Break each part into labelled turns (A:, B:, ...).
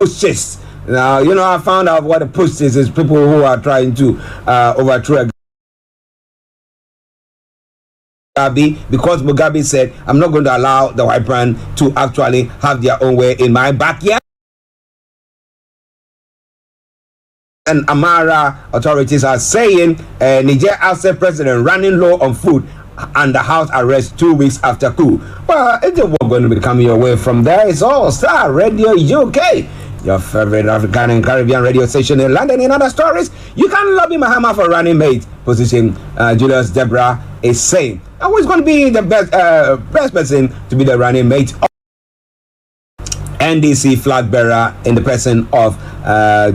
A: pushes. Now, you know, I found out what a push is people who are trying to overthrow Mugabe, because Mugabe said, I'm not going to allow the white man to actually have their own way in my backyard. And Amara authorities are saying Niger ousted president running low on food under house arrest 2 weeks after coup. Well, it's going to be coming your way from there. It's all Starr Radio UK, your favorite African and Caribbean radio station in London. In other stories, you can lobby Mahama for running mate position. Julius Deborah is saying, who is going to be the best person to be the running mate of NDC flag bearer in the person of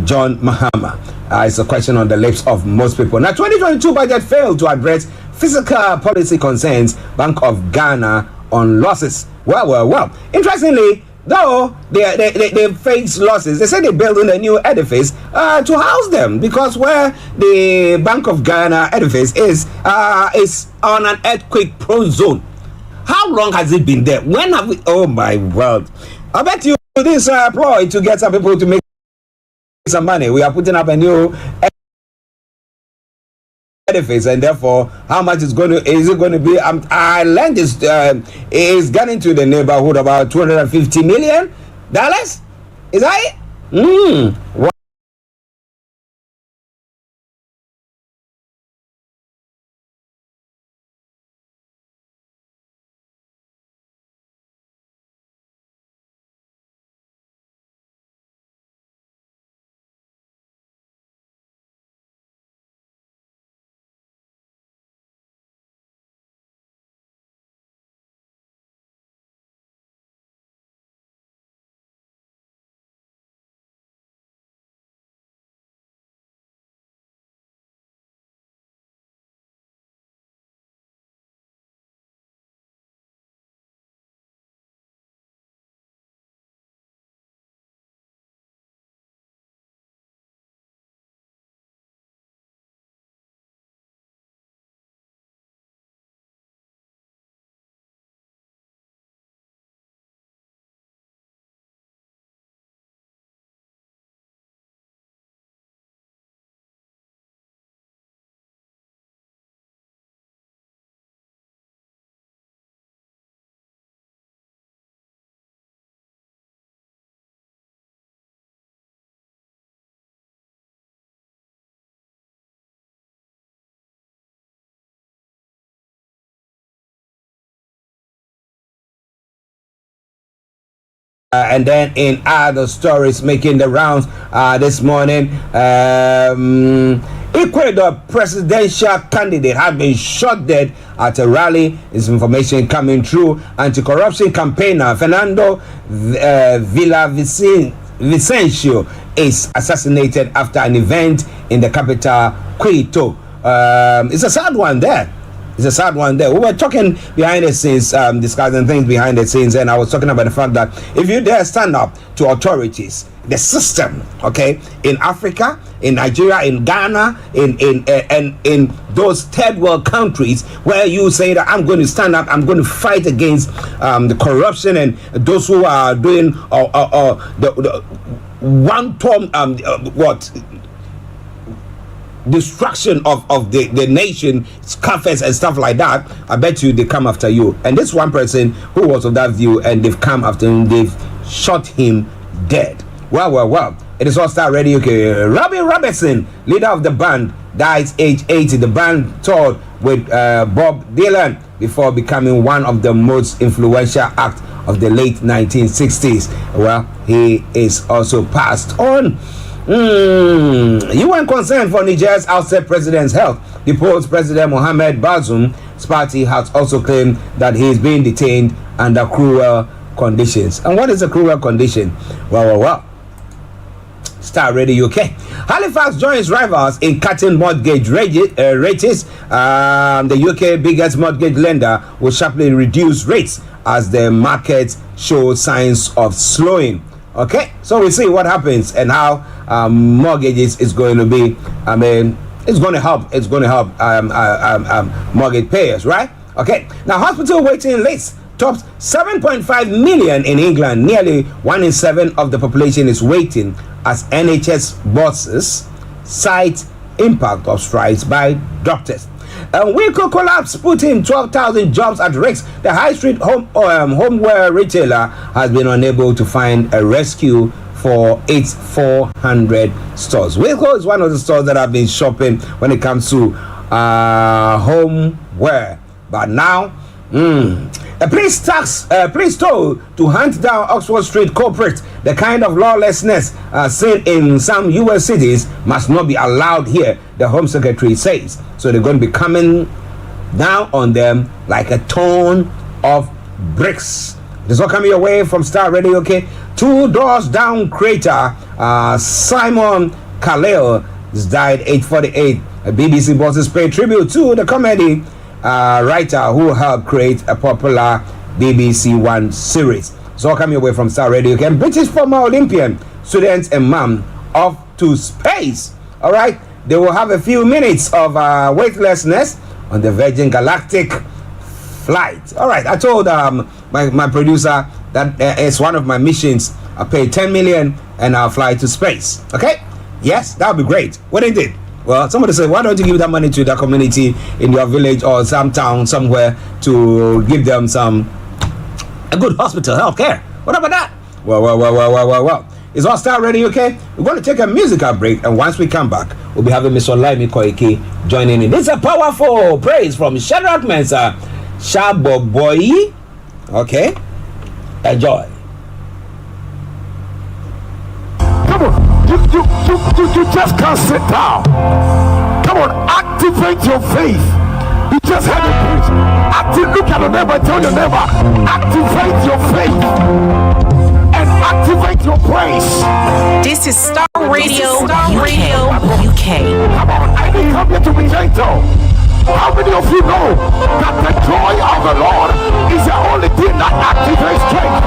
A: John Mahama? It's a question on the lips of most people. Now, 2022 budget failed to address fiscal policy concerns. Bank of Ghana on losses. Well. Interestingly, though they face losses, they say they're building a new edifice to house them, because where the Bank of Ghana edifice is on an earthquake-prone zone. How long has it been there? When have we? Oh my word! I bet you this ploy to get some people to make some money. We are putting up a new edifice, and therefore, how much is it going to be? I learned this is getting to the neighborhood about $250 million. Is that it? Wow. And then in other stories making the rounds this morning, Ecuador presidential candidate had been shot dead at a rally. This information coming through. Anti-corruption campaigner Fernando Villavicencio is assassinated after an event in the capital, Quito. It's a sad one there. We were talking behind the scenes, discussing things behind the scenes, and I was talking about the fact that if you dare stand up to authorities, the system, okay, in Africa, in Nigeria, in Ghana, in those third world countries, where you say that I'm going to stand up, I'm going to fight against the corruption and those who are doing the one-tom destruction of the nation, scarface and stuff like that, I bet you they come after you. And this one person who was of that view, and they've come after him, they've shot him dead. Well. It is all Starr Radio. Okay. Robbie Robertson, leader of the band, dies age 80. The band toured with Bob Dylan before becoming one of the most influential acts of the late 1960s. Well, he is also passed on. UN concern for Niger's ousted president's health. Deposed President Mohamed Bazoum's party has also claimed that he is being detained under cruel conditions. And what is a cruel condition? Well. Starr Radio UK. Halifax joins rivals in cutting mortgage rates. The UK biggest mortgage lender will sharply reduce rates as the market shows signs of slowing. Okay, so we see what happens and how mortgages is going to be. I mean, it's going to help. It's going to help mortgage payers, right? Okay. Now, hospital waiting lists tops 7.5 million in England. Nearly 1 in 7 of the population is waiting as NHS bosses cite impact of strikes by doctors. A vehicle collapse putting 12,000 jobs at risk. The high street homeware retailer has been unable to find a rescue for its 400 stores. Wilco is one of the stores that have been shopping when it comes to homeware. But now, a police told to hunt down Oxford Street culprits. The kind of lawlessness seen in some US cities must not be allowed here, the Home Secretary says. So they're going to be coming down on them like a ton of bricks. This is all coming away from Starr Radio, okay? 2 doors down crater. Simon Kaleo has died 8:48. BBC bosses pay tribute to the comedy writer who helped create a popular BBC One series. It's all coming away from Starr Radio, okay? And British former Olympian students and mom off to space. All right? They will have a few minutes of weightlessness on the Virgin Galactic flight. All right, I told my producer that it's one of my missions. I pay 10 million and I'll fly to space. Okay? Yes, that would be great. What they did? Well, somebody said, why don't you give that money to the community in your village or some town somewhere to give them a good hospital health care? What about that? Well. It's all Starr Radio, okay? We're going to take a musical break, and once we come back, we'll be having Mr. Olaimi Koiki joining in. This is a powerful praise from Shadrach Mensah Shaboboy. Okay? Enjoy.
B: Come on, you just can't sit down. Come on, activate your faith. You just had it preached. Look at your neighbor, tell your neighbor, activate your faith and activate your praise.
C: This is Starr Radio, UK.
B: Come on, I didn't come here to be gentle. How many of you know that the joy of the Lord is the only thing that activates strength?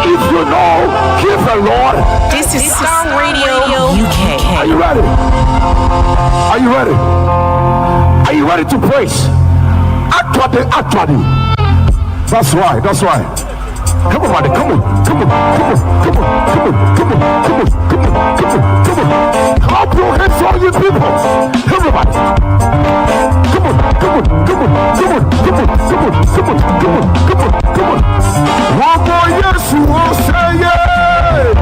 B: If you know, give the Lord.
C: This is Starr Radio, UK.
B: Are you ready? Are you ready? Are you ready to praise? Actually. That's right. Come on, buddy, come on. Clap your hands, all you people. Everybody. Come on. One more yes, you will say yeah.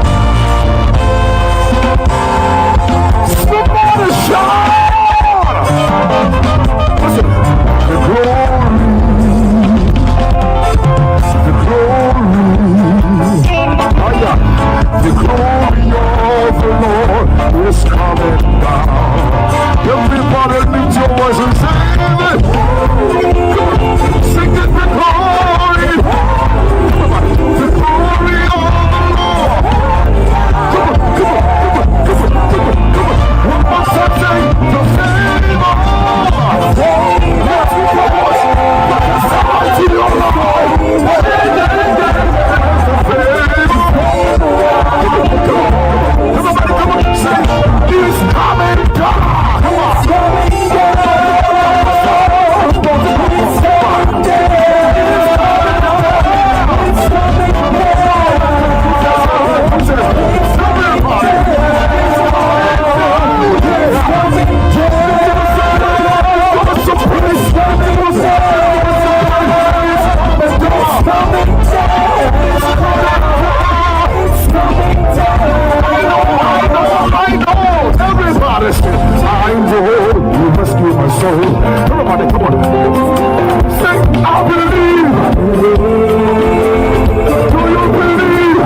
B: Somebody shout. Listen, the glory. The glory of the Lord is coming down. Everybody lift your voice and sing it. Sing it, the glory. The glory of the Lord. Come on. One more Sunday to sing it. Lift your voice. Shout to the Lord. Everybody, come on, say, he's coming down. Come on. I know you rescue my soul. Everybody, come on. Say, I believe. Do you believe?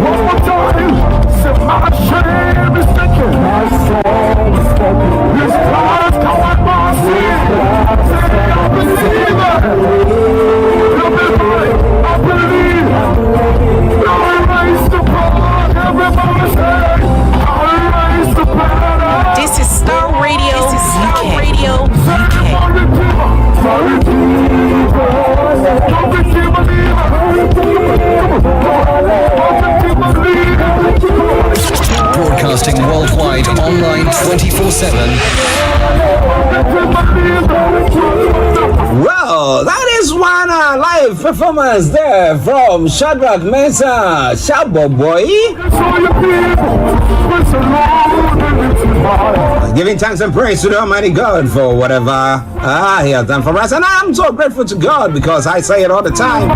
B: One more time. Say, my shame is taken. My soul is taken. His blood covered my sin. Say, I believe. You believe. I believe. Now I raise the blood. Everybody say, I raise the blood.
C: This is Starr Radio, UK.
D: Broadcasting worldwide, online 24/7.
A: live performance there from Shadrach Mensah, Shabo Boy. Giving thanks and praise to the Almighty God for whatever He has done for us. And I'm so grateful to God because I say it all the time.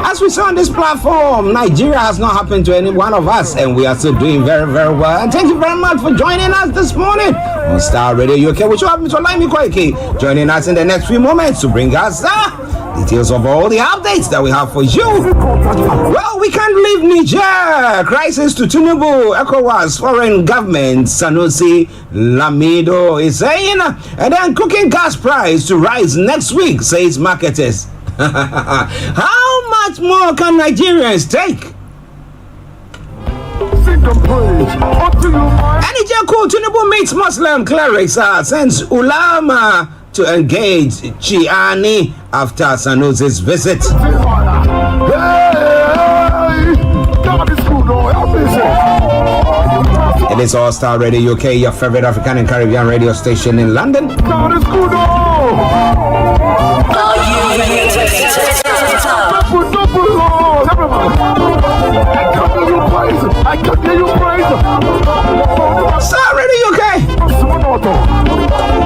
A: As we saw on this platform, Nigeria has not happened to any one of us, and we are still doing very, very well. And thank you very much for joining us this morning on Starr Radio UK, which will have Mr. Olaimi Koiki joining us in the next few moments to bring us details of all the updates that we have for you. Well, we can't leave Niger. Crisis to Tinubu, ECOWAS, foreign government, Sanusi Lamido is saying, and then cooking gas price to rise next week, says marketers. How much more can Nigerians take? Niger cool Tinubu meets Muslim clerics, sends ulama to engage Chiani after Sanusi's visit. It is All Starr Radio UK, your favorite African and Caribbean radio station in London.
B: God is good, I can hear you praise.
A: Starr Radio UK.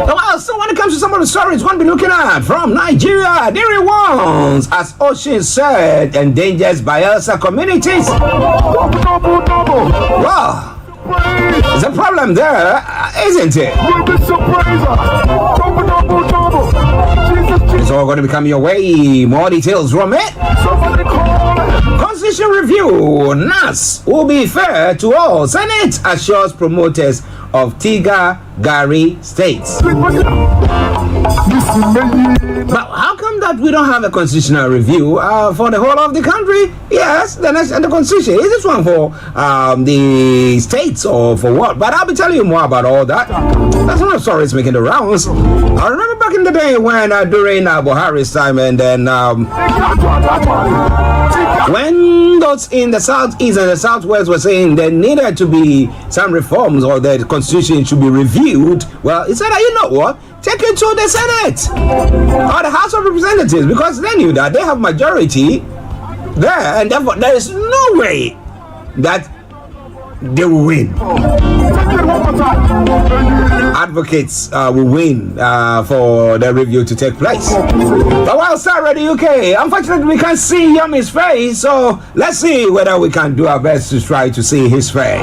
A: Well, so when it comes to some of the stories we're going to be looking at from Nigeria, dairy ones, as Ocean said, endangers Bayelsa communities. Well, there's a problem there, isn't it? It's all going to be coming your way. More details from it. Constitution review. NAS will be fair to all. Senate assures promoters of Tiga Gari states. But how come that we don't have a constitutional review for the whole of the country? Yes, the constitution. Is this one for the states or for what? But I'll be telling you more about all that. That's one of the stories making the rounds. I remember back in the day when during Buhari's time, and then when those in the southeast and the southwest were saying there needed to be some reforms or the constitution should be reviewed, well, he said, you know what? Take it to the Senate or the House of Representatives, because they knew that they have majority there, and therefore there is no way that they will win. Advocates will win for the review to take place. But while Starr Radio UK, unfortunately we can't see Yomi's face, so let's see whether we can do our best to try to see his face.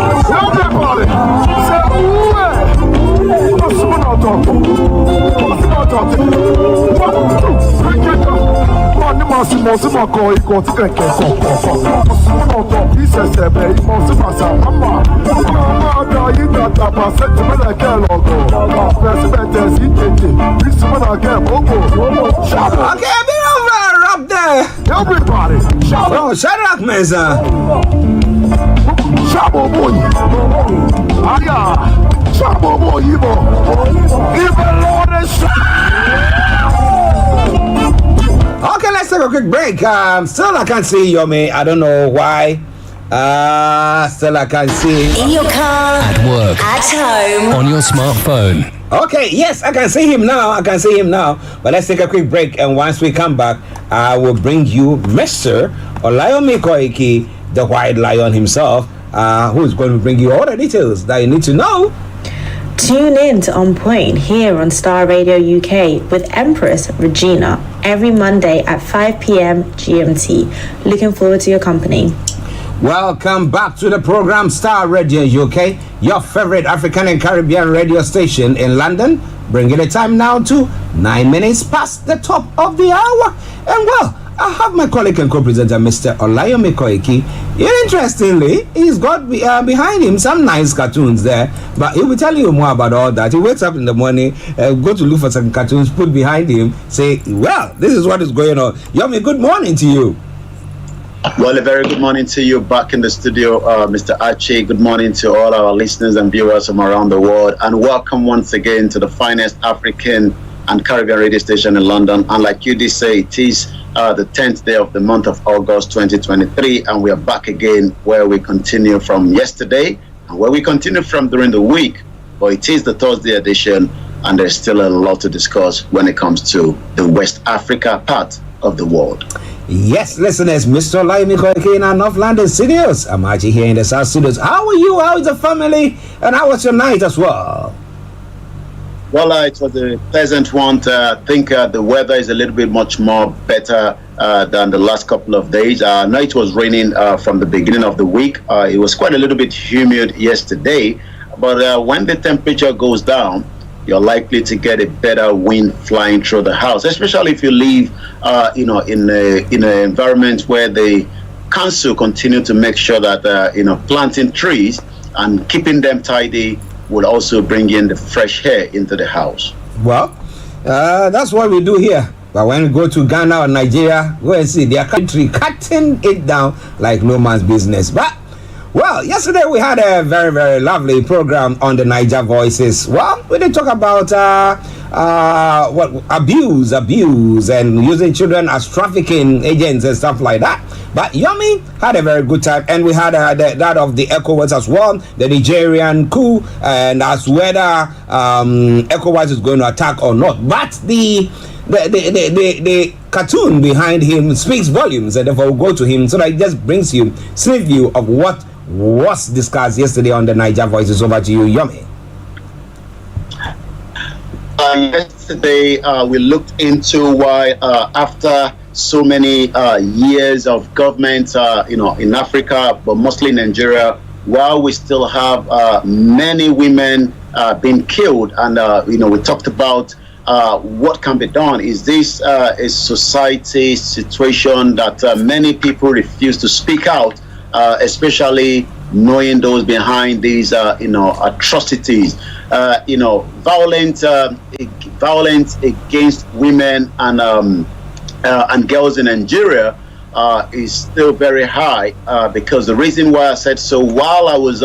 A: Okay, a bit over up there.
B: Everybody, shout
A: Oh, Shadrach Mensah.
B: Shabo boy. Aya. Shabo boy, Ibo. Even Lord is
A: Okay, let's take a quick break. Still I can't see Yomi. I don't know why. Still I can't see.
C: In your car,
D: At work,
C: at home.
D: on your smartphone.
A: Okay, yes, I can see him now. But let's take a quick break, and once we come back, I will bring you Mr. Olaimi Koiki, the White Lion himself, who is going to bring you all the details that you need to know.
E: Tune in to On Point here on Starr Radio UK with Empress Regina every Monday at 5 p.m. GMT. Looking forward to your company.
A: Welcome back to the program Starr Radio UK, your favorite African and Caribbean radio station in London, bringing the time now to 9 minutes past the top of the hour. And well, I have my colleague and co-presenter, Mr. Olaimi Koiki. Interestingly, he's got behind him some nice cartoons there, but he will tell you more about all that. He wakes up in the morning, go to look for some cartoons, put behind him, say, well, this is what is going on. Yomi, good morning to you.
F: Well, a very good morning to you back in the studio, Mr. Archie. Good morning to all our listeners and viewers from around the world, and welcome once again to the finest African and Caribbean radio station in London. And like you did say, it is the 10th day of the month of August 2023, and we are back again where we continue from yesterday and where we continue from during the week. But it is the Thursday edition and there's still a lot to discuss when it comes to the West Africa part of the world.
A: Yes, listeners, Mr. Laimi Koike in our North London studios. I'm actually here in the South studios. How are you? How is the family? And how was your night as well?
F: Well, it was a pleasant one. I think the weather is a little bit much more better than the last couple of days. I know it was raining from the beginning of the week. It was quite a little bit humid yesterday, but when the temperature goes down, you're likely to get a better wind flying through the house, especially if you live, in an environment where the council continue to make sure that planting trees and keeping them tidy will also bring in the fresh air into the house.
A: Well, that's what we do here. But when we go to Ghana or Nigeria, go and see their country cutting it down like no man's business. But, well, yesterday we had a very, very lovely program on the Niger Voices. Well, we did talk about abuse and using children as trafficking agents and stuff like that. But Yomi had a very good time, and we had that of the ECOWAS as well, the Nigerian coup, and as whether ECOWAS is going to attack or not. But the cartoon behind him speaks volumes, and therefore we'll go to him so that it just brings you sneak view of what was discussed yesterday on the Niger Voices. Over to you, Yomi.
F: Yesterday, we looked into why after so many years of government, in Africa, but mostly Nigeria, while we still have many women being killed, and we talked about what can be done. Is this a society situation that many people refuse to speak out, especially knowing those behind these atrocities, violence against women and girls in Nigeria is still very high, because the reason why I said so, while I was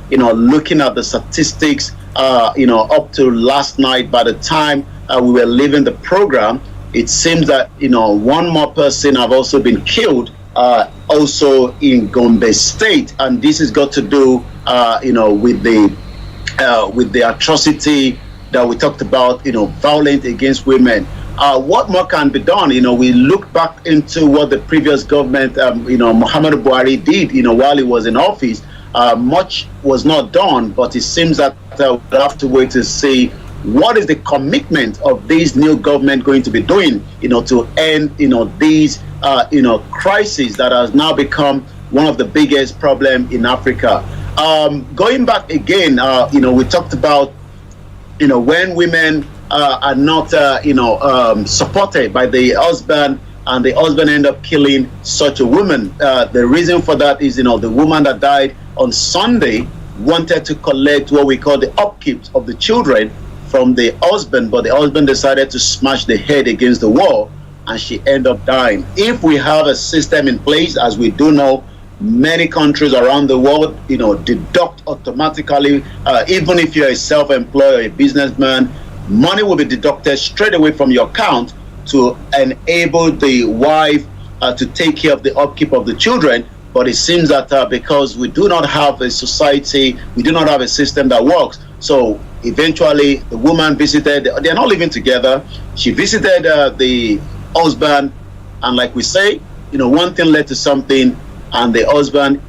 F: looking at the statistics up to last night, by the time we were leaving the program, it seems that one more person have also been killed also in Gombe State, and this has got to do with the atrocity that we talked about, violence against women. What more can be done? We look back into what the previous government, Muhammadu Buhari did, while he was in office. Much was not done, but it seems that we'll have to wait to see what is the commitment of this new government going to be doing, to end, these, crises that has now become one of the biggest problems in Africa. Going back again, we talked about, when women are not, supported by the husband, and the husband end up killing such a woman. The reason for that is, the woman that died on Sunday wanted to collect what we call the upkeep of the children from the husband, but the husband decided to smash the head against the wall, and she ended up dying. If we have a system in place, as we do know, many countries around the world, deduct automatically, even if you're a self-employed or a businessman, money will be deducted straight away from your account to enable the wife to take care of the upkeep of the children. But it seems that because we do not have a society, we do not have a system that works. So eventually the woman visited, they're not living together, she visited the husband, and like we say, one thing led to something, and the husband,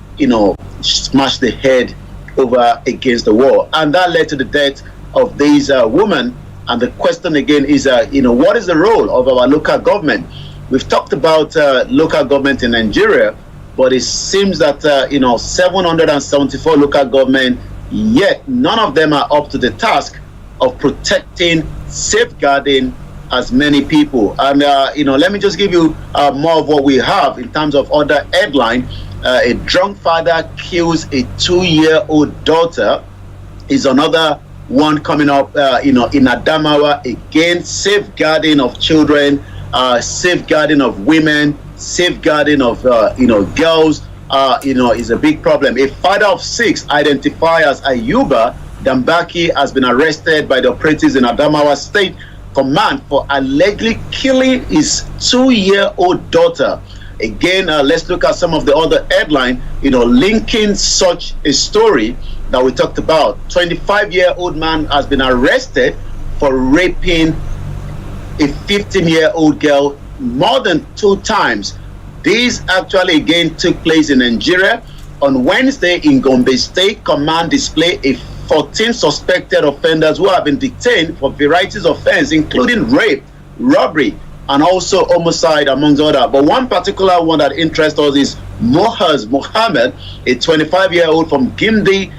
F: smashed the head over against the wall, and that led to the death of these women. And the question again is, what is the role of our local government? We've talked about local government in Nigeria, but it seems that 774 local government, yet none of them are up to the task of protecting, safeguarding as many people. And let me just give you more of what we have in terms of other headline. A drunk father kills a 2-year-old daughter is another one coming up, in Adamawa. Again, safeguarding of children, safeguarding of women, safeguarding of girls, is a big problem. A father of 6, identified as Ayuba Dambaki, has been arrested by the operatives in Adamawa State Command for allegedly killing his 2-year-old daughter. Again, let's look at some of the other headline, linking such a story that we talked about. 25-year-old man has been arrested for raping a 15-year-old girl more than 2 times. These actually again took place in Nigeria. On Wednesday in Gombe State, command displayed 14 suspected offenders who have been detained for varieties of offenses, including rape, robbery, and also homicide, amongst others. But one particular one that interests us is Mohaz Mohammed, a 25-year-old from Gimdi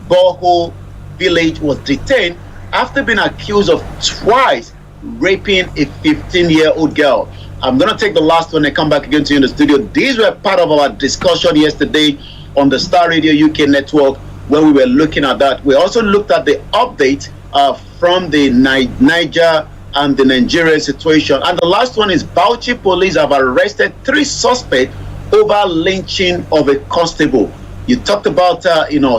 F: Boho village, was detained after being accused of twice raping a 15-year-old girl. I'm going to take the last one and come back again to you in the studio. These were part of our discussion yesterday on the Starr Radio UK network when we were looking at that. We also looked at the update from the Niger and the Nigeria situation. And the last one is Bauchi police have arrested 3 suspects over lynching of a constable. You talked about,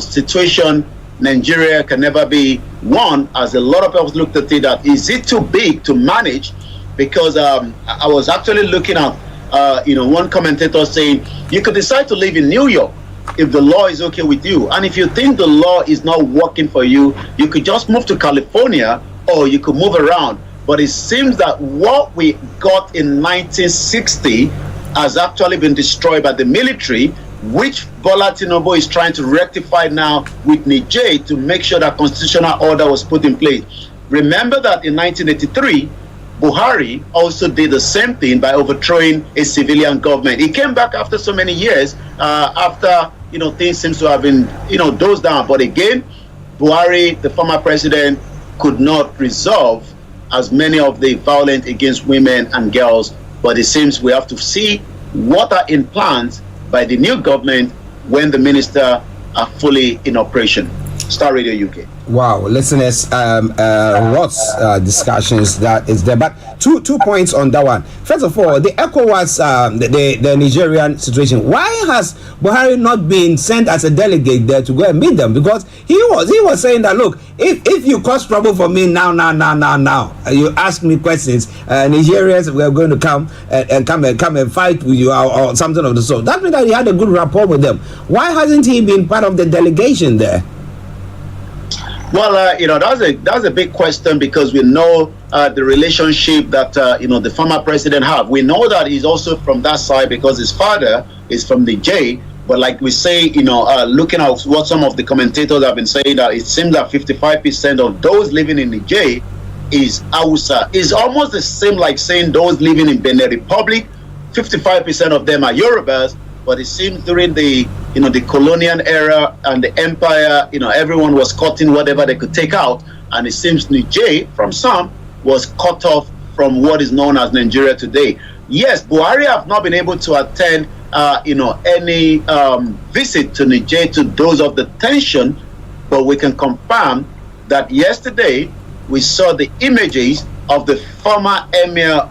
F: situation Nigeria can never be one, as a lot of us looked at it, that is it too big to manage? Because I was actually looking at, one commentator saying, you could decide to live in New York if the law is okay with you. And if you think the law is not working for you, you could just move to California or you could move around. But it seems that what we got in 1960 has actually been destroyed by the military, which Bola Tinubu is trying to rectify now with Niger to make sure that constitutional order was put in place. Remember that in 1983, Buhari also did the same thing by overthrowing a civilian government. He came back after so many years, after things seems to have been dozed down. But again, Buhari, the former president, could not resolve as many of the violence against women and girls. But it seems we have to see what are in plans by the new government when the minister are fully in operation. Starr Radio UK.
A: Wow, listeners, lots discussions that is there, but two points on that one. First of all, the ECOWAS, the Nigerian situation. Why has Buhari not been sent as a delegate there to go and meet them? Because he was saying that, look, if you cause trouble for me now, you ask me questions, Nigerians we are going to come and fight with you or something of the sort. That means that he had a good rapport with them. Why hasn't he been part of the delegation there?
F: Well, that's a big question, because we know the relationship that the former president have. We know that he's also from that side because his father is from Niger. But like we say, looking at what some of the commentators have been saying, that it seems that 55% of those living in Niger is Hausa. It's almost the same like saying those living in Benin Republic, 55% of them are Yorubas. But it seems during the colonial era and the empire, everyone was cutting whatever they could take out. And it seems Niger, from some, was cut off from what is known as Nigeria today. Yes, Buhari have not been able to attend, any visit to Niger to those of the tension, but we can confirm that yesterday we saw the images of the former Emir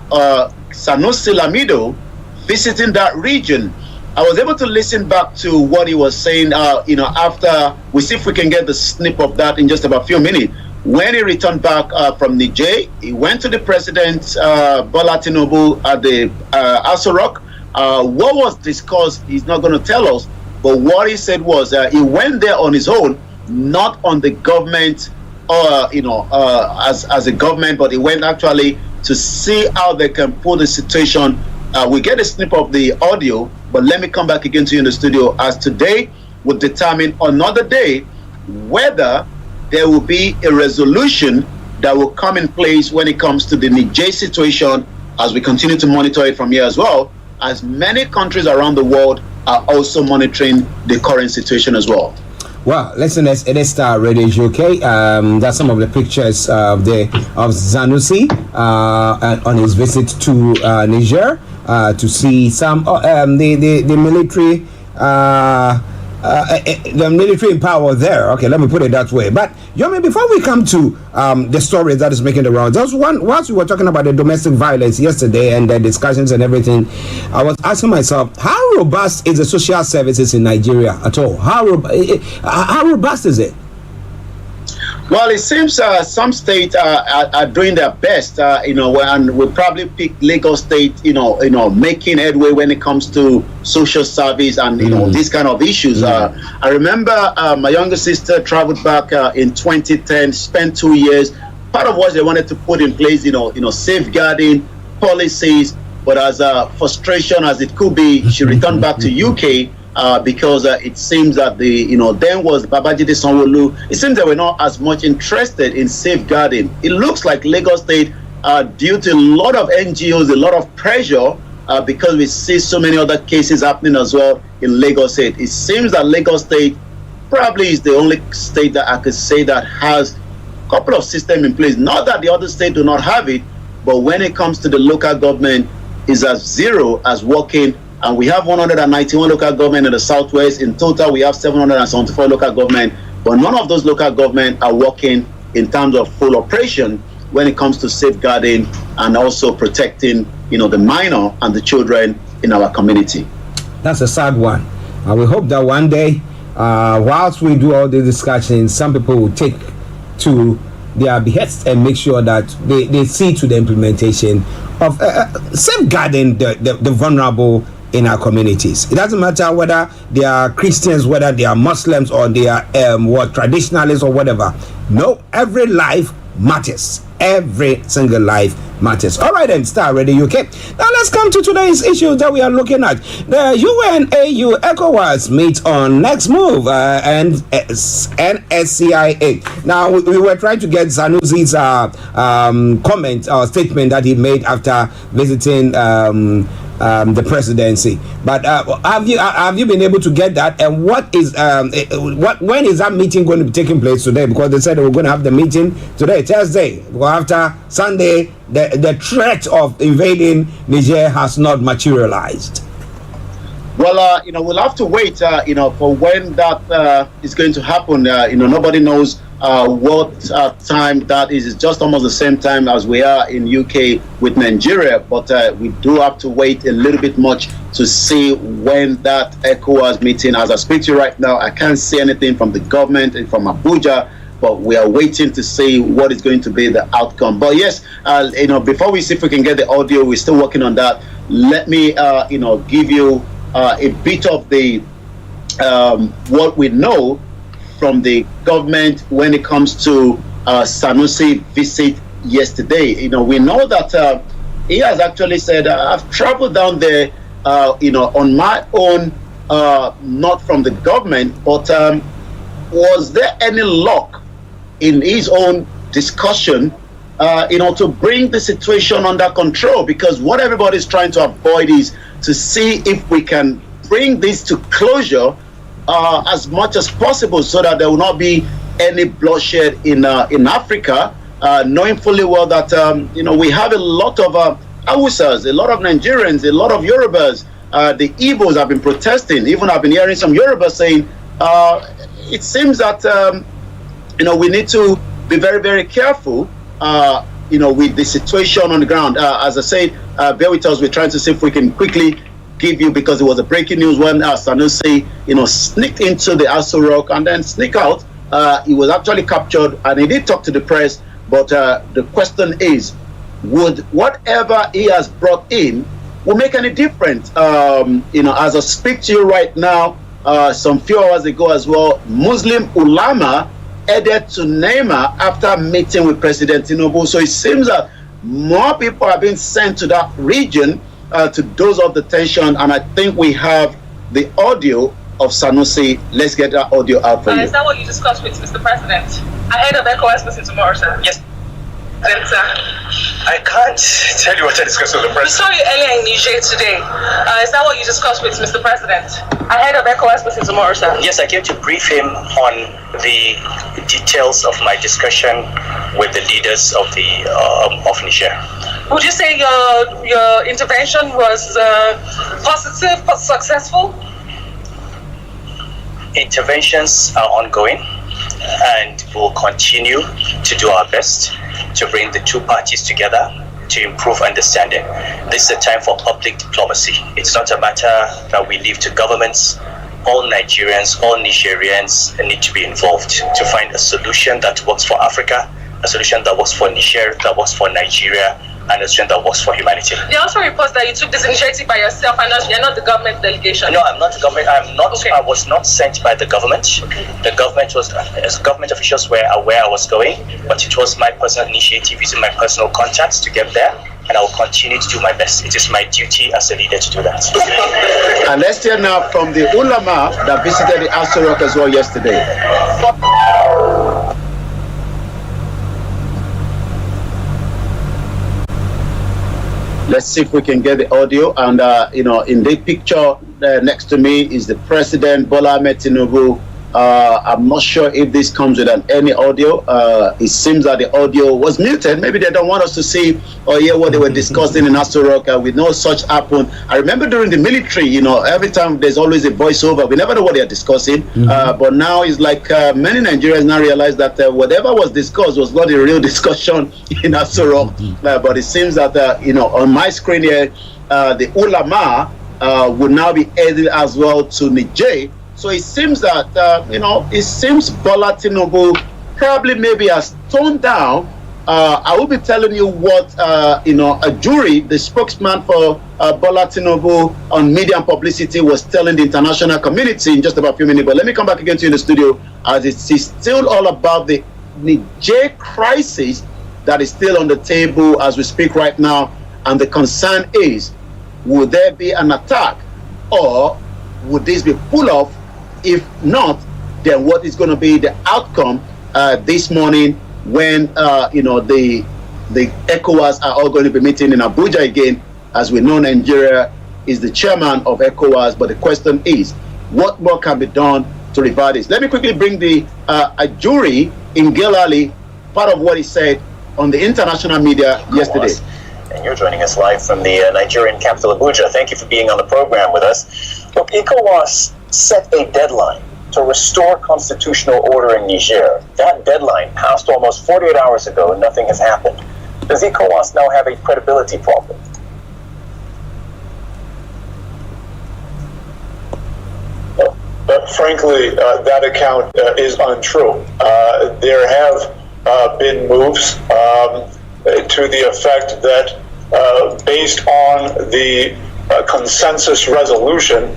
F: Sanusi Lamido visiting that region. I was able to listen back to what he was saying, after we see if we can get the snip of that in just about a few minutes. When he returned back from Niger, he went to the president, Bola Tinubu, at the Aso Rock. What was discussed, he's not going to tell us, but what he said was he went there on his own, not on the government, as a government, but he went actually to see how they can pull the situation. We get a snip of the audio, but let me come back again to you in the studio, as today will determine another day whether there will be a resolution that will come in place when it comes to the Niger situation, as we continue to monitor it from here as well, as many countries around the world are also monitoring the current situation as well.
A: Well, listeners, it is Starr Radio UK. That's some of the pictures of Sanusi on his visit to Niger to see some the military. The military in power there. Okay, let me put it that way. But Yomi, before we come to the stories that is making the rounds, once we were talking about the domestic violence yesterday and the discussions and everything, I was asking myself, how robust is the social services in Nigeria at all? How robust is it?
F: Well, it seems some states are doing their best, and we'll probably pick Lagos State, making headway when it comes to social service and, these kind of issues. I remember my younger sister traveled back in 2010, spent 2 years. part of what they wanted to put in place, safeguarding policies. But as frustration as it could be, she returned back to UK because it seems that then was Babajide Sanwo-Olu. It seems they were not as much interested in safeguarding. It looks like Lagos State, due to a lot of NGOs, a lot of pressure, because we see so many other cases happening as well in Lagos State. It seems that Lagos State probably is the only state that I could say that has a couple of systems in place. Not that the other states do not have it, but when it comes to the local government, is as zero as working. And we have 191 local government in the Southwest. In total, we have 774 local government, but none of those local government are working in terms of full operation when it comes to safeguarding and also protecting, the minor and the children in our community.
A: That's a sad one. We hope that one day, whilst we do all the discussions, some people will take to their behest and make sure that they see to the implementation of safeguarding the vulnerable in our communities. It doesn't matter whether they are Christians, whether they are Muslims, or they are traditionalists or whatever. No, every life matters. Every single life matters. All right, then, Starr Radio UK. Now let's come to today's issue that we are looking at. The UNAU ECOWAS meet on next move and NSCIA. Now we were trying to get Sanusi's comment or statement that he made after visiting the presidency, but have you been able to get that? And when is that meeting going to be taking place today? Because they said they were going to have the meeting today, Thursday. Well, after Sunday, the threat of invading Niger has not materialized.
F: Well, we'll have to wait, for when that is going to happen. Nobody knows what time that is. It's just almost the same time as we are in UK with Nigeria, but we do have to wait a little bit much to see when that ECOWAS meeting. As I speak to you right now, I can't see anything from the government and from Abuja, but we are waiting to see what is going to be the outcome. But yes, before we see if we can get the audio, we're still working on that. Let me, give you a bit of the what we know from the government when it comes to Sanusi visit yesterday. We know that he has actually said, I've traveled down there, on my own, not from the government, but was there any luck in his own discussion, to bring the situation under control? Because what everybody is trying to avoid is to see if we can bring this to closure as much as possible, so that there will not be any bloodshed in Africa, knowing fully well that we have a lot of Hausas, a lot of Nigerians, a lot of Yorubas. The Igbos have been protesting. Even I've been hearing some Yorubas saying it seems that we need to be very, very careful with the situation on the ground. As I said, bear with us. We're trying to see if we can quickly give you, because it was a breaking news when Sanusi, sneaked into the Aso Rock and then sneak out. He was actually captured and he did talk to the press. But the question is, would whatever he has brought in will make any difference? As I speak to you right now, some few hours ago as well, Muslim ulama headed to Neymar after meeting with President Tinubu. So it seems that more people are being sent to that region to dose off the tension, and I think we have the audio of Sanusi. Let's get that audio out for you.
D: Is that what you discussed with Mr. President ahead of ECOWAS meeting tomorrow, sir?
G: Yes.
D: Sir.
G: I can't tell you what I discussed with the
D: We saw
G: president.
D: you earlier in Niger today. Is that what you discussed with Mr. President ahead of ECOWAS meeting tomorrow, sir?
G: Yes, I came to brief him on the details of my discussion with the leaders of the of Niger.
D: Would you say your intervention was positive, successful?
G: Interventions are ongoing, and we'll continue to do our best to bring the two parties together to improve understanding. This is a time for public diplomacy. It's not a matter that we leave to governments. All Nigerians, all Nigerians need to be involved to find a solution that works for Africa, a solution that works for Niger, that works for Nigeria, and a student that works for humanity.
D: There are also reports that you took this initiative by yourself and you're not the government delegation.
G: No, I'm not the government. I'm not.
D: Okay.
G: I was not sent by the government.
D: Okay.
G: The government was, as government officials were aware I was going, but it was my personal initiative using my personal contacts to get there, and I will continue to do my best. It is my duty as a leader to do that.
F: And let's hear now from the ulama that visited the Aso Rock as well yesterday. Let's see if we can get the audio. And, in the picture next to me is the President, Bola Ahmed Tinubu. I'm not sure if this comes with any audio. It seems that the audio was muted. Maybe they don't want us to see or hear what they were discussing in Aso Rock. We know such happened. I remember during the military, every time there's always a voiceover. We never know what they're discussing. But now it's like many Nigerians now realize that whatever was discussed was not a real discussion in Aso Rock. But it seems that, on my screen here, the ulama would now be headed as well to Niger. So it seems that, it seems Bola Tinubu probably maybe has toned down. I will be telling you what, a jury, the spokesman for Bola Tinubu on media and publicity was telling the international community in just about a few minutes. But let me come back again to you in the studio, as it's still all about the Niger crisis that is still on the table as we speak right now. And the concern is, will there be an attack, or would this be pulled off? If not, then what is going to be the outcome this morning when the ECOWAS are all going to be meeting in Abuja again? As we know, Nigeria is the chairman of ECOWAS, but the question is, what more can be done to reverse this? Let me quickly bring a jury in Gelali, part of what he said on the international media yesterday.
G: And you're joining us live from the Nigerian capital, Abuja. Thank you for being on the program with us. Look, ECOWAS set a deadline to restore constitutional order in Niger. That deadline passed almost 48 hours ago and nothing has happened. Does ECOWAS now have a credibility problem?
H: But frankly, that account is untrue. There have been moves to the effect that based on the consensus resolution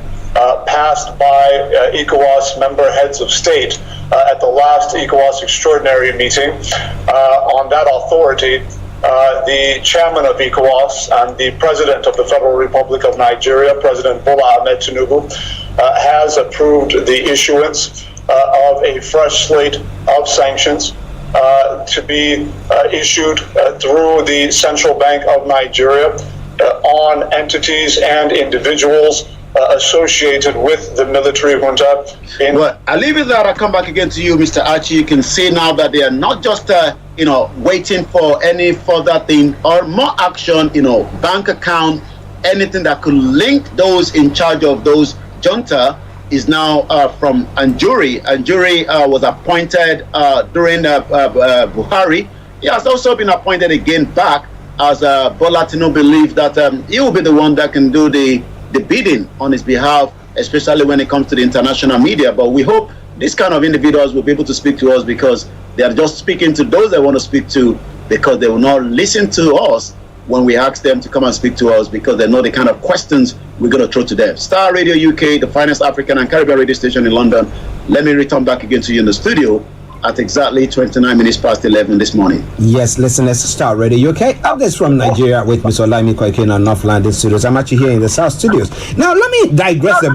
H: passed by ECOWAS member heads of state at the last ECOWAS extraordinary meeting, on that authority, the chairman of ECOWAS and the president of the Federal Republic of Nigeria, President Bola Ahmed Tinubu, has approved the issuance of a fresh slate of sanctions to be issued through the Central Bank of Nigeria on entities and individuals associated with the military junta.
F: Well, I'll leave it there. I'll come back again to you, Mr. Archie. You can see now that they are not just, waiting for any further thing or more action, bank account, anything that could link those in charge of those junta is now from Anjuri. Anjuri was appointed during Buhari. He has also been appointed again back as Bola Tinubu believes that he will be the one that can do the bidding on his behalf, especially when it comes to the international media. But we hope these kind of individuals will be able to speak to us, because they are just speaking to those they want to speak to, because they will not listen to us when we ask them to come and speak to us, because they know the kind of questions we're going to throw to them. Starr Radio UK, the finest African and Caribbean radio station in London. Let me return back again to you in the studio at exactly 29 minutes past 11 this morning.
A: Yes, listeners, Starr Radio UK. Updates from Nigeria with Mr. Olaimi Koikin on North London Studios. I'm actually here in the South Studios. Now, let me digress a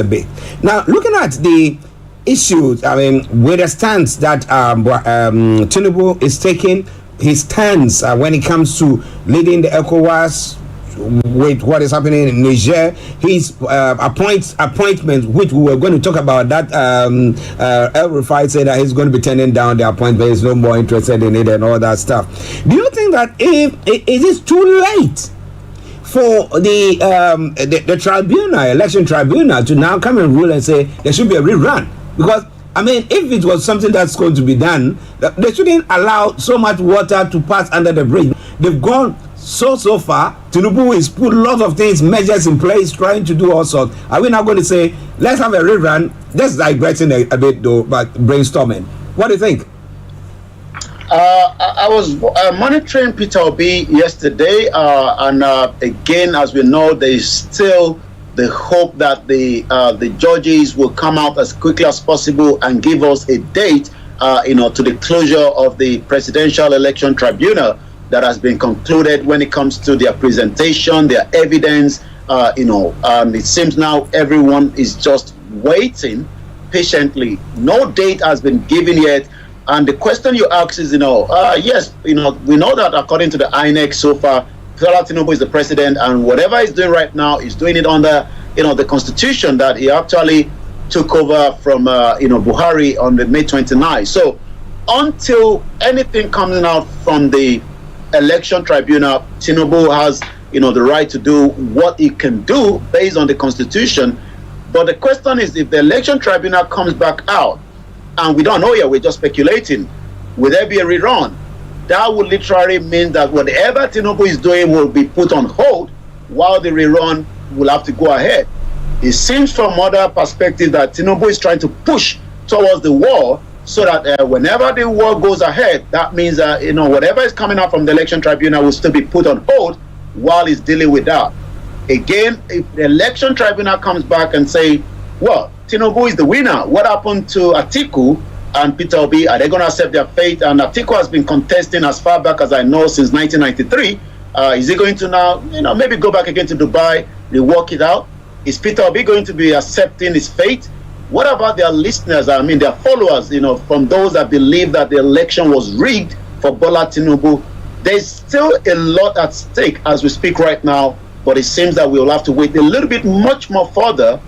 A: bit. Now, looking at the issues, with the stance that Tinubu is taking, his stance when it comes to leading the ECOWAS, with what is happening in Niger, his appointment, which we were going to talk about, that El Rufai said that he's going to be turning down the appointment, he's no more interested in it and all that stuff. Do you think that if it is too late for the tribunal, election tribunal, to now come and rule and say there should be a rerun? Because if it was something that's going to be done, they shouldn't allow so much water to pass under the bridge. They've gone so far. Tinubu has put a lot of things, measures in place, trying to do all sorts. Are we now going to say, let's have a rerun? Just digressing a bit though, but brainstorming. What do you think?
F: I was monitoring Peter Obi yesterday, and again, as we know, there is still the hope that the judges will come out as quickly as possible and give us a date, to the closure of the Presidential Election Tribunal that has been concluded when it comes to their presentation, their evidence. It seems now everyone is just waiting patiently. No date has been given yet. And the question you ask is, yes, we know that according to the INEC so far, Bola Tinubu is the president, and whatever he's doing right now is doing it under, the constitution that he actually took over from, Buhari on the May 29th. So until anything comes out from the election tribunal, Tinubu has, the right to do what he can do based on the constitution. But the question is, if the election tribunal comes back out, and we don't know yet, we're just speculating, will there be a rerun? That would literally mean that whatever Tinubu is doing will be put on hold while the rerun will have to go ahead. It seems from other perspectives that Tinubu is trying to push towards the war so that whenever the war goes ahead, that means that, whatever is coming out from the election tribunal will still be put on hold while he's dealing with that. Again, if the election tribunal comes back and say, well, Tinubu is the winner, what happened to Atiku and Peter Obi? Are they going to accept their fate? And Atiku has been contesting as far back as I know since 1993. Is he going to now, maybe go back again to Dubai, they work it out? Is Peter Obi going to be accepting his fate? What about their listeners, their followers, from those that believe that the election was rigged for Bola Tinubu? There's still a lot at stake as we speak right now, but it seems that we'll have to wait a little bit much more further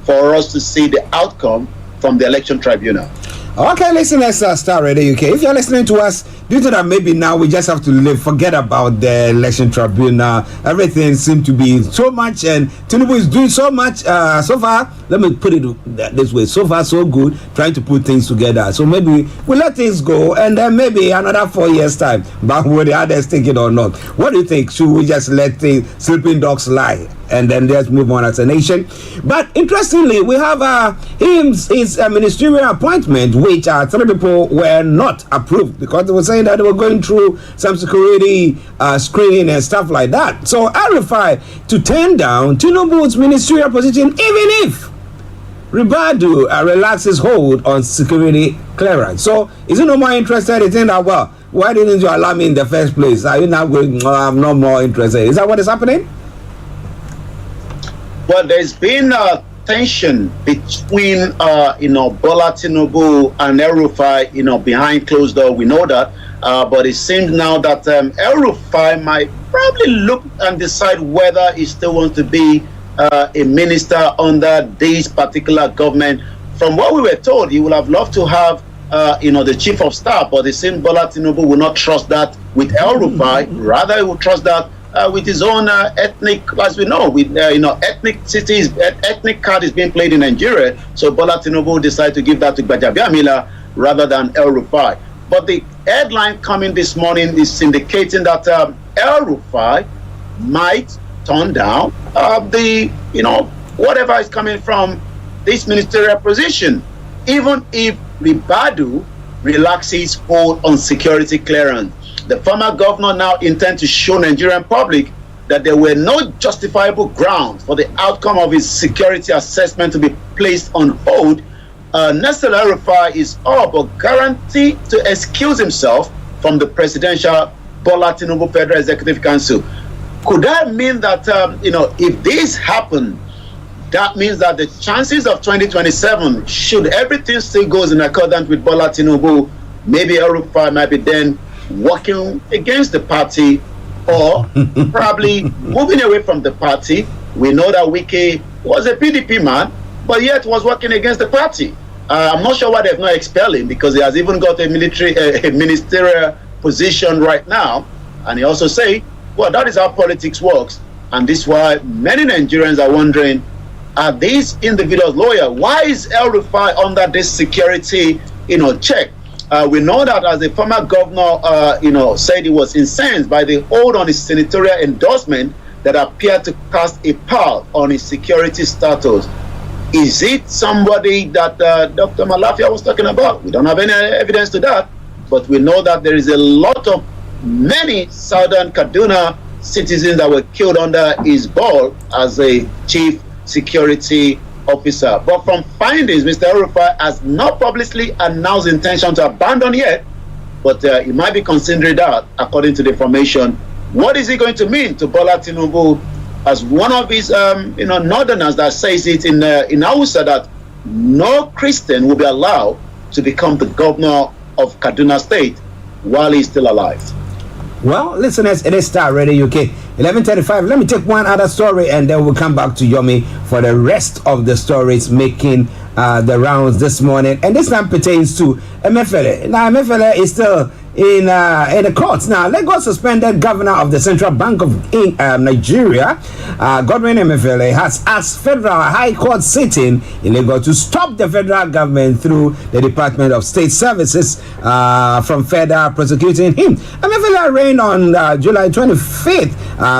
F: for us to see the outcome from the election tribunal.
A: Okay, listeners, Starr Radio UK. If you're listening to us, due to that, maybe now we just have to forget about the election tribunal. Everything seems to be so much, and Tinubu is doing so much so far. Let me put it this way: so far, so good, trying to put things together. So maybe we'll let things go, and then maybe another 4 years' time, but whether the others take it or not. What do you think? Should we just let the sleeping dogs lie and then let's move on as a nation? But interestingly, we have his ministerial appointment, which 3 people were not approved because they were saying that they were going through some security screening and stuff like that. So RFI to turn down Tinubu's ministerial position, even if Ribadu relaxes hold on security clearance. So is he no more interested in saying that, well, why didn't you allow me in the first place? Are you now going, no, I'm no more interested? Is that what is happening?
F: Well, there's been a tension between, Bola Tinubu and El-Rufai, behind closed door. We know that. But it seems now that El-Rufai might probably look and decide whether he still wants to be a minister under this particular government. From what we were told, he would have loved to have, the chief of staff, but it seems Bola Tinubu will not trust that with El-Rufai. Rather, he will trust that with his own ethnic, as we know, with ethnic card is being played in Nigeria. So Bola Tinubu decided to give that to Gbajabiamila rather than El-Rufai. But the headline coming this morning is indicating that El-Rufai might turn down whatever is coming from this ministerial position, even if Ribadu relaxes hold on security clearance. The former governor now intends to show Nigerian public that there were no justifiable grounds for the outcome of his security assessment to be placed on hold. Nasser El-Rufai is all but guaranteed to excuse himself from the presidential Bola Tinubu Federal Executive Council. Could that mean that, if this happened, that means that the chances of 2027, should everything still goes in accordance with Bola Tinubu, maybe El-Rufai might be then working against the party or probably moving away from the party. We know that Wike was a PDP man, but yet was working against the party. I'm not sure why they've not expelled him, because he has even got a ministerial position right now. And he also say, well, that is how politics works. And this is why many Nigerians are wondering, are these individuals loyal? Why is El-Rufai under this security, check? We know that as the former governor, said he was incensed by the hold on his senatorial endorsement that appeared to cast a pall on his security status. Is it somebody that Dr. Malafia was talking about? We don't have any evidence to that. but we know that there is a lot of many southern Kaduna citizens that were killed under his ball as a chief security officer. But from findings, Mr. El-Rufai has not publicly announced intention to abandon yet, but he might be considering that, according to the information. What is it going to mean to Bola Tinubu as one of his, northerners that says it in Hausa that no Christian will be allowed to become the governor of Kaduna State while he's still alive?
A: Well, listeners, it is Starr Radio UK 11:35. Let me take one other story and then we'll come back to Yomi for the rest of the stories making the rounds this morning. And this time pertains to Emefiele. Now, Emefiele is still in the courts. Now, Lagos suspended governor of the Central Bank of Nigeria, Godwin Emefiele, has asked Federal High Court sitting in Lagos to stop the federal government through the Department of State Services from further prosecuting him. Emefiele arraigned on July 25th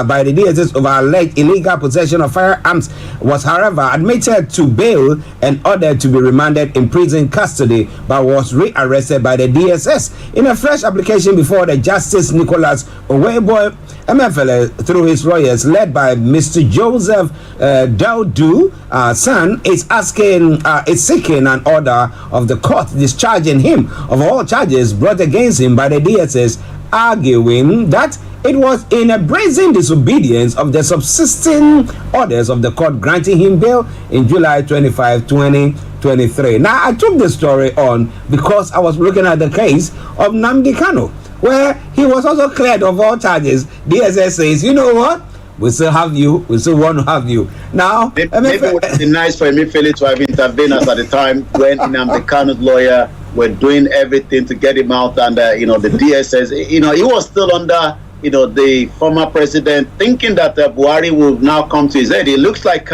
A: by the DSS over alleged illegal possession of firearms was, however, admitted to bail and ordered to be remanded in prison custody, but was rearrested by the DSS. In a fresh application before the Justice Nicholas Owebo, Emefiele, through his lawyers led by Mr. Joseph Daudu, son, is seeking an order of the court discharging him of all charges brought against him by the DSS, arguing that it was in a brazen disobedience of the subsisting orders of the court granting him bail in July 25, 2023. Now, I took this story on because I was looking at the case of Nnamdi Kanu, where he was also cleared of all charges. DSS says, you know what? We still have you. We still want to have you. Now,
F: maybe it would be nice for Emefiele to have intervened at the time when Nnamdi Kanu's lawyer were doing everything to get him out, and the DSS, he was still under the former president, thinking that Buhari will now come to his aid. It looks like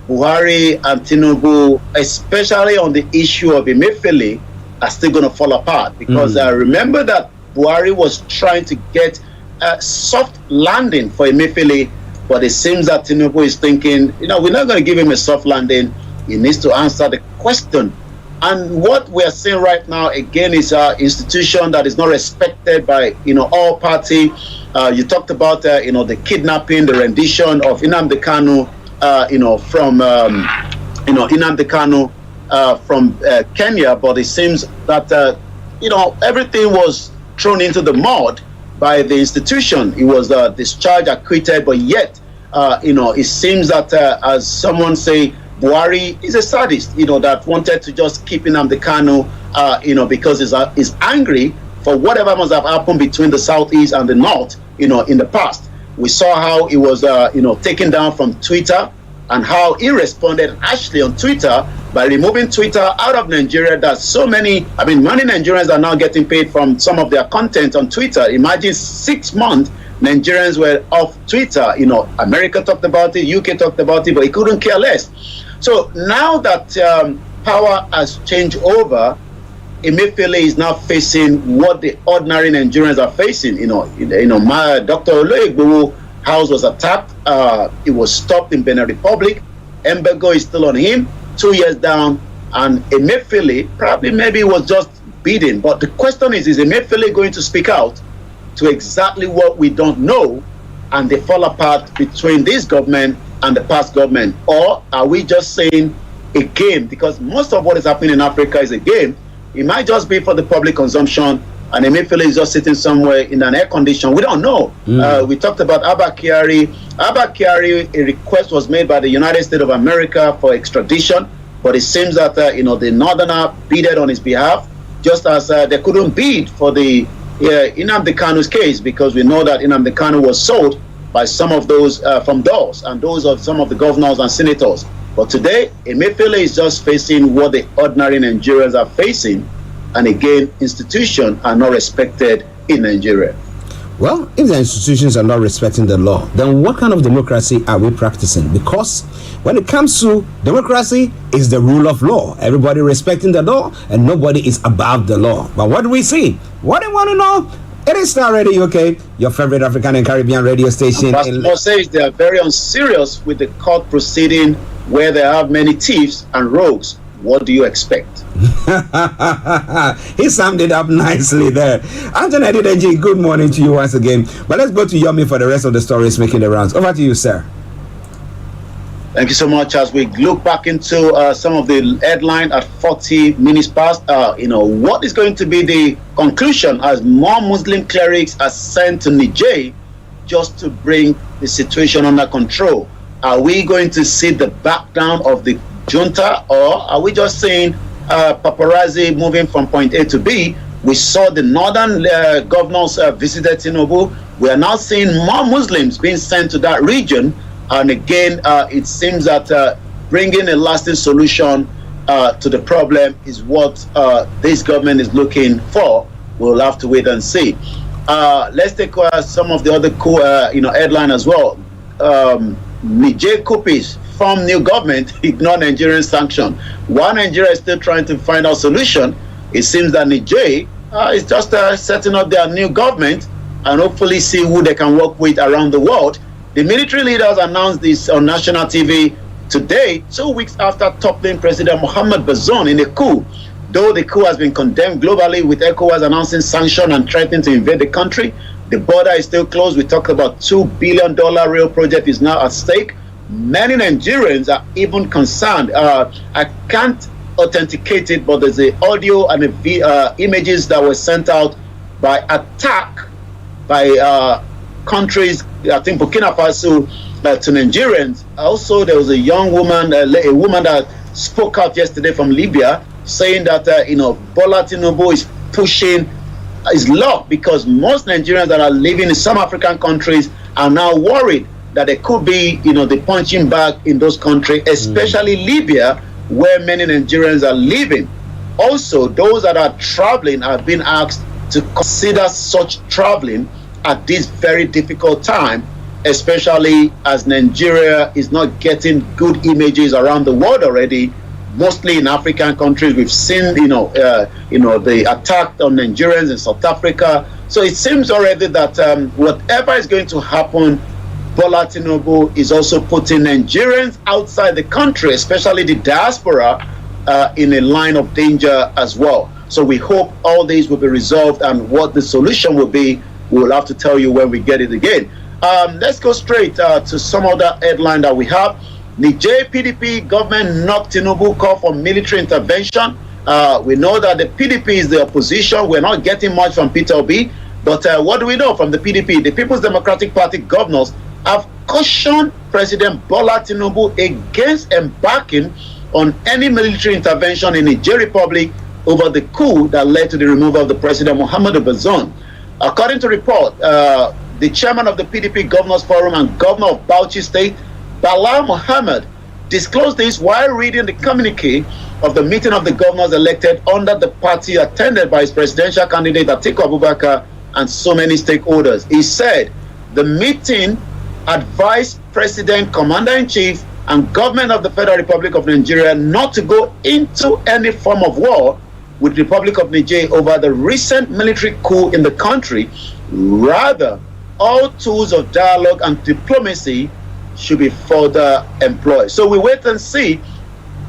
F: Buhari and Tinubu, especially on the issue of Emefiele, are still going to fall apart, because remember that Buhari was trying to get a soft landing for Emefiele, but it seems that Tinubu is thinking, we're not going to give him a soft landing. He needs to answer the question. And what we are seeing right now, again, is an institution that is not respected by, all party. You talked about, the kidnapping, the rendition of Nnamdi Kanu, from, Nnamdi Kanu from Kenya. But it seems that, everything was thrown into the mud by the institution. He was discharged, acquitted, but yet, it seems that, as someone say, Buhari is a sadist, that wanted to just keep Nnamdi Kanu, because he's angry for whatever must have happened between the Southeast and the North, in the past. We saw how he was, taken down from Twitter, and how he responded harshly on Twitter by removing Twitter out of Nigeria. That so many Nigerians are now getting paid from some of their content on Twitter. Imagine 6 months Nigerians were off Twitter. America talked about it, UK talked about it, but he couldn't care less. So now that power has changed over, Emefiele is now facing what the ordinary Nigerians are facing. My Dr. Oloigbowo house was attacked. It was stopped in Benin Republic. Embargo is still on him, 2 years down, and Emefiele maybe was just beaten. But the question is Emefiele going to speak out to exactly what we don't know, and they fall apart between this government and the past government? Or are we just saying a game? Because most of what is happening in Africa is a game. It might just be for the public consumption, and Emefiele is just sitting somewhere in an air condition. We don't know. We talked about Abba Kyari. A request was made by the United States of America for extradition, but it seems that the Northerner bidded on his behalf, just as they couldn't bid for the Nnamdi Kanu's case, because we know that Nnamdi Kanu was sold by some of those from those, and those of some of the governors and senators. But today, Emefiele is just facing what the ordinary Nigerians are facing, and again, institutions are not respected in Nigeria.
A: Well, if the institutions are not respecting the law, then what kind of democracy are we practicing? Because when it comes to democracy, it's the rule of law. Everybody respecting the law, and nobody is above the law. But what do we see? What do you want to know? It is Starr Radio UK, your favorite African and Caribbean radio station.
F: Pastor says they are very unserious with the court proceeding, where they have many thieves and rogues what do you expect?
A: He summed it up nicely there. Anthony Adedeji, good morning to you once again. But let's go to Yomi for the rest of the stories making the rounds. Over to you, sir.
F: Thank you so much. As we look back into some of the headline at 40 minutes past, what is going to be the conclusion as more Muslim clerics are sent to Niger just to bring the situation under control? Are we going to see the back down of the junta, or are we just seeing paparazzi moving from point A to B? We saw the northern governors visited Tinubu. We are now seeing more Muslims being sent to that region. And again, it seems that bringing a lasting solution to the problem is what this government is looking for. We'll have to wait and see. Let's take some of the other cool, headline as well. Niger coupists form new government, ignore Nigerian sanction. While Nigeria is still trying to find a solution, it seems that Niger is just setting up their new government and hopefully see who they can work with around the world. The military leaders announced this on national TV today, 2 weeks after toppling President Mohamed Bazoum in a coup. Though the coup has been condemned globally, with ECOWAS announcing sanctions and threatening to invade the country, the border is still closed. We talked about $2 billion rail project is now at stake. Many Nigerians are even concerned. I can't authenticate it, but there's the audio and the images that were sent out by attack by countries, I think Burkina Faso, to Nigerians. Also, there was a young woman, a woman that spoke out yesterday from Libya, saying that Bola Tinubu is pushing his luck because most Nigerians that are living in some African countries are now worried that there could be, the punching bag in those countries, especially Libya, where many Nigerians are living. Also, those that are traveling have been asked to consider such traveling at this very difficult time, especially as Nigeria is not getting good images around the world already. Mostly in African countries, we've seen, the attack on Nigerians in South Africa. So it seems already that whatever is going to happen, Bola Tinubu is also putting Nigerians outside the country, especially the diaspora, in a line of danger as well. So we hope all these will be resolved, and what the solution will be, we'll have to tell you when we get it again. Let's go straight to some other headline that we have. Niger PDP government knocked Tinubu call for military intervention. We know that the PDP is the opposition. We're not getting much from Peter Obi. But what do we know from the PDP? The People's Democratic Party governors have cautioned President Bola Tinubu against embarking on any military intervention in Niger Republic over the coup that led to the removal of the President Mohamed Bazoum. According to report, the chairman of the PDP Governors Forum and governor of Bauchi State, Bala Mohammed, disclosed this while reading the communique of the meeting of the governors elected under the party attended by his presidential candidate Atiku Abubakar and so many stakeholders. He said the meeting advised President, Commander-in-Chief, and government of the Federal Republic of Nigeria not to go into any form of war with the Republic of Niger over the recent military coup in the country. Rather, all tools of dialogue and diplomacy should be further employed. So we wait and see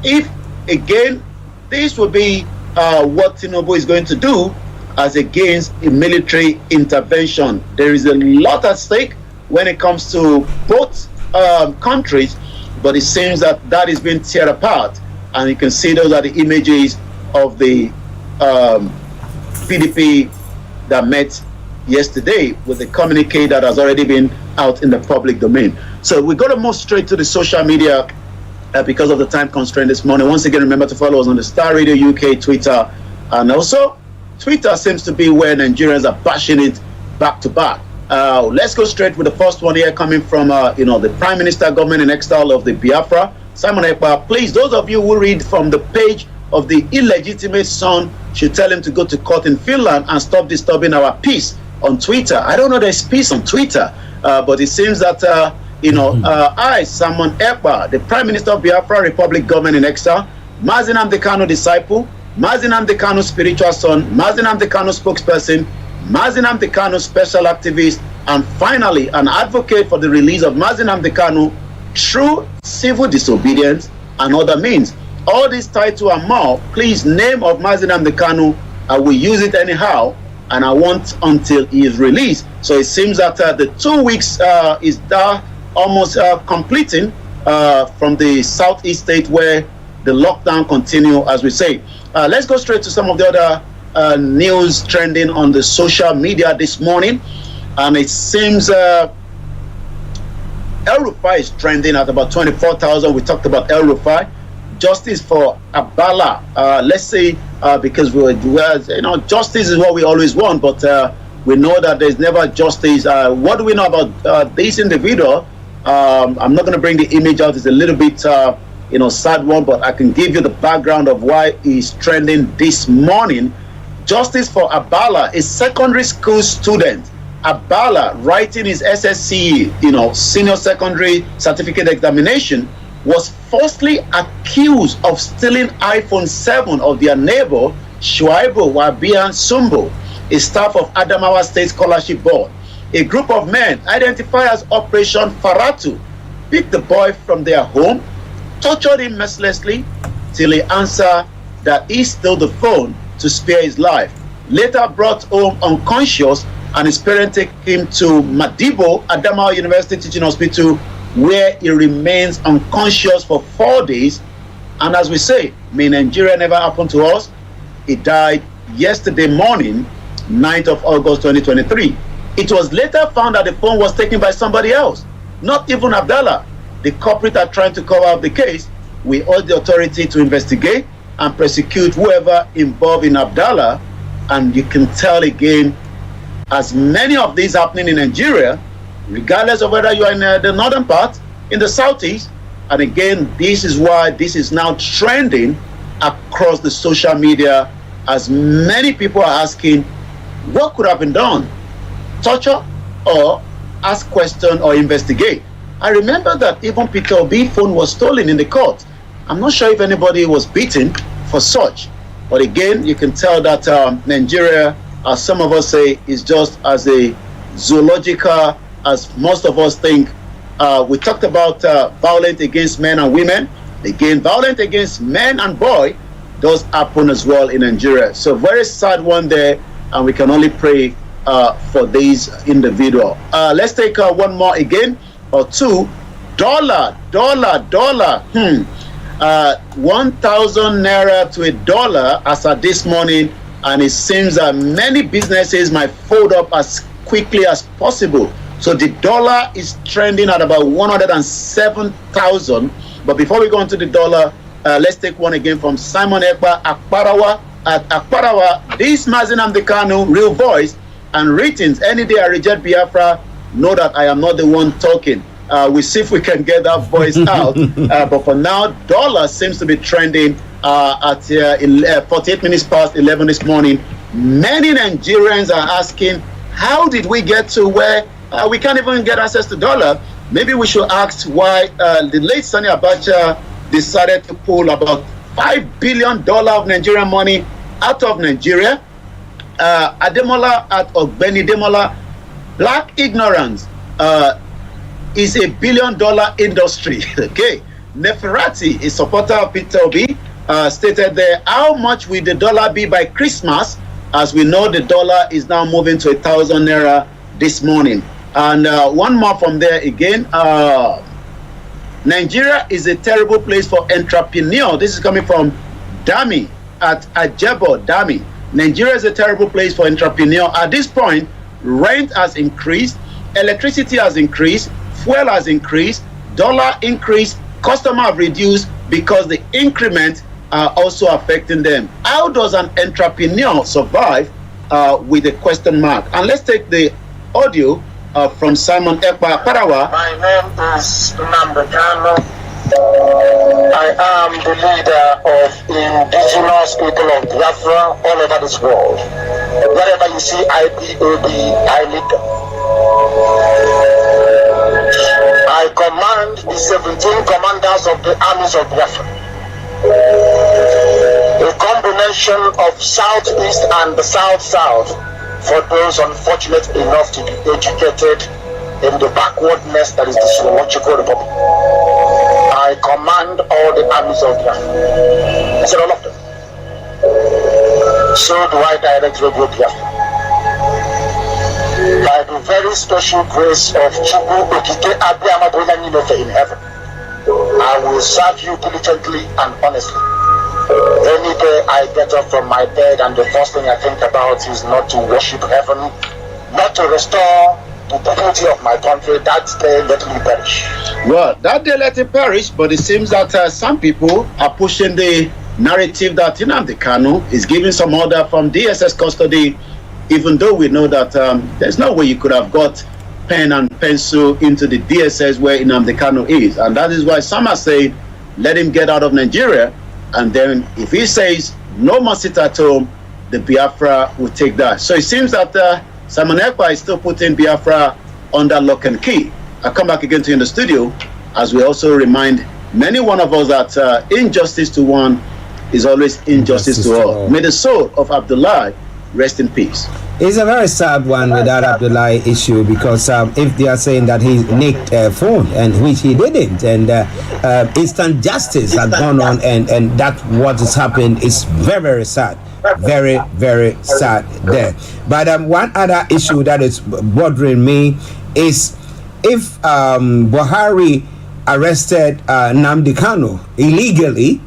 F: if, again, this will be what Tinubu is going to do as against a military intervention. There is a lot at stake when it comes to both countries, but it seems that that is being torn apart. And you can see those are the images of the PDP that met yesterday with the communique that has already been out in the public domain. So we're going to move straight to the social media because of the time constraint this morning. Once again, remember to follow us on the Starr Radio UK Twitter, and also Twitter seems to be where Nigerians are bashing it back to back. Let's go straight with the first one here, coming from the Prime Minister, government in exile of the Biafra, Simon Ekpa. Please, those of you who read from the page of the illegitimate son should tell him to go to court in Finland and stop disturbing our peace on Twitter. I don't know there's peace on Twitter, but it seems that I, Simon Ekpa, the Prime Minister of Biafra Republic, government in exile, Mazi Nnamdi Kanu disciple, Mazi Nnamdi Kanu spiritual son, Mazi Nnamdi Kanu spokesperson, Mazi Nnamdi Kanu special activist, and finally an advocate for the release of Mazi Nnamdi Kanu through civil disobedience and other means. all this title and more, please, name of Mazi Nnamdi Kanu, I will use it anyhow, and I want until he is released. So it seems that the 2 weeks is almost completing from the southeast state where the lockdown continue, as we say. Let's go straight to some of the other news trending on the social media this morning. And it seems El Rufai is trending at about 24,000. We talked about El Rufai. Justice for Abala. Let's say because justice is what we always want, but we know that there's never justice. What do we know about this individual? I'm not going to bring the image out. It's a little bit sad one, but I can give you the background of why he's trending this morning. Justice for Abala, a secondary school student. Abala, writing his SSCE, senior secondary certificate examination, was falsely accused of stealing iPhone 7 of their neighbor, Shuaibu Wabian Sumbo, a staff of Adamawa State Scholarship Board. A group of men, identified as Operation Faratu, picked the boy from their home, tortured him mercilessly till he answered that he stole the phone to spare his life. Later brought home unconscious, and his parents take him to Madibo, Adamawa University Teaching Hospital, where he remains unconscious for 4 days. And as we say, may Nigeria never happen to us. He died yesterday morning, 9th of August 2023. It was later found that the phone was taken by somebody else, not even Abdallah. The culprit are trying to cover up the case. We urge the authority to investigate and prosecute whoever involved in Abdallah. And you can tell again, as many of these happening in Nigeria, regardless of whether you are in the northern part, in the southeast. And again, this is why this is now trending across the social media, as many people are asking, what could have been done? Torture or ask question or investigate? I remember that even Peter Obi's phone was stolen in the court. I'm not sure if anybody was beaten for such. But again, you can tell that Nigeria, as some of us say, is just as a zoological as most of us think. We talked about violence against men and women. Again, violence against men and boys does happen as well in Nigeria. So very sad one there, and we can only pray for these individuals. Let's take one more again, or two. $1,000 naira to $1 as of this morning, and it seems that many businesses might fold up as quickly as possible. So the dollar is trending at about 107,000. But before we go into the dollar, let's take one again from Simon Ekpa Akparawa. At Akparawa, this Mazi Nnamdi Kanu, real voice, and ratings. Any day I reject Biafra, know that I am not the one talking. We see if we can get that voice out. But for now, dollar seems to be trending at 48 minutes past 11 this morning. Many Nigerians are asking, how did we get to where we can't even get access to dollar? Maybe we should ask why the late Sani Abacha decided to pull about $5 billion of Nigerian money out of Nigeria. Ademola at Ogbeni Demola, black ignorance is $1 billion industry. Okay, Neferati, a supporter of Peter Obi, stated there, how much will the dollar be by Christmas? As we know, the dollar is now moving to 1,000 naira this morning. And one more from there again. Nigeria is a terrible place for entrepreneur. This is coming from Dami at Ajebo Dami. Nigeria is a terrible place for entrepreneur. At this point, rent has increased, electricity has increased, fuel has increased, dollar increased, customer have reduced because the increment are also affecting them. How does an entrepreneur survive with a question mark? And let's take the audio from Simon Ekpa Parawa.
I: My name is Nnamdi Kanu. I am the leader of indigenous people of Biafra all over this world. Wherever you see IPOB, I lead them. I command the 17 commanders of the armies of Biafra. A combination of Southeast and the South-South for those unfortunate enough to be educated in the backwardness that is the Slovakian Republic. I command all the armies of Biafra. I said all of them. So do I direct Radio Biafra. By the very special grace of Chukwu Okike Abiyama Bonyanyinefe in heaven, I will serve you diligently and honestly. Any day I get up from my bed and the first thing I think about is not to worship heaven, not to restore the dignity of my country, that day let me perish.
F: Well, that day let it perish, but it seems that some people are pushing the narrative that Nnamdi Kanu is giving some order from DSS custody, even though we know that there's no way you could have got pen and pencil into the DSS where Nnamdi Kanu is. And that is why some are saying, let him get out of Nigeria, and then if he says no more sit at home, the Biafra will take that. So it seems that Simon Ekpa is still putting Biafra under lock and key. I'll come back again to you in the studio as we also remind many one of us that injustice to one is always injustice to all. May the soul of Abdullah rest in peace.
A: It's a very sad one with that Abdullah issue, because if they are saying that he nicked a phone, and which he didn't, and instant justice has gone on, and that what has happened is very, very sad. Very, very sad there. But one other issue that is bothering me is if Buhari arrested Nnamdi Kanu illegally,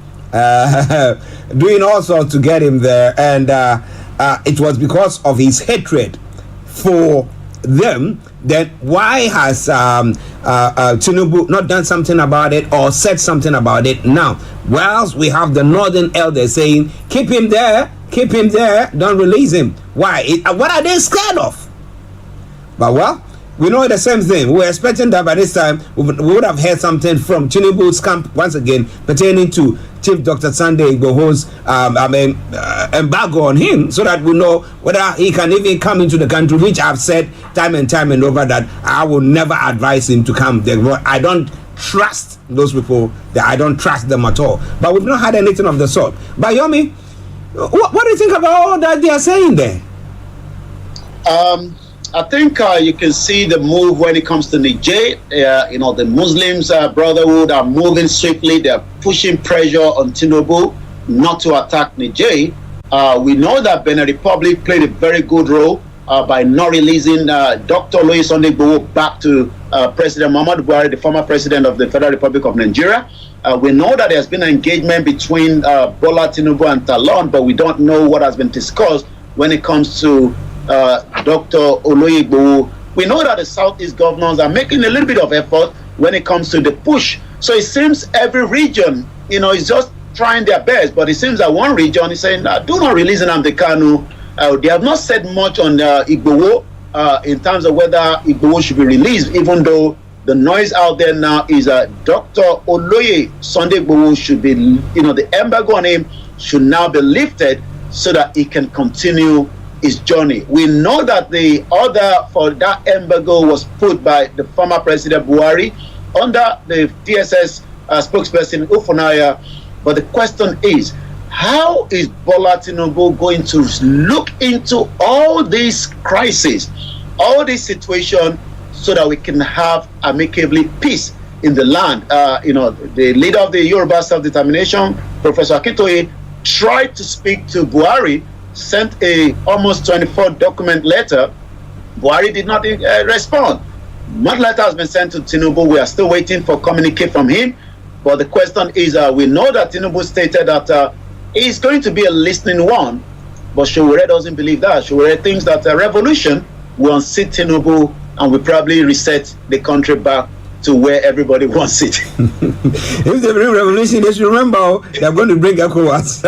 A: doing all sorts to get him there, and it was because of his hatred for them, then why has Tinubu not done something about it or said something about it now? Whilst we have the northern elders saying, keep him there, don't release him. Why? What are they scared of? But well, we know the same thing. We were expecting that by this time we would have heard something from Tinubu's camp once again pertaining to Chief Dr. Sunday Igboho's embargo on him, so that we know whether he can even come into the country, which I've said time and time and over that I will never advise him to come there. I don't trust those people, that I don't trust them at all. But we've not had anything of the sort. But Yomi, what do you think about all that they are saying there?
F: I think you can see the move when it comes to Niger. The Muslims Brotherhood are moving swiftly. They're pushing pressure on Tinubu not to attack Niger. We know that Benin Republic played a very good role by not releasing Dr. Oloye Sunday Igboho back to President Muhammadu Buhari, the former president of the Federal Republic of Nigeria. We know that there's been an engagement between Bola Tinubu and Talon, but we don't know what has been discussed when it comes to Dr. Oloye Igboho. We know that the Southeast governors are making a little bit of effort when it comes to the push. So it seems every region, is just trying their best. But it seems that one region is saying, do not release Nnamdi Kanu. They have not said much on Igboho in terms of whether Igboho should be released, even though the noise out there now is that Dr. Oloye Sunday Igboho should be, the embargo on him should now be lifted so that he can continue his journey. We know that the order for that embargo was put by the former President Buhari under the DSS spokesperson Ufunaya. But the question is, how is Bola Tinubu going to look into all these crises, all this situation, so that we can have amicably peace in the land? The leader of the Yoruba Self-Determination, Professor Akintoye, tried to speak to Buhari, sent a almost 24-document letter. Buhari did not respond. One letter has been sent to Tinubu. We are still waiting for communique from him. But the question is, we know that Tinubu stated that he's going to be a listening one, but Showore doesn't believe that. Showore thinks that a revolution will unseat Tinubu and will probably reset the country back to where everybody wants it.
A: If they bring revolution, they should remember they're going to bring ECOWAS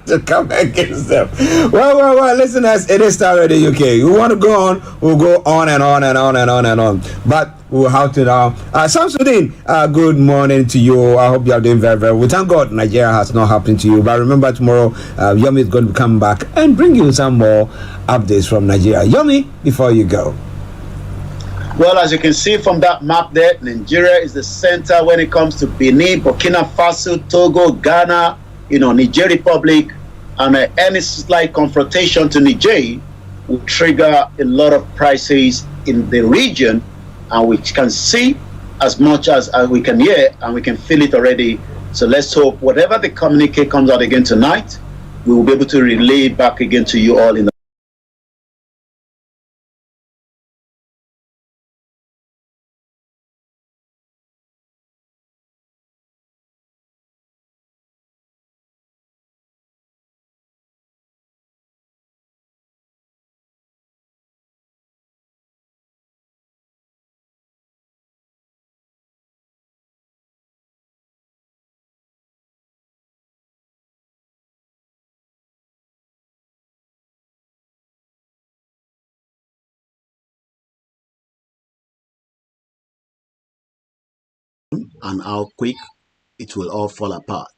A: to come against them. Well, listeners, it is Starr Radio UK. We want to go on, we'll go on and on and on and on and on. But we'll have to now. Samsudeen, good morning to you. I hope you are doing very, very well. Thank God Nigeria has not happened to you. But remember, tomorrow, Yomi is going to come back and bring you some more updates from Nigeria. Yomi, before you go.
F: Well, as you can see from that map there, Nigeria is the center when it comes to Benin, Burkina Faso, Togo, Ghana, Niger Republic, and any slight confrontation to Niger will trigger a lot of crises in the region, and we can see as much as we can hear and we can feel it already. So let's hope whatever the communique comes out again tonight, we will be able to relay it back again to you all in the and how quick it will all fall apart.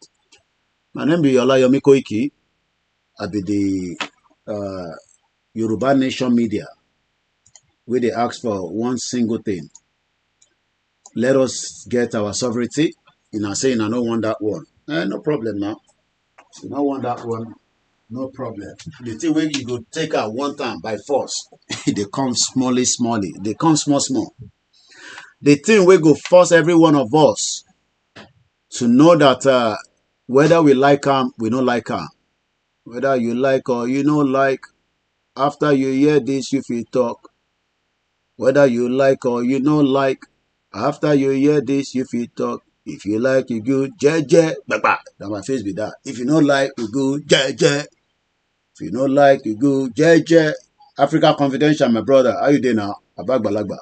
F: My name is Olayomi Koiki. I be the Yoruba Nation Media, where they ask for one single thing. Let us get our sovereignty. Saying I don't want that one. No problem now. You don't want that one, no problem. The thing where you go take out one time by force, they come smally. They come small. The thing we go force every one of us to know that whether we like them, we don't like them. Whether you like or you don't like, after you hear this, you feel talk. Whether you like or you don't like, after you hear this, you feel talk. If you like, you go jeje. That my face be that. If you don't like, you go jeje. If you don't like, you go jeje. Africa Confidential, my brother. How you doing now? Abagbalagba.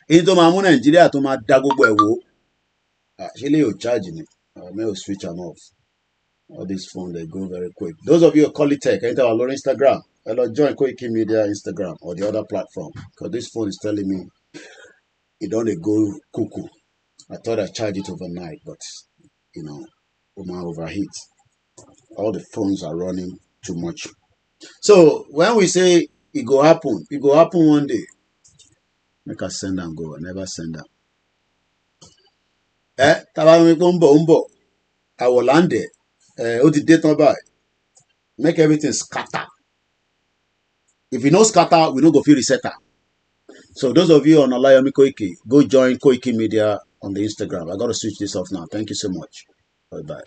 F: Into my money Nigeria to my dago boy. Actually, you charge me. May you switch them off. All these phones they go very quick. Those of you who call it tech, enter our Instagram. Hello, join Koiki Media Instagram or the other platform. Because this phone is telling me it don't go cuckoo. I thought I charged it overnight, but it might overheat. All the phones are running too much. So when we say it go happen one day. Make us send and go. I never send them. Umbo. I will land it. The date by. Make everything scatter. If you know scatter, we don't go feel resetter. So those of you on Olayomi Koiki, go join Koiki Media on the Instagram. I got to switch this off now. Thank you so much. Bye-bye.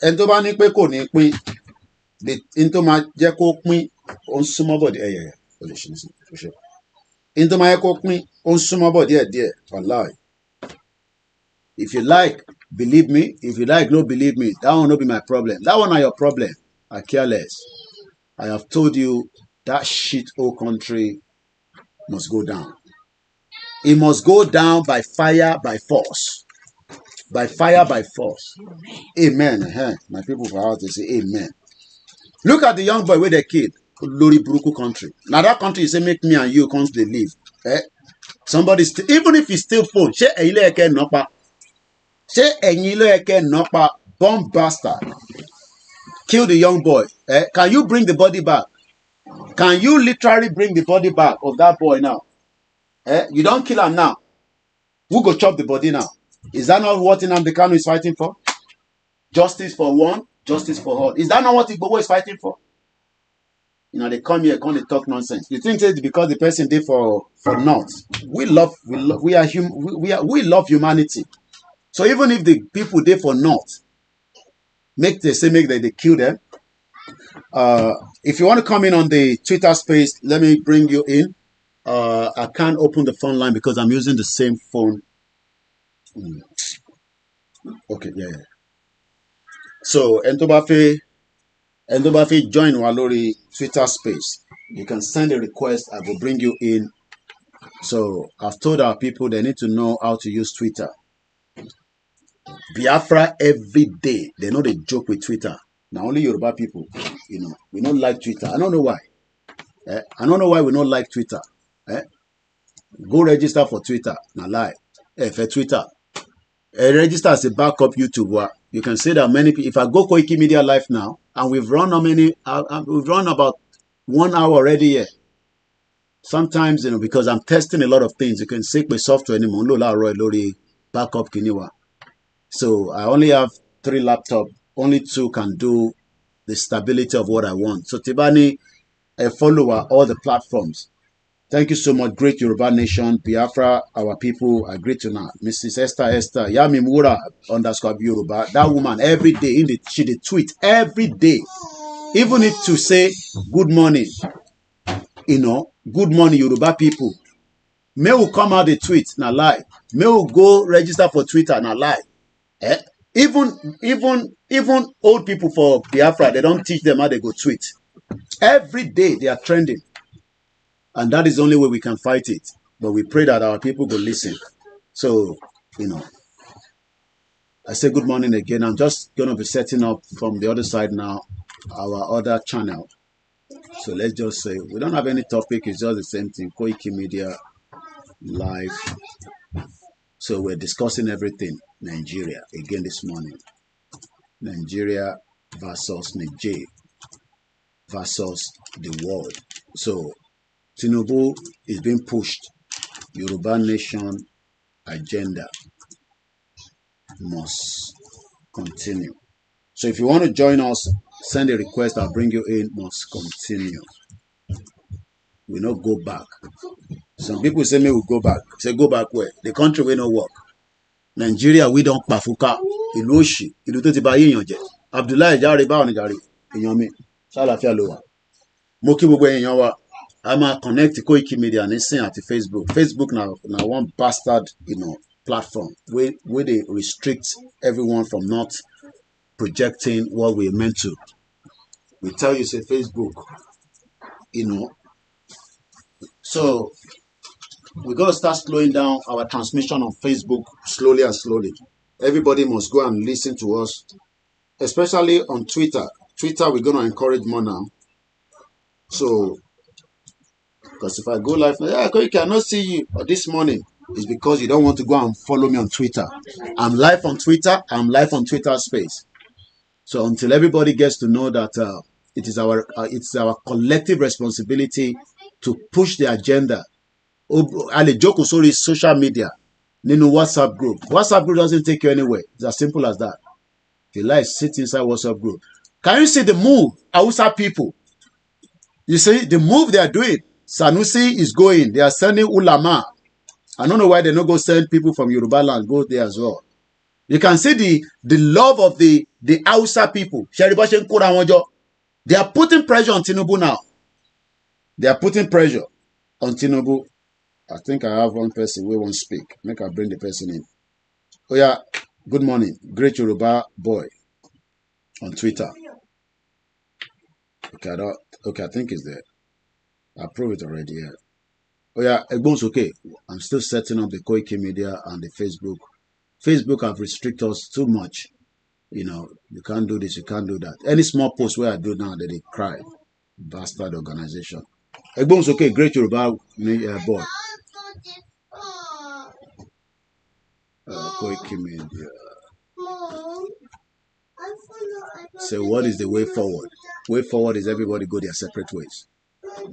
F: ẹni tó bá ní pé kò ní pín ẹni tó máa jẹ́ kó pín ó ń súnmọ́ bọ̀ díẹ̀ ó lè ṣe ní ṣe ẹni tó máa jẹ́ kó pín ó ń súnmọ́ bọ̀ díẹ̀ wàláì. If you like, believe me. If you like, no believe me. That one no be my problem. That one are your problem. I care less. I have told you that shit whole country must go down. It must go down by fire, by force. By fire, by force. Amen. My people for house, they say amen. Look at the young boy with the kid. Lori Buruku country. Now that country, you say make me and you come to live. Somebody still, even if he still phone, say bomb bastard. Kill the young boy. Can you bring the body back? Can you literally bring the body back of that boy now? You don't kill him now. Who go chop the body now? Is that not what Nnamdi Kanu is fighting for? Justice for one, justice for all. Is that not what Igboho is fighting for? They come here, they talk nonsense. You think it's because the person did for North? We love humanity. So even if the people did for North, make they kill them. If you want to come in on the Twitter space, let me bring you in. I can't open the phone line because I'm using the same phone. Okay, yeah. So Entobafe join Walori Twitter space. You can send a request. I will bring you in. So I've told our people they need to know how to use Twitter. Biafra every day. They know they joke with Twitter. Now only Yoruba people, we don't like Twitter. I don't know why. I don't know why we don't like Twitter. Go register for Twitter. Now lie. For Twitter. Register as a backup YouTuber. You can see that many people. If I go Koiki Media Live now, and we've run how many? We've run about 1 hour already here. Sometimes, because I'm testing a lot of things, you can see my software anymore. Lori backup kiniwa. So I only have 3 laptops. Only 2 can do the stability of what I want. So Tibani, a follower all the platforms.
J: Thank you so much, great Yoruba nation, Biafra, our people. I greet you now. Mrs. Esther, Yami Mura _ Yoruba. That woman every day she dey tweet every day. Even if to say good morning, good morning, Yoruba people. May we come out the tweet, na lie. May we go register for Twitter, na lie. Eh? Even old people for Biafra, they don't teach them how they go tweet. Every day they are trending. And that is the only way we can fight it. But we pray that our people will listen. So, I say good morning again. I'm just going to be setting up from the other side now, our other channel. So let's just say, we don't have any topic. It's just the same thing. Koiki Media Live. So we're discussing everything. Nigeria, again this morning. Nigeria versus Niger versus the world. So, Tinubu is being pushed. Yoruba nation agenda must continue. So if you want to join us, send a request. I'll bring you in. Must continue. We not go back. Some people say me we go back. Say go back where? The country will not work. Nigeria we don't pafuka. Ìlú òṣì, ìlú tó ti ba ayé èèyàn jẹ́. Abdullahi Jare báwo ni jàre? Èèyàn mi. Ṣàlàáfíà ló wà. Mo kí gbogbo èèyàn wa. I'm a connect Koiki Media nísìn àti Facebook. Facebook now one bastard, platform where they restrict everyone from not projecting what we're meant to. We tell you say Facebook, So we gotta start slowing down our transmission on Facebook slowly and slowly. Everybody must go and listen to us, especially on Twitter. Twitter, we're gonna encourage more now. So because if I go live, I cannot see you this morning. It's because you don't want to go and follow me on Twitter. I'm live on Twitter. I'm live on Twitter Space. So until everybody gets to know that it's our collective responsibility to push the agenda. Ale joko sorry social media. Nino WhatsApp group. WhatsApp group doesn't take you anywhere. It's as simple as that. If you like, sit inside WhatsApp group. Can you see the move? Hausa people. You see the move they are doing. Sanusi is going. They are sending ulama. I don't know why they don't go send people from Yoruba land go there as well. You can see the love of the Hausa people. They are putting pressure on Tinubu now. They are putting pressure on Tinubu. I think I have one person who won't speak. Make I bring the person in. Oh yeah, good morning. Great Yoruba boy on Twitter. Okay, I think it's there. I proved it already. Yeah. Oh yeah, Egbon's okay. I'm still setting up the Koiki Media and the Facebook. Facebook have restricted us too much. You can't do this, you can't do that. Any small post where I do now, they cry. Bastard organization. Egbon's okay, great Yoruba boy. Koiki Media. So what is the way forward? Way forward is everybody go their separate ways.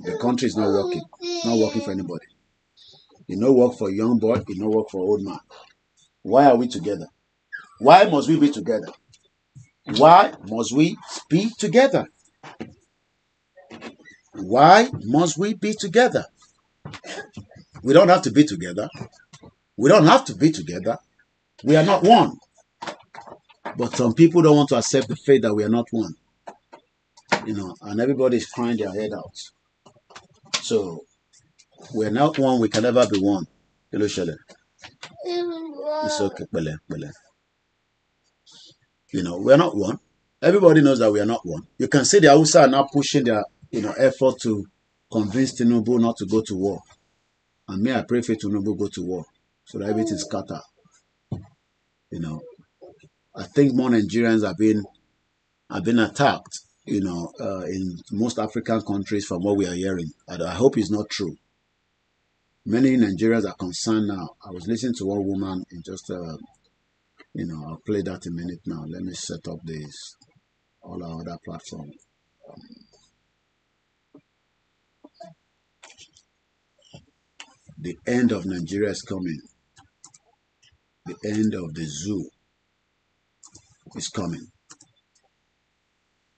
J: The country is not working. It's not working for anybody. It no work for young boy. It no work for old man. Why are we together? Why must we be together? Why must we be together? Why must we be together? We don't have to be together. We don't have to be together. We are not one. But some people don't want to accept the fact that we are not one. And everybody is crying their head out. So, we're not one, we can never be one. Hello, Shele. It's okay, Bele. We're not one. Everybody knows that we are not one. You can see the Hausa are now pushing their effort to convince Tinubu not to go to war. And me, I pray for Tinubu go to war so that everything is scattered. I think more Nigerians have been attacked, in most African countries from what we are hearing. And I hope it's not true. Many Nigerians are concerned now. I was listening to one woman in just, I'll play that in a minute now. Let me set up all our other platforms. The end of Nigeria is coming. The end of the zoo is coming.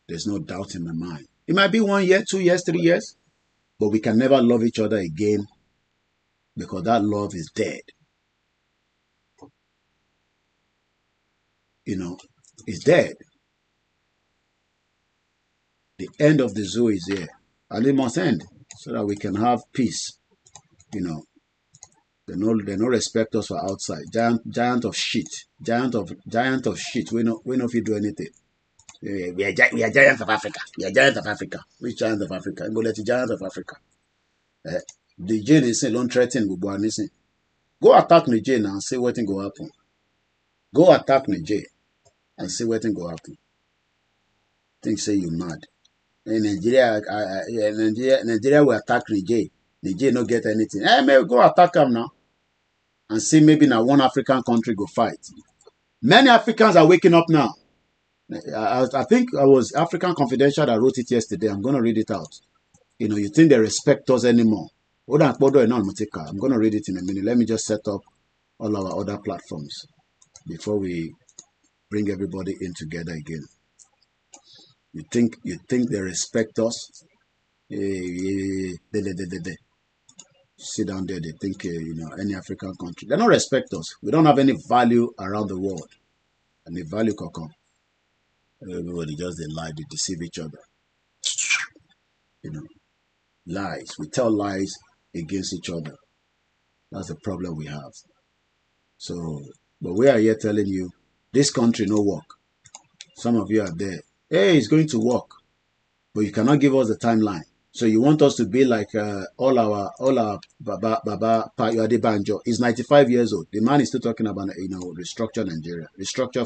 J: There's no doubt in my mind. It might be 1 year, 2 years, 3 years. but we can never love each other again because that love is dead. It's dead. The end of the zoo is here, and it must end so that we can have peace. They no respect us for outside. Giant of shit. Giant of shit. We no if you do anything. We are giants of Africa. We are giants of Africa. Which giant of Africa? Go let the giant of Africa. The Niger is saying, don't threaten Bubuanisi. Go attack Niger now and see what thing go happen. Go attack Niger and see what thing go happen. Think say you mad. In Nigeria will attack Niger. Niger no get anything. Maybe go attack them now and see maybe now one African country go fight. Many Africans are waking up now. I think it was African Confidential that wrote it yesterday. I'm going to read it out. You think they respect us anymore. I'm going to read it in a minute. Let me just set up all our other platforms before we bring everybody in together again. You think they respect us? They sit down there, they think, any African country. They don't respect us. We don't have any value around the world. And the value can come. Everybody just they lie, they deceive each other. Lies. We tell lies against each other. That's the problem we have. So, but we are here telling you, this country no work. Some of you are there. Hey, it's going to work. But you cannot give us the timeline. So you want us to be like all our Baba Payode Banjo. He's 95 years old. The man is still talking about restructure Nigeria. Restructure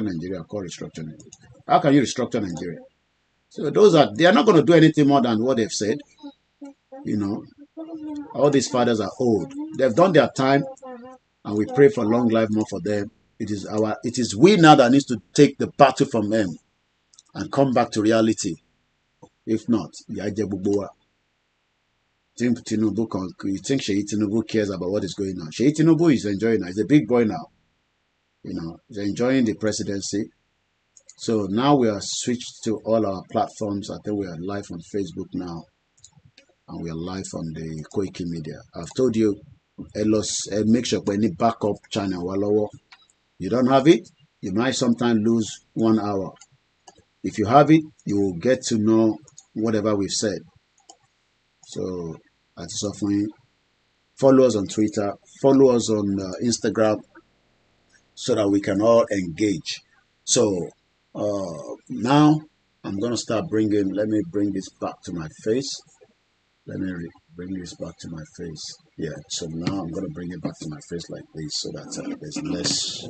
J: Nigeria. Call restructure Nigeria. How can you restructure Nigeria? So they are not going to do anything more than what they've said. All these fathers are old. They've done their time, and we pray for long life more for them. It is we now that needs to take the battle from them and come back to reality. If not, you think Sheikh Tinubu cares about what is going on? Sheikh Tinubu is enjoying it. He's a big boy now. He's enjoying the presidency. So now we are switched to all our platforms. I think we are live on Facebook now. And we are live on the Koiki Media. I've told you, make sure any backup channel. You don't have it, you might sometimes lose 1 hour. If you have it, you will get to know whatever we've said. So, that's often follow us on Twitter, follow us on Instagram, so that we can all engage. So, now I'm going to start let me bring this back to my face. Let me bring this back to my face. Yeah, so now I'm going to bring it back to my face like this so that there's less,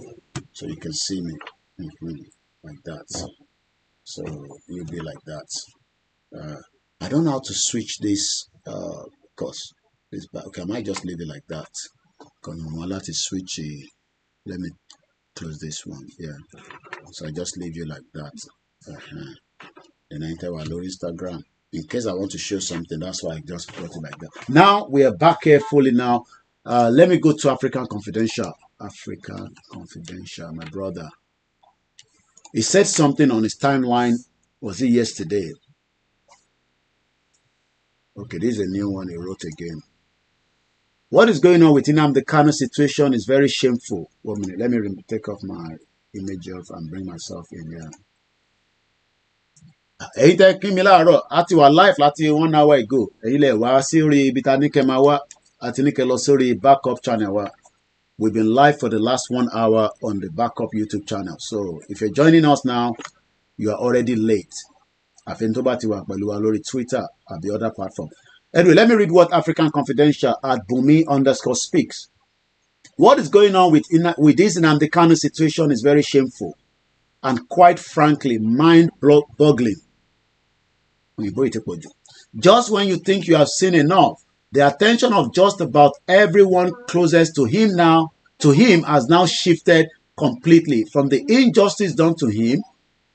J: so you can see me like that. So you'll be like that. I don't know how to switch this course. Okay, I might just leave it like that. Because I'm allowed to switch it. Let me close this one. Yeah. So I just leave you like that. Then I enter our Instagram. In case I want to show something, that's why I just put it like that. Now we are back here fully now. Let me go to African Confidential. African Confidential, my brother. He said something on his timeline. Was it yesterday? Okay, this is a new one he wrote again. What is going on with Nnamdi Kanu situation is very shameful. 1 minute, let me take off my image off and bring myself in here. Èyí tẹ́ kí mi láàárọ̀ àti wà live láti 1 hour ago. Èyí lè wá sí orí ibi tá ní kẹ́ máa wá àti ní kẹ́ lọ sórí backup channel wa. We've been live for the last 1 hour on the backup YouTube channel. So if you're joining us now, you are already late. Àfihàn tó bá ti wà pẹ̀lú wa lórí Twitter and the other platform. Anyway, let me read what African Confidential at Bumi_speaks. What is going on with this Nnamdi Kanu situation is very shameful and quite frankly mind-boggling. Just when you think you have seen enough, the attention of just about everyone closest to him has now shifted completely from the injustice done to him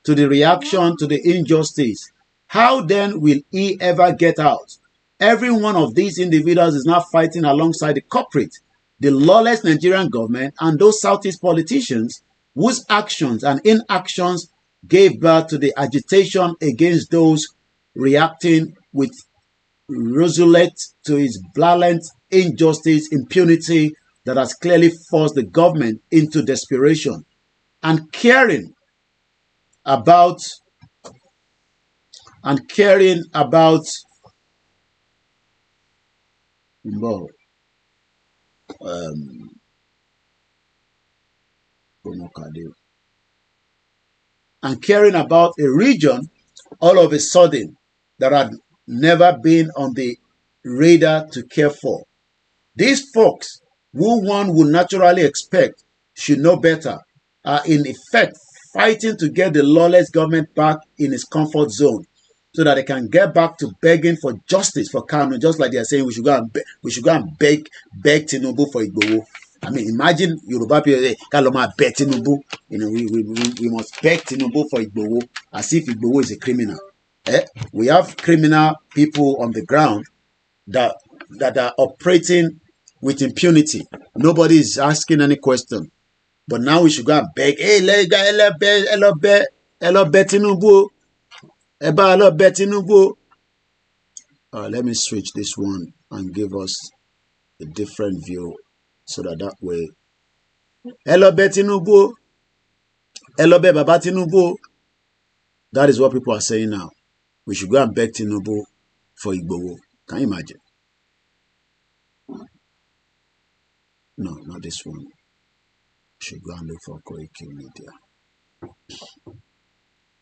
J: to the reaction to the injustice. How then will he ever get out? Every one of these individuals is now fighting alongside the culprit, the lawless Nigerian government, and those Southeast politicians whose actions and inactions gave birth to the agitation against those reacting with resolute to its blatant injustice, impunity that has clearly forced the government into desperation, and caring about well, and caring about a region all of a sudden that had never been on the radar to care for. These folks, who one would naturally expect should know better, are in effect fighting to get the lawless government back in its comfort zone so that they can get back to begging for justice for Kanu, just like they are saying we should go and beg Tinubu for Igboho. I mean, imagine Yoruba people say, Kaloma beg Tinubu. You know, we must beg Tinubu for Igboho, as if Igboho is a criminal. We have criminal people on the ground that are operating with impunity. Nobody is asking any question. But now we should go and beg. Hey, hello, Tinubu. Hello, Tinubu. Let me switch this one and give us a different view so that way. Hello, Tinubu. Hello, Baba Tinubu. That is what people are saying now. We should go and beg Tinubu for Igboho. Can you imagine? No, not this one. Should go and look for Koiki Media.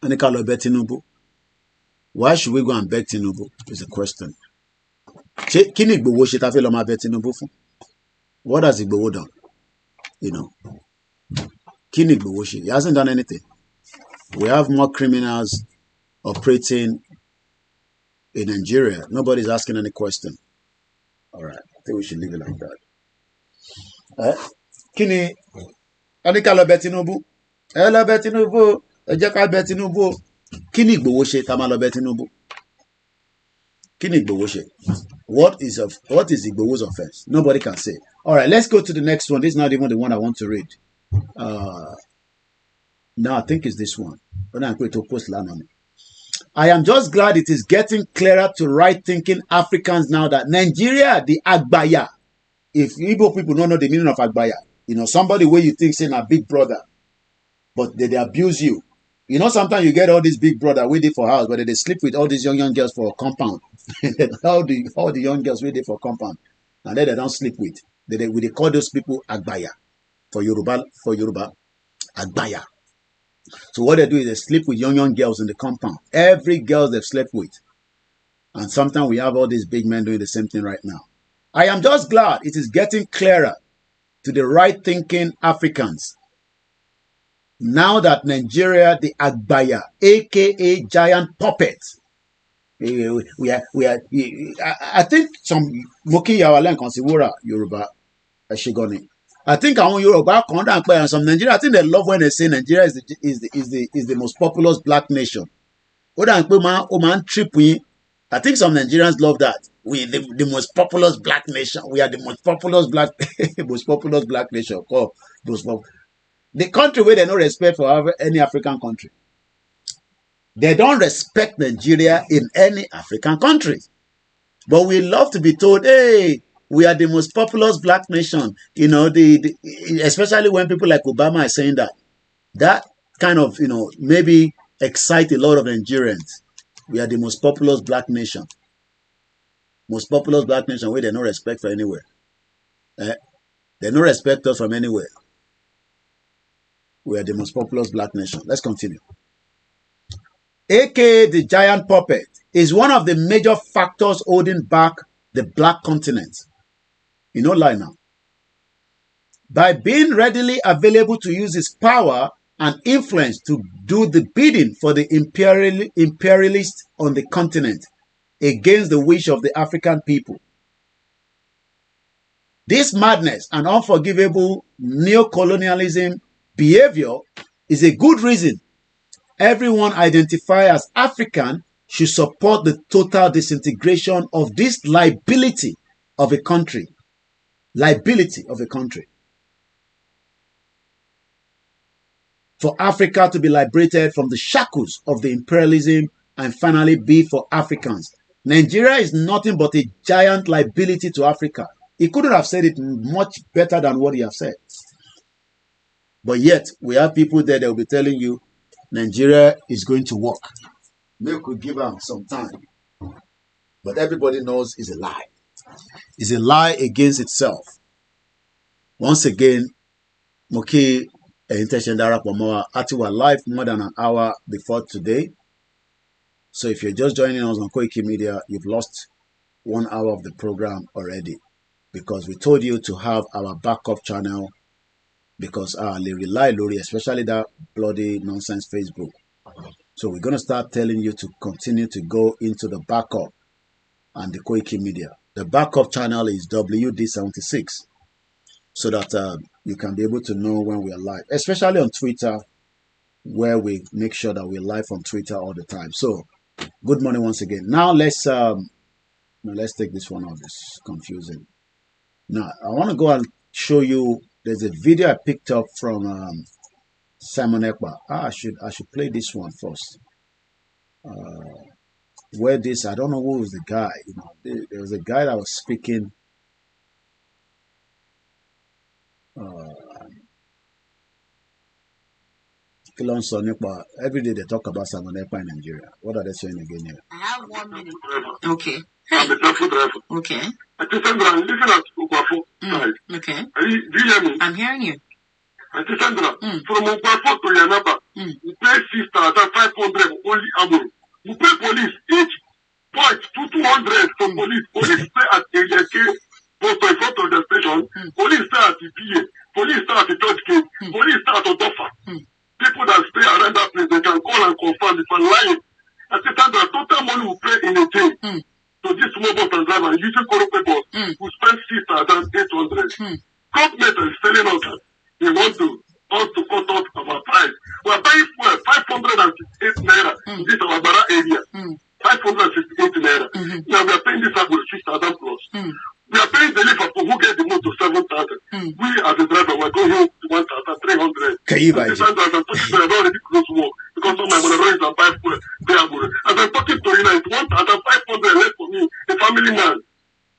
J: And Tinubu. Why should we go and beg Tinubu? Is a question. What has Igboho done? You know. He hasn't done anything. We have more criminals operating in Nigeria. Nobody's asking any question. All right. I think we should leave it like that. Kini Anika lo bet Tinubu. Hello bet Tinubu. Ejeka bet Tinubu. Kini Igboho ṣe tá má lọ bet Tinubu. Kini Igboho ṣe. What is Igboho's offense? Nobody can say. All right, let's go to the next one. This is not even the one I want to read. No, I think it's this one. I am just glad it is getting clearer to right-thinking Africans now that Nigeria, the Agbaya, if Igbo people don't know the meaning of Agbaya, you know, somebody where you think saying a big brother, but they abuse you. You know, sometimes you get all these big brother waiting for house, but they sleep with all these young girls for a compound. all the young girls waiting for compound, and then they don't sleep with. They call those people Agbaya for Yoruba Agbaya. So what they do is they sleep with young girls in the compound. Every girl they've slept with. And sometimes we have all these big men doing the same thing right now. I am just glad it is getting clearer to the right-thinking Africans now that Nigeria, the Agbaya, aka giant puppet, I think some Moki Yawalen Konsiwura Yoruba Shigoni. I think àwọn Yoruba kan dà pé some Nigeria, I think they love when they say Nigeria is the most populous black nation. Ó dà pé ó máa ń trip yín. I think some Nigerians love that. We the most populous black nation. We are the most populous black nation. The country where they no respect for any African country. They don't respect Nigeria in any African country. But we love to be told, hey, we are the most populous black nation. You know, especially when people like Obama are saying that. That kind of, you know, maybe excite a lot of Nigerians. We are the most populous black nation. Most populous black nation where they no respect for anywhere. They no respect us from anywhere. We are the most populous black nation. Let's continue. AKA the giant puppet is one of the major factors holding back the black continent. You know, lie now. By being readily available to use his power and influence to do the bidding for the imperialists on the continent against the wish of the African people. This madness and unforgivable neocolonialism behavior is a good reason everyone identified as African should support the total disintegration of this liability of a country. Liability of a country. For Africa to be liberated from the shackles of the imperialism and finally be for Africans Nigeria is nothing but a giant liability to Africa. He couldn't have said it much better than what he has said. But yet, we have people there that will be telling you Nigeria is going to work. Maybe we could give them some time. But everybody knows it's a lie. It's a lie against itself. Once again, Moki intention Darapomoa Atiwa live more than an hour before today. So if you're just joining us on Koiki Media, you've lost 1 hour of the program already. Because we told you to have our backup channel, because they rely Lori, especially that bloody nonsense Facebook. So we're going to start telling you to continue to go into the backup and the Koiki Media. The backup channel is WD76, so that you can be able to know when we are live, especially on Twitter, where we make sure that we're live on Twitter all the time. So good morning once again. Now let's take this one out. It's confusing. Now I want to go and show you. There's a video I picked up from Simon Ekpa. I should play this one first. Where this, I don't know who was the guy. You know, there was a guy that was speaking. Every day they talk about Simon Ekpa in Nigeria. What are they saying again here?
K: I have 1 minute. Okay. I'm a taxi driver. Okay. I think I'm living at Ukwafo. Okay. Do you hear me? I'm hearing you. I think Sandra, from Ukwafo to Yanaba, we pay sister at 500 only ammo. We pay police each point to 200 for police. Police stay at area K, post in front of the station. Police stay at the PA. Police stay at the church gate. Police stay at the Dofa. People that stay around that place, they can call and confirm if I'm lying. I think Sandra, total money we pay in a day. So this mobile and driver using Korope bus, we spend 6,800. Government is telling us that they want us to cut off our price. We are buying fuel 568 naira in this our Bara area. 568 naira. Now we are paying this up with 6,000 plus. We are paying the liver for who get the motor 7,000. We as a driver, we are going home to 1,300.
J: Can you imagine?
K: As I'm talking to you, I don't already close work because all my money is on 5 fuel. As I'm talking to you now, it's 1,500 left for me, a family man.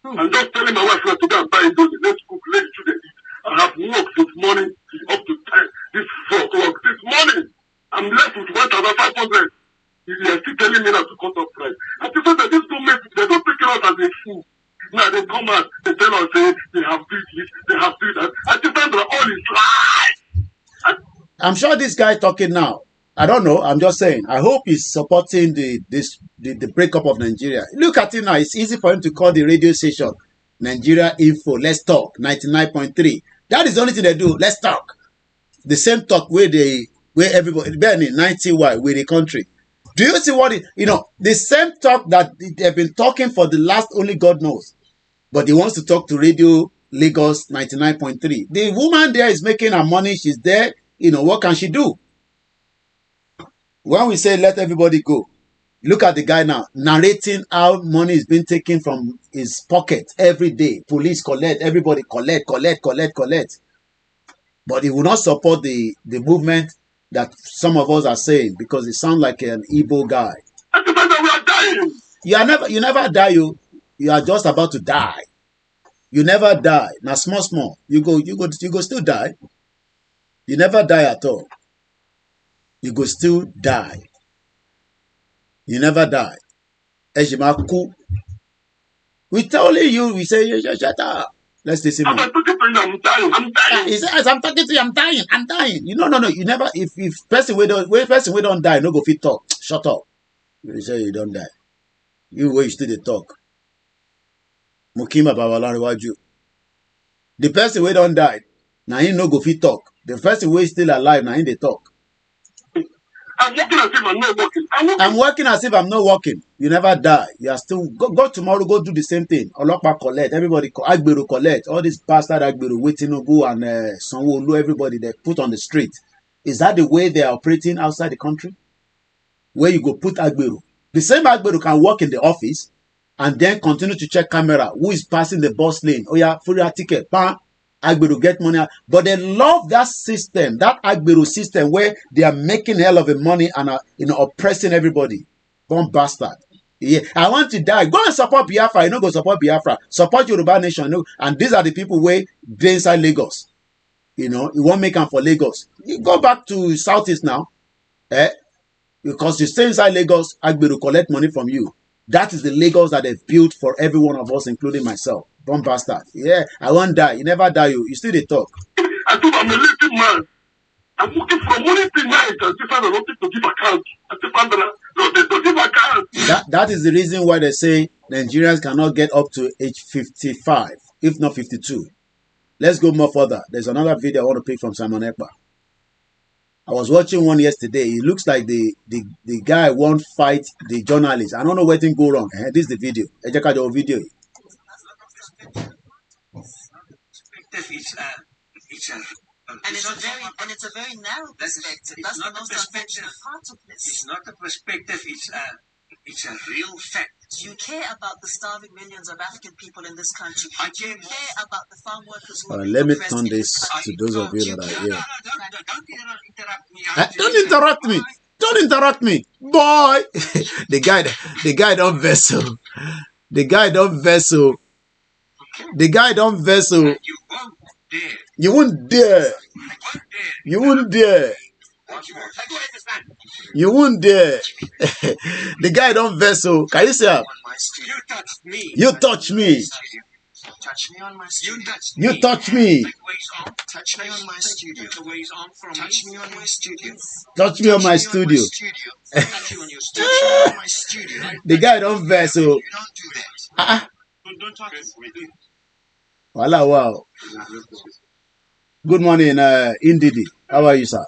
K: I'm just telling my wife to go and buy those. Let's cook, let's do the eat. I have worked this morning up to time. This 4 o'clock this morning. I'm left with 1,500. You are still telling me not to cut off price. I think that this government, they don't take us as a fool. Now they come out, they tell us, say, they have built this, they have built that. I think that all is lies.
J: I'm sure this guy talking now, I don't know, I'm just saying, I hope he's supporting the breakup of Nigeria. Look at it now, it's easy for him to call the radio station Nigeria Info, Let's Talk, 99.3. That is the only thing they do, let's talk. The same talk where everybody, 90Y, with the country. Do you see what the same talk that they've been talking for the last only God knows. But he wants to talk to Radio Lagos 99.3. The woman there is making her money. She's there. What can she do? When we say let everybody go, look at the guy now narrating how money is being taken from his pocket every day. Police collect, everybody collect. But he will not support the movement that some of us are saying because it sounds like an Igbo guy.
K: We are dying.
J: You never die. You are just about to die. You never die. Now small. You go still die. You never die at all. You go still die. You never die. Ejimaku. We telling you, we say, shut up. Let's listen.
K: I'm talking to you, I'm dying.
J: He says, I'm talking to you, I'm dying. No. You never, if person we don't die, no go fit talk. Shut up. You say you don't die. You wait till they talk. Mukima Babalariwaju. The person we don't die, now he no go fit talk. The person we still alive, now he they talk.
K: I'm working as if I'm not working.
J: I'm working as if I'm not working. You never die. You are still go tomorrow. Go do the same thing. Olokpa collect. Everybody Agbero collect. All these bastard Agbero, Wetinobu and Sanwo-Olu, everybody they put on the street. Is that the way they are operating outside the country? Where you go put Agbero. The same Agbero can work in the office and then continue to check camera. Who is passing the bus lane? Oh yeah, free ticket. Bam. Agbero get money, but they love that system, that Agbero system where they are making hell of a money and are oppressing everybody. Bomb bastard. Yeah, I want to die. Go and support Biafra. You know, go support Biafra. Support Yoruba Nation. You know? And these are the people where they inside Lagos. You know, you won't make them for Lagos. You go back to Southeast now. Because you stay inside Lagos, Agberu collect money from you. That is the Lagos that they've built for every one of us, including myself. Don't bastard. Yeah, I won't die. You never die. You still they talk.
K: I told I'm a living man. I'm working from morning to night. I just have nothing to give account. I just have nothing to give account.
J: That is the reason why they say Nigerians cannot get up to age 55, if not 52. Let's go more further. There's another video I want to pick from Simon Ekpa. I was watching one yesterday. It looks like the guy won't fight the journalist. I don't know where things go wrong. This is the video. Video.
L: It's a very narrow perspective. That's the most unfortunate part of this. It's not a perspective. It's a real fact. You care about the starving millions of African people in this country. You care about the farm workers who are
J: let me turn this to those of you that are here. Don't interrupt me. Don't interrupt me, boy. the guy don't vessel. The guy don't vessel. The guy don't vessel. You won't dare. You won't dare. You won't dare. The guy don't vessel. Can you say? You touch me.
L: touch me on my studio.
J: You touch me.
L: Touch me on my studio. Touch me on my studio.
J: Touch me on my studio.
L: Touch me on my studio.
J: The guy don't vessel.
L: You don't do that. Don't talk to me.
J: Wow. Good morning, Indidi. How are you, sir?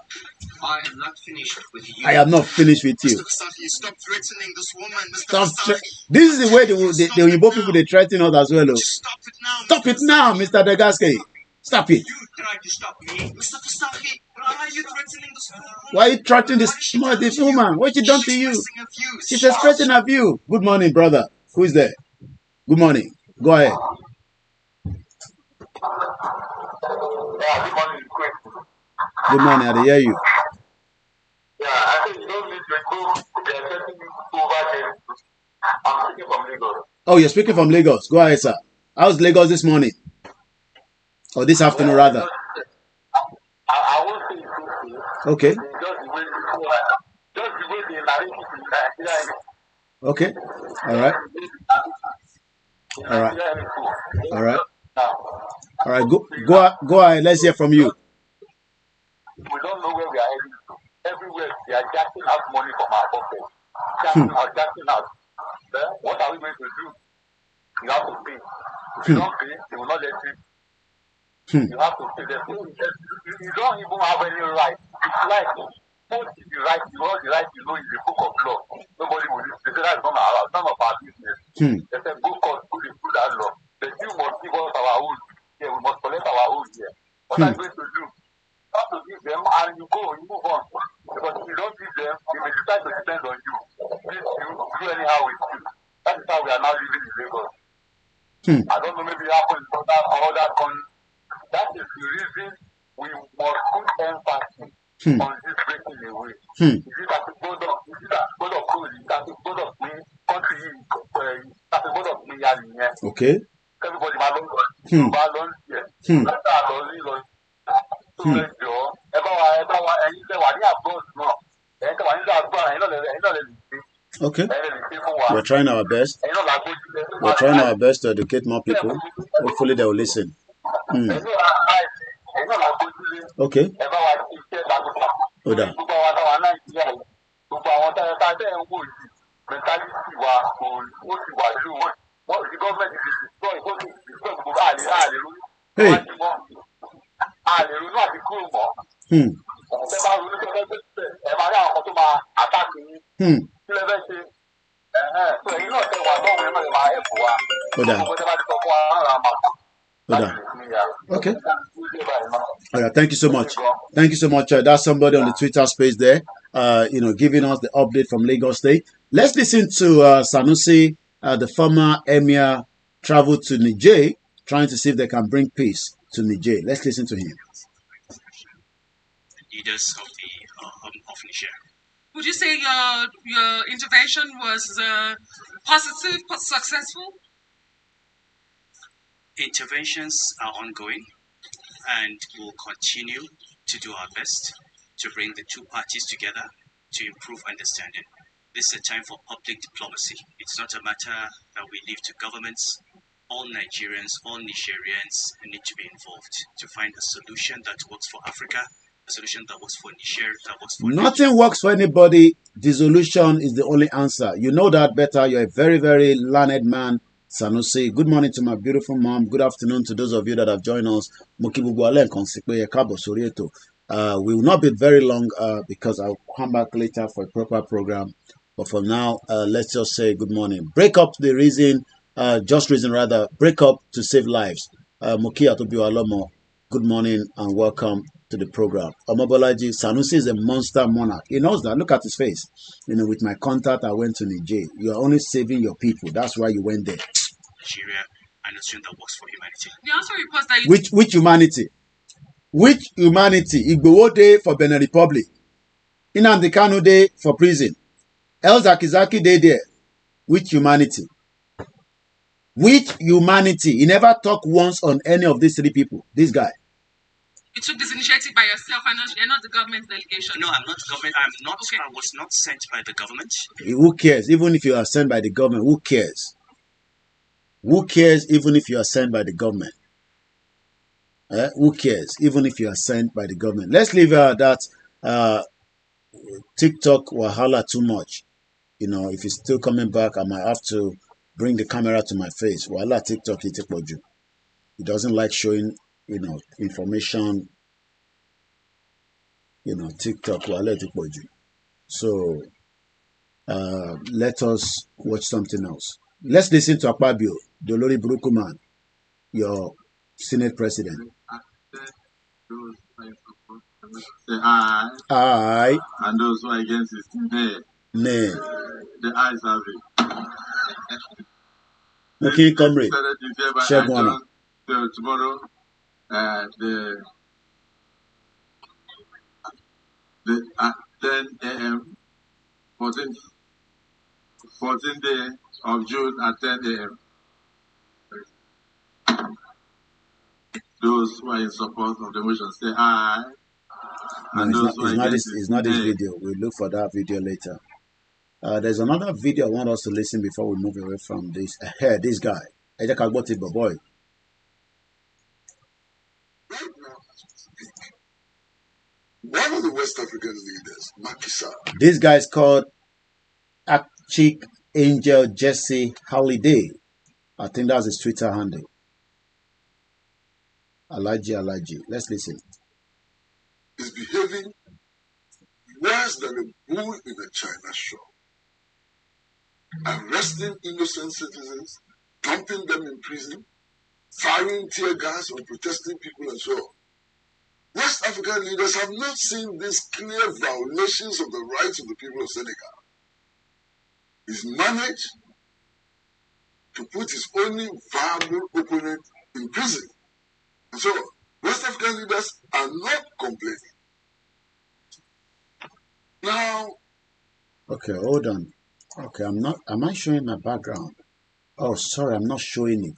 L: I am not finished with you.
J: I am not finished with you.
L: Mr. Versace, stop threatening this woman, Mr.
J: Stop.
L: Versace.
J: This is the way the Igbo people they threaten us as well.
L: Stop it now.
J: Stop it now, Mr. Degaske. Stop it.
L: You tried to stop me. Mr. Versace, why are you threatening this woman?
J: Why are you threatening this woman? What she done to you? She's expressing her view. Good morning, brother. Who is there? Good morning. Go ahead.
K: Yeah, good morning.
J: Good morning. I hear you.
K: Yeah, I think you don't need to go. They are sending you over there. I'm speaking from Lagos.
J: Oh, you're speaking from Lagos. Go ahead, sir. How's Lagos this morning? Or this afternoon, rather?
K: I won't say it's
J: okay.
K: Just the way they narrate it.
J: Okay. All right. All right. All right. All right. Go ahead. Let's hear from you.
K: We don't know where we are heading to. Everywhere they are jacking out money from our pocket. Jacking out. What are we going to do? You have to pay. If you don't pay, they will not let you. You have to pay them. You don't even have any right. It's like most of the right, all the right you know is the book of law. Nobody will listen. They say that's not none of our business. They say go court, go to that law. They still must give us our own. Yeah, we must collect our own here. What are you going to do? You have to give them and you go, you move on. Because if you don't give them, they may decide to depend on you. Please do anyhow with you. That is how we are now living in Lagos. I don't know, maybe it happens in other countries. That is the reason we must put emphasis on this breaking away. Is it as a God of good? Is it as a God of me? Country as a God of me.
J: Okay.
K: Everybody balance here. Let's start so let's go.
J: Okay. We're trying our best. We're trying our best to educate more people. Hopefully they will listen. Okay. Oda. Hey. Okay. Thank you so much. Thank you so much. That's somebody on the Twitter space there, giving us the update from Lagos State. Let's listen to Sanusi, the former emir, traveled to Niger, trying to see if they can bring peace to Niger. Let's listen to him.
M: Leaders of Niger. Would you say your intervention was
L: Positive, successful? Interventions are ongoing, and we'll continue to do our best to bring the two parties together to improve understanding. This is a time for public diplomacy. It's not a matter that we leave to governments. All Nigerians, all Nigerians need to be involved to find a solution that works for Africa, a solution that works for Niger, that works for
J: Nothing works for anybody. Dissolution is the only answer. You know that better. You're a very, very learned man, Sanusi. Good morning to my beautiful mom. Good afternoon to those of you that have joined us. We will not be very long because I'll come back later for a proper program. But for now, let's just say good morning. Break up the reason, just reason rather. Break up to save lives. Mukia Tobiwalomo. Good morning and welcome to the program. Omobolaji, Sanusi is a monster monarch. He knows that. Look at his face. You know, with my contact, I went to Niger. You are only saving your people. That's why you went there.
L: Nigeria and a solution that works for humanity. The answer reports that you...
J: Which humanity? Which humanity? Igbowo Day for Benin Republic. Nnamdi Kanu Day for prison. El Zakizaki Day there. Which humanity? Which humanity? He never talked once on any of these three people. This guy.
L: You took this initiative by yourself, and you're not the government delegation. No, I'm not government. I'm not. Okay. I was not sent by the government.
J: Who cares? Even if you are sent by the government, who cares? Who cares? Even if you are sent by the government, who cares? Even if you are sent by the government. Let's leave that TikTok wahala too much. You know, if it's still coming back, I might have to bring the camera to my face. Wahala TikTok it doesn't like showing, you know, information, you know, TikTok. So let us watch something else. Let's listen to Akpabio, the Olori Buruku man, your Senate president.
K: Say aye.
J: Aye.
K: And those who are against it, nay.
J: Nay.
K: The ayes have it.
J: Okay, comrade.
K: Shagwana. Till tomorrow, the 10 a.m. 14th day of June at 10 a.m. Those who are in support of the motion say aye.
J: No, it's not this video. We'll look for that video later. There's another video I want us to listen before we move away from this. This guy. Boy.
B: Right now, one of the West African leaders, Macky Sall.
J: This guy is called Angel Jesse Holiday. I think that's his Twitter handle. Alaji. Let's listen.
B: Is behaving worse than a bull in a China shop. Arresting innocent citizens, dumping them in prison, firing tear gas on protesting people and so on. West African leaders have not seen these clear violations of the rights of the people of Senegal. He's managed to put his only viable opponent in prison. And so West African leaders are not complaining. Now,
J: okay, hold on. Okay, am I showing my background? Oh, sorry, I'm not showing it.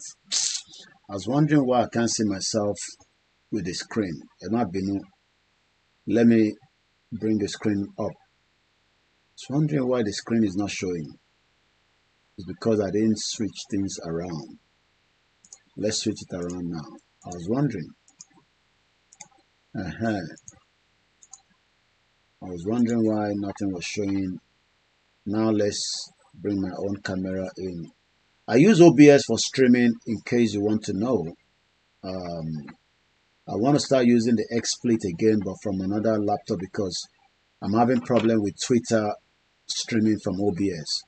J: I was wondering why I can't see myself with the screen. Let me bring the screen up. I was wondering why the screen is not showing. It's because I didn't switch things around. Let's switch it around now. I was wondering. I was wondering why nothing was showing. Now let's bring my own camera in. I use OBS for streaming in case you want to know. I want to start using the XSplit again, but from another laptop because I'm having problem with Twitter streaming from OBS.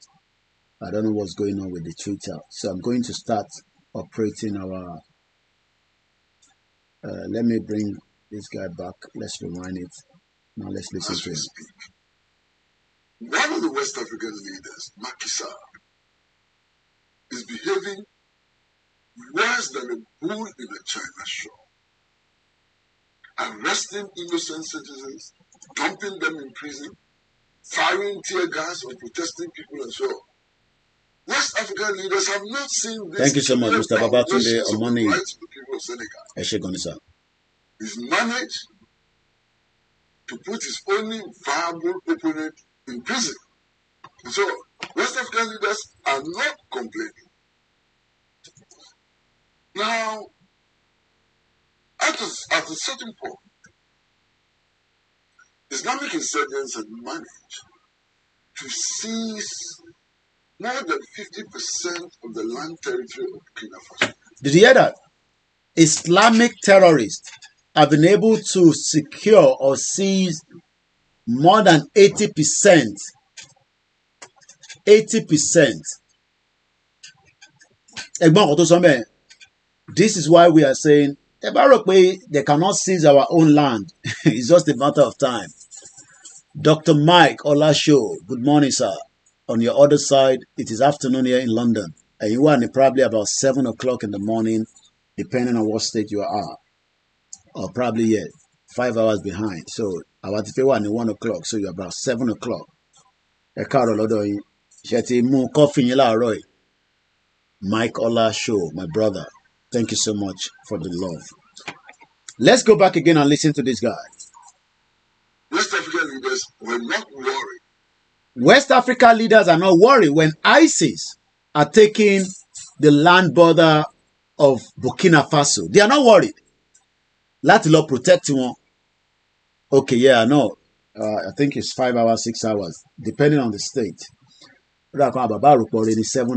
J: I don't know what's going on with the Twitter. So I'm going to start operating our... let me bring this guy back. Let's rewind it. Now let's listen to him.
B: One of the West African leaders, Macky Sall, is behaving worse than a bull in a China shop. Arresting innocent citizens, dumping them in prison, firing tear gas on protesting people and so on. West
K: African leaders have not seen this.
J: Thank you so much, Mr. Babatunde Omoni.
K: Rights of the people of Senegal. He's managed to put his only viable opponent in prison. And so West African leaders are not complaining. Now, at a certain point, Islamic insurgents had managed to seize more than 50% of the land territory of Burkina Faso.
J: Did you hear that? Islamic terrorists have been able to secure or seize more than 80%. 80%. This is why we are saying they cannot seize our own land. It's just a matter of time. Dr. Mike Olasho, good morning, sir. On your other side, it is afternoon here in London, and you are probably about 7 o'clock in the morning, depending on what state you are, or probably 5 hours behind. So our if you are 1 o'clock, so you're about 7 o'clock. Mike Olasho, my brother, thank you so much for the love. Let's go back again and listen to this guy.
K: West African leaders were not worried.
J: West Africa leaders are not worried when ISIS are taking the land border of Burkina Faso. They are not worried. Let the law protect you. Okay, yeah, I know. I think it's 5 hours, 6 hours, depending on the state. 7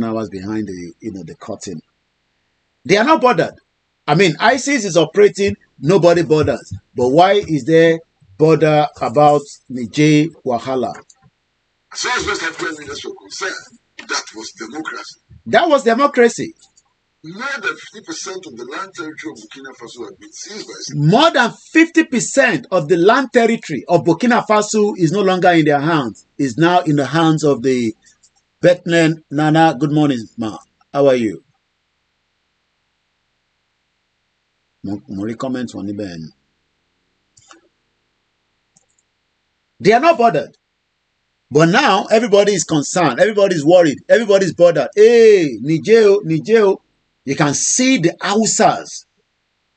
J: hours behind the curtain. They are not bothered. I mean, ISIS is operating, nobody bothers. But why is there bother about Niger Wahala?
K: As far as West African leaders were concerned, that was democracy.
J: That was democracy.
K: More than 50% of the land territory of Burkina Faso had been seized by ISIS.
J: More than 50% of the land territory of Burkina Faso is no longer in their hands. It's now in the hands of the Bethlehem. Nana, good morning, ma. How are you? More comments on the Ben. They are not bothered. But now everybody is concerned. Everybody is worried. Everybody is bothered. Hey, Niger. You can see the Hausas,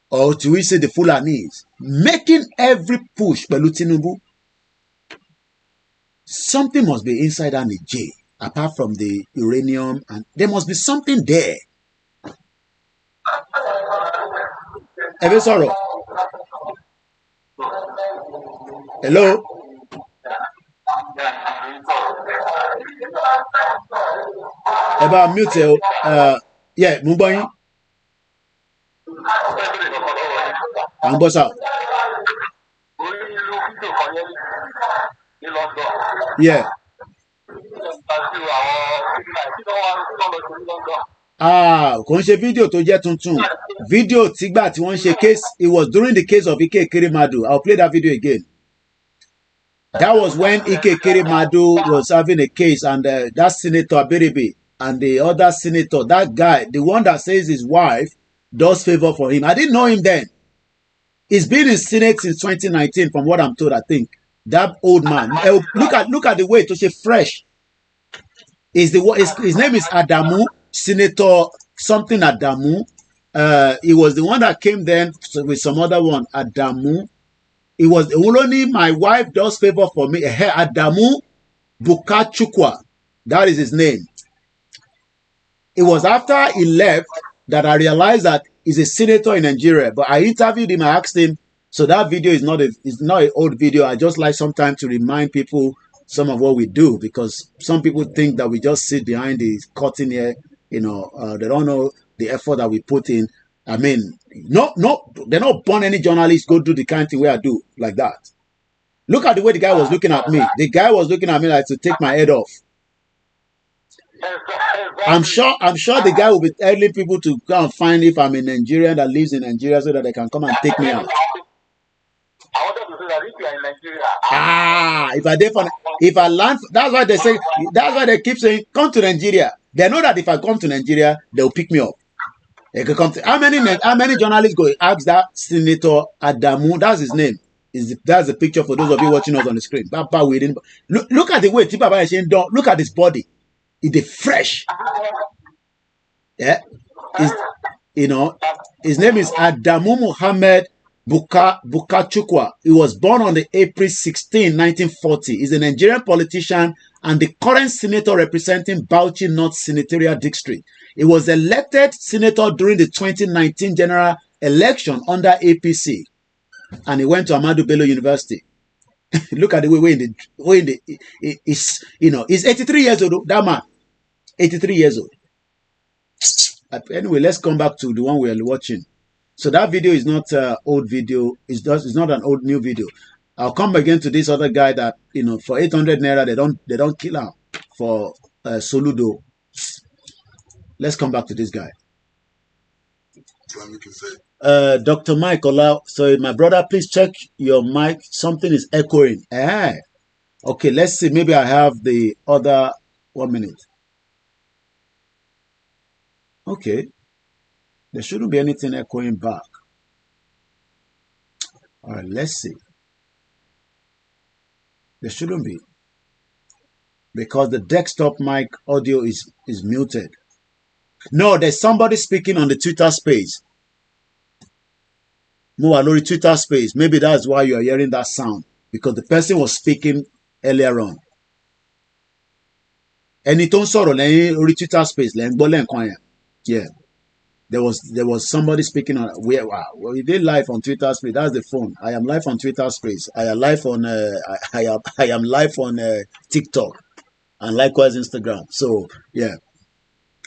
J: or do we say the Fulanis, making every push by Tinubu. Something must be inside that Niger, apart from the uranium, and there must be something there. Ever sorrow? Hello? About mute. Yeah, Mumbai. And boss out. Yeah. Kò ń ṣe fídíò tó jẹ́ tuntun. Fídíò tígbà tí wọ́n ṣe case, it was during the case of Ike Ekeremadu. I'll play that video again. That was when Ike Ekeremadu was having a case, and that Senator Abiribi and the other senator, that guy, the one that says his wife does favor for him. I didn't know him then. He's been in Senate since 2019, from what I'm told, I think. That old man. Look at the way to say fresh. His name is Adamu, Senator something Adamu. He was the one that came then with some other one, Adamu. It was only my wife does favor for me. Adamu Bukachukwa. That is his name. It was after he left that I realized that he's a senator in Nigeria. But I interviewed him, I asked him, so that video is not an old video. I just like sometimes to remind people some of what we do, because some people think that we just sit behind the curtain here, they don't know the effort that we put in. I mean, they're not born any journalists go do the kind of thing where I do like that. Look at the way the guy was looking at me. The guy was looking at me like to take my head off. I'm sure the guy will be telling people to go and find if I'm a Nigerian that lives in Nigeria so that they can come and take me out.
I: I wanted to say that if you are in Nigeria,
J: if I land, that's why they keep saying come to Nigeria. They know that if I come to Nigeria, they'll pick me up. They can come to how many journalists go ask that Senator Adamu? That's his name. That's the picture for those of you watching us on the screen. Look at the way Tipa is saying, look at his body. It's fresh. Yeah, his name is Adamu Muhammad Bukachukwa. He was born on the April 16, 1940. He's a Nigerian politician and the current senator representing Bauchi North Senatorial District. He was elected senator during the 2019 general election under APC, and he went to Ahmadu Bello University. Look at the way he's 83 years old. That man, 83 years old. Anyway, let's come back to the one we are watching. So that video is not old video. It's not an old new video. I'll come again to this other guy that for 800 naira they don't kill him for Soludo. Let's come back to this guy. Dr. Mike Ola. So my brother, please check your mic. Something is echoing. Okay, let's see. Maybe I have the other 1 minute. Okay. There shouldn't be anything echoing back. All right, let's see. There shouldn't be. Because the desktop mic audio is muted. No, there's somebody speaking on the Twitter space. Mualori Twitter space. Maybe that's why you are hearing that sound. Because the person was speaking earlier on. Ẹni tó ń sọ̀rọ̀ lẹ́yìn orí Twitter space lẹ́ ń gbọ́ lẹ́ǹkan yẹn. Yeah. There was somebody speaking on we did live on Twitter space. That's the phone. I am live on Twitter space. I am live on I am live on TikTok and likewise Instagram. So yeah.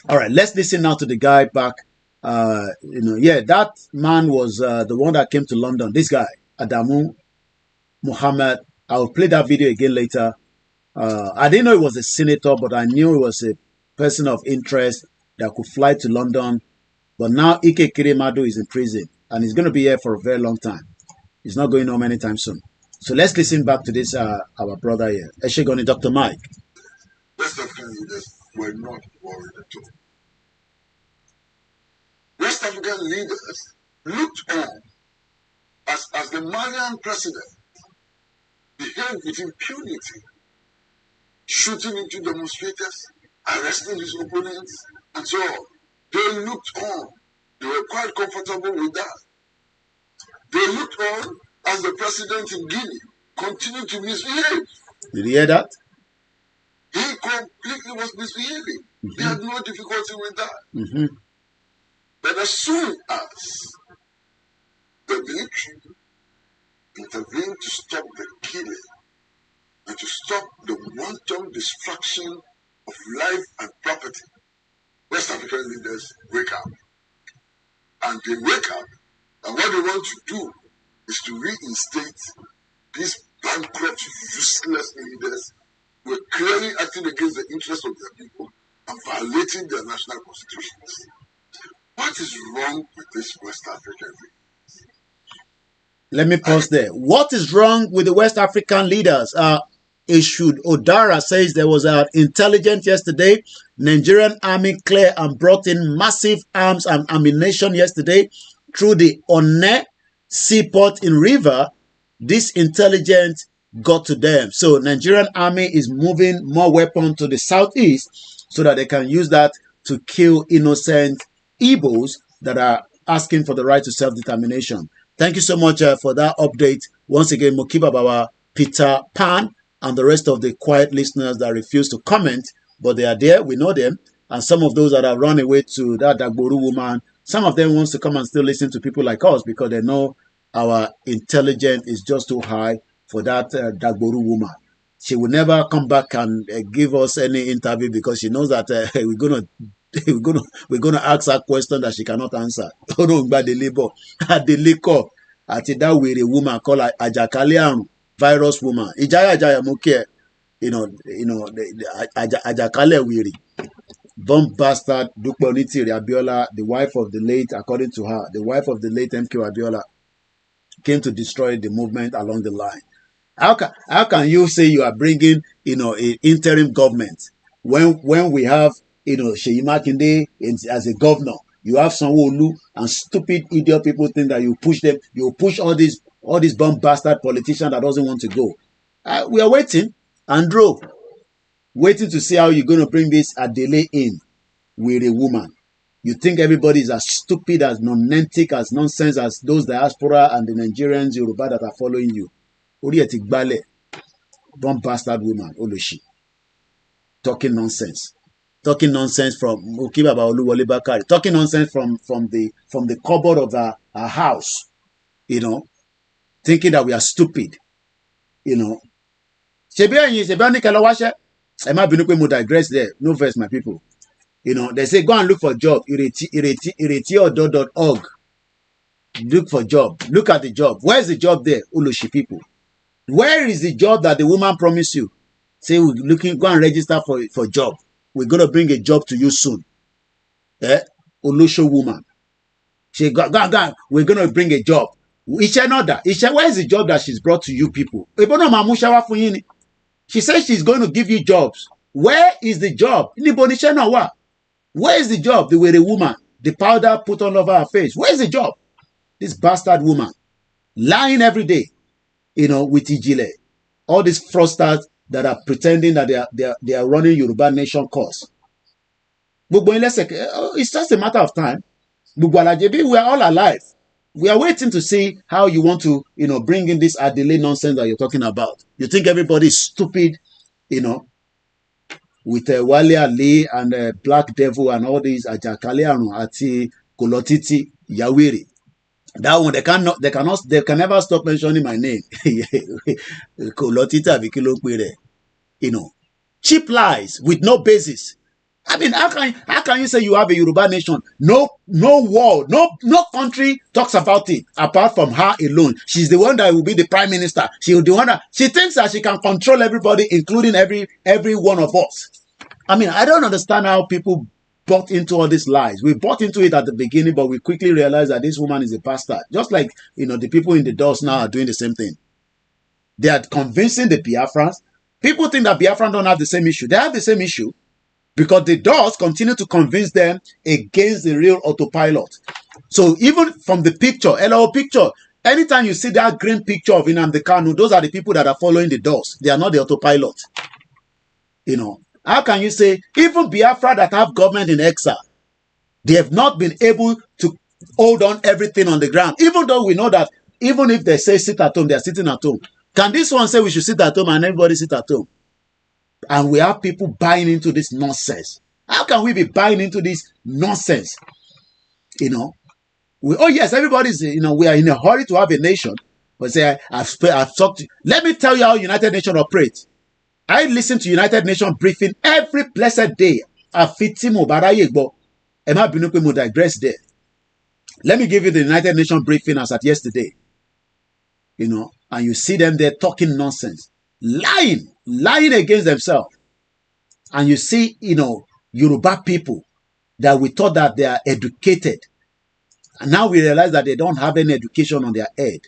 J: All right, let's listen now to the guy back. That man was the one that came to London. This guy, Adamu Muhammad. I will play that video again later. I didn't know he was a senator, but I knew he was a person of interest that could fly to London. But now Ike Kiremadu is in prison and he's going to be here for a very long time. He's not going home anytime soon. So let's listen back to this, our brother here. Eshegoni, Dr. Mike.
K: West African leaders were not worried at all. West African leaders looked on as the Malian president behaved with impunity, shooting into demonstrators, arresting his opponents, and so on. They looked on. They were quite comfortable with that. They looked on as the president in Guinea continued to misbehave.
J: Did you hear that?
K: He completely was misbehaving. They had no difficulty with that. But as soon as the military intervened to stop the killing and to stop the wanton destruction of life and property, West African leaders wake up. And they wake up, and what they want to do is to reinstate these bankrupt, useless leaders who are clearly acting against the interests of their people and violating their national constitutions. What is wrong with this West African leaders?
J: Let me pause there. What is wrong with the West African leaders? Ishud Odara says there was an intelligence yesterday. Nigerian army cleared and brought in massive arms and ammunition yesterday through the Onne seaport in River. This intelligence got to them. So Nigerian army is moving more weapons to the southeast so that they can use that to kill innocent Igbos that are asking for the right to self-determination. Thank you so much for that update. Once again, Mokiba Bawa, Peter Pan, and the rest of the quiet listeners that refuse to comment, but they are there. We know them. And some of those that have run away to that Dagboru woman, some of them wants to come and still listen to people like us because they know our intelligence is just too high for that Dagboru woman. She will never come back and give us any interview because she knows that we're gonna ask her question that she cannot answer. Oh no, by the labor, the liquor, at that way the woman called Ajakalian virus woman. Ijaya Muke, Ajakale Wiri, bomb bastard Dukboniti Abiola, the wife of the late, according to her, the wife of the late MK Abiola, came to destroy the movement along the line. How can you say you are bringing an interim government when we have Seyi Makinde as a governor? You have Sanwo-Olu and stupid idiot people think that you push them, you push all these bomb bastard politicians that doesn't want to go. We are waiting, Andrew, waiting to see how you're going to bring this Adele in with a woman. You think everybody is as stupid, as nonentic, as nonsense as those diaspora and the Nigerians, Yoruba that are following you. Ori eti gbale, one bastard woman, Oloshi. Talking nonsense. Talking nonsense from Mukibaba Oluwole Bakari. Talking nonsense from the cupboard of our house. You know, thinking that we are stupid. You know. Am I being digress there? No verse, my people. You know, they say go and look for job. Iretiodo.org. Look for job. Look at the job. Where's the job there? Ulushi people. Where is the job that the woman promised you? Say we're looking, go and register for job. We're gonna bring a job to you soon. Eh? Ulusho woman. She go. We're gonna bring a job. Isha, where is the job that she's brought to you people? She says she's going to give you jobs. Where is the job? Where is the job? They were a woman. The powder put all over her face. Where is the job? This bastard woman. Lying every day. You know, with Ijile. All these fraudsters that are pretending that they are running Yoruba Nation cause. It's just a matter of time. We are all alive. We are waiting to see how you want to, you know, bring in this Adele nonsense that you're talking about. You think everybody is stupid, you know, with Wale Ali and Black Devil and all these Ajakale Arun Ati Kolotiti Yawiri. That one they can never stop mentioning my name. Kolotita Vikilopere. You know, cheap lies with no basis. I mean, how can you say you have a Yoruba nation? No world, no country talks about it apart from her alone. She's the one that will be the prime minister. She thinks that she can control everybody, including every one of us. I mean, I don't understand how people bought into all these lies. We bought into it at the beginning, but we quickly realized that this woman is a bastard. Just like, you know, the people in the doors now are doing the same thing. They are convincing the Biafrans. People think that Biafrans don't have the same issue. They have the same issue. Because the doors continue to convince them against the real autopilot. So even from the picture, LO picture, anytime you see that green picture of Nnamdi Kanu, those are the people that are following the doors. They are not the autopilot. You know, how can you say, even Biafra that have government in exile, they have not been able to hold on everything on the ground. Even though we know that even if they say sit at home, they are sitting at home. Can this one say we should sit at home and everybody sit at home? And we have people buying into this nonsense. How can we be buying into this nonsense? You know, yes, everybody's, you know, we are in a hurry to have a nation. But say, I've talked to, let me tell you how United Nations operates. I listen to United Nations briefing every blessed day. Digress there. Let me give you the United Nations briefing as at yesterday. You know, and you see them there talking nonsense. Lying against themselves. And you see, you know, Yoruba people that we thought that they are educated. And now we realize that they don't have any education on their head.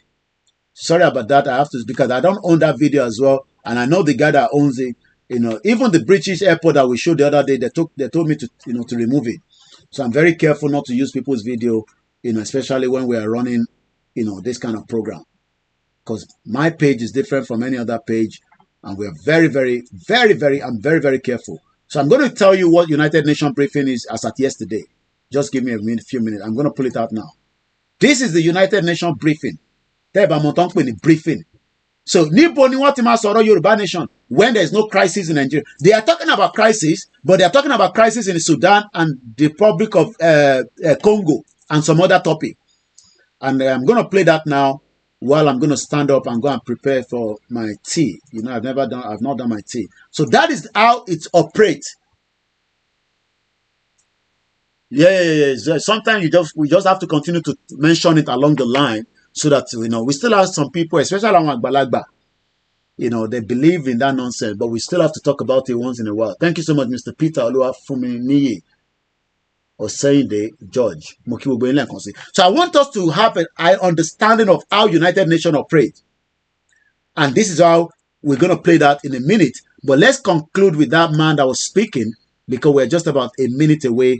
J: Sorry about that. I have to, because I don't own that video as well. And I know the guy that owns it, you know, even the British airport that we showed the other day, they told me to, you know, to remove it. So I'm very careful not to use people's video, you know, especially when we are running, you know, this kind of program. Because my page is different from any other page. And we are I'm very, very careful. So I'm going to tell you what United Nations briefing is as at yesterday. Just give me a few minutes. I'm going to pull it out now. This is the United Nations briefing. Briefing. So, Nibo ni wati ma sọ̀rọ̀ Yoruba nation when there's no crisis in Nigeria. They are talking about crisis, but they are talking about crisis in Sudan and the Republic of Congo and some other topic. And I'm going to play that now. While I'm going to stand up and go and prepare for my tea. You know, I've not done my tea. So that is how it operates. Yeah. Sometimes we just have to continue to mention it along the line so that, you know, we still have some people, especially on Agbalagba, you know, they believe in that nonsense, but we still have to talk about it once in a while. Thank you so much, Mr. Peter Oluwafumi or saying the George. So I want us to have an understanding of how United Nations operates. And this is how we're going to play that in a minute. But let's conclude with that man that was speaking, because we're just about a minute away.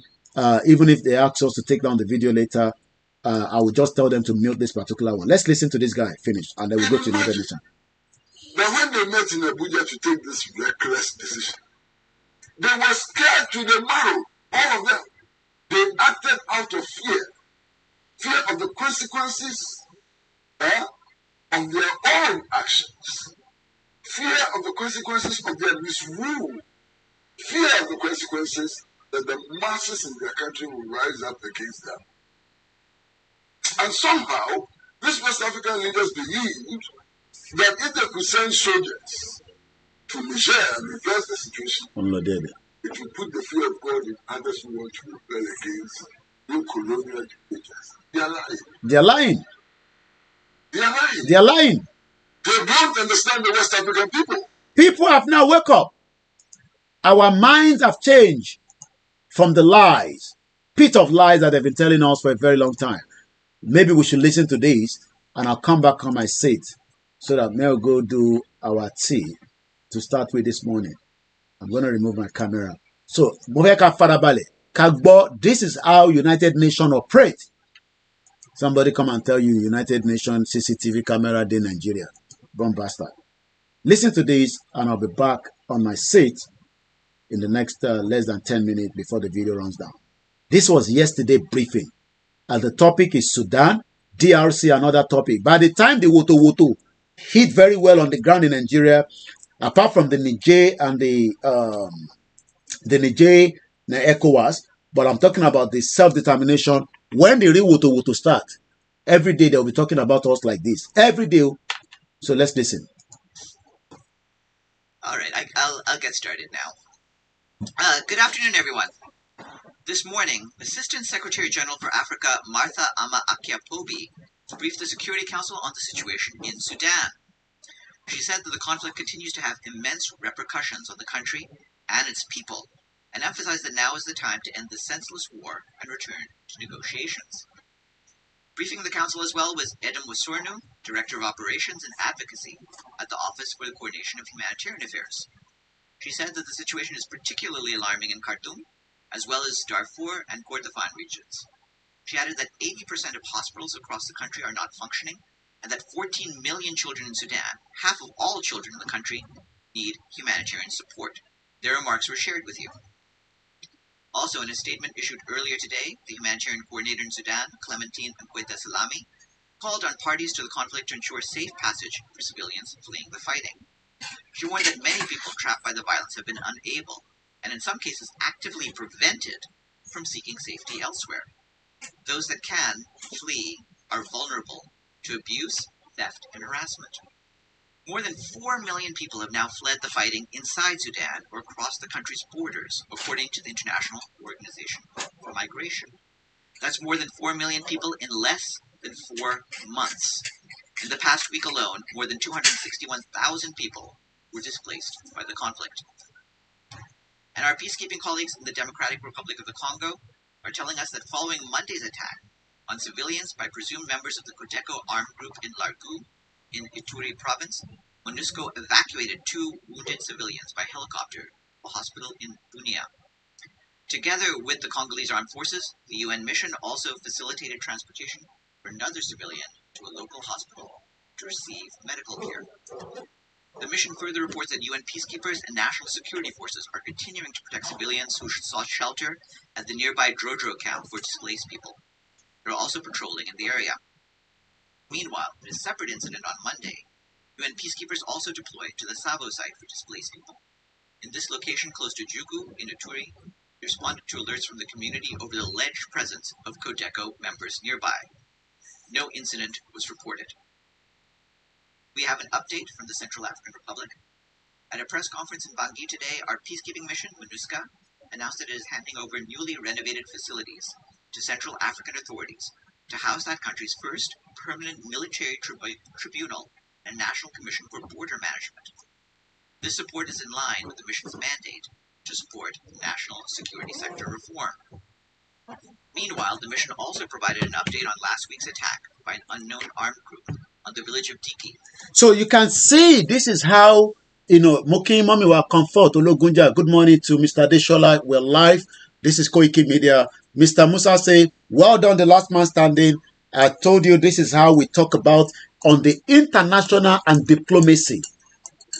J: Even if they ask us to take down the video later, I will just tell them to mute this particular one. Let's listen to this guy finish, and then we'll go to United Nations.
K: But when they met in Abuja to take this reckless decision, they were scared to the marrow, all of them. They acted out of fear of the consequences of their own actions, fear of the consequences of their misrule, fear of the consequences that the masses in their country will rise up against them. And somehow, these West African leaders believed that if they could send soldiers to Niger and reverse the situation, it will put the fear of God in others who want to rebel against new colonial dictators. They are lying.
J: They are lying.
K: They are lying.
J: They are lying.
K: They don't understand the West African people.
J: People have now woke up. Our minds have changed from the lies, pit of lies that they've been telling us for a very long time. Maybe we should listen to this, and I'll come back on my seat so that Mel go do our tea to start with this morning. I'm going to remove my camera. So, this is how United Nations operate. Somebody come and tell you United Nations CCTV camera in Nigeria. Bomb bastard. Listen to this, and I'll be back on my seat in the next less than 10 minutes before the video runs down. This was yesterday briefing, and the topic is Sudan, DRC, another topic. By the time the Woto hit very well on the ground in Nigeria, apart from the Niger and the Niger ECOWAS, but I'm talking about the self-determination. When the real Woto start, every day they'll be talking about us like this. Every day. So let's listen.
M: All right, I'll get started now. Good afternoon, everyone. This morning, Assistant Secretary General for Africa Martha Ama Akiapobi briefed the Security Council on the situation in Sudan. She said that the conflict continues to have immense repercussions on the country and its people, and emphasized that now is the time to end the senseless war and return to negotiations. Briefing the Council as well was Edem Wasornu, Director of Operations and Advocacy at the Office for the Coordination of Humanitarian Affairs. She said that the situation is particularly alarming in Khartoum, as well as Darfur and Kordofan regions. She added that 80% of hospitals across the country are not functioning, and that 14 million children in Sudan, half of all children in the country, need humanitarian support. Their remarks were shared with you. Also, in a statement issued earlier today, the humanitarian coordinator in Sudan, Clementine Nkweta Salami, called on parties to the conflict to ensure safe passage for civilians fleeing the fighting. She warned that many people trapped by the violence have been unable, and in some cases actively prevented, from seeking safety elsewhere. Those that can flee are vulnerable to abuse, theft, and harassment. More than 4 million people have now fled the fighting inside Sudan or across the country's borders, according to the International Organization for Migration. That's more than 4 million people in less than 4 months. In the past week alone, more than 261,000 people were displaced by the conflict. And our peacekeeping colleagues in the Democratic Republic of the Congo are telling us that following Monday's attack on civilians by presumed members of the Codeco armed group in Largou, in Ituri province, MONUSCO evacuated 2 wounded civilians by helicopter to a hospital in Bunia. Together with the Congolese armed forces, the UN mission also facilitated transportation for another civilian to a local hospital to receive medical care. The mission further reports that UN peacekeepers and national security forces are continuing to protect civilians who sought shelter at the nearby Drodro camp for displaced people. They're also patrolling in the area. Meanwhile, in a separate incident on Monday, UN peacekeepers also deployed to the Savo site for displaced people. In this location close to Jugu, in Ituri, they responded to alerts from the community over the alleged presence of Codeco members nearby. No incident was reported. We have an update from the Central African Republic. At a press conference in Bangui today, our peacekeeping mission, MONUSCO, announced that it is handing over newly renovated facilities to Central African authorities to house that country's first permanent military tribunal and National Commission for Border Management. This support is in line with the mission's mandate to support national security sector reform. Meanwhile, the mission also provided an update on last week's attack by an unknown armed group on the village of Diki.
J: So you can see this is how, Moki Mommy will comfort Ologunja. Good morning to Mr. Deshola. We're live. This is Koiki Media. Mr. Musa say, well done, the last man standing. I told you this is how we talk about on the international and diplomacy.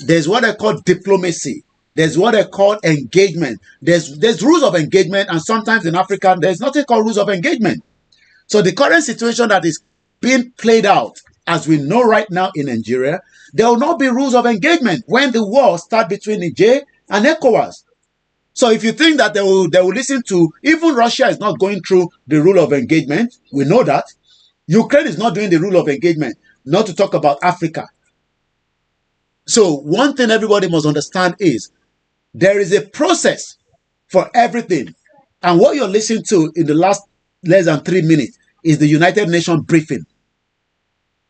J: There's what I call diplomacy. There's what they call engagement. There's rules of engagement, and sometimes in Africa, there's nothing called rules of engagement. So the current situation that is being played out, as we know right now in Nigeria, there will not be rules of engagement when the war starts between Niger and ECOWAS. So if you think that they will listen to, even Russia is not going through the rule of engagement, we know that. Ukraine is not doing the rule of engagement, not to talk about Africa. So one thing everybody must understand is there is a process for everything. And what you're listening to in the last less than 3 minutes is the United Nations briefing.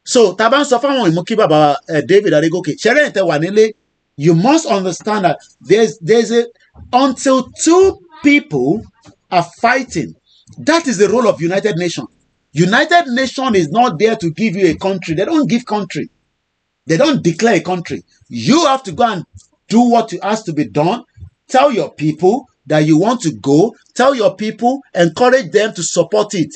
J: So Taban Sofan Baba David Adegoke, Shere Wanele, you must understand that there's a until two people are fighting. That is the role of United Nations. United Nations is not there to give you a country. They don't give country. They don't declare a country. You have to go and do what has to be done. Tell your people that you want to go. Tell your people, encourage them to support it.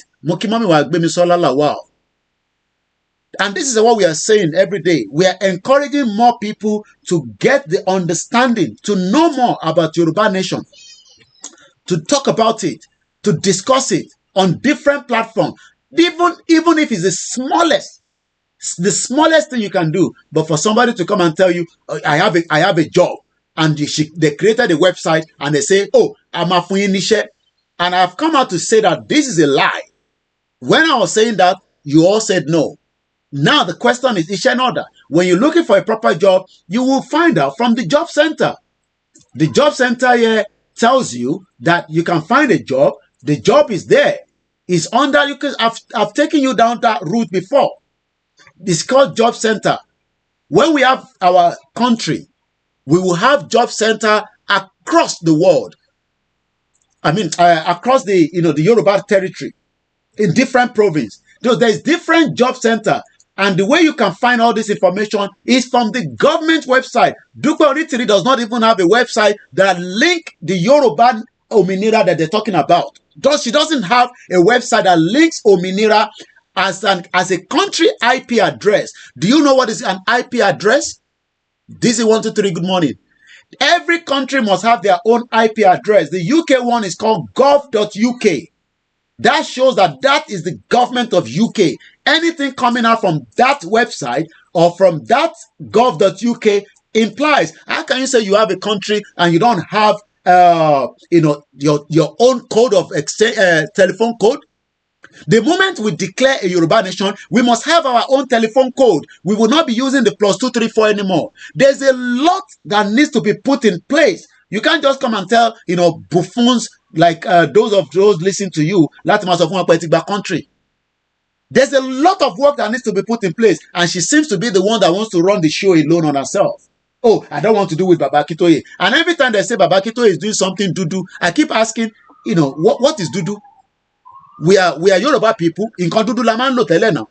J: And this is what we are saying every day. We are encouraging more people to get the understanding, to know more about Yoruba Nation, to talk about it, to discuss it on different platforms, even if it's the smallest thing you can do. But for somebody to come and tell you, I have a job, and they created a website and they say, oh, I'm a Fuyinishe. And I've come out to say that this is a lie. When I was saying that, you all said no. Now the question is order. When you're looking for a proper job, you will find out from the job center. The job center here tells you that you can find a job. The job is there. It's under you. I've taken you down that route before. It's called job center. When we have our country, we will have job center across the world. Across the the Yoruba territory, in different provinces. So there's different job center. And the way you can find all this information is from the government website. Dupe Onitiri does not even have a website that link the Yoruba Ominira that they're talking about. She doesn't have a website that links Ominira as a country IP address. Do you know what is an IP address? This is 123. Good morning. Every country must have their own IP address. The UK one is called gov.uk. That shows that is the government of UK. Anything coming out from that website or from that gov.uk implies, how can you say you have a country and you don't have your own code of telephone code? The moment we declare a Yoruba nation, we must have our own telephone code. We will not be using the +234 anymore. There's a lot that needs to be put in place. You can't just come and tell buffoons like those listening to you, country. There's a lot of work that needs to be put in place, and she seems to be the one that wants to run the show alone on herself. Oh, I don't want to do with Baba Kitoye. And every time they say Baba Kitoye is doing something dudu, I keep asking, what is dudu? We are Yoruba people. In Kondudu Laman lo tele now.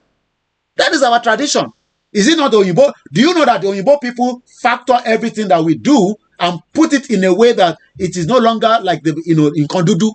J: That is our tradition. Is it not the Oyinbo? Do you know that the Oyinbo people factor everything that we do and put it in a way that it is no longer like in Kondudu?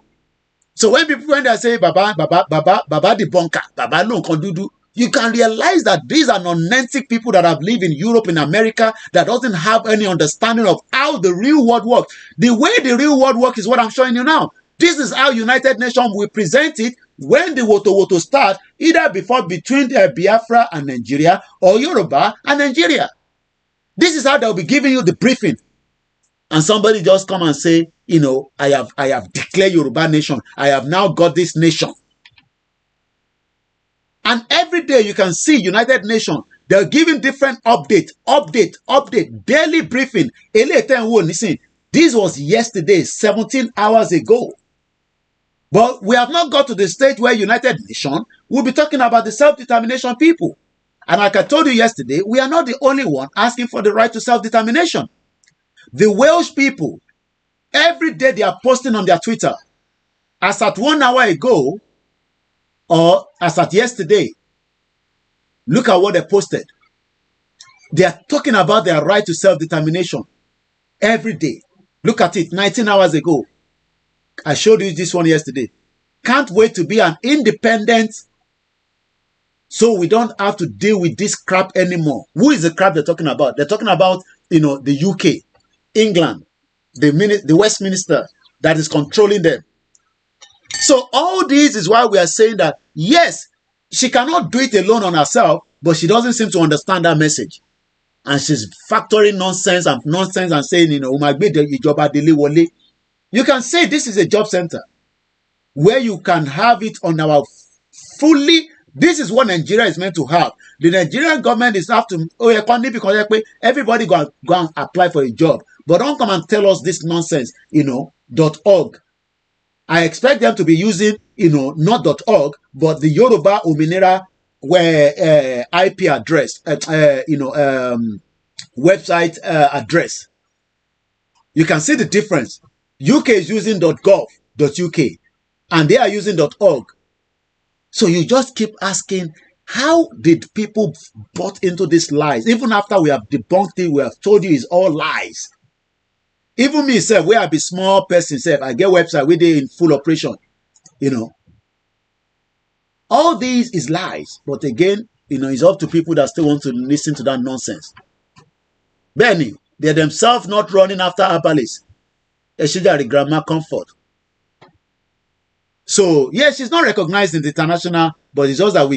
J: So when they say Baba the bunker, Baba no Kondudu, you can realize that these are nonensic people that have lived in Europe, in America, that doesn't have any understanding of how the real world works. The way the real world works is what I'm showing you now. This is how United Nations will present it when the Woto start, either between Biafra and Nigeria or Yoruba and Nigeria. This is how they'll be giving you the briefing. And somebody just come and say, I have declared Yoruba nation. I have now got this nation. And every day you can see United Nations, they're giving different update, daily briefing. This was yesterday, 17 hours ago. But we have not got to the stage where United Nations will be talking about the self-determination people. And like I told you yesterday, we are not the only one asking for the right to self-determination. The Welsh people, every day they are posting on their Twitter. As at 1 hour ago, or as at yesterday, look at what they posted. They are talking about their right to self-determination every day. Look at it, 19 hours ago. I showed you this one yesterday. Can't wait to be an independent so we don't have to deal with this crap anymore. Who is the crap they're talking about? They're talking about, the UK, England, the Westminster that is controlling them. So all this is why we are saying that, yes, she cannot do it alone on herself, but she doesn't seem to understand that message. And she's factoring nonsense and saying, you can say this is a job center where you can have it on our fully. This is what Nigeria is meant to have. The Nigerian government is have to, because everybody go and apply for a job. But don't come and tell us this nonsense, .org. I expect them to be using, not .org, but the Yoruba Ominira IP address, website address. You can see the difference. UK is using .gov.uk, and they are using .org. So you just keep asking, how did people bought into these lies? Even after we have debunked it, we have told you it's all lies. Even me, self, where I be small person, self, I get website where they in full operation, All these is lies. But again, it's up to people that still want to listen to that nonsense. Benny, they're themselves not running after herbalists. Eshidari Grandma Comfort. So, yeah, she's not recognized in the international, but it's just that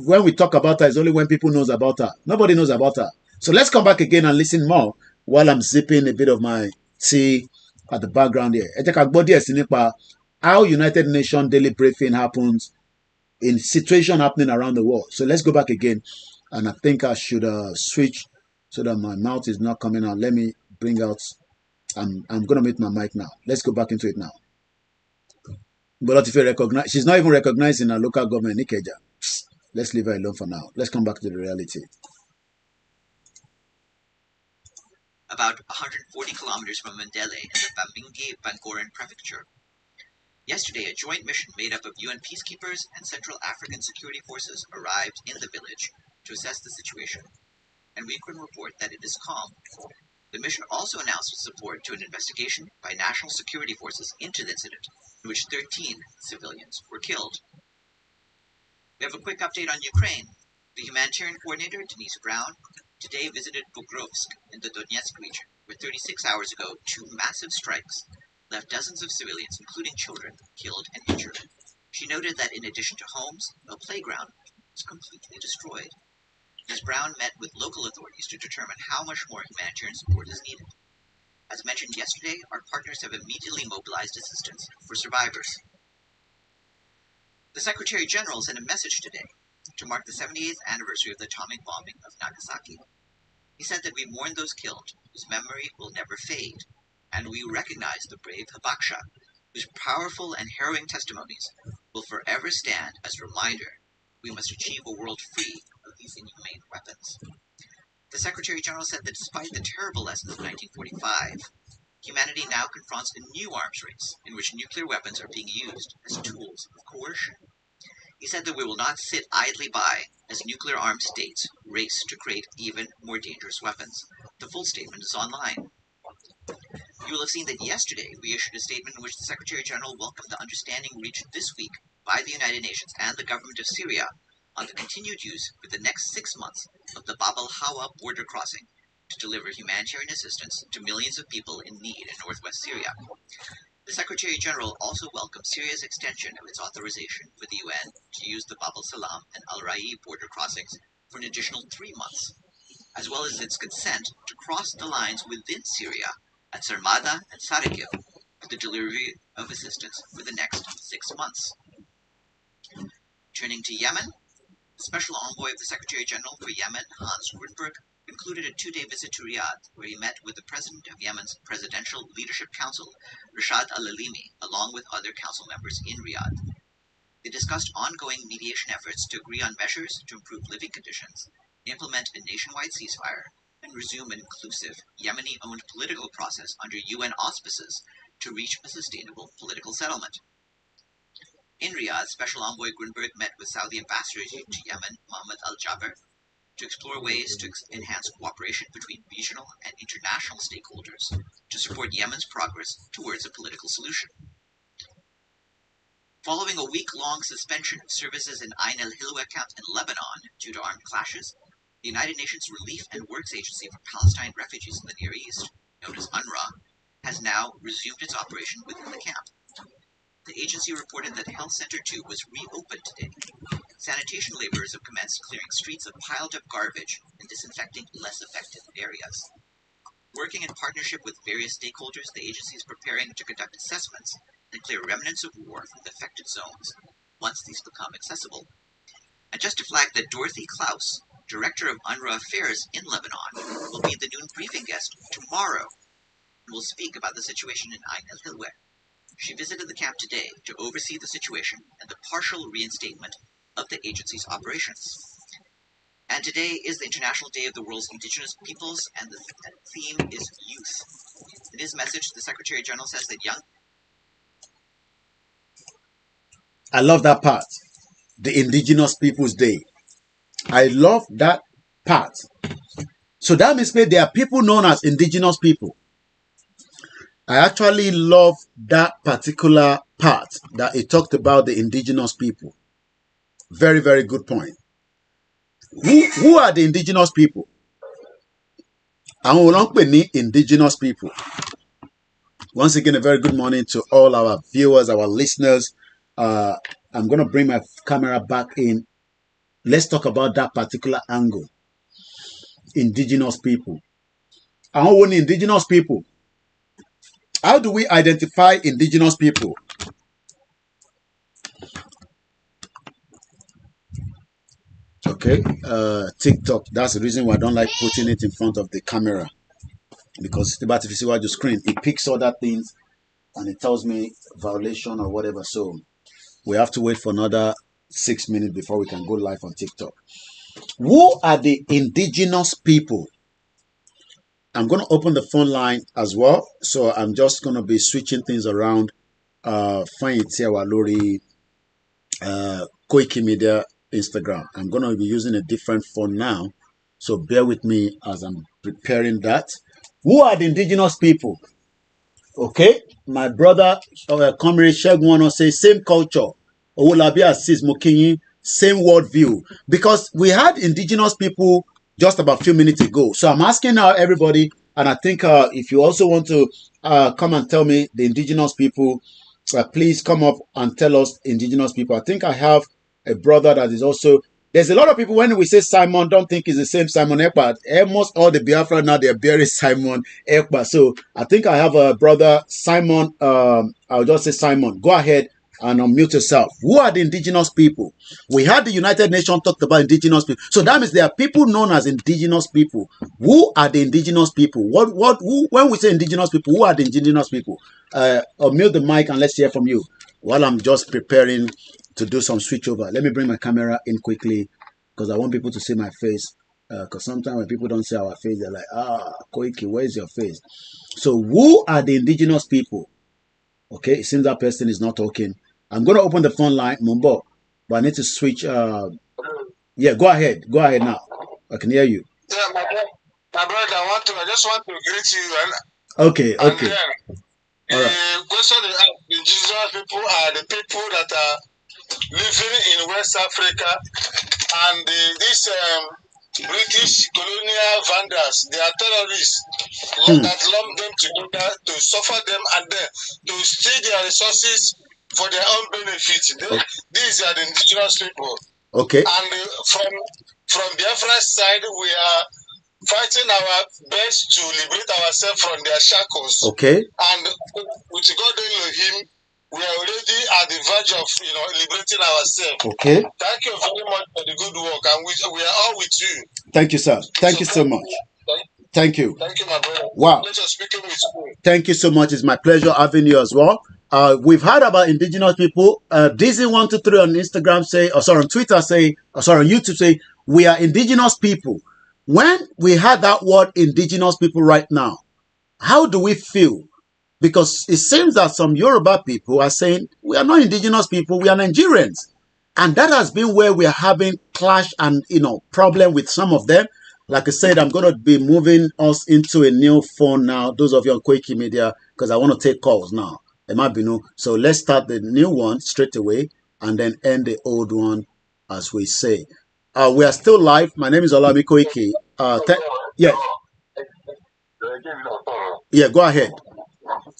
J: when we talk about her, it's only when people knows about her. Nobody knows about her. So let's come back again and listen more while I'm sipping a bit of my tea at the background here. How United Nations daily briefing happens in situation happening around the world. So let's go back again. And I think I should switch so that my mouth is not coming out. Let me bring out, I'm going to mute my mic now. Let's go back into it now. But if you recognize, she's not even recognized in our local government, Nikeja. Let's leave her alone for now. Let's come back to the reality.
M: About 140 kilometers from Mandele in the Bamingi-Bangoran prefecture. Yesterday, a joint mission made up of UN peacekeepers and Central African security forces arrived in the village to assess the situation, and we can report that it is calm. The mission also announced support to an investigation by national security forces into the incident, in which 13 civilians were killed. We have a quick update on Ukraine. The humanitarian coordinator, Denise Brown, today visited Bukrovsk in the Donetsk region, where 36 hours ago, 2 massive strikes left dozens of civilians, including children, killed and injured. She noted that in addition to homes, a playground was completely destroyed. Ms. Brown met with local authorities to determine how much more humanitarian support is needed. As mentioned yesterday, our partners have immediately mobilized assistance for survivors. The Secretary General sent a message today to mark the 78th anniversary of the atomic bombing of Nagasaki. He said that we mourn those killed, whose memory will never fade, and we recognize the brave Hibakusha, whose powerful and harrowing testimonies will forever stand as a reminder we must achieve a world free of these inhumane weapons. The Secretary General said that despite the terrible lessons of 1945, humanity now confronts a new arms race in which nuclear weapons are being used as tools of coercion. He said that we will not sit idly by as nuclear-armed states race to create even more dangerous weapons. The full statement is online. You will have seen that yesterday we issued a statement in which the Secretary General welcomed the understanding reached this week by the United Nations and the government of Syria on the continued use for the next 6 months of the Bab al-Hawa border crossing to deliver humanitarian assistance to millions of people in need in northwest Syria. The Secretary General also welcomed Syria's extension of its authorization for the UN to use the Bab al-Salam and al-Rai border crossings for an additional 3 months, as well as its consent to cross the lines within Syria at Sarmada and Sarigil for the delivery of assistance for the next 6 months. Turning to Yemen, the Special Envoy of the Secretary General for Yemen, Hans Grundberg, concluded a 2-day visit to Riyadh, where he met with the President of Yemen's Presidential Leadership Council, Rashad al-Alimi, along with other council members in Riyadh. They discussed ongoing mediation efforts to agree on measures to improve living conditions, implement a nationwide ceasefire, and resume an inclusive, Yemeni-owned political process under UN auspices to reach a sustainable political settlement. In Riyadh, Special Envoy Grundberg met with Saudi Ambassador to Yemen, Mohammed Al-Jaber, to explore ways to enhance cooperation between regional and international stakeholders to support Yemen's progress towards a political solution. Following a week-long suspension of services in Ain el-Hilwa camp in Lebanon due to armed clashes, the United Nations Relief and Works Agency for Palestine Refugees in the Near East, known as UNRWA, has now resumed its operation within the camp. The agency reported that Health Center 2 was reopened today. Sanitation laborers have commenced clearing streets of piled up garbage and disinfecting less affected areas. Working in partnership with various stakeholders, the agency is preparing to conduct assessments and clear remnants of war from the affected zones once these become accessible. And just to flag that Dorothy Klaus, Director of UNRWA Affairs in Lebanon, will be the noon briefing guest tomorrow and will speak about the situation in Ain el-Hilweh. She visited the camp today to oversee the situation and the partial reinstatement of the agency's operations. And today is the International Day of the World's Indigenous Peoples, and the theme is youth. In his message, the Secretary General says that young...
J: I love that part. The Indigenous Peoples Day. I love that part. So that means that there are people known as indigenous people. I actually love that particular part that it talked about the indigenous people. Very, very good point. Who are the indigenous people? Indigenous people. Once again, a very good morning to all our viewers, our listeners. I'm going to bring my camera back in. Let's talk about that particular angle. Indigenous people. Indigenous people. How do we identify indigenous people? Okay, TikTok. That's the reason why I don't like putting it in front of the camera, because if you see what the screen, it picks other things and it tells me violation or whatever. So we have to wait for another 6 minutes before we can go live on TikTok. Who are the indigenous people? I'm going to open the phone line as well. So I'm just going to be switching things around. Find it here, Lori, Koiki Media, Instagram. I'm going to be using a different phone now. So bear with me as I'm preparing that. Who are the indigenous people? Okay. My brother, Comrade Shegun, says same culture. Owolabi Aziz Mokinyi, same worldview. Because we had indigenous people just about a few minutes ago. So I'm asking now everybody, and I think if you also want to come and tell me the indigenous people, please come up and tell us indigenous people. I think I have a brother that is also... There's a lot of people, when we say Simon, don't think it's the same Simon Ekpa. Almost all the Biafra now, they're burying Simon Ekpa. So I think I have a brother, Simon. I'll just say Simon. Go ahead and unmute yourself. Who are the indigenous people? We had the United Nations talked about indigenous people. So that means there are people known as indigenous people. Who are the indigenous people? Who, when we say indigenous people, who are the indigenous people? Unmute the mic and let's hear from you. While I'm just preparing to do some switch over. Let me bring my camera in quickly because I want people to see my face. Because sometimes when people don't see our face, they're like, Koiki, where's your face? So who are the indigenous people? Okay, it seems that person is not talking. I'm going to open the phone line, Mumbo, but I need to switch. Yeah, go ahead. Go ahead now. I can hear you.
I: Yeah, my brother, I just want to greet you.
J: Okay.
I: All right.
J: The
I: question they ask, the indigenous people are the people that are living in West Africa, and these British colonial vandals, they are terrorists that lump them together to suffer them and then to steal their resources for their own benefit. These are the indigenous people.
J: Okay.
I: And from Biafra side, we are fighting our best to liberate ourselves from their shackles.
J: Okay.
I: And with God Elohim, we are already at the verge of liberating ourselves.
J: Okay.
I: Thank you very much for the good work, and we are all with you.
J: Thank you, sir. Thank you so much. Thank you.
I: Thank you, my brother.
J: Wow.
I: Pleasure speaking with you.
J: Thank you so much. It's my pleasure having you as well. We've heard about indigenous people. Dizzy123 on Instagram say, on Twitter say, on YouTube say, we are indigenous people. When we had that word indigenous people right now, how do we feel? Because it seems that some Yoruba people are saying, we are not indigenous people, we are Nigerians. And that has been where we are having clash and, problem with some of them. Like I said, I'm going to be moving us into a new phone now, those of you on Koiki Media, because I want to take calls now. It might be new. So let's start the new one straight away and then end the old one, as we say. We are still live. My name is Olami Koiki. Yeah, go ahead.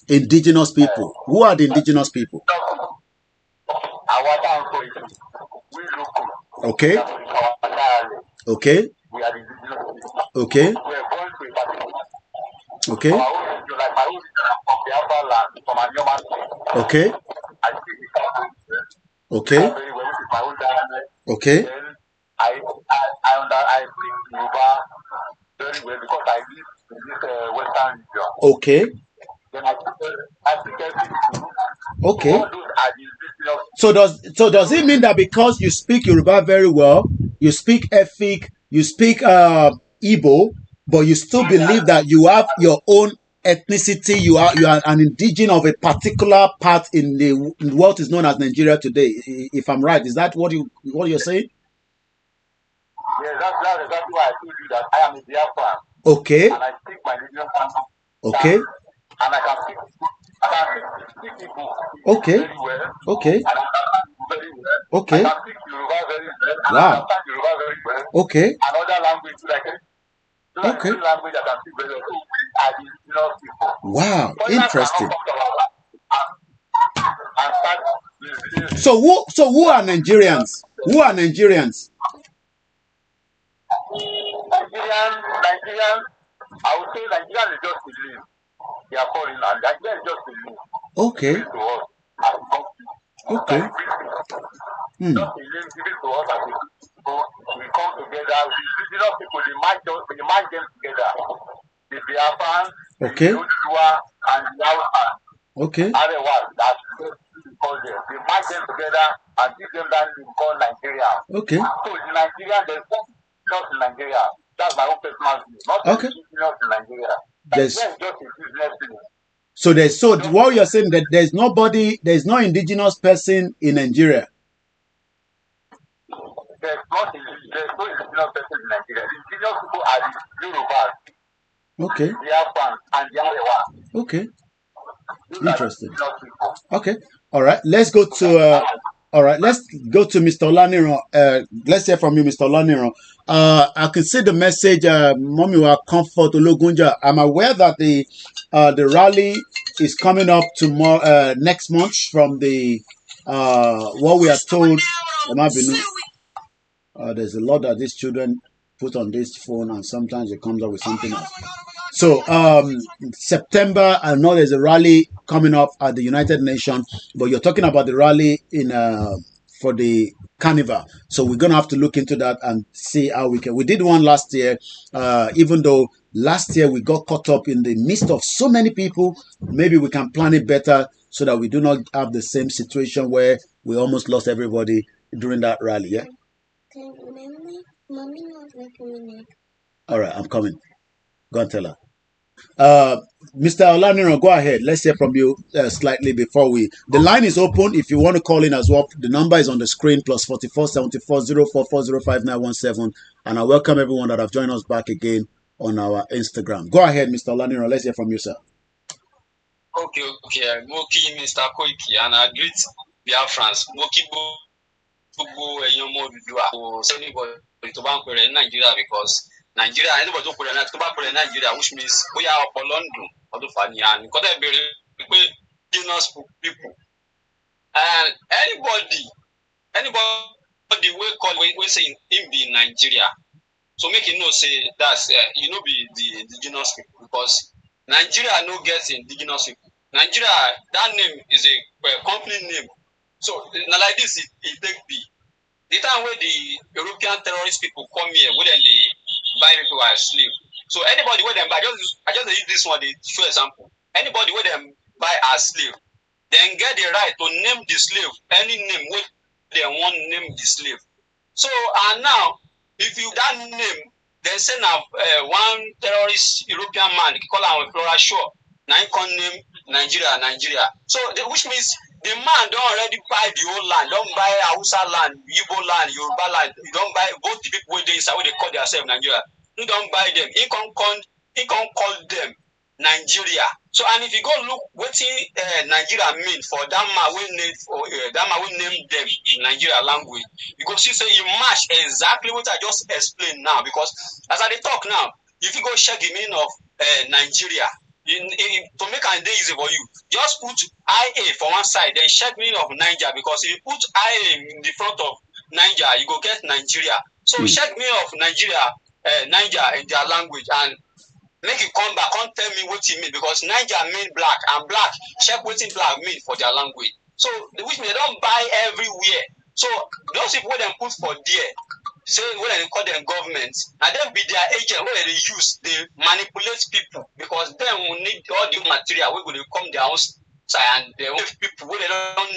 J: indigenous people. Who are the indigenous people? Okay. Okay. Okay. Okay. Okay. Okay. Okay.
H: I speak Yoruba very well because I live in this Western region.
J: Okay.
H: Then I speak everything.
J: Okay.
H: All those are the indigenous.
J: So does it mean that because you speak Yoruba very well, you speak Efik, you speak Igbo, but you still believe that you have your own ethnicity, you are an indigenous of a particular part in what is known as Nigeria today? If I'm right, is that what you're saying?
H: Yes, that's exactly why I told you that I am a Biafran.
J: Okay.
H: And I speak my regional language.
J: Okay.
H: And I can speak Igbo
J: Okay.
H: very well.
J: Okay.
H: And I can speak very well.
J: Okay.
H: I can speak Yoruba very well. And
J: Wow.
H: I understand Yoruba very well.
J: Okay.
H: And other language like
J: Okay.
H: language I can speak very well. So we are the indigenous people.
J: Wow. Interesting.
H: And
J: So who are Nigerians? Who are Nigerians?
H: Nigerian, I would say Nigerian is just a name. They are foreign and Nigerian is just a name.
J: Okay.
H: To us as a country.
J: Okay.
H: Just a name given to us as a people. We come together. The indigenous people, they match them together. The Biafran,
J: okay.
H: the Udua, and the Hausa.
J: Okay.
H: Otherwise, that's because they match them together and give them that name called Nigeria.
J: Okay.
H: So in Nigeria, there's not in Nigeria. That's my own personal view. Not
J: okay.
H: in Nigeria.
J: There's
H: just a business thing.
J: So what you're saying that there's no indigenous person in Nigeria.
H: There's no indigenous person in Nigeria. The indigenous people are the Yorubas.
J: Okay.
H: The Afghans and the Arewa.
J: Okay. Interesting. Okay. All right. Let's go to Mr. Olaniran. Let's hear from you, Mr. Olaniran. I can see the message, Mommy wa Comfort Ologunja. I'm aware that the rally is coming up tomorrow, next month from the what we are told. There's a lot that these children put on this phone, and sometimes it comes up with something else. So September, I know there's a rally coming up at the United Nations, but you're talking about the rally in for the carnival. So we're gonna have to look into that and see how we can. We did one last year, even though last year we got caught up in the midst of so many people. Maybe we can plan it better so that we do not have the same situation where we almost lost everybody during that rally. Yeah. All right, I'm coming. Go and tell her. Mr. Olaniran, go ahead. Let's hear from you slightly before we. The line is open. If you want to call in as well, the number is on the screen: +44 74 044 05917. And I welcome everyone that have joined us back again on our Instagram. Go ahead, Mr. Olaniran. Let's hear from you, sir.
N: Okay. Moki, Mr. Koiki, and I greet Biafrans. Moki Bugu, anybody to bank in Nigeria because. Nigeria, anybody who put in Nigeria, which means we are for London or the funny and because they be indigenous people. And anybody we call we say him be in Nigeria. So make you know say that's be the indigenous people because Nigeria no gets indigenous people. Nigeria, that name is a company name. So now like this it take be. The time where the European terrorist people come here, where they buy people as slave. So anybody where them buy, I just use this one, the show example. Anybody where them buy as slave, then get the right to name the slave any name where they want name the slave. So and now, if you that name, then send one terrorist European man, call him Flora Shaw, now he can name Nigeria. So which means the man don't already buy the whole land, don't buy Hausa land, Igbo land, Yoruba land. You don't buy both the people where they inside where they call themselves Nigeria. You don't buy them. He can call them Nigeria. So and if you go look what Nigeria mean for that man we name them Nigeria language, you go see say you match exactly what I just explained now because as I talk now, if you go check the meaning of Nigeria, To make an day easy for you, just put IA for one side, then check meaning of Niger, because if you put IA in the front of Niger, you go get Nigeria. So check meaning of Nigeria, Niger in their language, and make you come back, come tell me what it mean, because Niger mean black, and black check wetin black mean for their language. So which mean they don't buy everywhere. So those people wey dem put for there, say wey dem call them government, na dem be their agent wey dem dey use dey manipulate people, because dem will need all the material wey go dey come their own side, and dem own people wey dem don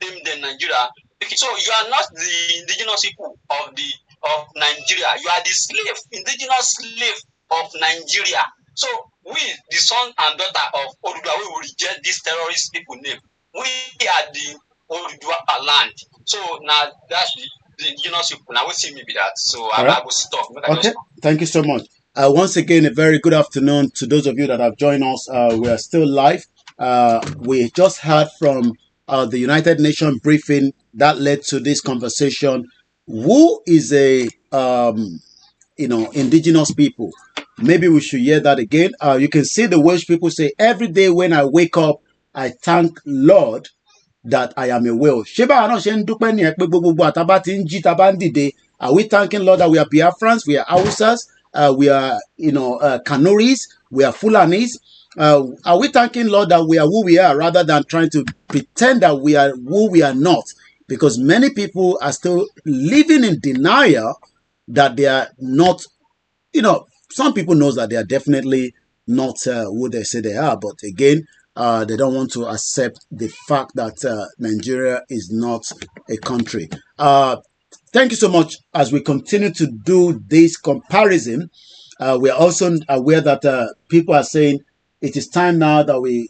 N: name dem Nigeria. So you are not the indigenous people of Nigeria, you are the slave, indigenous slave of Nigeria. So we, the son and daughter of Oduduwa, we will reject this terrorist people name. We are the Oduduwa land. So now that's the indigenous people. Now we see me be that. So I will stop.
J: Okay, thank you so much. Once again, a very good afternoon to those of you that have joined us. We are still live. We just heard from the United Nations briefing that led to this conversation. Who is a indigenous people? Maybe we should hear that again. You can see the Welsh people say, every day when I wake up, I thank Lord that I am a Welsh. Are we thanking Lord that we are Biafrans, we are Hausas, we are Kanoris, we are Fulanis? Are we thanking Lord that we are who we are, rather than trying to pretend that we are who we are not? Because many people are still living in denial that they are not, some people know that they are definitely not who they say they are, but again, they don't want to accept the fact that Nigeria is not a country. Thank you so much. As we continue to do this comparison, we are also aware that people are saying it is time now that we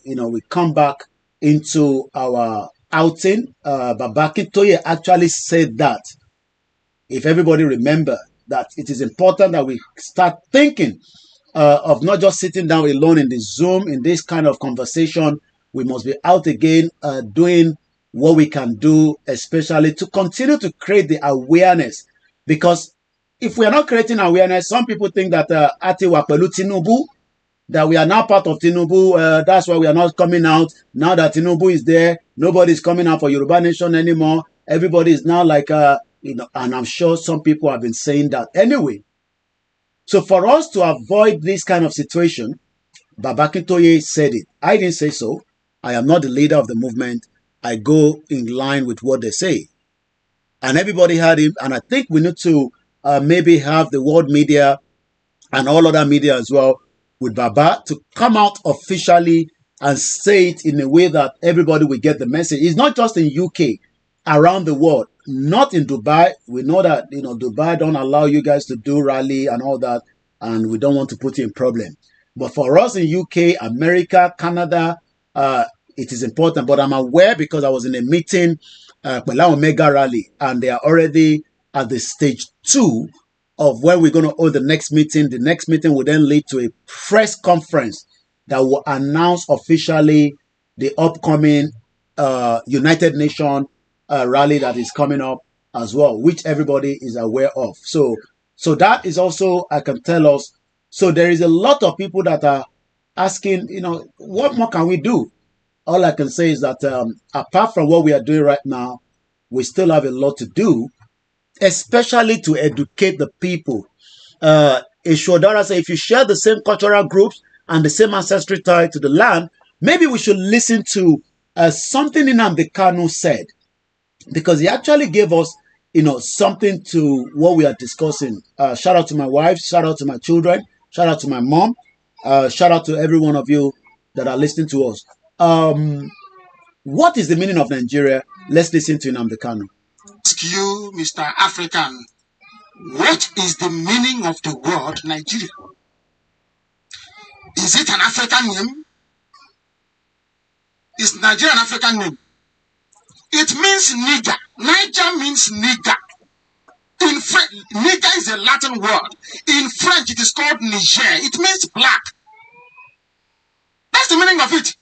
J: come back into our outing. Babaki Toye actually said that, if everybody remember, that it is important that we start thinking of not just sitting down alone in the Zoom, in this kind of conversation. We must be out again doing what we can do, especially to continue to create the awareness. Because if we are not creating awareness, some people think that Ati Wapelu Tinubu, that we are now part of Tinubu, that's why we are not coming out. Now that Tinubu is there, nobody is coming out for Yoruba Nation anymore. Everybody is now like, and I'm sure some people have been saying that anyway. So for us to avoid this kind of situation, Babaki Toye said it. I didn't say so. I am not the leader of the movement. I go in line with what they say. And everybody heard him. And I think we need to maybe have the world media and all other media as well with Baba to come out officially and say it in a way that everybody will get the message. It's not just in UK, around the world, not in Dubai. We know that Dubai don't allow you guys to do rally and all that, and we don't want to put you in problem. But for us in UK, America, Canada, it is important. But I'm aware because I was in a meeting, Omega Rally, and they are already at the stage 2 of when we're going to hold the next meeting. The next meeting will then lead to a press conference that will announce officially the upcoming United Nations rally that is coming up as well, which everybody is aware of. So that is also, I can tell us. So there is a lot of people that are asking, what more can we do? All I can say is that apart from what we are doing right now, we still have a lot to do, especially to educate the people. Ishodara said, if you share the same cultural groups and the same ancestry tie to the land, maybe we should listen to something Nnamdi Kanu said, because he actually gave us, something to what we are discussing. Shout out to my wife, shout out to my children, shout out to my mom, shout out to every one of you that are listening to us. What is the meaning of Nigeria? Let's listen to Nnamdi Kanu.
O: Ask you, Mr. African, what is the meaning of the word Nigeria? Is it an African name? Is Nigeria an African name? It means Niger. Niger means Niger. In French, Niger is a Latin word. In French, it is called Niger. It means black. That's the meaning of it.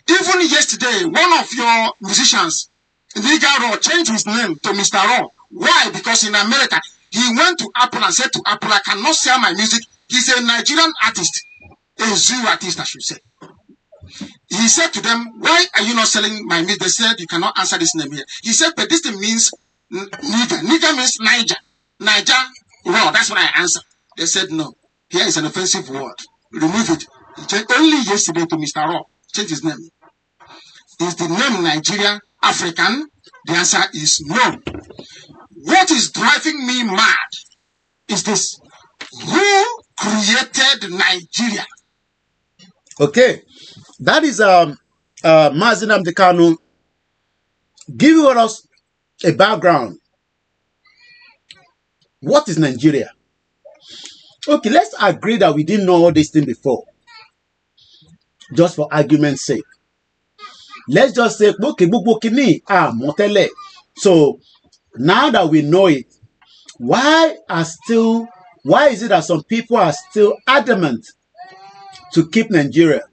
O: Even yesterday, one of your musicians, Niger Raw, changed his name to Mr. Raw. Why? Because in America, he went to Apple and said to Apple, I cannot sell my music. He's a Nigerian artist. a zoo artist, I should say. He said to them, why are you not selling my meat? They said, you cannot answer this name here. He said, but this thing means Niger. Niger means Niger. Niger, raw. That's what I answered. They said, no. Here is an offensive word. Remove it. He changed only yesterday to Mr. Raw. Change his name. Is the name Nigeria African? The answer is no. What is driving me mad is this. Who created Nigeria?
J: Okay. That is Mazen Amdekanu giving us a background. What is Nigeria? Okay, let's agree that we didn't know all this thing before. Just for argument's sake. Let's just say, so now that we know it, why is it that some people are still adamant to keep Nigeria?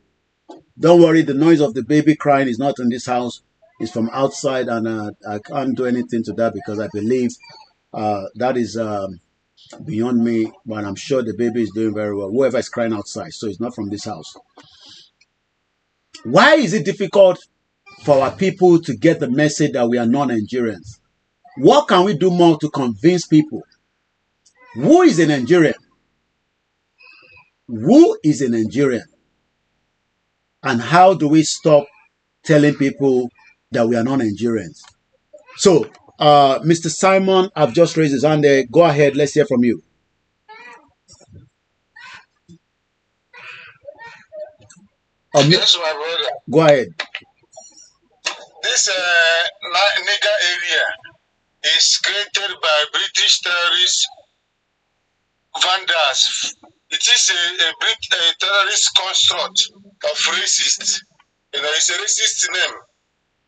J: Don't worry, the noise of the baby crying is not in this house. It's from outside, and I can't do anything to that because I believe that is beyond me, but I'm sure the baby is doing very well. Whoever is crying outside, so it's not from this house. Why is it difficult for our people to get the message that we are non-Nigerians? What can we do more to convince people? Who is a Nigerian? Who is a Nigerian? And how do we stop telling people that we are non-Nigerians? So, Mr. Simon, I've just raised his hand there. Go ahead. Let's hear from you.
K: Yes, my brother.
J: Go ahead.
K: This Niger area is created by British terrorists, vandals. It is a terrorist construct of racists. You know, it's a racist name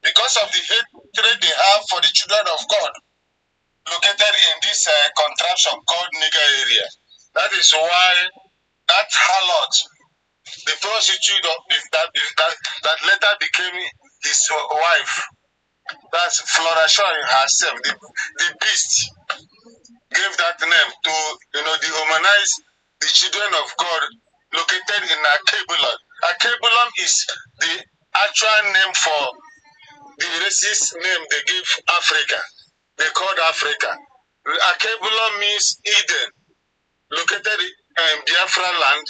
K: because of the hatred they have for the children of God located in this contraption called Niger area. That is why that harlot, the prostitute that later became his wife, that's Flora Shaw herself, the beast, gave that name to, dehumanize the children of God located in Akebulon. Akebulon is the actual name for the racist name they gave Africa. They called Africa. Akebulon means Eden, located in Biafra land.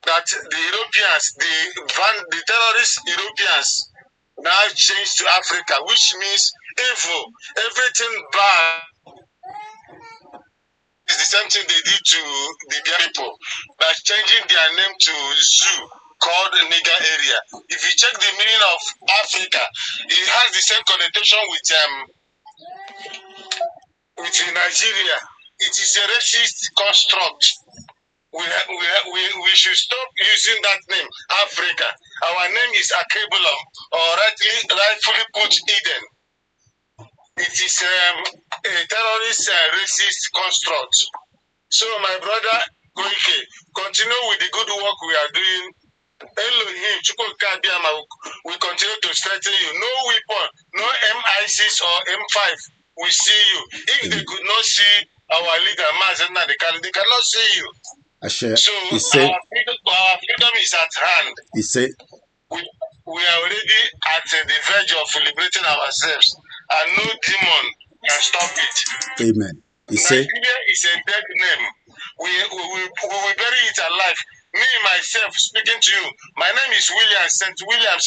K: That the Europeans, the terrorist Europeans, now changed to Africa, which means evil, everything bad. It's the same thing they did to the people by changing their name to zoo called Niger area. If you check the meaning of Africa, it has the same connotation with Nigeria. It is a racist construct. We should stop using that name, Africa. Our name is Akebulum, or rightfully put, Eden. It is a terrorist racist construct. So, my brother Koike, continue with the good work we are doing. Elohim, we continue to strengthen you. No weapon, no MI6 or M5 will see you. If they could not see our leader, Mazena, they cannot see you. So our freedom is at hand. We are already at the verge of liberating ourselves, and no demon can stop it.
J: Amen.
K: Nigeria is a dead name. We will bury it alive. Me, myself, speaking to you, my name is William St. William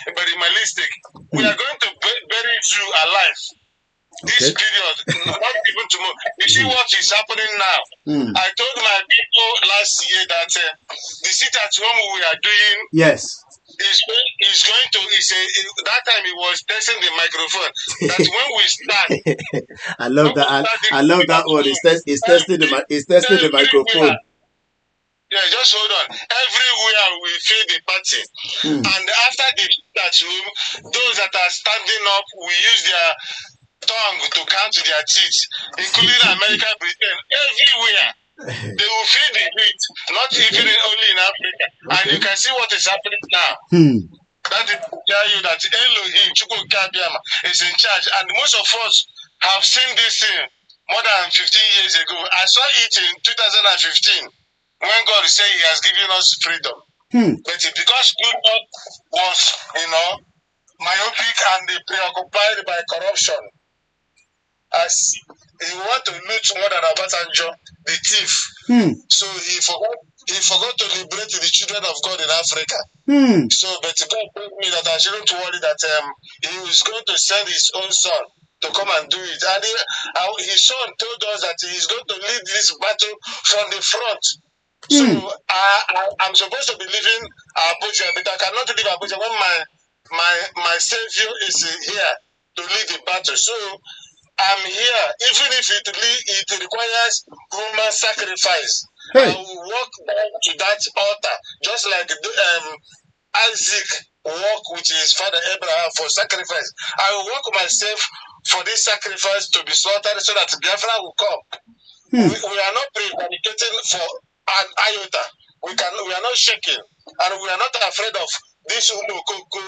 K: Eberimanistic. We are going to bury you alive. This period, not even tomorrow. You see what is happening now. I told my people last year that the sit at home we are doing.
J: Yes.
K: Is going to. That time he was testing the microphone. That when we start.
J: I love that. I love that one. It's testing the microphone.
K: Yeah, just hold on. Everywhere we feel the party, and after the at home, those that are standing up, we use their tongue to count their teeth, including America, Britain, everywhere. They will feel the heat, not even only in Africa. And you can see what is happening now. That is to tell you that Elohim is in charge. And most of us have seen this thing more than 15 years ago. I saw it in 2015
I: when God is saying He has given us freedom. But because people was, myopic and they preoccupied by corruption, as he want to loot more than Obasanjo, the thief. So he forgot to liberate the children of God in Africa. So, but God told me that I shouldn't worry that he was going to send his own son to come and do it. And his son told us that he's going to lead this battle from the front. So I'm supposed to be leaving Abuja, but I cannot leave Abuja when my savior is here to lead the battle. So I'm here, even if it requires human sacrifice. I will walk down to that altar, just like Isaac walked with his father Abraham for sacrifice. I will walk myself for this sacrifice to be slaughtered so that Biafra will come. We are not prevaricating for an iota. We are not shaking, and we are not afraid of these Umukoko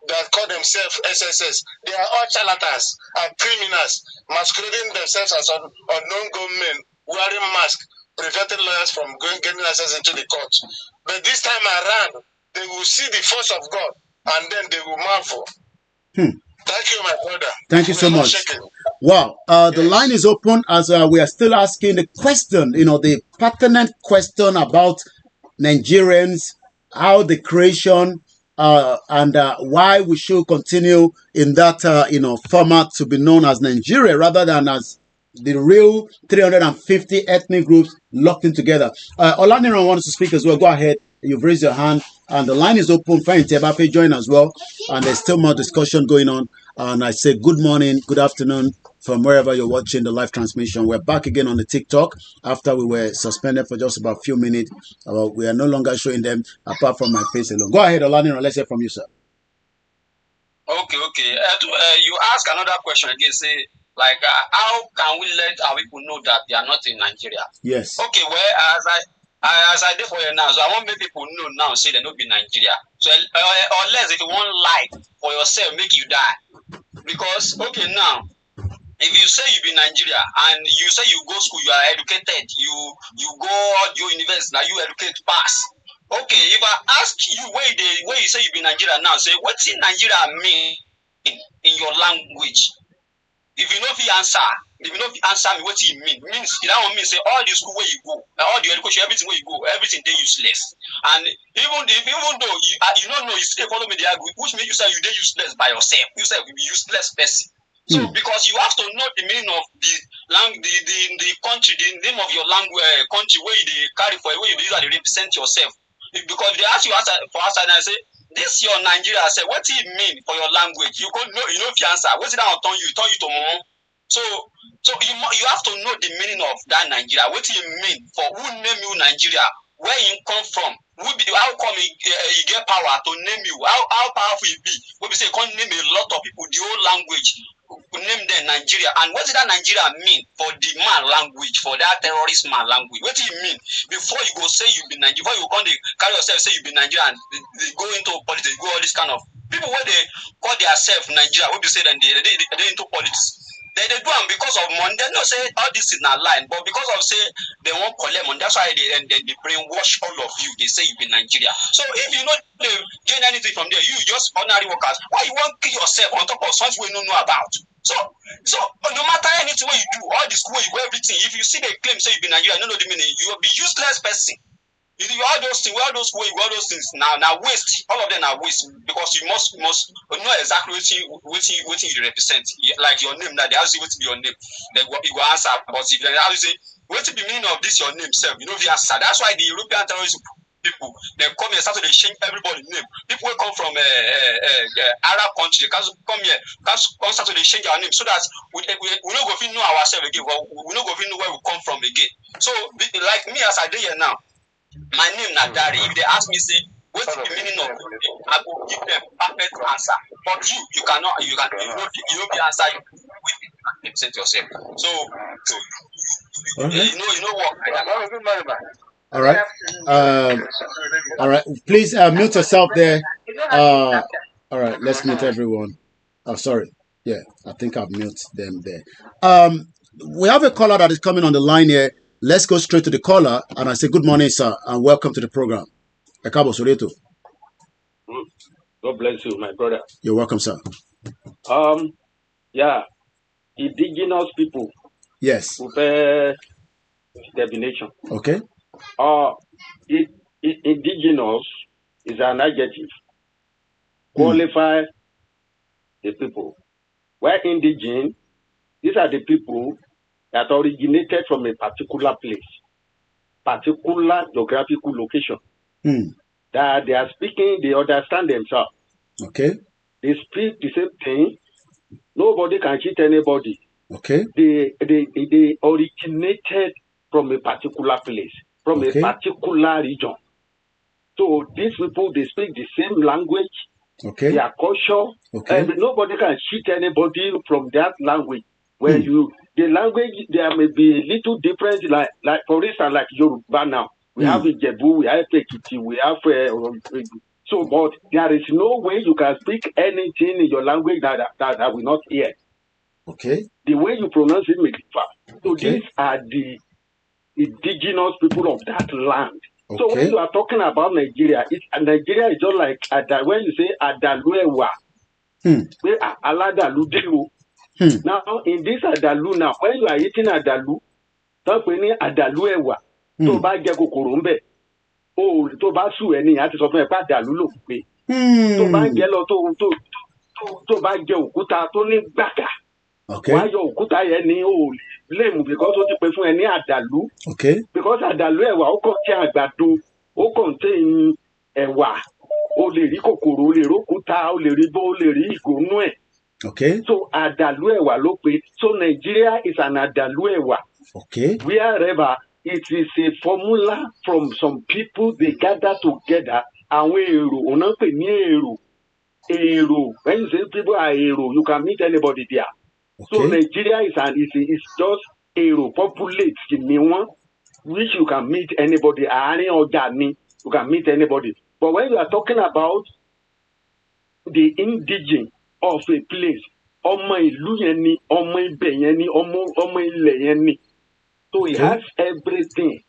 I: that call themselves SSS. They are all charlatans and criminals, masquerading themselves as unknown gunmen, wearing masks, preventing lawyers from getting access into the court. But this time around, they will see the force of God, and then they will marvel. Thank you, my brother.
J: Thank you so much. Wow. The line is open as we are still asking the question, the pertinent question about Nigerians, how the creation and why we should continue in that, format to be known as Nigeria rather than as the real 350 ethnic groups locked in together. Olaniran wants to speak as well. Go ahead. You've raised your hand. And the line is open. Fine, Tebape join as well. And there's still more discussion going on. And I say good morning, good afternoon from wherever you're watching the live transmission. We're back again on the TikTok after we were suspended for just about a few minutes. We are no longer showing them apart from my face alone. Go ahead, Olaniran. Let's hear from you, sir.
N: Okay. You ask another question again. Say, how can we let our people know that they are not in Nigeria?
J: Yes.
N: Okay. Well, as I did for you now, so I want make people know now. Say they not be Nigeria. So unless if you want life for yourself, make you die. Because now, if you say you be Nigeria and you say you go school, you are educated, you go your university, now you educate pass. Okay, if I ask you where you say you be Nigeria now, say what's in Nigeria mean in your language? If you know if you answer me what it means that one means say all the school where you go, all the education, everything where you go, everything they useless. And even though you don't know, you still follow me the argument, which means you say you they useless by yourself. You say you be useless person. So because you have to know the meaning of the country, the name of your language, country where you carry for, where you usually represent yourself. Because they ask you for answer and I say, this your Nigeria, I say, what do it mean for your language? You could know, if you answer, what's it that turn you to more? So you have to know the meaning of that Nigeria. What do you mean for who name you Nigeria? Where you come from? How come he get power to name you? How powerful he be? We say can't name a lot of people the whole language. Name them Nigeria. And what does that Nigeria mean for the man language, for that terrorist man language? What do you mean? Before you go say you be Nigeria, before you go carry yourself say you be Nigeria and they go into politics, go all this kind of people where they call themselves Nigeria, what we say then they into politics. They do them because of money. They don't say all this is not line, but because of say they won't collect money. That's why they brainwash all of you. They say you be Nigeria. So if you not gain anything from there, you just ordinary workers. Why you want to kill yourself on top of something we don't know about? So no matter anything what you do, all the school you go, everything. If you see they claim say you be Nigeria, you don't know the meaning. You will be useless person. You do all those things, all those things now waste. All of them are waste because you must know exactly what you represent. Like your name now, they ask you what to be your name. Then you go answer. But if they ask you say what to be meaning of this your name self, you know the answer. That's why the European terrorist people they come here start to change everybody's name. People will come from Arab country, they come here, start to change our name so that we don't go know ourselves again. We don't go know where we come from again. So like me as I do here now. My name Nadari. If they ask me, say, what's the meaning of your name? I will give them perfect answer. But you cannot, you don't be answer. You represent yourself. So you know what?
J: All right. All right. Please mute yourself there. All right. Let's mute everyone. Oh, sorry. Yeah, I think I've muted them there. We have a caller that is coming on the line here. let's go straight to the caller. And I say, good morning, sir, and welcome to the program. Ekabo Soreto.
P: God bless you, my brother.
J: You're welcome, sir.
P: Yeah, indigenous people.
J: Yes.
P: Prepare definition.
J: Okay.
P: Indigenous is an adjective. Qualify the people. Where indigene, these are the people that originated from a particular place, particular geographical location. That they are speaking, they understand themselves.
J: Okay.
P: They speak the same thing. Nobody can cheat anybody.
J: Okay.
P: They originated from a particular place, from a particular region. So these people, they speak the same language, their culture. And nobody can cheat anybody from that language. Where the language, there may be a little different, like for instance, like Yoruba now. We have Ijebu, we have Ekiti, we have but there is no way you can speak anything in your language that we not hear.
J: Okay.
P: The way you pronounce it may differ. So these are the indigenous people of that land. Okay. So when you are talking about Nigeria, Nigeria is just like when you say Adaluewa. Now in this Adalu now, when you are eating Adalu, don't pay Adaluewa. So bá jẹ kòkòrò ńbẹ̀. Oh, tó bá sùn ẹni àti sọ fún ẹ pé Adalu ló pé. Tó bá jẹ lọ tó bá jẹ òkúta tó ní gbàgà. Why your òkúta yẹn ni o blame because ó ti pè fún ẹ ní Àdàlú. Because Àdàlú ẹ̀wà ó contain àgbàdo, ó contain ẹ̀wà, o lè rí kòkòrò, o lè rí òkúta, o lè rí bó, o lè rí ìgònú ẹ̀. So Àdàlú ẹ̀wà ló pè. So Nigeria is an Àdàlú ẹ̀wà. Wherever it is a formula from some people they gather together. Àwọn èrò, ọ̀nà pè ní èrò. Èrò, when you say people are èrò, you can meet anybody there. So Nigeria is just a populate which you can meet anybody. You can meet anybody. But when you are talking about the indigene of a place, so he has everything.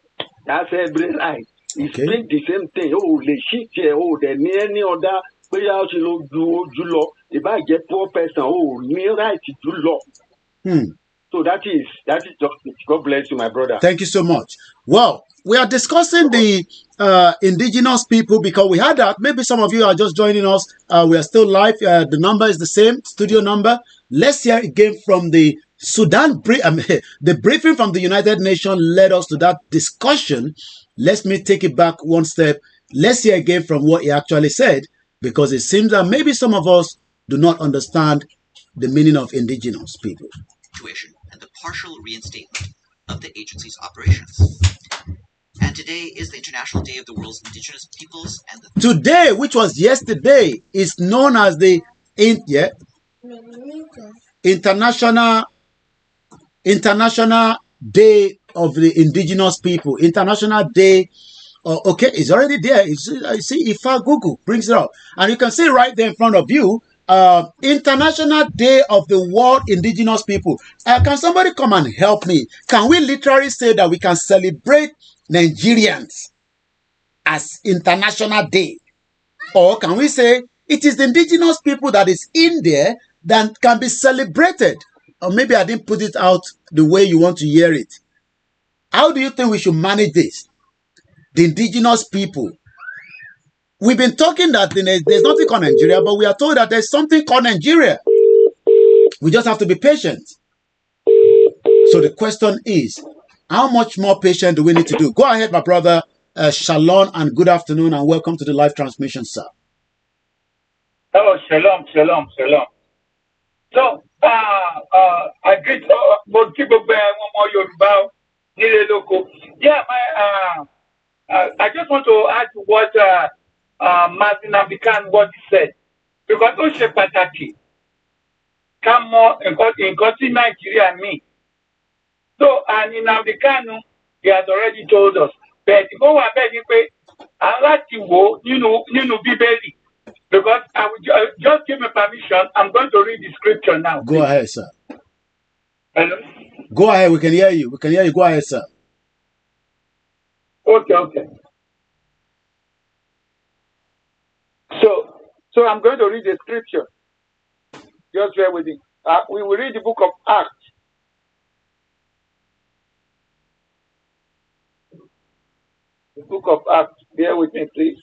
P: That's every right. He speaks the same thing. Oh, the shit here. Oh, there any other. If I get poor person, near right to do law. So that is just it. God bless you, my brother.
J: Thank you so much. Well, we are discussing the indigenous people because we had that. Maybe some of you are just joining us. We are still live. The number is the same, studio number. Let's hear again from the Sudan. The briefing from the United Nations led us to that discussion. Let me take it back one step. Let's hear again from what he actually said, because it seems that maybe some of us do not understand the meaning of indigenous people.
M: And the partial reinstatement of the agency's operations. And today is the International Day of the World's Indigenous Peoples. And
J: today, which was yesterday, is known as the International Day of the Indigenous People. International Day. Okay, it's already there. I see if I Google brings it up, and you can see right there in front of you. International Day of the World Indigenous People. Can somebody come and help me? Can we literally say that we can celebrate Nigerians as International Day? Or can we say it is the indigenous people that is in there that can be celebrated? Or maybe I didn't put it out the way you want to hear it. How do you think we should manage this? The indigenous people. We've been talking that there's nothing called Nigeria, but we are told that there's something called Nigeria. We just have to be patient. So the question is, how much more patient do we need to do? Go ahead, my brother. Shalom and good afternoon and welcome to the live transmission, sir.
Q: Oh, shalom. So, I greet both people more Yoruba. Yeah, I just want to add to what Martin Abikan what he said. Because those are pataki. Come on, in Nigeria and me. So, and in Abikanu, he has already told us. But go ahead, I like to go, Bibeli. Because I will just give me permission. I'm going to read the scripture now.
J: Go ahead, sir.
Q: Hello?
J: Go ahead. We can hear you. Go ahead, sir.
Q: Okay. So I'm going to read the scripture. Just bear with me. We will read the book of Acts. The book of Acts. Bear with me, please.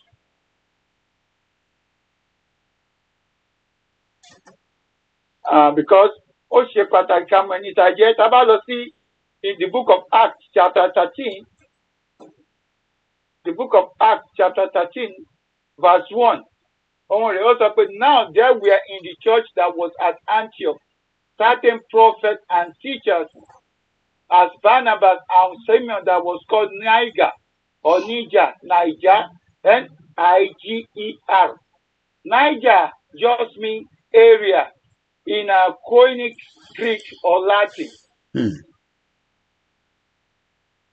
Q: Because in the book of Acts, chapter 13, the book of Acts, chapter 13, verse 1. Now there were in the church that was at Antioch certain prophets and teachers, as Barnabas and Simeon that was called Niger, Niger. Niger just means area in a Koine Greek or Latin.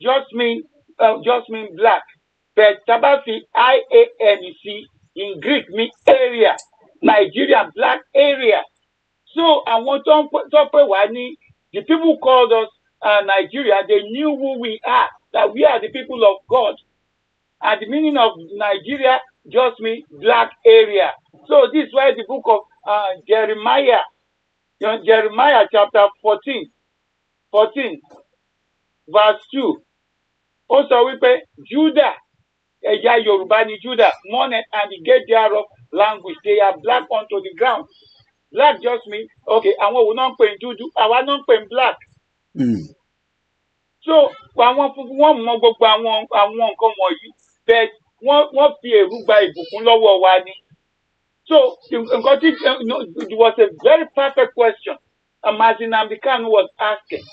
Q: Just mean black. But Tabafi IANC in Greek means area. Nigeria, black area. So I want to the people called us Nigeria, they knew who we are, that we are the people of God. And the meaning of Nigeria just means black area. So this is why the book of Jeremiah chapter 14, verse 2. Also we pay Judah, Yoruba ni Judah, mourn and the gate thereof language. They are black onto the ground. Black just means, okay, and we will not pay Juju, I will not pay black. So, àwọn funfun wọn mọ gbogbo àwọn nǹkan wọ̀nyí, but wọ́n fi èrú gba ìbùkún lọ́wọ́ wa ni. So, it was a very perfect question Mazin Amdikan was asking.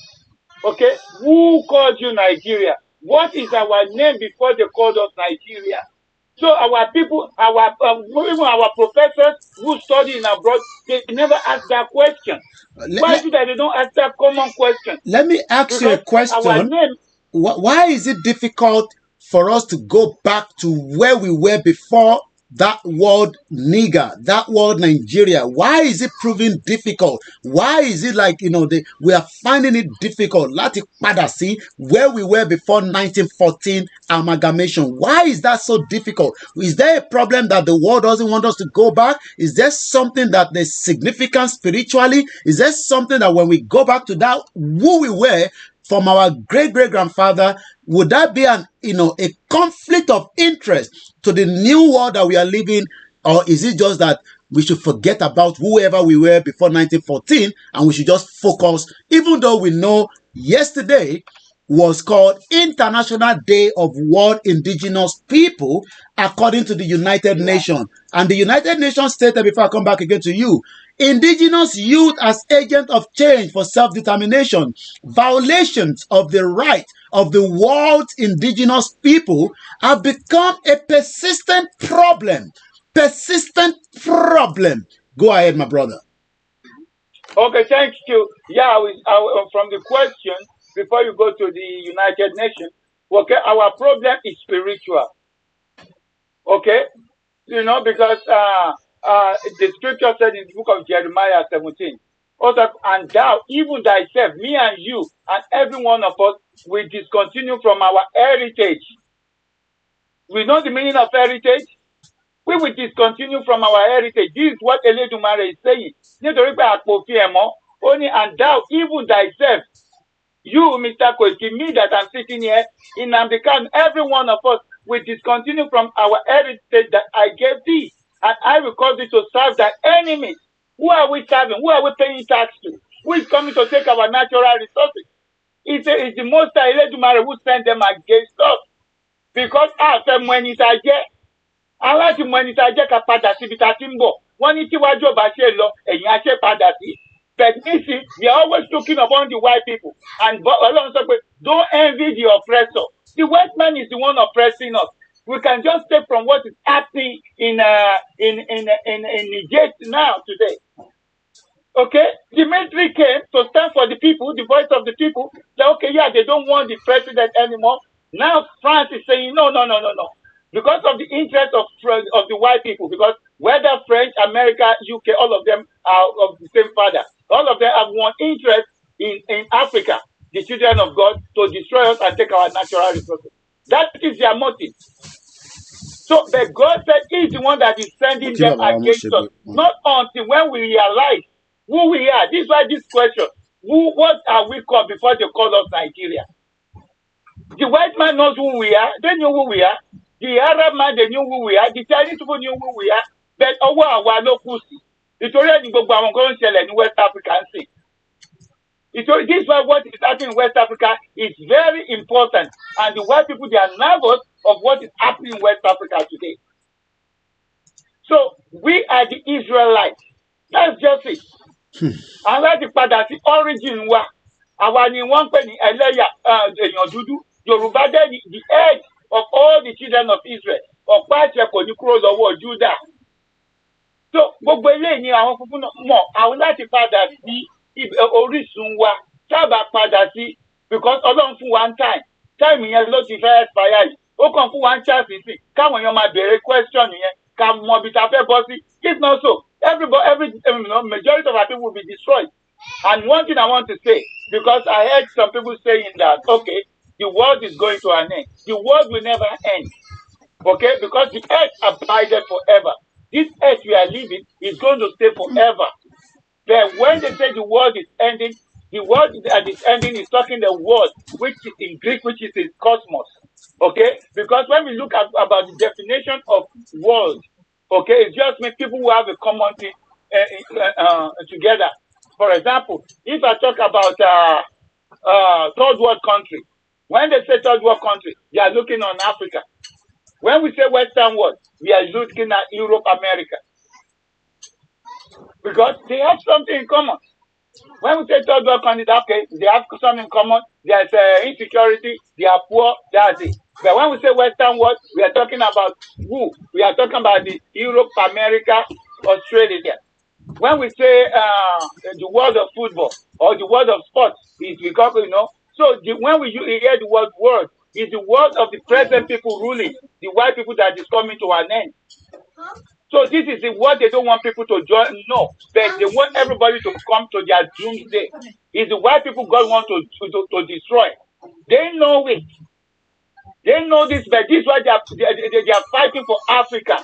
Q: Okay, who called you Nigeria? What is our name before they called us Nigeria? So our people, even our professors who study in abroad, they never ask that question. Why is it that they don't ask that common question?
J: Let me ask you a question. Why is it difficult for us to go back to where we were before that word Niger, that word Nigeria? Why is it proving difficult? Why is it like, we are finding it difficult? Lati Padasi, where we were before 1914 amalgamation. Why is that so difficult? Is there a problem that the world doesn't want us to go back? Is there something that is significant spiritually? Is there something that when we go back to that, who we were from our great-great-grandfather, would that be a conflict of interest to the new world that we are living? Or is it just that we should forget about whoever we were before 1914 and we should just focus, even though we know yesterday was called International Day of World Indigenous People according to the United Nations. And the United Nations stated, before I come back again to you, indigenous youth as agent of change for self-determination, violations of the right of the world's indigenous people have become a persistent problem. Go ahead, my brother.
Q: Okay, thank you. Yeah, from the question, before you go to the United Nations, okay, our problem is spiritual. Okay? Because the scripture said in the book of Jeremiah 17, also, and thou, even thyself, me and you, and every one of us, will discontinue from our heritage. We know the meaning of heritage. We will discontinue from our heritage. This is what Eledumare is saying. Only and thou, even thyself, you, Mr. Koiki, me that I'm sitting here in Amdekan, every one of us will discontinue from our heritage that I gave thee, and I will cause thee to serve thy enemies. Who are we serving? Who are we paying tax to? Who is coming to take our natural resources? It's the Most High Eledumare who sent them against us. Because after when it's a year, aláti mọ ẹni tá a jẹ́ ká padà síbi tá a ti ń bọ̀ wọ́n ní tíwájú ọba ṣe lọ ẹ̀yìn aṣẹ́ padà sí but nísìn we are always looking upon the white people and Ọlọ́run sọ pé don't envy the oppressor. The white man is the one oppressing us. We can just take from what is happening in Niger now today. Okay, the military came to stand for the people, the voice of the people. Say, okay, yeah, they don't want the president anymore. Now France is saying no. Because of the interest of the white people, because whether French, America, UK, all of them are of the same father. All of them have one interest in Africa, the children of God, to destroy us and take our natural resources. That is their motive. So, but God said He's the one that is sending them against us. Not until when we realize who we are. This is why this question: what are we called before they call us Nigeria? The white man knows who we are. They knew who we are. The Arab man, they knew who we are. The Chinese people knew who we are. But our local Ìtorí ẹni gbogbo àwọn kan ń ṣẹlẹ̀ ní West Africa ń sìn. Ìtorí this is why what is happening in West Africa is very important, and the white people, they are nervous of what is happening in West Africa today. So we are the Israelites. That's just it. And láti padà sí origin wa, àwa ni wọ́n ń pè ní ẹlẹ́yà èèyàn dúdú. Yorùbá jẹ́ the head of all the children of Israel. Ọ̀pá àṣẹ kò ní kúrò lọ́wọ́ Judah. So gbogbo eléyìí ni àwọn funfun náà mọ̀ àwọn láti padà sí orísun wa sábà padà sí because Ọlọ́run fún wa ń time yẹn ló ti fẹ́ expire yìí ó kàn fún wa ń chance sí káwọn èèyàn máa béèrè question yẹn ká mọ ibi tá a fẹ́ bọ́ sí. If not so, majority of our people will be destroyed. And one thing I want to say, because I heard some people saying that, okay, the world is going to an end. The world will never end. Okay? Because the earth abided forever. This earth we are living is going to stay forever. Then when they say the world is ending, the word that is ending is talking the word which is in Greek, which is in cosmos. Okay? Because when we look at about the definition of world, okay, it just means people who have a common thing together. For example, if I talk about third world country, when they say third world country, they are looking on Africa. When we say Western world, we are looking at Europe, America. Because they have something in common. When we say third world country, okay, they have something in common. There's insecurity, they are poor, that's it. But when we say Western world, we are talking about who? We are talking about the Europe, America, Australia. When we say the world of football or the world of sports, it's because, so when we hear the word world, it's the word of the present people ruling, the white people that is coming to an end. So this is the word they don't want people to join. No, but they want everybody to come to their doomsday. It's the white people God wants to destroy. They know it. They know this, but this is why they are fighting for Africa.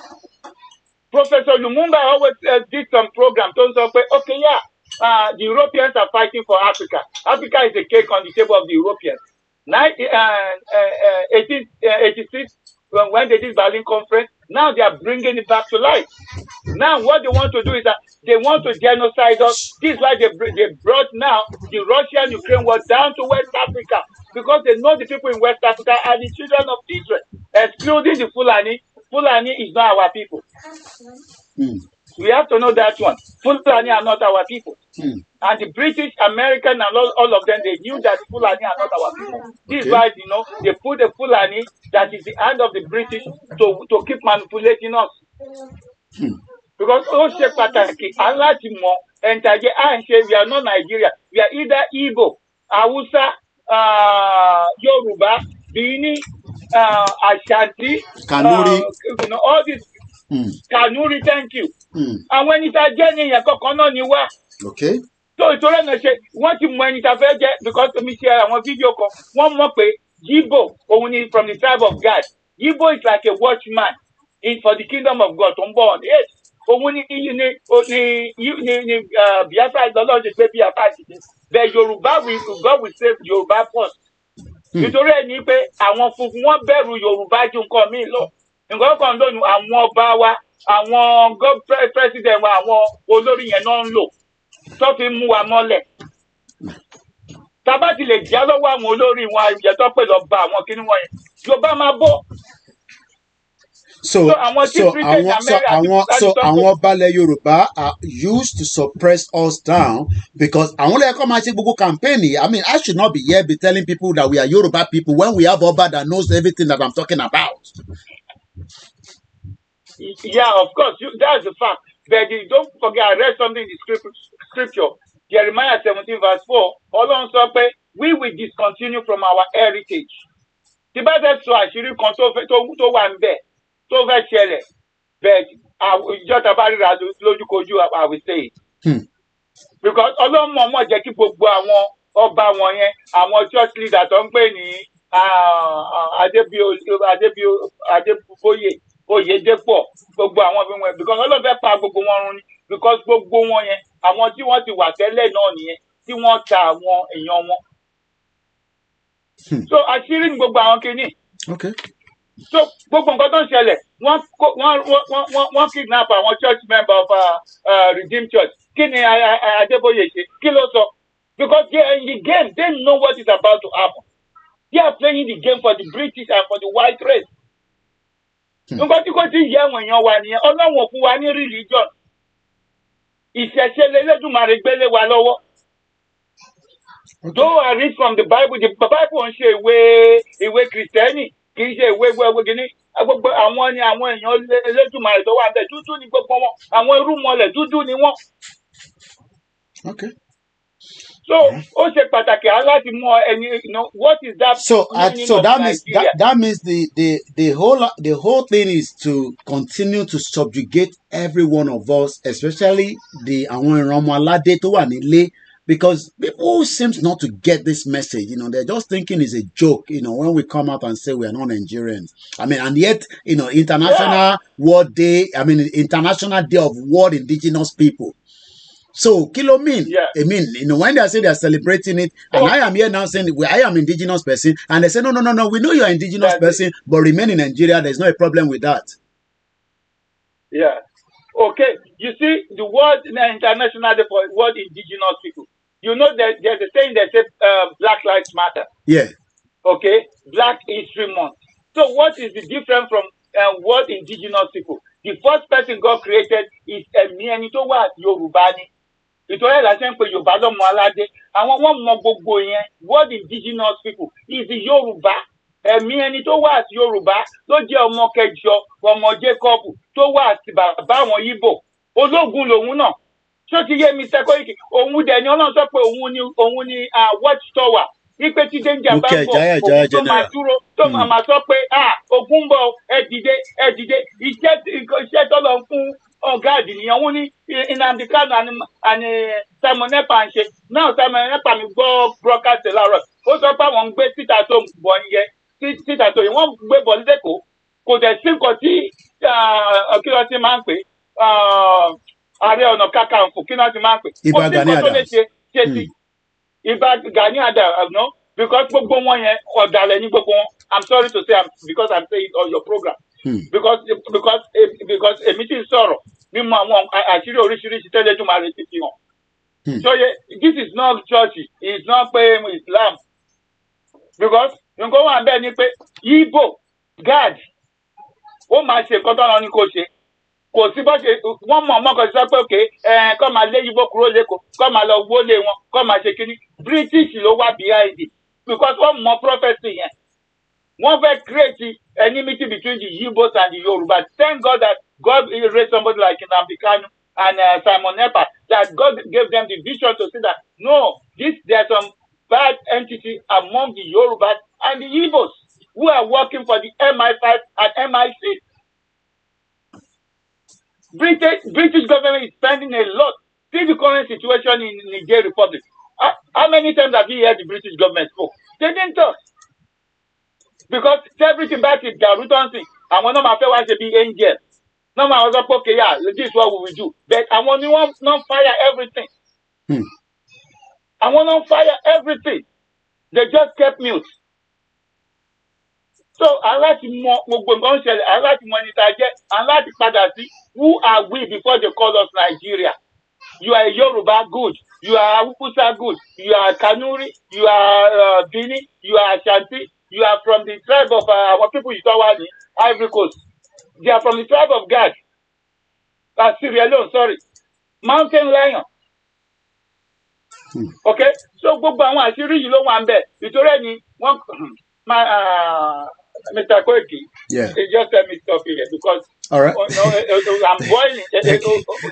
Q: Professor Lumumba always did some program. Okay, the Europeans are fighting for Africa. Africa is a cake on the table of the Europeans. 1886, when they did Berlin Conference, now they are bringing it back to life. Now what they want to do is that they want to genocide us. This is why they brought now the Russia-Ukraine war down to West Africa, because they know the people in West Africa are the children of Israel, excluding the Fulani. Fulani is not our people. We have to know that one. Fulani are not our people. And the British, American, and all of them, they knew that Fulani are not our people. This is why, they put the Fulani that is the hand of the British to keep manipulating us. Because we are not Nigeria. We are either Igbo, Hausa, Yoruba, Bini, Ashanti,
J: Kanuri.
Q: All these. Kanuri, thank you. And when it's a journey, okay. So it's already say what you when it's a very because to me share one video call one more pay Yibo only from the tribe of God. Yibo is like a watchman in for the kingdom of God. Yes. Only Biafra the Lord is Biafra. The Yoruba God will save Yoruba first. Nítorí ẹni pé àwọn funfun wọn bẹ̀rù Yorùbá ju nǹkan míì lọ. Nǹkan kan lónìí àwọn ọba wa, àwọn president wa, àwọn olórí yẹn náà ń lò tó fi mú wa mọ́lẹ̀. Tábà ti lè já lọ́wọ́ àwọn olórí wọn àìjẹ́tọ́ pé lọ bá àwọn kíní wọn yẹn. Yorùbá máa bọ́.
J: So àwọn balẹ̀ Yorùbá are used to suppress us down because àwọn lè kọ́ máa ṣe gbogbo campaign. I mean, I should not be here be telling people that we are Yoruba people when we have Oba that knows everything that I'm talking about.
Q: Yeah, of course, that's the fact. But don't forget, I read something in the scripture, Jeremiah 17 verse 4. Ọlọ́run sọ pé we will discontinue from our heritage. Tí bá fẹ́ sọ àṣírí kan tó wà ń bẹ̀. So very share but just about it lójúkojú I will say it. Because Ọlọ́run mọ̀ jẹ́ kí gbogbo àwọn ọba wọn yẹn àwọn church leader tó ń pè ní Adébóyè Oyèdépọ̀ gbogbo àwọn bí wọn because ọlọ́fẹ́ pa gbogbo wọn run ni because gbogbo wọn yẹn àwọn tí wọ́n ti wà tẹ́lẹ̀ náà nìyẹn tí wọ́n ta àwọn èèyàn wọn. So àṣírí ni gbogbo àwọn kìíní.
J: Okay.
Q: So gbogbo nǹkan tó ń ṣẹlẹ̀ wọ́n kidnap àwọn church member of Redeemed Church. Kí ni Adébóyè ṣe? Kí ló sọ? Because they are in the game, they know what is about to happen. They are playing the game for the British and for the white race. Nǹkan tí kò tí ì yẹ àwọn èèyàn wa nìyẹn, Ọlọ́run ò fún wa ní religion. Ìṣẹ̀ṣe l'Elédùmarè gbélé wa lọ́wọ́. Though I read from the Bible ń ṣe ìwé Kristẹni, kì í ṣe ìwé gíní. Gbogbo àwọn ni àwọn èèyàn Elédùmarè tó wà ń bẹ̀ dúdú ni gbogbo wọn. Àwọn irúnmọlẹ̀ dúdú ni wọ́n.
J: Okay.
Q: So, ó ṣe pàtàkì aláti mọ ẹni, what is that?
J: So that means the whole thing is to continue to subjugate every one of us, especially the àwọn ìrànmọ́ládé tó wà nílé, because people seems not to get this message. They're just thinking it's a joke. When we come out and say we are not Nigerians, and yet International World Day. International Day of World Indigenous People. So, kilo mean?
Q: Yeah.
J: When they say they are celebrating it, and I am here now saying I am indigenous person, and they say no, we know you are indigenous person, but remain in Nigeria. There's no problem with that.
Q: Yeah. Okay. You see, the World International Day for World Indigenous People. You know that there's a saying that says Black Lives Matter.
J: Yeah.
Q: Okay. Black History Month. So, what is the difference from World Indigenous People? The first person God created is ẹni tó wà Yorùbá ni. Ìtọ́lẹ̀ la ṣe ń pe Yorùbá lọ́mọ aládé. Àwọn wọ́n mọ gbogbo yẹn. World Indigenous People is the Yorùbá. Ẹni tó wà sí Yorùbá ló jẹ́ ọmọ kẹjọ ọmọ Jacob tó wà sí bàbá àwọn Ìgbò. Ológun lòun náà. Ṣó ti yé mi sẹ́kọ̀ọ́yìkì? Òun dẹ̀ ni Ọlọ́run sọ pé òun ni watchtower. Ipe tí danger bá bọ̀, òun tó máa dúró tó máa sọ pé ogun bọ̀ ẹ dìde. Iṣẹ́ tó lọ fún ọ̀gáàdì nìyẹn. Òun ní Nnamdi Kanu àni Simon Ekpa ń ṣe. Náà Simon Ekpa mi gbọ́ broadcast láàárọ̀. Ó sọ pé àwọn ń gbé títà tó bọ̀ yẹn. Títà tó yẹn wọ́n gbé bọ̀ lẹ́kọ̀ọ́. Kò dẹ̀ sí nǹkan tí kí ló ti máa ń pè Ààrẹ Ọ̀nà Kakanfò kí ló ti máa ń pè.
J: Ìbà Gani Adams.
Q: Ìbà Gani Adams, no? Because gbogbo wọn yẹn ọ̀dàlẹ̀ ní gbogbo wọn. I'm sorry to say because I'm saying it on your program. Because èmi ti sọ̀rọ̀ mímú àwọn àṣírí oríṣiríṣi tẹ́lẹ̀dùmarè ti fi hàn. So this is not church, it's not pé Islam. Because nǹkan wà bẹ́ẹ̀ ni pé Igbo gad ó máa ṣe nǹkan tó lọ ní kó ṣe. Kò sí bó ṣe wọ́n mọ̀ ọmọ kan sọ pé òkè kọ́ máa lé Igbo kúrò lẹ́kọ̀ọ́ kọ́ máa lọ wọlé wọn kọ́ máa ṣe kínní. British ló wà behind it because wọ́n mọ prophecy yẹn. Wọ́n fẹ́ create enmity between the Igbos and the Yorùbá. Thank God that God raised somebody like Nnamdi Kanu and Simon Ekpa, that God gave them the vision to see that no, there's some bad entity among the Yorubas and the Igbos who are working for the MI5 and MI6. British government is spending a lot. See the current situation in Niger Republic. How many times have you heard the British government spoke? They didn't talk. Because everything back is Garutansi. And when I feel like to be angel. No man was up, okay, yeah, this is what we will do. But I want you not fire everything. I want to fire everything. They just kept mute. So I like to monitor. Who are we before they call us Nigeria? You are Yoruba, good. You are Hausa, good. You are Kanuri. You are Bini. You are Ashanti. You are from the tribe of our people you saw in Ivory Coast. They are from the tribe of Gad. Sierra Leone, sorry. Mountain Lion. Okay? So gbogbo àwọn àṣírí yìí ló wà ń bẹ̀. Ìtorí ẹni wọ́n Mr. Koiki.
J: Yeah.
Q: They just let me stop here because
J: all right.
Q: I'm boiling.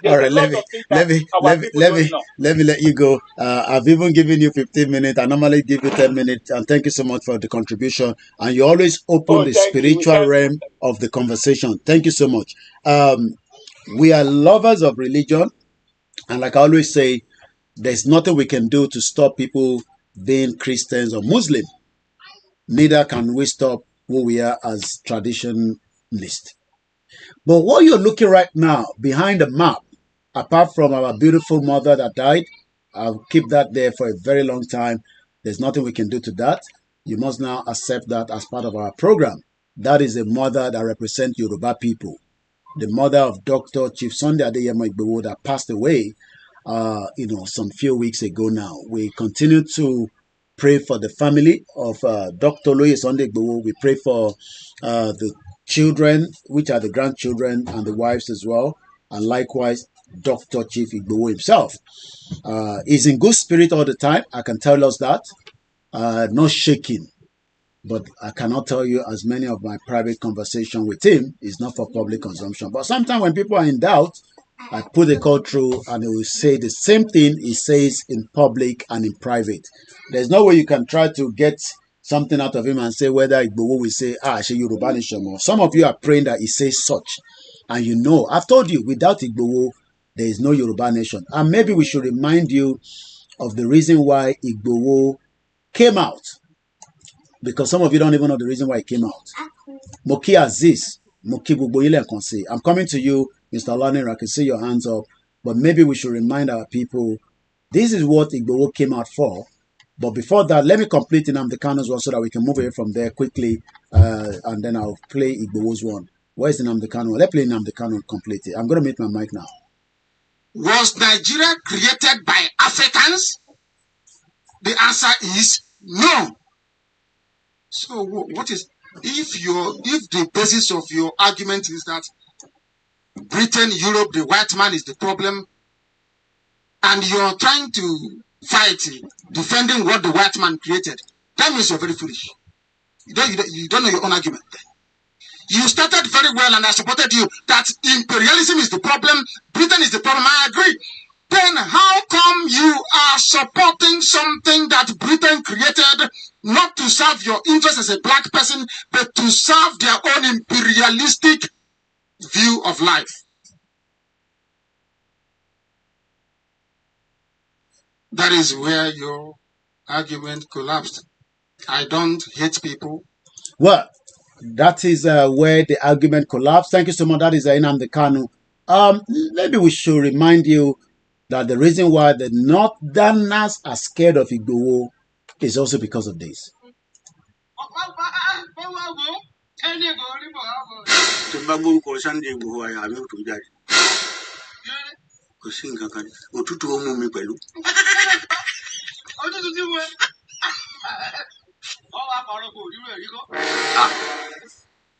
J: All right, let me let you go. I've even given you 15 minutes. I normally give you 10 minutes. And thank you so much for the contribution. And you always open the spiritual realm of the conversation. Thank you so much. We are lovers of religion. And like I always say, there's nothing we can do to stop people being Christians or Muslim. neither can we stop who we are as traditionalists. But what you're looking right now behind the map, apart from our beautiful mother that died, I'll keep that there for a very long time. There's nothing we can do to that. You must now accept that as part of our program. That is a mother that represents Yoruba people. The mother of Dr. Chief Sunday Adeyemo Igboho that passed away, some few weeks ago now. We continue to pray for the family of Dr. Loye Sunday Igboho. We pray for the children, which are the grandchildren, and the wives as well. And likewise, Dr. Chief Igboho himself. He's in good spirit all the time. I can tell us that. Not shaking. But I cannot tell you as many of my private conversation with him is not for public consumption. But sometimes when people are in doubt, I put the call through and he will say the same thing he says in public and in private. There's no way you can try to get something out of him and say whether Igboho will say, she Yoruba nation. Some of you are praying that he says such. And you know, I've told you, without Igboho, there is no Yoruba nation. And maybe we should remind you of the reason why Igboho came out. Because some of you don't even know the reason why it came out. Moki Aziz, Moki Buboyile Konse. I'm coming to you, Mr. Lanner. I can see your hands up. But maybe we should remind our people, this is what Igboho came out for. But before that, let me complete Nnamdi Kanu's one so that we can move away from there quickly. And then I'll play Igboho's one. Where's Nnamdi Kanu? Let's play Nnamdi Kanu completely. I'm going to mute my mic now.
O: Was Nigeria created by Africans? The answer is no. So what is if the basis of your argument is that Britain, Europe, the white man is the problem, and you're trying to fight defending what the white man created, that means you're very foolish. You don't know your own argument. You started very well, and I supported you that imperialism is the problem, Britain is the problem. I agree. Then how come you are supporting something that Britain created not to serve your interest as a black person, but to serve their own imperialistic view of life? That is where your argument collapsed. I don't hate people.
J: Well, that is where the argument collapsed. Thank you so much. That is Nnamdi Kanu. Maybe we should remind you that the reason why the Northerners are scared of Igboho is also because of this.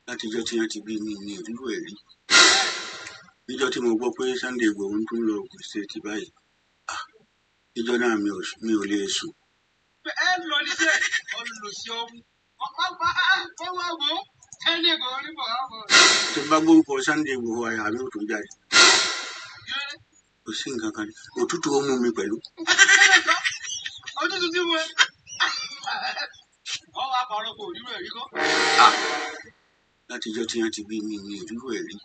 K: Látijọ́ tí wọ́n ti bí mi ní ìlú ẹ̀rí níjọ́ tí mo gbọ́ pé Sunday Igboho tún lọ Ògùn State báyìí níjọ́ náà mi ò lè sùn. Tí n bá gbórúkọ Sunday Igboho àyà mi ò tún jáde. Kò sí nǹkan kan òtútù ó mú mi pẹ̀lú. Látijọ́ tí wọ́n ti bí mi ní ìlú ẹ̀rí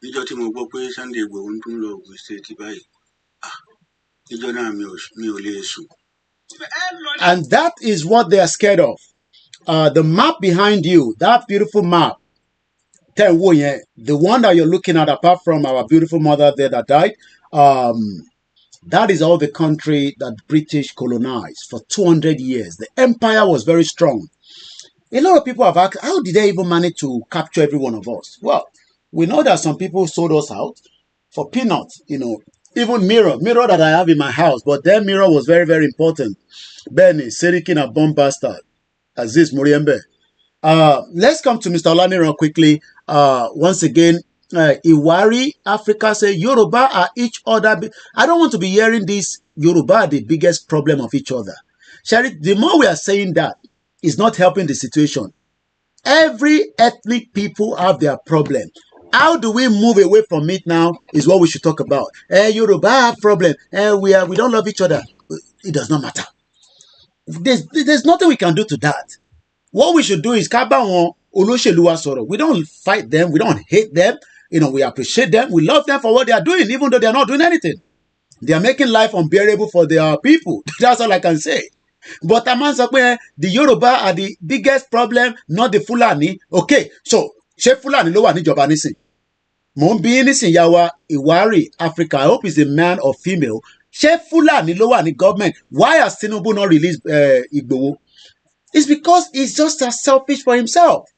K: níjọ́ tí mo gbọ́ pé Sunday Igboho tún lọ Ògùn State báyìí níjọ́ náà mi ò lè sùn.
J: And that is what they are scared of. The map behind you, that beautiful map, the one that you're looking at, apart from our beautiful mother there that died, that is all the country that British colonized for 200 years. The empire was very strong. A lot of people have asked, how did they even manage to capture every one of us? Well, we know that some people sold us out for peanuts, even mirror that I have in my house, but that mirror was very, very important. Benny, Serikin, a bomb bastard, Aziz Muriembe. Let's come to Mr. Olaniran quickly. Once again, Iwari, Africa say Yoruba are each other. I don't want to be hearing this Yoruba are the biggest problem of each other. Sherry, the more we are saying that, it's not helping the situation. Every ethnic people have their problem. How do we move away from it now is what we should talk about. Yoruba have problem. We don't love each other. It does not matter. There's nothing we can do to that. What we should do is we don't fight them. We don't hate them. We appreciate them. We love them for what they are doing, even though they are not doing anything. They are making life unbearable for their people. That's all I can say. But a man say the Yoruba are the biggest problem, not the Fulani. Okay, so ṣé Fulani ló wà níjọba nísìn? Mo ń bí nísìn Yawa Iwari Africa. I hope he's a man or female. Ṣé Fulani ló wà ní government? Why has Tinubu not released Igboho? It's because he's just as selfish for himself.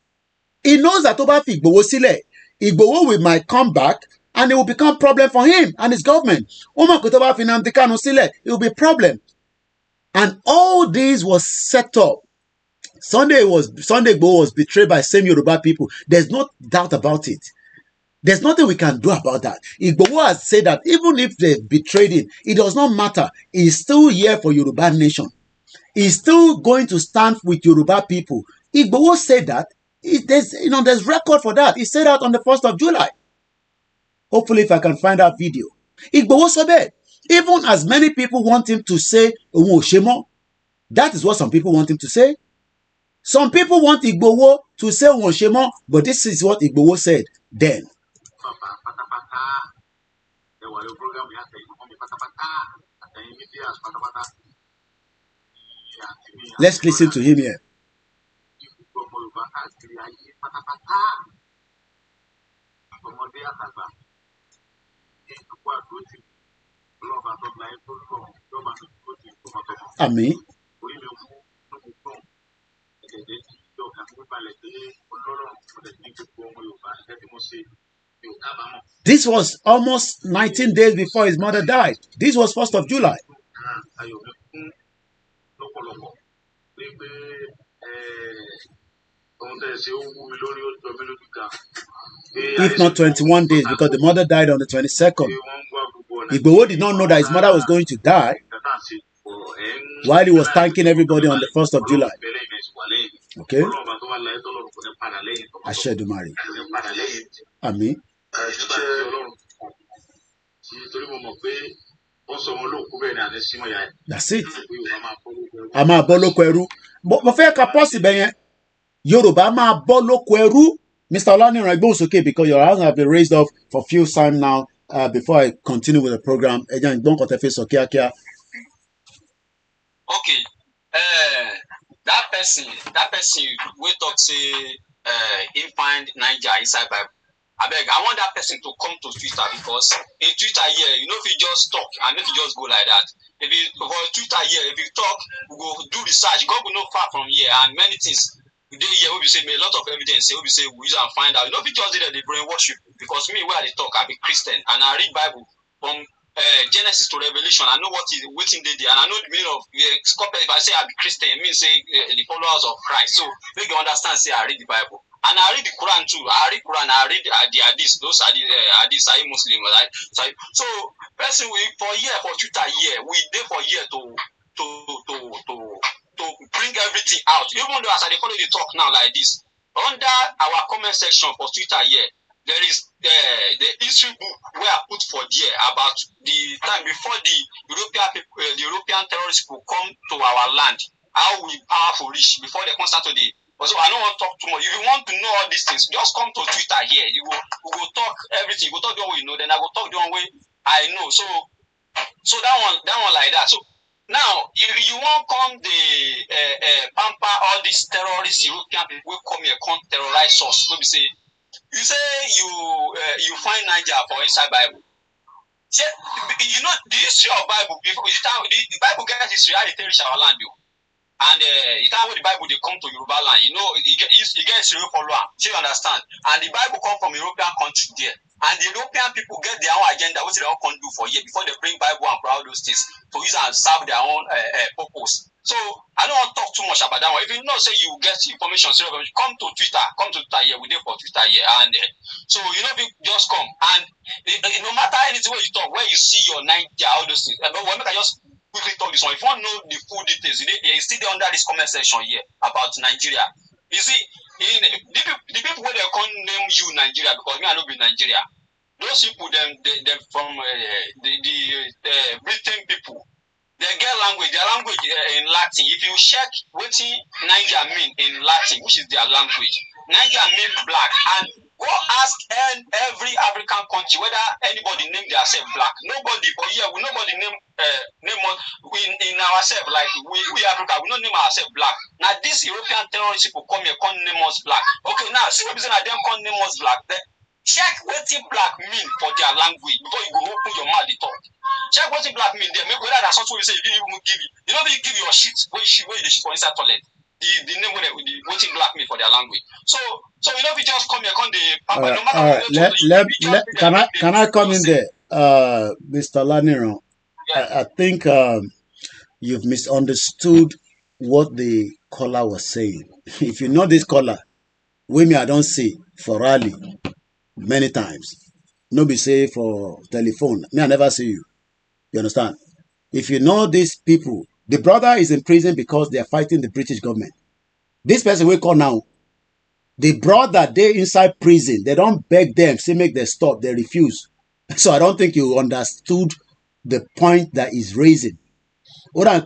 J: He knows that over Igboho sílẹ̀, Igboho will might come back and it will become problem for him and his government. It will be a problem. And all this was set up. Sunday Igboho was betrayed by same Yoruba people. There's no doubt about it. There's nothing we can do about that. Igboho has said that even if they betrayed him, it does not matter. He's still here for Yoruba nation. He's still going to stand with Yoruba people. Igboho said that. There's record for that. He said that on the 1st of July. Hopefully, if I can find that video. Igboho said that. Even as many people want him to say, that is what some people want him to say. Some people want Igboho to say, but this is what Igboho said then. Let's listen to him here. Àmín. This was almost 19 days before his mother died. This was 1st of July. If not 21 days, because the mother died on the 22nd. Igboho did not know that his mother was going to die while he was thanking everybody on the 1st of July. Okay? Ashedumari. Àmín. That's it. Ama boloko ẹrú. Mo fẹ́ ka pọ́sì bẹ́yẹn. Yorùbá máa bọ́ lóko ẹrú. Mr. Olaniran Igbóhùnsókè, because your hands have been raised off for a few times now. Before I continue with the program, okay.
N: Okay. That person we talk say he find Niger inside Bible. I want that person to come to Twitter, because in Twitter here, if you just talk and if you just go like that. If you for Twitter here, if you talk, we go do research. God will not far from here, and many things. Here we say a lot of evidence. We say we and find out. If you just did they brainwash you, because me where they talk, I be Christian and I read Bible from Genesis to Revelation. I know what is waiting there, and I know the meaning of if I say I be Christian, it means say the followers of Christ. So they can understand. Say I read the Bible. And I read the Quran too. I read the Hadith. Those are the Hadith Sahih Muslim, right? So person we for Twitter here, we there for year to bring everything out. Even though as I follow the talk now like this, under our comment section for Twitter here, there is the history book where I put for there about the time before the European people, the European terrorists will come to our land. How we powerful reach before they come start today. So I don't want to talk too much. If you want to know all these things, just come to Twitter here. We go talk everything. We go talk the one we know, then I go talk the one way I know. So that one like that. So now you won't come the pamper all these terrorists European people will come here, come terrorize us. Maybe say you say you find Niger for inside Bible. Say, the history of Bible before the Bible gets history how it reach our land. And it's how the Bible they come to Yoruba land. You gets history follow am. Do you understand? And the Bible come from European country there. And the European people get their own agenda, what they all can do for years before they bring Bible and all those things to use and serve their own purpose. So I don't want to talk too much about that one. If you know, say you get information, come to Twitter here. We there for Twitter here, and so if you just come and no matter anything where you talk, where you see your Niger, all those things. But when I just quickly talk this one, if you want to know the full details, it's still under this comment section here about Nigeria. You see, the people where they can't name you Nigeria, because me I know be Nigeria. Those people, them from the Britain people, they get language. Their language in Latin. If you check what Niger mean in Latin, which is their language, Niger mean black, and Go ask every African country whether anybody name themselves black. Nobody, but yeah, nobody name us in ourselves like we Africa. We don't name ourselves black. Now these European terrorists people come here, can't name us black. Okay, now see the reason I don't can't name us black. Then check what black mean for their language before you go open your mouth to talk. Check what black mean. They make whether that's what we say. You didn't even give you. You know, they give your shit where you shit for inside toilet. The name with the waiting black mean for their language. So you know, we just come here, come the
J: Can I come in there, Mr. Laniron? I think you've misunderstood what the caller was saying. If you know this caller, women I don't see for rally many times. No be say for telephone. Me, I never see you. You understand? If you know these people, the brother is in prison because they are fighting the British government. This person we call now, the brother, they inside prison. They don't beg them, say make them stop. They refuse. So I don't think you understood the point that is raising. Hold on.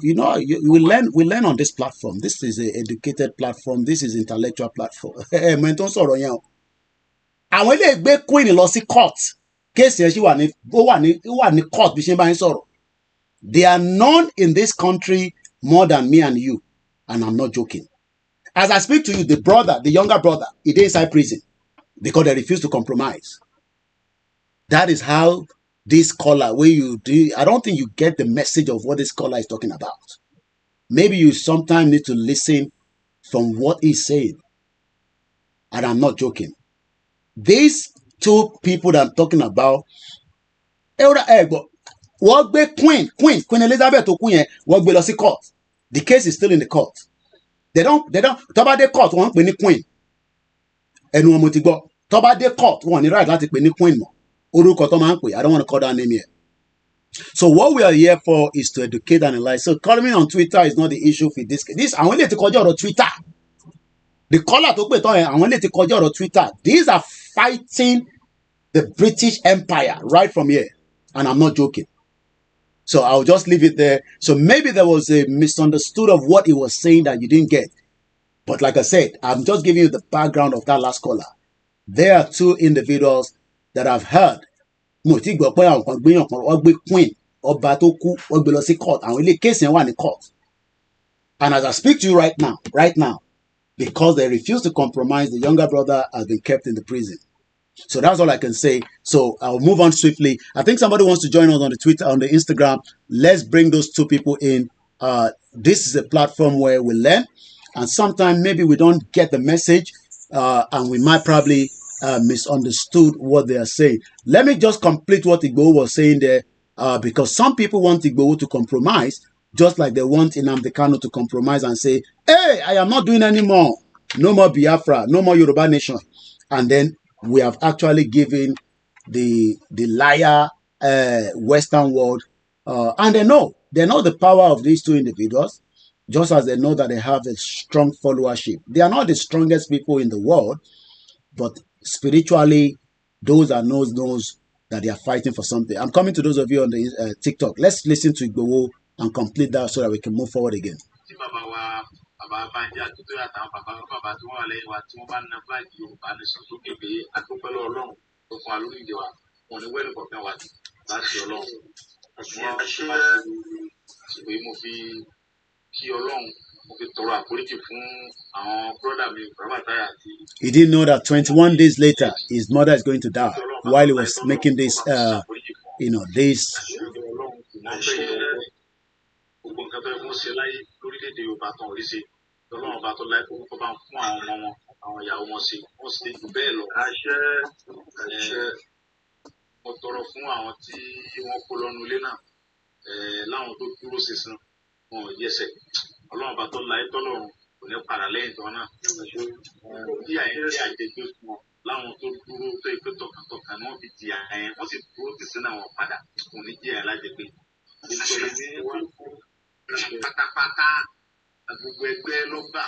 J: You know, we learn on this platform. This is an educated platform. This is intellectual platform. Àwọn ilé gbé Queen lọ sí court. Case yẹn ṣì wà ní court bí ṣe bá ń sọ̀rọ̀. They are known in this country more than me and you. And I'm not joking. As I speak to you, the younger brother, he is inside prison because they refuse to compromise. That is how this caller, where you do, I don't think you get the message of what this caller is talking about. Maybe you sometimes need to listen from what he's saying. And I'm not joking. These two people that I'm talking about, what be Queen Elizabeth to Queen, what be lost court. The case is still in the court. They don't toba de court wọ́n pè ní Queen. Ẹnu wọn mo ti gbọ́. Toba de court wọ́n ní right láti pè ní Queen mọ́. Orúkọ tó máa ń pè. I don't want to call that name here. So what we are here for is to educate and enlighten. So calling me on Twitter is not the issue for this. Àwọn ilé ti kọjá ọ̀rọ̀ Twitter. The caller tó pè tán yẹn àwọn ilé ti kọjá ọ̀rọ̀ Twitter. These are fighting the British Empire right from here. And I'm not joking. So I'll just leave it there. So maybe there was a misunderstood of what he was saying that you didn't get. But like I said, I'm just giving you the background of that last caller. There are two individuals that I've heard. Queen, court, and court. And as I speak to you right now, because they refuse to compromise, the younger brother has been kept in the prison. So that's all I can say. So I'll move on swiftly. I think somebody wants to join us on the Twitter, on the Instagram. Let's bring those two people in. This is a platform where we learn. And sometimes maybe we don't get the message. And we might probably misunderstood what they are saying. Let me just complete what Igbo was saying there. Because some people want Igbo to compromise. Just like they want Nnamdi Kanu to compromise and say, hey, I am not doing anymore. No more Biafra. No more Yoruba nation. And then we have actually given the liar Western world, and they know the power of these two individuals, just as they know that they have a strong followership. They are not the strongest people in the world, but spiritually, those that knows that they are fighting for something. I'm coming to those of you on the TikTok. Let's listen to Igboho and complete that so that we can move forward again.
R: Bàbá Bánjí àtúntò àtàwọn bàbá tí wọ́n wà lẹ́yìn wa tí wọ́n bá ń na fúláàgì Yorùbá ní sọ sókè pé àtúpẹ́lẹ́ Ọlọ́run tó fún wa lórí ìdè wa wọn ní wẹ́ẹ̀lì kọ̀ọ̀kan wa láti Ọlọ́run. Ṣùgbọ́n mo fi kí Ọlọ́run mo fi tọrọ àforíjì fún àwọn bọ́dà mi Bàbátàyà àti.
J: He didn't know that 21 days later his mother is going to die while he was making this, this.
R: Gbogbo nǹkan tó yẹ kó ṣe láyé lórílẹ̀‐èdè Yorùbá tán orí ṣe lọ́lọ́run ọba tó láyé kó bá ń fún àwọn ọmọ wọn àwọn ìyàwó wọn ṣe wọ́n sì jù bẹ́ẹ̀ lọ. Mo tọrọ fún àwọn tí wọ́n kó lọ́nu ilé náà láwọn tó dúró ṣinṣin wọn ò yẹsẹ̀ Ọlọ́run ọba tó láyé tọ́lọ́run kò ní padà lẹ́yìn tó náà. Bí àyẹ̀kẹ́ àjẹgbé fún wọn láwọn tó dúró tó ìpè tọkàntọkàn ni wọ́n fi jìyà yẹn wọ́n sì dúró tì sínú àwọn padà kò ní jìyà lájẹgbé. Pátápátá gbogbo ẹgbẹ́ ló gbà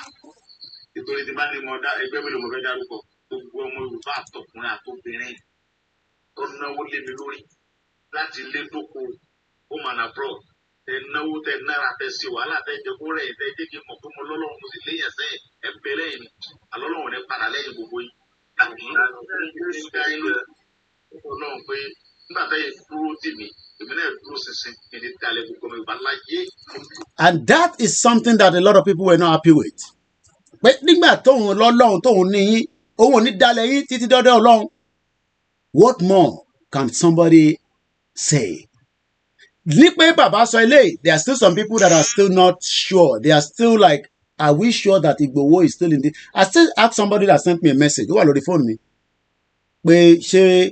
R: nítorí tí bá ní mo dá ẹgbẹ́ mélòó mo fẹ́ dárúkọ gbogbo ọmọ Yorùbá àtọkùnrin àtobìnrin tó náwó lé mi lórí láti lé dóko ó mà nà bro tẹ náwó tẹ náírà tẹ sí wàhálà tẹ jẹ kó rẹ̀ tẹ jẹ́ kí n mọ̀ pé mo lọ́lọ́run mo sì léyìn ẹsẹ̀ ẹ bẹ lẹ́yìn ni àlọ́lọ́run ní padà lẹ́yìn gbogbo yìí. Ọlọ́run pé nígbà tẹ́yẹ dúró tì mí èmi náà dúró ṣinṣin ẹni dalẹ̀ gbogbo mi bá láyé.
J: And that is something that a lot of people were not happy with. Pé nígbà tóun lọ́lọ́run tóun ní yín òun ò ní dalẹ̀ yín títí dọ́dọ̀ Ọlọ́run. What more can somebody say? Ní pé bàbá sọ eléyìí, there are still some people that are still not sure. They are still like, are we sure that Igboho is still in the... I still asked somebody that sent me a message. Ó wà lórí fóònù mi. Pé ṣé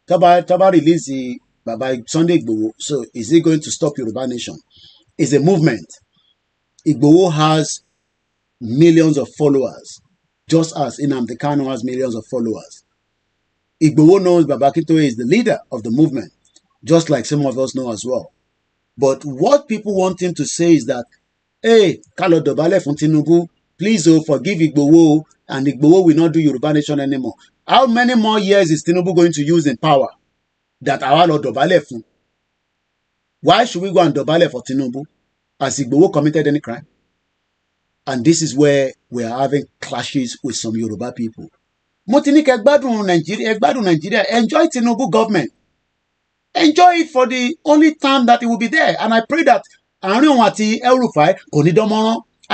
J: tọ́ba release Baba Sunday Igboho, so is he going to stop Yoruba Nation? It's a movement. Igboho has millions of followers, just as Nnamdi Kanu has millions of followers. Igboho knows Baba Akintoye is the leader of the movement, just like some of us know as well. But what people want him to say is that, hey, Kalo Dobale fun Tinubu, please forgive Igboho, and Igboho will not do Yoruba Nation anymore. How many more years is Tinubu going to use in power that our Lord Dobale fun? Why should we go and Dobale for Tinubu? Has Igboho committed any crime? And this is where we are having clashes with some Yoruba people. Motinik Egbadun Nigeria, enjoy Tinubu government. Enjoy it for the only time that it will be there. And I pray that I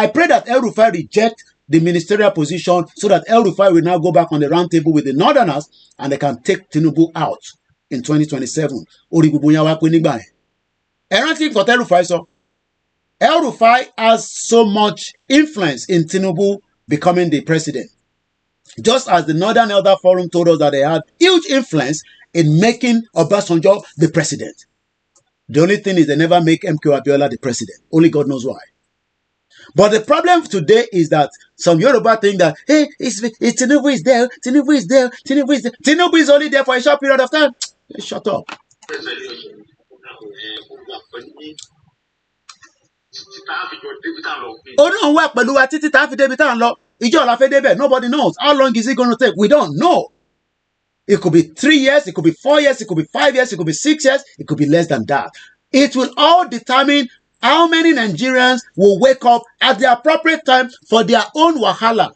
J: pray that El Rufai reject the ministerial position so that El Rufai will now go back on the round table with the Northerners and they can take Tinubu out in 2027. El Rufai has so much influence in Tinubu becoming the president. Just as the Northern Elder Forum told us that they had huge influence in making Obasanjo the president. The only thing is they never make MK Abiola the president. Only God knows why. But the problem today is that some Yoruba think that, hey, Tinubu is there, Tinubu is there, Tinubu is there. Tinubu is only there for a short period of time. Shut up. Nobody knows. How long is it going to take? We don't know. It could be 3 years, it could be 4 years, it could be 5 years, it could be 6 years, it could be less than that. It will all determine how many Nigerians will wake up at the appropriate time for their own wahala.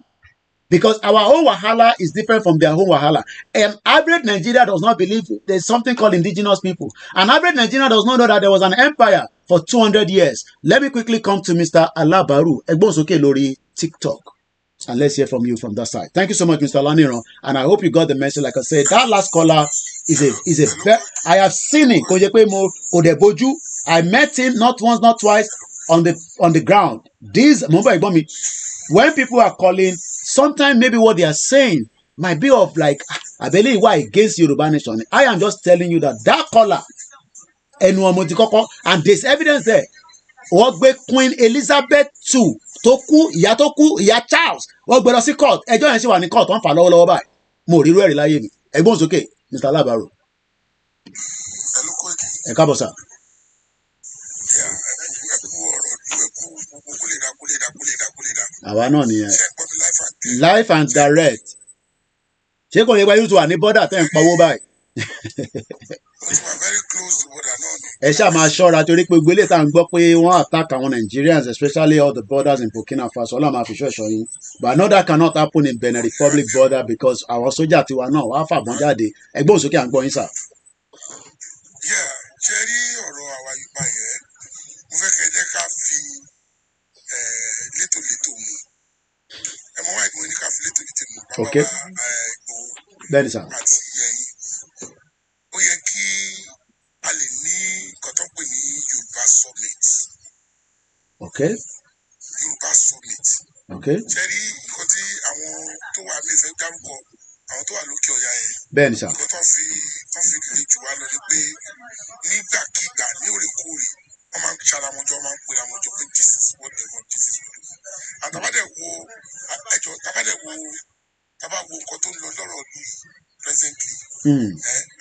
J: Because our own wahala is different from their own wahala. An average Nigerian does not believe there's something called indigenous people. An average Nigerian does not know that there was an empire for 200 years. Let me quickly come to Mr. Alabaru, Egbonsoke Lori, TikTok. And let's hear from you from that side. Thank you so much, Mr. Laniron. And I hope you got the message. Like I said, that last caller is a I have seen him. I met him not once, not twice on the ground. When people are calling, sometimes maybe what they are saying might be of like, I believe why against Yoruba Nation. I am just telling you that caller, and there's evidence there. Queen Elizabeth II tó kú ìyá Charles wọ́n gbé lọ sí court ẹjọ́ yẹn sì wà ní court wọ́n fà lọ́wọ́lọ́wọ́ báyìí mo rí irú ẹ̀rí láyé mi ẹ̀gbọ́n sókè Mr. Labaro. Ẹ káàbọ̀ sà. Àwa náà nìyẹn life and direct ṣé kò yẹ wá yóò tó wà ní bọ́dà tẹ́ ń pawó báyìí. Ẹ ṣáà máa ṣọ́ra torí pé gbélé tá à ń gbọ́ pé wọ́n attack àwọn Nigerians, especially all the borders in Burkina Faso. Ọlọ́run máa fi ṣọ́ ẹ̀ṣọ́ yín. But I know that cannot happen in Benin Republic border because àwọn sójà tiwa náà wàá fàbọn jáde. Ẹgbọ́n sókè à ń gbọ́ yín sà.
S: Ṣé rí ọ̀rọ̀ àwa Yorùbá yẹn? Mo fẹ́ kẹ́ jẹ́ ká fi létòlétò mu. Ẹ mọ wáyé mo ní ká fi létòlétò mu.
J: Okay. Bẹ́ẹ̀ni sà.
S: Àti ẹ̀yin. Ó yẹ kí a lè ní nǹkan tó ń pè ní Yorùbá summit.
J: Okay.
S: Yorùbá summit.
J: Okay.
S: Ṣé rí nǹkan tí àwọn tó wà ní ìfẹ́ dárúkọ àwọn tó wà lókè ọ̀yà yẹn.
J: Bẹ́ẹ̀ni sà.
S: Nǹkan tó fi lè jù wá lọ ni pé nígbàkigbà ní òrèkóòrè wọ́n máa ń ṣara wọn jọ wọ́n máa ń pera wọn jọ pé this is what they want, this is what they want. Àtàbádẹ̀ wo ẹjọ́ tábà wo nǹkan tó ń lọ lọ́rọ̀ ní presently.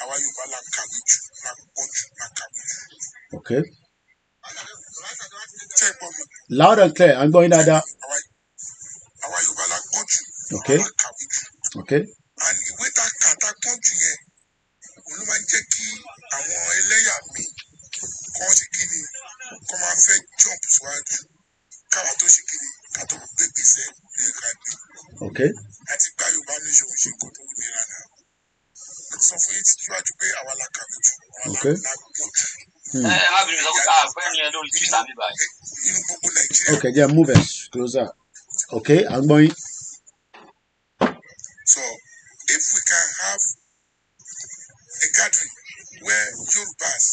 S: Àwa Yorùbá la kàwé jù la pọ̀ jù la kàwé jù.
J: Okay.
S: Ṣé gbọ́ mi?
J: Loud and clear, I'm going dáadáa.
S: Àwa Yorùbá la pọ̀ jù.
J: Okay.
S: La kàwé jù.
J: Okay.
S: And ìwé tá a kà tá a pọ̀ jù yẹn òun ló máa ń jẹ́ kí àwọn ẹlẹ́yà mi kọ́ ṣe kí ni kọ́ máa fẹ́ jump síwájú káwa tó ṣe kí ni ká tó gbé gbèsè ní ẹ̀ka gbé.
J: Okay.
S: àti gba Yorùbá nation ṣe nǹkan tó nira náà. mo ti sọ fún yín síwájú pé àwa la kàwé jù àwa la gbọ́ jù. inú gbogbo Nàìjíríà.
J: Okay, yeah, move it closer. Okay, I'm going.
S: So if we can have a gathering where Yorubas,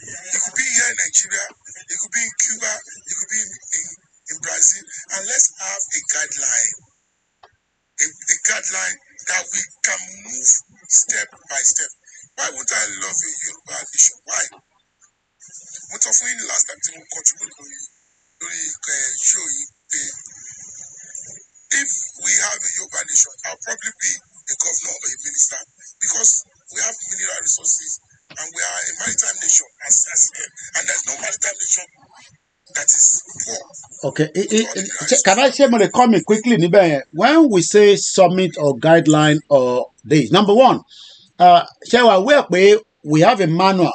S: it could be here in Nigeria, it could be in Cuba, it could be in Brazil, and let's have a guideline, a guideline that we can move step by step. Why would I love a Yoruba nation? Why? What of in the last time we contribute to the show if we have a Yoruba nation, I'll probably be a governor or a minister because we have mineral resources and we are a maritime nation and there's no maritime nation that is poor.
J: Okay, can I say more comment quickly? When we say summit or guideline or this, number one, we have a manual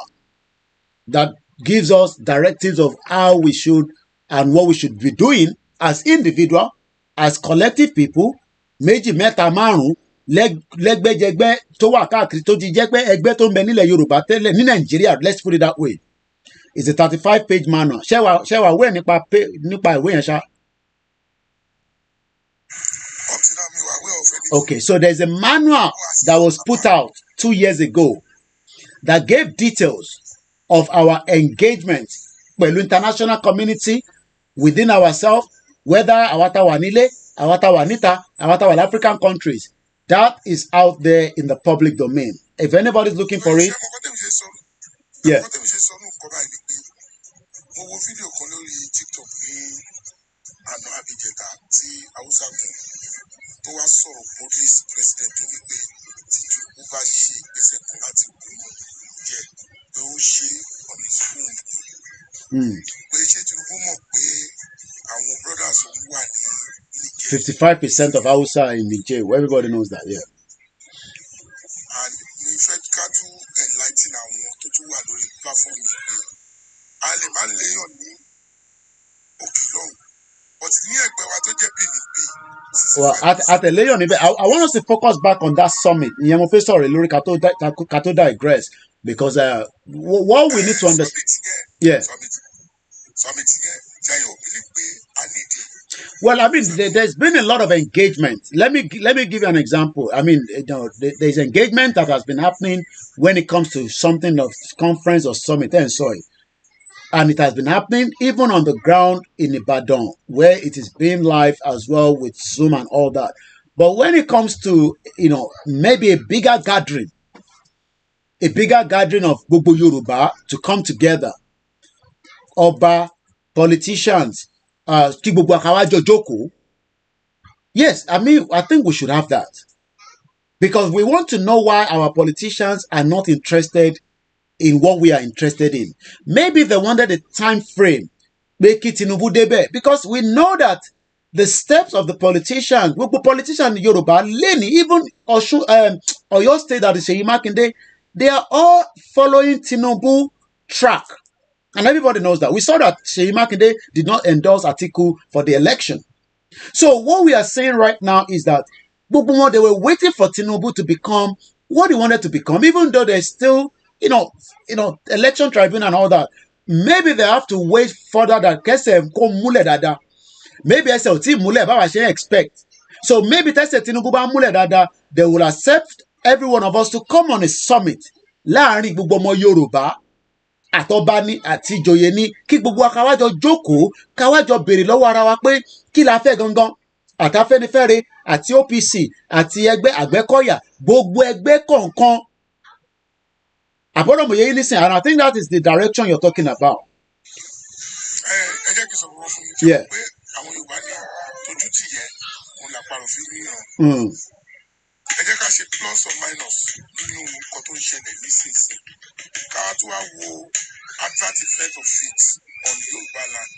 J: that gives us directives of how we should and what we should be doing as individual, as collective people, méjì mẹ́ta márùn lẹ́gbẹ́jẹgbẹ́ tó wà káàkiri tó ti jẹ́ pé ẹgbẹ́ tó ń bẹ nílẹ̀ Yorùbá tẹ́lẹ̀ ní Nàìjíríà, let's put it that way. It's a 35-page manual. Ṣé wàá wẹ̀ nípa ìwé yẹn ṣá? Okay, so there's a manual that was put out 2 years ago that gave details of our engagement with the international community, within ourselves, whether Awatawa Nile, Awatawa Nita, Awatawa African countries. That is out there in the public domain. If anybody's looking for it, yeah. Mm. 55% of Hausa in Niger. Everybody knows that, yeah.
S: And we fed cattle enlighten our platform.
J: Well, at a layer, I want us to focus back on that summit. Sorry, Lori Kato digress because what we need to understand. Yeah. Well, I mean, there's been a lot of engagement. Let me give you an example. I mean, there's engagement that has been happening when it comes to something of conference or summit and so on. And it has been happening even on the ground in Ibadan, where it is being live as well with Zoom and all that. But when it comes to, maybe a bigger gathering of Gbogbo Yoruba to come together, Oba, politicians, yes, I think we should have that. Because we want to know why our politicians are not interested in what we are interested in. Maybe they wanted a time frame, make it Tinubu debe, because we know that the steps of the politicians in Yoruba, Leni, even Oyo State that is Seyi Makinde, they are all following Tinubu track. And everybody knows that. We saw that Seyi Makinde did not endorse Atiku for the election. So what we are saying right now is that they were waiting for Tinubu to become what he wanted to become, even though there's still election tribunal and all that. Maybe they have to wait further that maybe I expect. So maybe they will accept every one of us to come on a summit. Láàrin gbogbo ọmọ Yorùbá àtọbani àti ìjòyè ní kí gbogbo akáwájọ jókòó káwájọ béèrè lọ́wọ́ ara wa pé kí la fẹ́ gangan àtàfẹ́nifẹ́re àti OPC àti ẹgbẹ́ Àgbẹ̀kọ̀yà gbogbo ẹgbẹ́ kọ̀ọ̀kan. And I think that is the direction you're talking about. Yeah.
S: Plus or minus adverse effect of it on Yoruba land.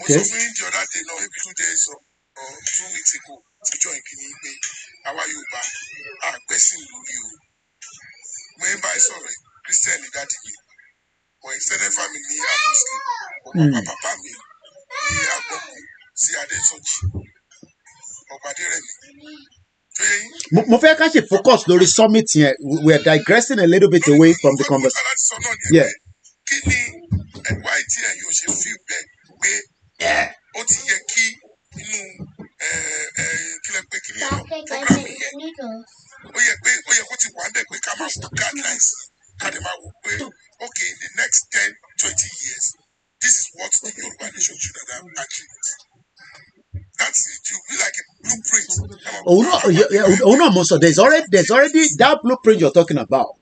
J: Okay.
S: The other day, maybe 2 days or 2 weeks ago, our Yoruba are blessing you. Remember, sorry, Christian that wọ́n extended family ní àbúsí ọ̀pọ̀ bàbá mi ní àgbọ̀kù sí Adésọjí ọ̀pàdérẹ̀mí.
J: Mo fẹ́ ká ṣe focus lórí summit yẹn. We are digressing a little bit away from the conversation. Yeah.
S: Kí ni ẹ̀wá ìtí ẹ̀yin ò ṣe fi bẹ́ẹ̀ pé ó ti yẹ kí inú kílẹ̀ pé kí ni ẹ̀rọ program yẹn ó yẹ kó ti wà ń bẹ̀ pé ká máa fún guidelines ká lè máa wò pé okay in the next 10-20 years this is what the Yoruba nation should have achieved. That's it. You be like a blueprint.
J: Oh no, so there's already that blueprint you're talking about,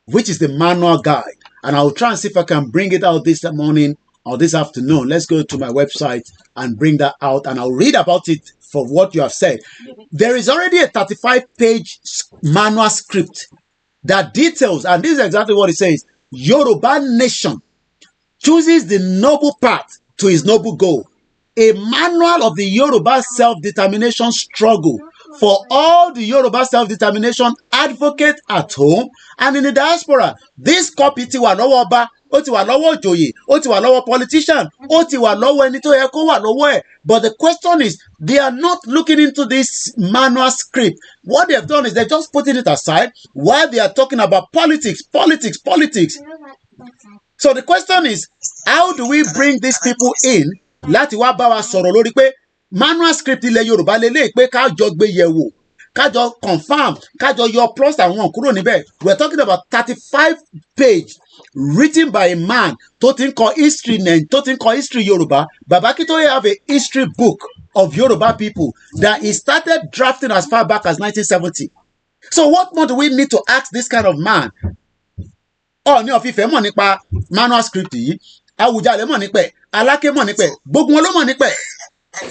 J: which is the manual guide. And I'll try and see if I can bring it out this morning or this afternoon. Let's go to my website and bring that out, and I'll read about it for what you have said. There is already a 35-page manual script that details, and this is exactly what it says: Yoruba nation chooses the noble path to its noble goal. A manual of the Yoruba self-determination struggle for all the Yoruba self-determination advocates at home and in the diaspora. This copy ti wà lọ́wọ́ ọba, ó ti wà lọ́wọ́ òjòyè, ó ti wà lọ́wọ́ politician, ó ti wà lọ́wọ́ ẹni tó yẹ kó wà lọ́wọ́ ẹ̀. But the question is, they are not looking into this manual script. What they have done is they're just putting it aside while they are talking about politics. So the question is, how do we bring these people in? Láti wá bá wa sọ̀rọ̀ lórí pé manual script ilẹ̀ Yorùbá lélẹ̀ pé ká jọ gbé yẹ̀wò, ká jọ confirm, ká jọ yọ plus àwọn kúrò níbẹ̀. We're talking about 35 page written by a man tó ti ń kọ history Yorùbá. Baba Akintoye have a history book of Yoruba people that he started drafting as far back as 1970. So what more do we need to ask this kind of man? Ní ọ̀fífẹ́ mọ̀ nípa manual script yìí, Awùjalẹ̀ mọ̀ nípa ẹ̀, Aláké mọ̀ nípa ẹ̀, gbogbo wọn ló mọ̀ nípa ẹ̀.
S: Why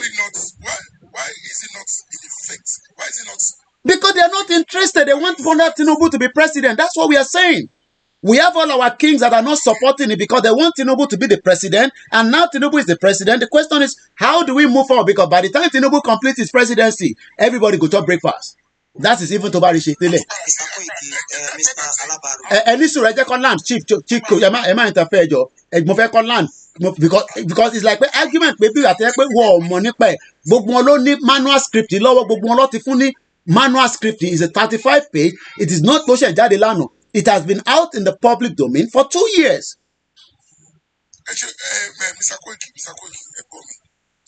S: is it not in effect? Why is it not?
J: Because they are not interested. They want Bola Tinubu to be president. That's what we are saying. We have all our kings that are not supporting it because they want Tinubu to be the president, and now Tinubu is the president. The question is, how do we move forward? Because by the time Tinubu completes his presidency, everybody go to breakfast. That is even to Barishi Tele. Any sure land chief Emma interfere jo. Land because it's like argument maybe at war money pay. Gbogbo wọn ló ní manual script lọ́wọ́, gbogbo wọn ló ti fún ní manual script. Is a 35 page. It is not tó ṣe jáde lánàá. It has been out in the public domain for 2 years.
S: Mr. Koiki,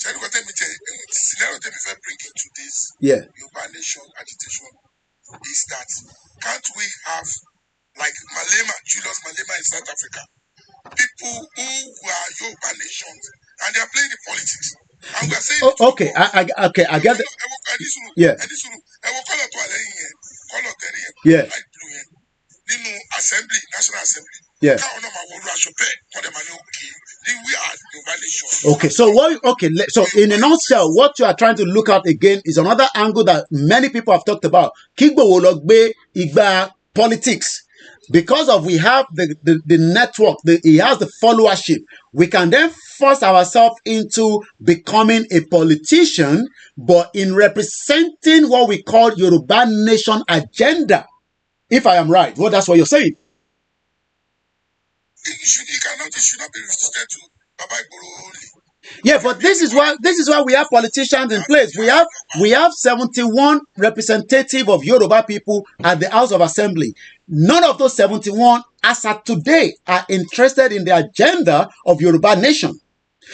S: scenario that we bring into this Yoruba nation agitation is that can't we have like Julius Malema in South Africa, people who are Yoruba nations and they are playing the politics, and we are saying
J: I get it. Yeah.
S: Assembly, National Assembly.
J: Yeah. Okay, so in a nutshell, what you are trying to look at again is another angle that many people have talked about. Kigbo Wologbe Igba politics. Because of we have the network, he has the followership, we can then force ourselves into becoming a politician, but in representing what we call Yoruba nation agenda. If I am right, well, that's what you're saying.
S: It should not be restricted to Baba Igboro only.
J: Yeah, but this is why we have politicians in place. We have 71 representatives of Yoruba people at the House of Assembly. None of those 71, as of today, are interested in the agenda of Yoruba nation.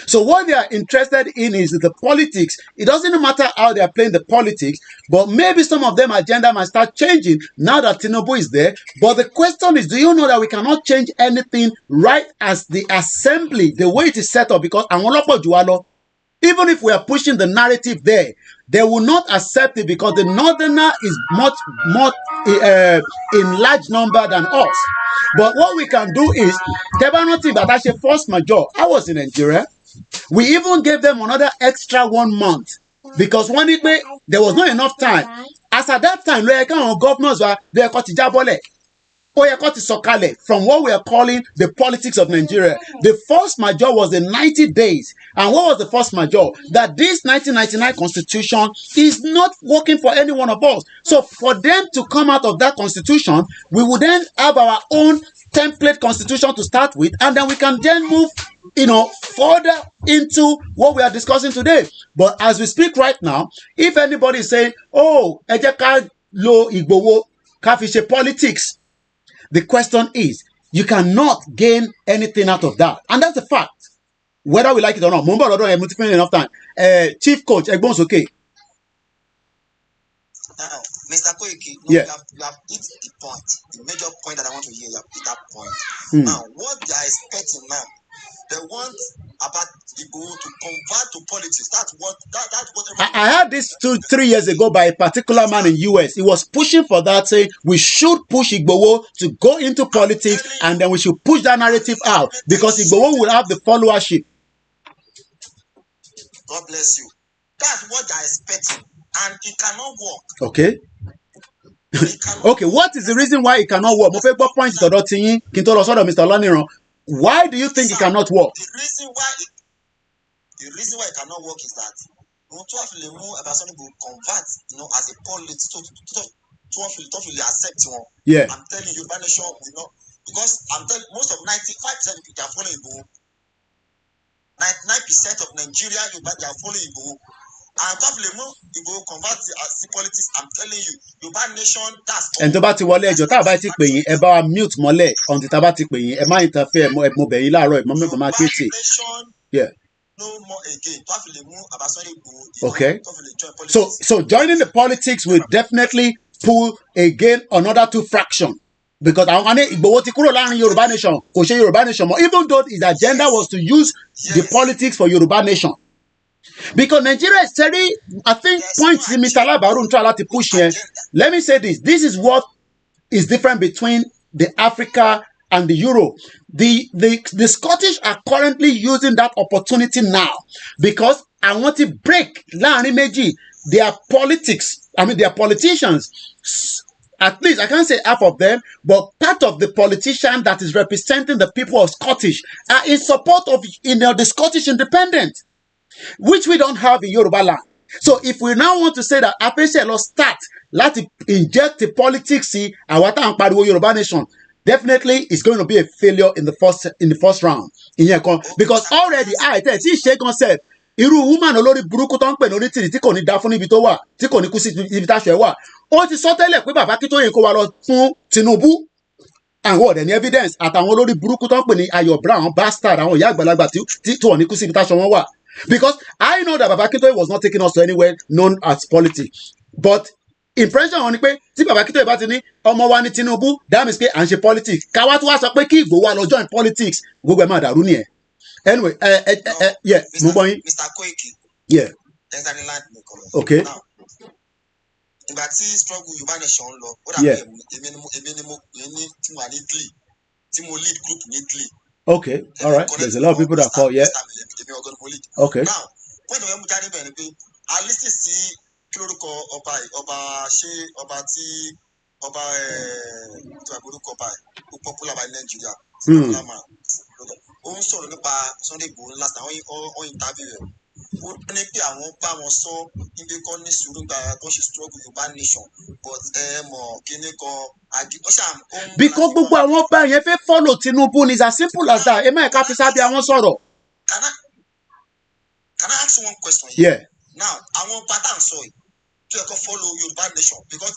J: So what they are interested in is the politics. It doesn't matter how they are playing the politics, but maybe some of them agenda might start changing now that Tinubu is there. But the question is, do you know that we cannot change anything right as the assembly, the way it is set up? Because even if we are pushing the narrative there, they will not accept it because the northerner is much more in large number than us. But what we can do is, force major. I was in Nigeria. We even gave them another extra 1 month because there was not enough time. As at that time, governors were there. Oyakoti Sokale, from what we are calling the politics of Nigeria. The force majeure was the 90 days. And what was the force majeure? That this 1999 constitution is not working for any one of us. So for them to come out of that constitution, we would then have our own template constitution to start with, and then we can then move, further into what we are discussing today. But as we speak right now, if anybody is saying, oh, ejeka lo Igboho ká fi ṣe politics, the question is, you cannot gain anything out of that. And that's the fact. Whether we like it or not. Enough time. Chief Coach, Egbon's okay.
T: Mr. Koiki,
J: Yeah.
T: you have hit the point, the major point that I want to hear. You have hit that point. Now, what they are expecting now, they want about Igboho to convert to politics. That's what
J: I heard this 2-3 years ago by a particular man in US. He was pushing for that, saying we should push Igboho to go into politics, and then we should push that narrative out because Igboho will have the followership.
T: God bless you. That's what they are expecting, and it cannot work.
J: Okay. Okay, what is the reason why it cannot work? Mr. Laniran, why do you think it cannot work?
T: The reason why it cannot work is that will convert, as a politics to accept one.
J: Yeah.
T: I'm telling you, Nation will not, because I'm telling most of 95% of people are following Igboho. 99% of Nigeria, they are following Igboho. And Igboho convert to politics. I'm telling you, Yoruba Nation, that's all.
J: And tó bá ti wọlé ẹjọ́ tá a bá ti pè yín ẹ bá wa mute mọ́lẹ̀ until tá a bá ti pè yín ẹ má interfere mo bẹ̀ yín láàárọ̀ ẹ mọ́ máa kéèsì. Yeah.
T: No more again.
J: Okay. So joining the politics will definitely pull again another 2 fractions. Because àwọn ní Igboho ti kúrò láàrin Yorùbá Nation kò ṣe Yorùbá Nation mọ́, even though his agenda was to use the politics for Yorùbá Nation. Because Nigeria is very, I think, points in Mr. Labarun try to push here. Let me say this. This is what is different between the Africa and the Euro. The Scottish are currently using that opportunity now because I want to break their politics. I mean, their politicians. At least I can't say half of them, but part of the politician that is representing the people of Scottish are in support of the Scottish independence, which we don't have in Yoruba land. So if we now want to say that Apese will start, let it inject the politics, see, Yoruba Nation, definitely it's going to be a failure in the first round. Because already I tell you, Sheikh said, irú woman olórí burúkú tó ń pè ní onítìrì tí kò ní dá fún níbi tó wà tí kò ní kú sí ibi táṣọ ẹ wà ó ti sọ tẹ́lẹ̀ pé bàbá Akíntóyè kó wa lọ fún Tinubu àwọn ọ̀dẹ̀ ní evidence àtàwọn olórí burúkú tó ń pè ní Ayọ̀ Brown bastard àwọn ìyá àgbàlagbà tí wọ́n ní kú sí ibi táṣọ wọn wà. Because I know that Baba Akintoye was not taking us to anywhere known as politics. But impression on ni pé tí Baba Akintoye bá ti ní ọmọ wa ní Tinubu, that means pé à ń ṣe politics. Káwá tó wá sọ pé kí Ìgbòho wá lọ join politics, gbogbo ẹ̀ máa dàrú nìyẹn. Anyway, yeah, mo gbọ́ yín.
T: Mr. Koiki.
J: Yeah. Okay.
T: Now, ìgbà tí struggle Yorùbá Nation lọ, ó dà pé èmi ni mo ní tí mo wà ní Italy, tí mo lead group ní Italy.
J: Okay, all right. There's a lot of people that call, yeah. Okay.
T: Now, when the people jáde bẹ́ẹ̀ ni pé a listen sí kí lórúkọ ọba tí orúkọ ọba ó popular by Nigeria. Ó ń sọ̀rọ̀ nípa Sunday Igboho last time ó interview rẹ̀. Ó ní pé àwọn bá wọn sọ níbi kan ní sùúrù gba tó ṣe struggle Yorùbá Nation but mọ̀ kíní kan
J: because gbogbo àwọn ọba yẹn fẹ́ follow Tinubu is as simple as that. Ẹ má ẹ̀ka fi sábẹ́ àwọn sọ̀rọ̀.
T: Can I ask one question here?
J: Yeah.
T: Now, àwọn pattern sọ yìí tó yẹ kó follow Yorùbá Nation because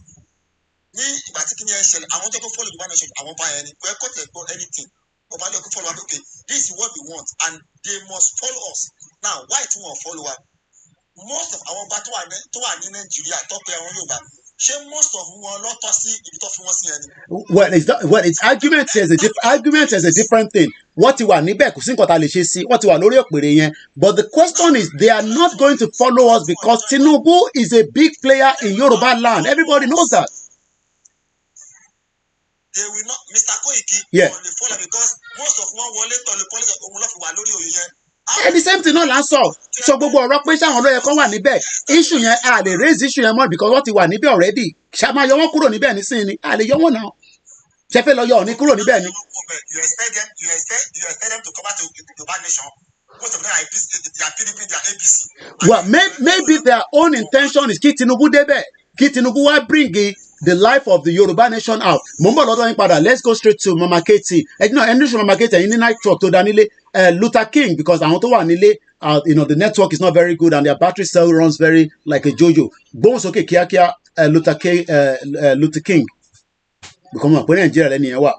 T: ní ìgbà tí kíní ẹ ṣẹlẹ̀ àwọn tó yẹ kó follow Yorùbá Nation àwọn ọba yẹn ni kò yẹ kó tẹ̀ gbọ́ anything. Ọba yẹ kó follow wa okay this is what we want and they must follow us. Now, why tí wọ́n follow wa? Most of àwọn ọba tó wà ní Nàìjíríà tó pe àwọn Yorùbá. Most of
J: well, it's argument is a different thing. What you are níbẹ̀ kò sí nǹkan tá lè ṣe sí what you are lórí òpèrè yẹn. But the question is they are not going to follow us because Tinubu is a big player in Yoruba land. Everybody knows that.
T: They will not, Mr. Koiki,
J: yeah.
T: Will follow because most of one wọlé tọ̀ lè politics òmùlọ́fì wà lórí òye yẹn.
J: The same thing náà là ń sọ so gbogbo ọ̀rọ̀ pé sáwọn olóyè kan wà níbẹ̀ issue yẹn a lè raise issue yẹn mọ́ because wọ́n ti wà níbẹ̀ already ṣá máa yọ wọ́n kúrò níbẹ̀ nísìnyí ni a lè yọ wọ́n náà. ṣe fẹ́ lọ yọ Ọọ̀ni kúrò níbẹ̀ ni.
T: You expect them to come back to Yorùbá nation. Most of them are APC, they are PDP, they are APC.
J: Well, maybe their own intention is kí Tinubu débẹ̀, kí Tinubu wá bring the life of the Yoruba nation out. Mo ń bọ̀ lọ́dọ̀ yín padà. Let's go straight to Mama Katie. Ẹni ṣe Mama Katie ẹ̀yin ní night truck tó dá nílé Luther King, because àwọn tó wà nílé the network is not very good and their battery cell runs very like a jojo. Gbóhùn sókè kíákíá Luther King. Because mo mọ̀ pé Nàìjíríà lẹ́ni yẹn wà.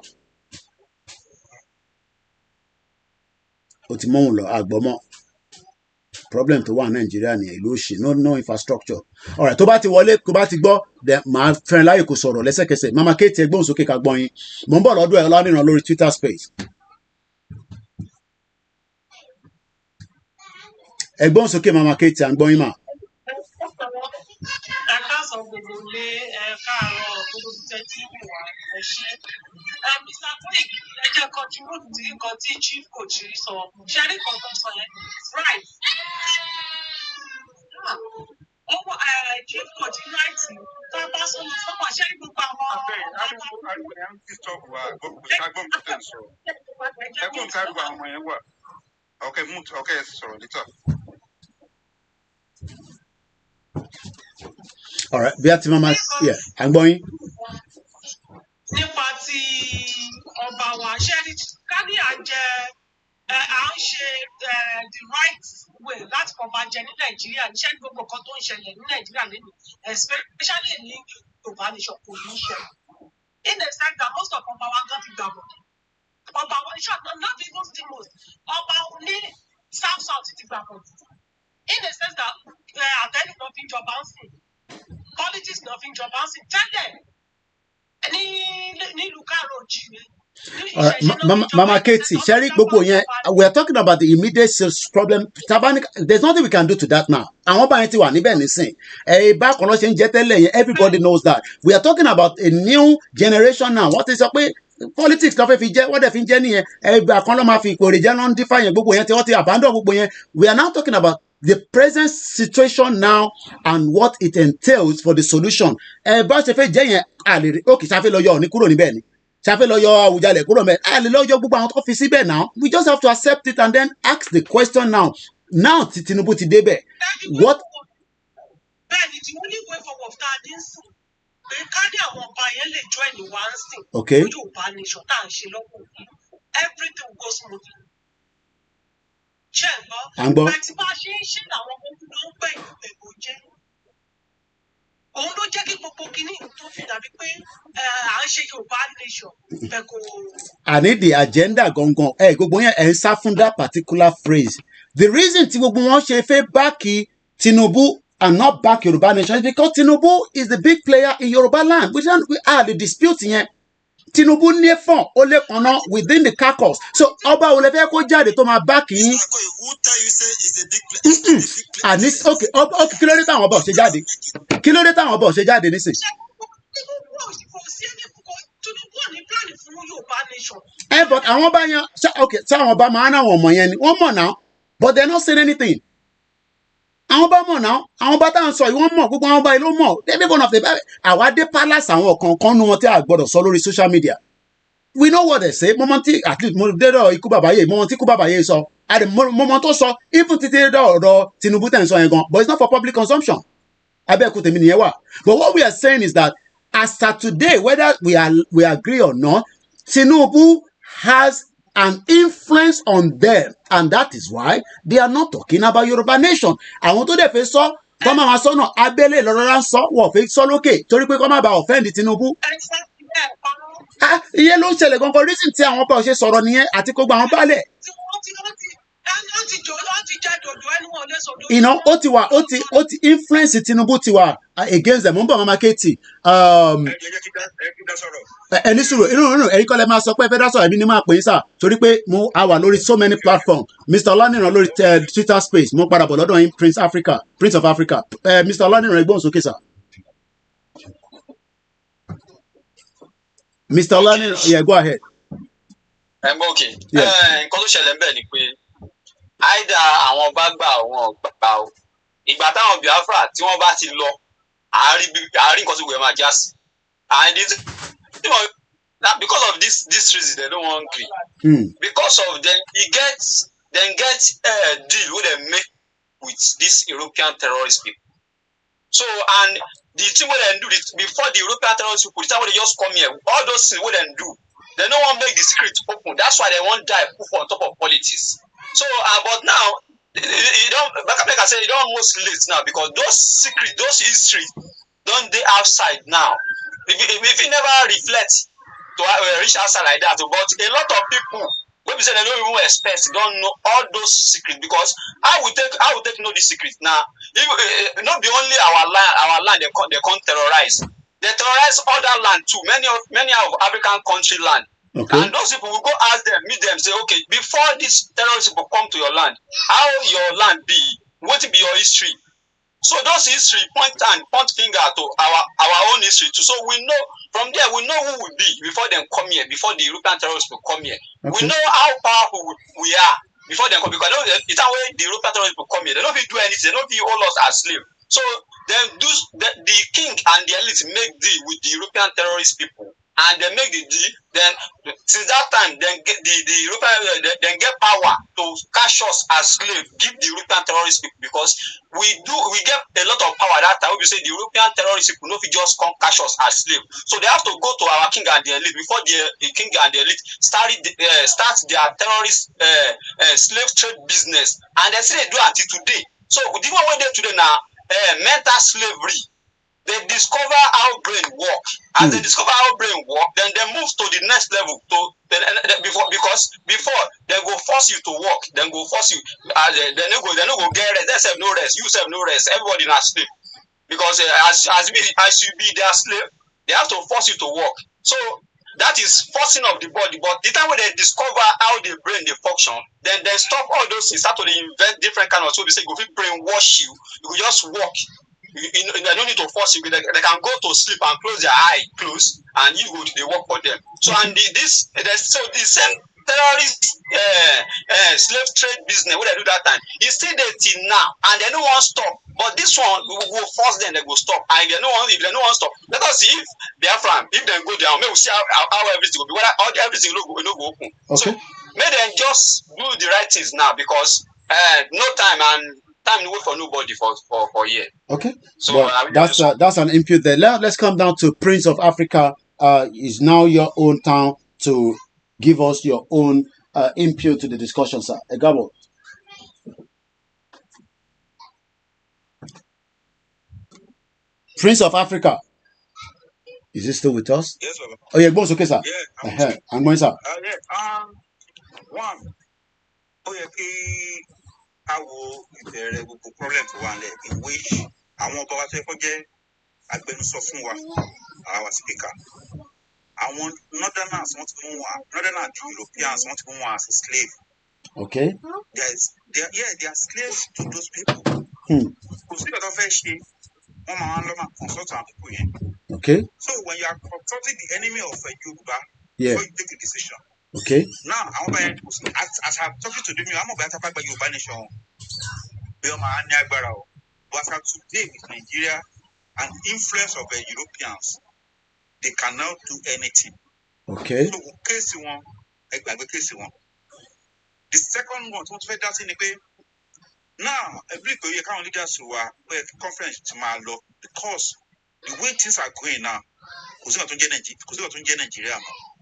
J: Ó ti mọ́ òun lọ àgbọ̀mọ́. Problem tó wà ní Nàìjíríà ní ìlú òṣì no infrastructure. Alright, tó bá ti wọlé tó bá ti gbọ́ màá fẹ́ràn láyè kó sọ̀rọ̀ lẹ́sẹ̀kẹsẹ̀. Mama Katie ẹgbọ́n sókè ká gbọ́ yín. Mo ń bọ̀ lọ́dọ̀ ẹ̀ Ọlánìràn lórí Twitter space. Ẹgbọ́n sókè Mama Katie à ń gbọ́ yín mà.
D: Káàsán gbogbo lé káàárọ̀ gbogbo tẹ́tí wà ẹ ṣé. Mr. Quick, ẹ jẹ́ contribute sí nǹkan tí chief coach rí sọ. Ṣé rí kan tó sọ yẹn? Right. Owó chief coach right tó bá sọ̀rọ̀ sọ́mọ̀ ṣé rí gbogbo àwọn.
K: Àgbẹ̀ ẹ̀ ń fi stop wa agbọ́n tó tẹ̀ sọ. Ẹ̀kún ká gbogbo àwọn ọmọ yẹn wà. Okay, ẹ sọ̀rọ̀ later.
J: All right, bí a ti máa à ń gbọ́ yín.
D: Nípa ti ọba wa ṣé ká ní à ń ṣe the right way láti ọba jẹ ní Nàìjíríà ṣé gbogbo kan tó ń ṣẹlẹ̀ ní Nàìjíríà lẹ́nu especially ní Yorùbá nation kò ní ṣe. In the sense that most of ọba wa gan ti gbàgbọ́. Ọba wa not even the most ọba ní south ti gbàgbọ́. In the sense that àtẹ́lẹ̀ náà fi jọba ń sìn. Politics nothing job answer. Tell them.
J: All right, Mama Katie, Sherry gbogbo yẹn, we are talking about the immediate problem. There's nothing we can do to that now. Àwọn bá yẹn ti wà níbẹ̀ nísìn. Bákan náà ṣe ń jẹ́ tẹ́lẹ̀ yẹn, everybody knows that. We are talking about a new generation now. Wọ́n ti sọ pé politics ló fẹ́ fi jẹ́, wọ́n dẹ̀ fi ń jẹ́ nìyẹn. Ìgbà kan ló máa fi ìpòrè jẹ́ náà ń dífá yẹn gbogbo yẹn tí wọ́n ti abandon gbogbo yẹn. We are now talking about the present situation now and what it entails for the solution. Bá ṣe fẹ́ jẹ́ yẹn àlè rí òkè ṣáfẹ́ lọ yọ Ọọ̀ni kúrò níbẹ̀ ni ṣáfẹ́ lọ yọ Àwùjalẹ̀ kúrò níbẹ̀ àlè lọ yọ gbogbo àwọn tó fi síbẹ̀ now. We just have to accept it and then ask the question now tí Tinubu ti débẹ̀ what.
D: Bẹ́ẹ̀ni tí wọ́n ní ìwé fọwọ́ tá a dín sí pé ká ní àwọn ọba yẹn lè join ní one state.
J: Okay.
D: Yorùbá nation tá à ń ṣe lọ́wọ́ everything goes smoothly. Ṣé ẹ gbọ́? Bẹ́ẹ̀ni bá a ṣe ń ṣe làwọn ọmọ ogun ló ń gbẹ̀ ìgbẹ̀gbọ̀ jẹ́. Òun ló jẹ́ kí gbogbo kìíní tó fi dàbí pé à ń ṣe Yorùbá nation bẹ́ẹ̀ kò.
J: Àní the agenda gangan gbogbo yẹn ń sá fún that particular phrase. The reason tí gbogbo wọn ṣe fẹ́ báàkì Tinubu and not back Yorùbá nation is because Tinubu is the big player in Yorùbá land. We are the dispute yẹn. Tinubu ní fọn ó lè kànáà within the caucus. So ọba wo lè fẹ́ kó jáde tó máa báàkì yín. Àní okay kí ló dé táwọn ọba ò ṣe jáde? Kí ló dé táwọn ọba ò ṣe jáde nísìn? But àwọn ọba yẹn okay tí àwọn ọba máa ń náwọn ọmọ yẹn ni wọ́n mọ̀ náà but they not saying anything. Àwọn ọba mọ̀ náà àwọn ọba táwọn sọ yìí wọ́n mọ̀ gbogbo àwọn ọba yìí ló mọ̀ every one of the àwa dé palace àwọn kọ̀ọ̀kan nu wọn tí a gbọ́dọ̀ sọ lórí social media. We know what they say mọ́mọ́ tí at least mo dédọ̀ ikú bàbá yìí mọ́mọ́ tí ikú bàbá yìí sọ mọ́mọ́ tó sọ even títí dédọ̀ ọ̀rọ̀ Tinubu tẹ̀ ń sọ yẹn gan but it's not for public consumption. Abẹ́ẹ̀kú tèmi nìyẹn wà. But what we are saying is that as of today whether we agree or not Tinubu has an influence on them and that is why they are not talking about Yoruba nation. Àwọn tó dẹ̀ fẹ́ sọ kọ́ máa sọ náà abẹ́lé lọ́rọ́rá ń sọ wọ́n fẹ́ sọ lókè torí pé kọ́ máa bá offend Tinubu. Ìyẹn ló ń ṣẹlẹ̀ gangan reason tí àwọn ọba ò ṣe sọ̀rọ̀ nìyẹn àti kó gba àwọn baálẹ̀. Ó ti wà ó ti influence Tinubu ti wà against them. Mo ń bọ̀ Mama Katie. Ẹni sùúrù inú ẹ̀yin kọ́lẹ̀ máa sọ pé federal sọ̀rọ̀ ẹ̀mí ni máa pè é sà torí pé mo wà lórí so many platforms. Mr. Ọlánìràn lórí Twitter space mo padà bọ̀ lọ́dọ̀ yín Prince of Africa. Mr. Ọlánìràn ẹgbọ́n sókè sà. Mr. Ọlánìràn yeah go ahead.
N: Okay. Nǹkan tó ṣẹlẹ̀ ń bẹ̀ ni pé àìdá àwọn bá gbà wọn gbà ó ìgbà táwọn Biafra tí wọ́n bá ti lọ àárín nǹkan tí wọ́n máa já sí àìdí tí wọ́n Now, because of this reason, they don't want green. Because of them, get deal with them make with these European terrorist people. So, and the thing what they do before the European terrorist people, the time when they just come here, all those things what they do, they don't want to make the secret open. That's why they want die put on top of politics. So, but now, you don't, like I said, you don't almost late now because those secret, those history, don't they outside now? If you never reflect to reach outside like that, but a lot of people when we say they don't even expect, don't know all those secrets because I will take know the secret now. If not be only our land they can't terrorize. They terrorize other land too. Many of African country land. Okay. And those people will go ask them, meet them, say, okay, before these terrorist people come to your land, how your land be? What will be your history? So those history point finger to our own history too. So we know from there we know who we be before them come here, before the European terrorists will come here. Okay. We know how powerful we are before them come because it's that way the European terrorists will come here. They don't do anything, they don't hold us as slaves. So then the king and the elite make deal with the European terrorist people. And they make the deal, then since that time, then get the European then get power to cash us as slaves, give the European terrorist people because we get a lot of power that time. We say the European terrorist people no fit just come cash us as slaves. So they have to go to our king and the elite before the king and the elite start their terrorist slave trade business. And they say they do until today. So the one way they today now mental slavery. They discover how brain work. As they discover how brain work, then they move to the next level. Because before they go force you to work, then go force you. They no go get rest. They say no rest. You say no rest. Everybody not sleep. Because as you be their slave, they have to force you to work. So that is forcing of the body. But the time when they discover how the brain they function, then they stop all those things. Start to invent different kind of so we say go brainwash you. You will just work. They don't need to force you. They can go to sleep and close their eye close, and you go they work for them. So and the same terrorist slave trade business what they do that time, it's still there till now, and they don't want to stop. But this one we will force them, they go stop, and if they don't want to stop, let us see if they are from if they go down, maybe we see how everything will be. Whether everything will go open. Okay. So may them just do the right things now because no time and time to wait for nobody for a year. Okay.
J: So that's an input there. Let's come down to Prince of Africa. Is now your own town to give us your own input to the discussion, sir. Egabo. Prince of Africa. Is he still with us?
U: Yes, sir.
J: Oh yeah, boss. Okay, sir.
U: Yeah,
J: I'm going, sir.
U: One. Oh yeah, I will ìbẹ̀rẹ̀ gbogbo problem tó wà nílẹ̀ in which àwọn ọba wa tó yẹ kó jẹ́ agbẹnusọ fún wa our speaker. Àwọn northerners wọ́n ti mú wa northerners the Europeans wọ́n ti mú wa as a slave.
J: Okay.
U: They are slaves to those people. Kò sí ìgbà tó fẹ́ ṣe wọ́n máa ń lọ máa consult àwọn people yẹn.
J: Okay.
U: So when you are consulting the enemy of Yoruba,
J: before
U: you take a decision.
J: Okay.
U: Now, as I'm talking to them, I'm about to talk about Yoruba nation. But as today with Nigeria and influence of the Europeans, they cannot do anything.
J: Okay.
U: So case one. The second one, that's in the now every year can leaders who are conference to my law because the way things are going now, because Nigeria,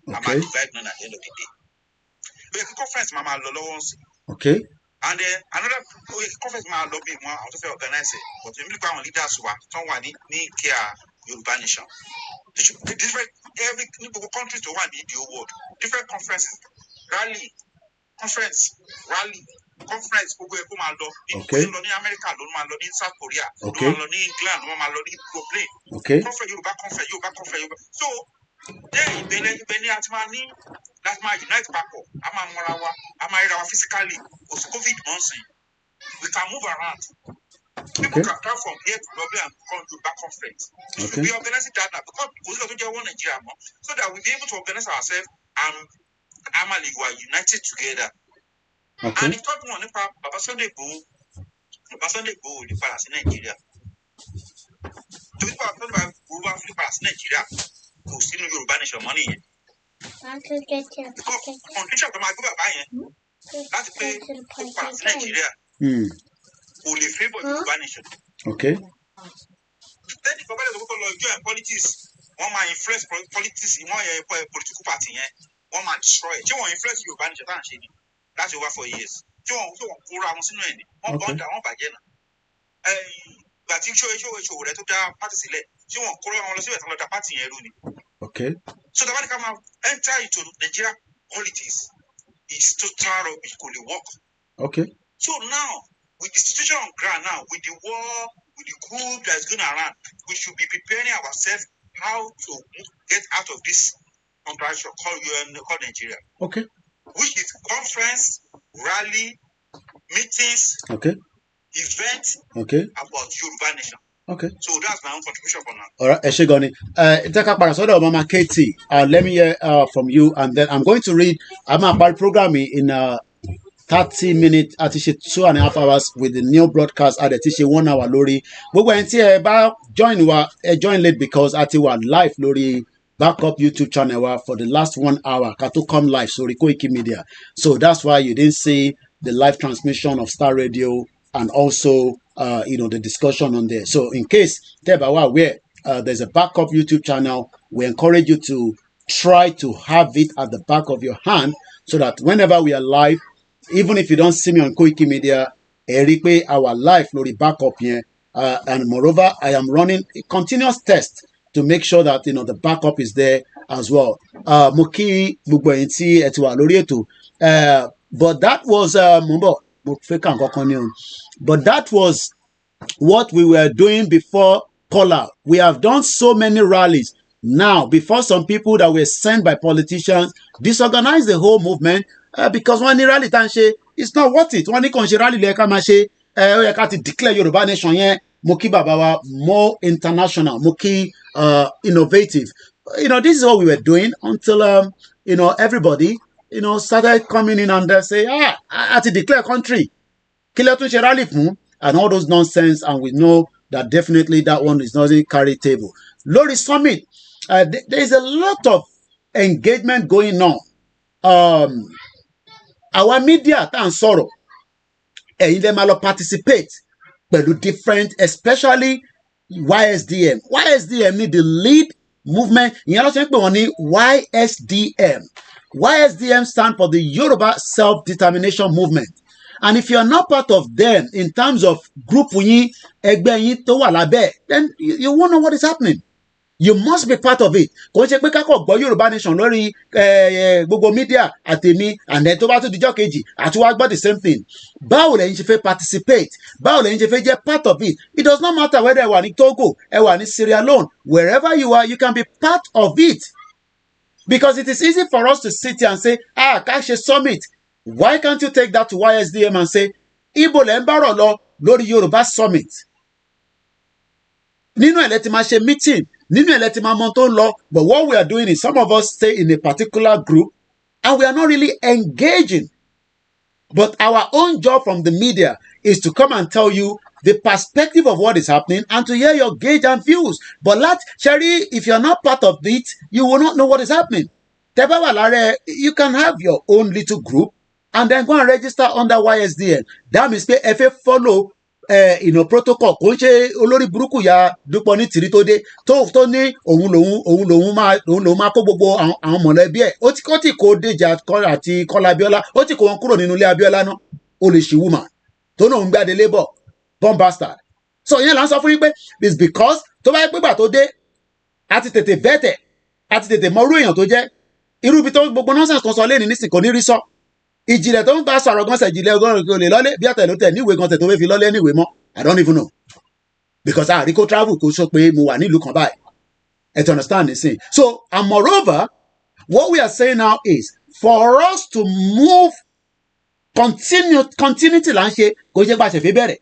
U: I'm divide none at the end of the day. But conference mama once.
J: Okay.
U: And then another conference mama lobby one out of organize it. But when we leaders who are someone need care Yoruba nation. Different every country to one in the world. Different conferences, rally, conference, okay. In America, in South Korea, in England,
J: okay.
U: Conference. So then Benny Atmani, that's my unite Paco. I'm physically because COVID nonsense. We can move around. People can come from here to Dublin and come to back conference. Okay. We organize that now because we don't want Nigeria so that we'll be able to organize ourselves and Amali were united together. Okay. And the third one, Baba Sunday Go, the palace in Nigeria. To be part of Nigeria, who still know Yoruba nation money. condition tó máa gbé bàbá yẹn láti pé kó padà sí Nàìjíríà kò lè favour Yorùbá nation.
J: Okay.
U: Then ìfọ̀bá lè lọ́kọ́ lọ join politics wọ́n máa influence politics wọ́n yẹ political party yẹn wọ́n máa destroy ṣé wọ́n influence Yorùbá nation táwọn ṣe ni láti over 4 years tí wọ́n kóra wọn sínú ẹ̀ ni wọ́n bọ́ǹdà wọ́n bàjẹ́ náà. Ìgbà tí ìṣòwò rẹ tó dá party sílẹ̀ tí wọ́n kóra wọn lọ síbẹ̀ tó lọ da party yẹn rú ni.
J: Okay.
U: So the Vatican enter into Nigeria politics is total rubbish, could work.
J: Okay.
U: So now, with the situation on ground now, with the war, with the coup that's going around, we should be preparing ourselves how to get out of this contraction called Nigeria.
J: Okay.
U: Which is conference, rally, meetings,
J: okay,
U: events
J: okay,
U: about Yoruba nation.
J: Okay.
U: So that's my own contribution for now.
J: All right, Eshegoni. Mama Katie, let me hear from you, and then I'm going to read. I'm about programming in 30 minutes, at 2.5 hours with the new broadcast at the 1 hour lori. We went here about join late because at live lori backup YouTube channel for the last 1 hour. Kato come live, so Koiki Media. So that's why you didn't see the live transmission of Starr Radio and also the discussion on there. So in case Tebawa where there's a backup YouTube channel, we encourage you to try to have it at the back of your hand so that whenever we are live, even if you don't see me on Koiki Media, our live lori backup here. And moreover, I am running a continuous test to make sure that the backup is there as well. Moki Bugbointi etwa lori eto. But that was but that was what we were doing before Kola. We have done so many rallies. Now, before some people that were sent by politicians disorganize the whole movement because when the rally tanche, it's not worth it. When the rally to declare Yoruba nation Moki Babawa more international, Moki innovative. This is what we were doing until everybody started coming in and say, I to declare country. And all those nonsense, and we know that definitely that one is not a carry table. Lori Summit, there is a lot of engagement going on. Our media and sorrow, and they might participate, but different, especially YSDM. YSDM need the lead movement. YSDM. YSDM stand for the Yoruba Self-Determination Movement. And if you are not part of them in terms of group, then you won't know what is happening. You must be part of it. Yoruba Nation lórí gbogbo media àtèmi and then tó bá tún dijọ́ kejì àti wá gbọ́ the same thing. Báwo lẹ́yìn ṣe fẹ́ participate? Báwo lẹ́yìn ṣe fẹ́ jẹ́ part of it? It does not matter whether ẹ wà ní Togo, ẹ wà ní Sierra Leone, wherever you are, you can be part of it. Because it is easy for us to sit here and say, Kashe Summit. Why can't you take that to YSDM and say, Ibo lẹ́ ń bárọ̀ lọ lórí Yoruba Summit? Nínú ẹ̀ lẹ ti máa ṣe meeting. But what we are doing is some of us stay in a particular group and we are not really engaging. But our own job from the media is to come and tell you the perspective of what is happening and to hear your gauge and views. But Sherry, if you're not part of it, you will not know what is happening. You can have your own little group and then go and register under YSDN. That means if you follow protocol kò ń ṣe olórí burúkú ya dúpọ̀ ní tìrí tó dé tó ní òun lòun máa kó gbogbo àwọn mọ̀lẹ́bí ẹ̀ ó ti kó Déjà àti Kọ́lá Abíọ́lá ó ti kó wọn kúrò nínú ilé Abíọ́lá náà ó lè ṣì woman tó náà ń gbáde labour born bastard. So ìyẹn là ń sọ fún yín pé it's because tó bá yẹ pé gbà tó dé àti tètè bẹ́tẹ̀ àti tètè mọ irú èèyàn tó jẹ́ irú ibi tó gbogbo nonsense kan sọ lẹ́ni nísìnyí kò ní rí sọ. Ìjìnlẹ̀ tó ń bá sọ̀rọ̀ gan ìjìnlẹ̀ ọgọ́rùn kò lè lọ́lé bí àtẹ̀lótẹ̀ níwèé gan tẹ̀ tó fẹ́ fi lọ́lé níwèé mọ́ I don't even know because àríkó travel kò sọ pé mo wà nílùú kan báyìí to understand this thing. So and moreover what we are saying now is for us to move continuity là ń ṣe kò ṣe bá ṣe fi bẹ̀rẹ̀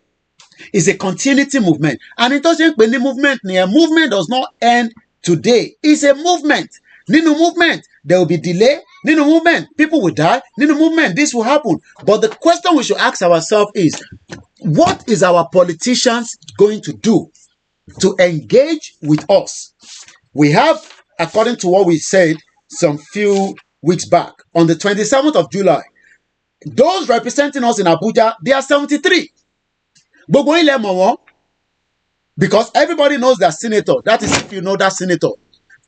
J: it's a continuity movement and it doesn't pè ní movement ni a movement does not end today it's a movement. Nínú movement there will be delay. Nínú movement people will die. Nínú movement this will happen. But the question we should ask ourselves is what is our politicians going to do to engage with us? We have, according to what we said some few weeks back, on the 27th of July, those representing us in Abuja, they are 73. Gbogbo ilẹ̀ mọ̀ wọ́n, because everybody knows that senator. That is if you know that senator.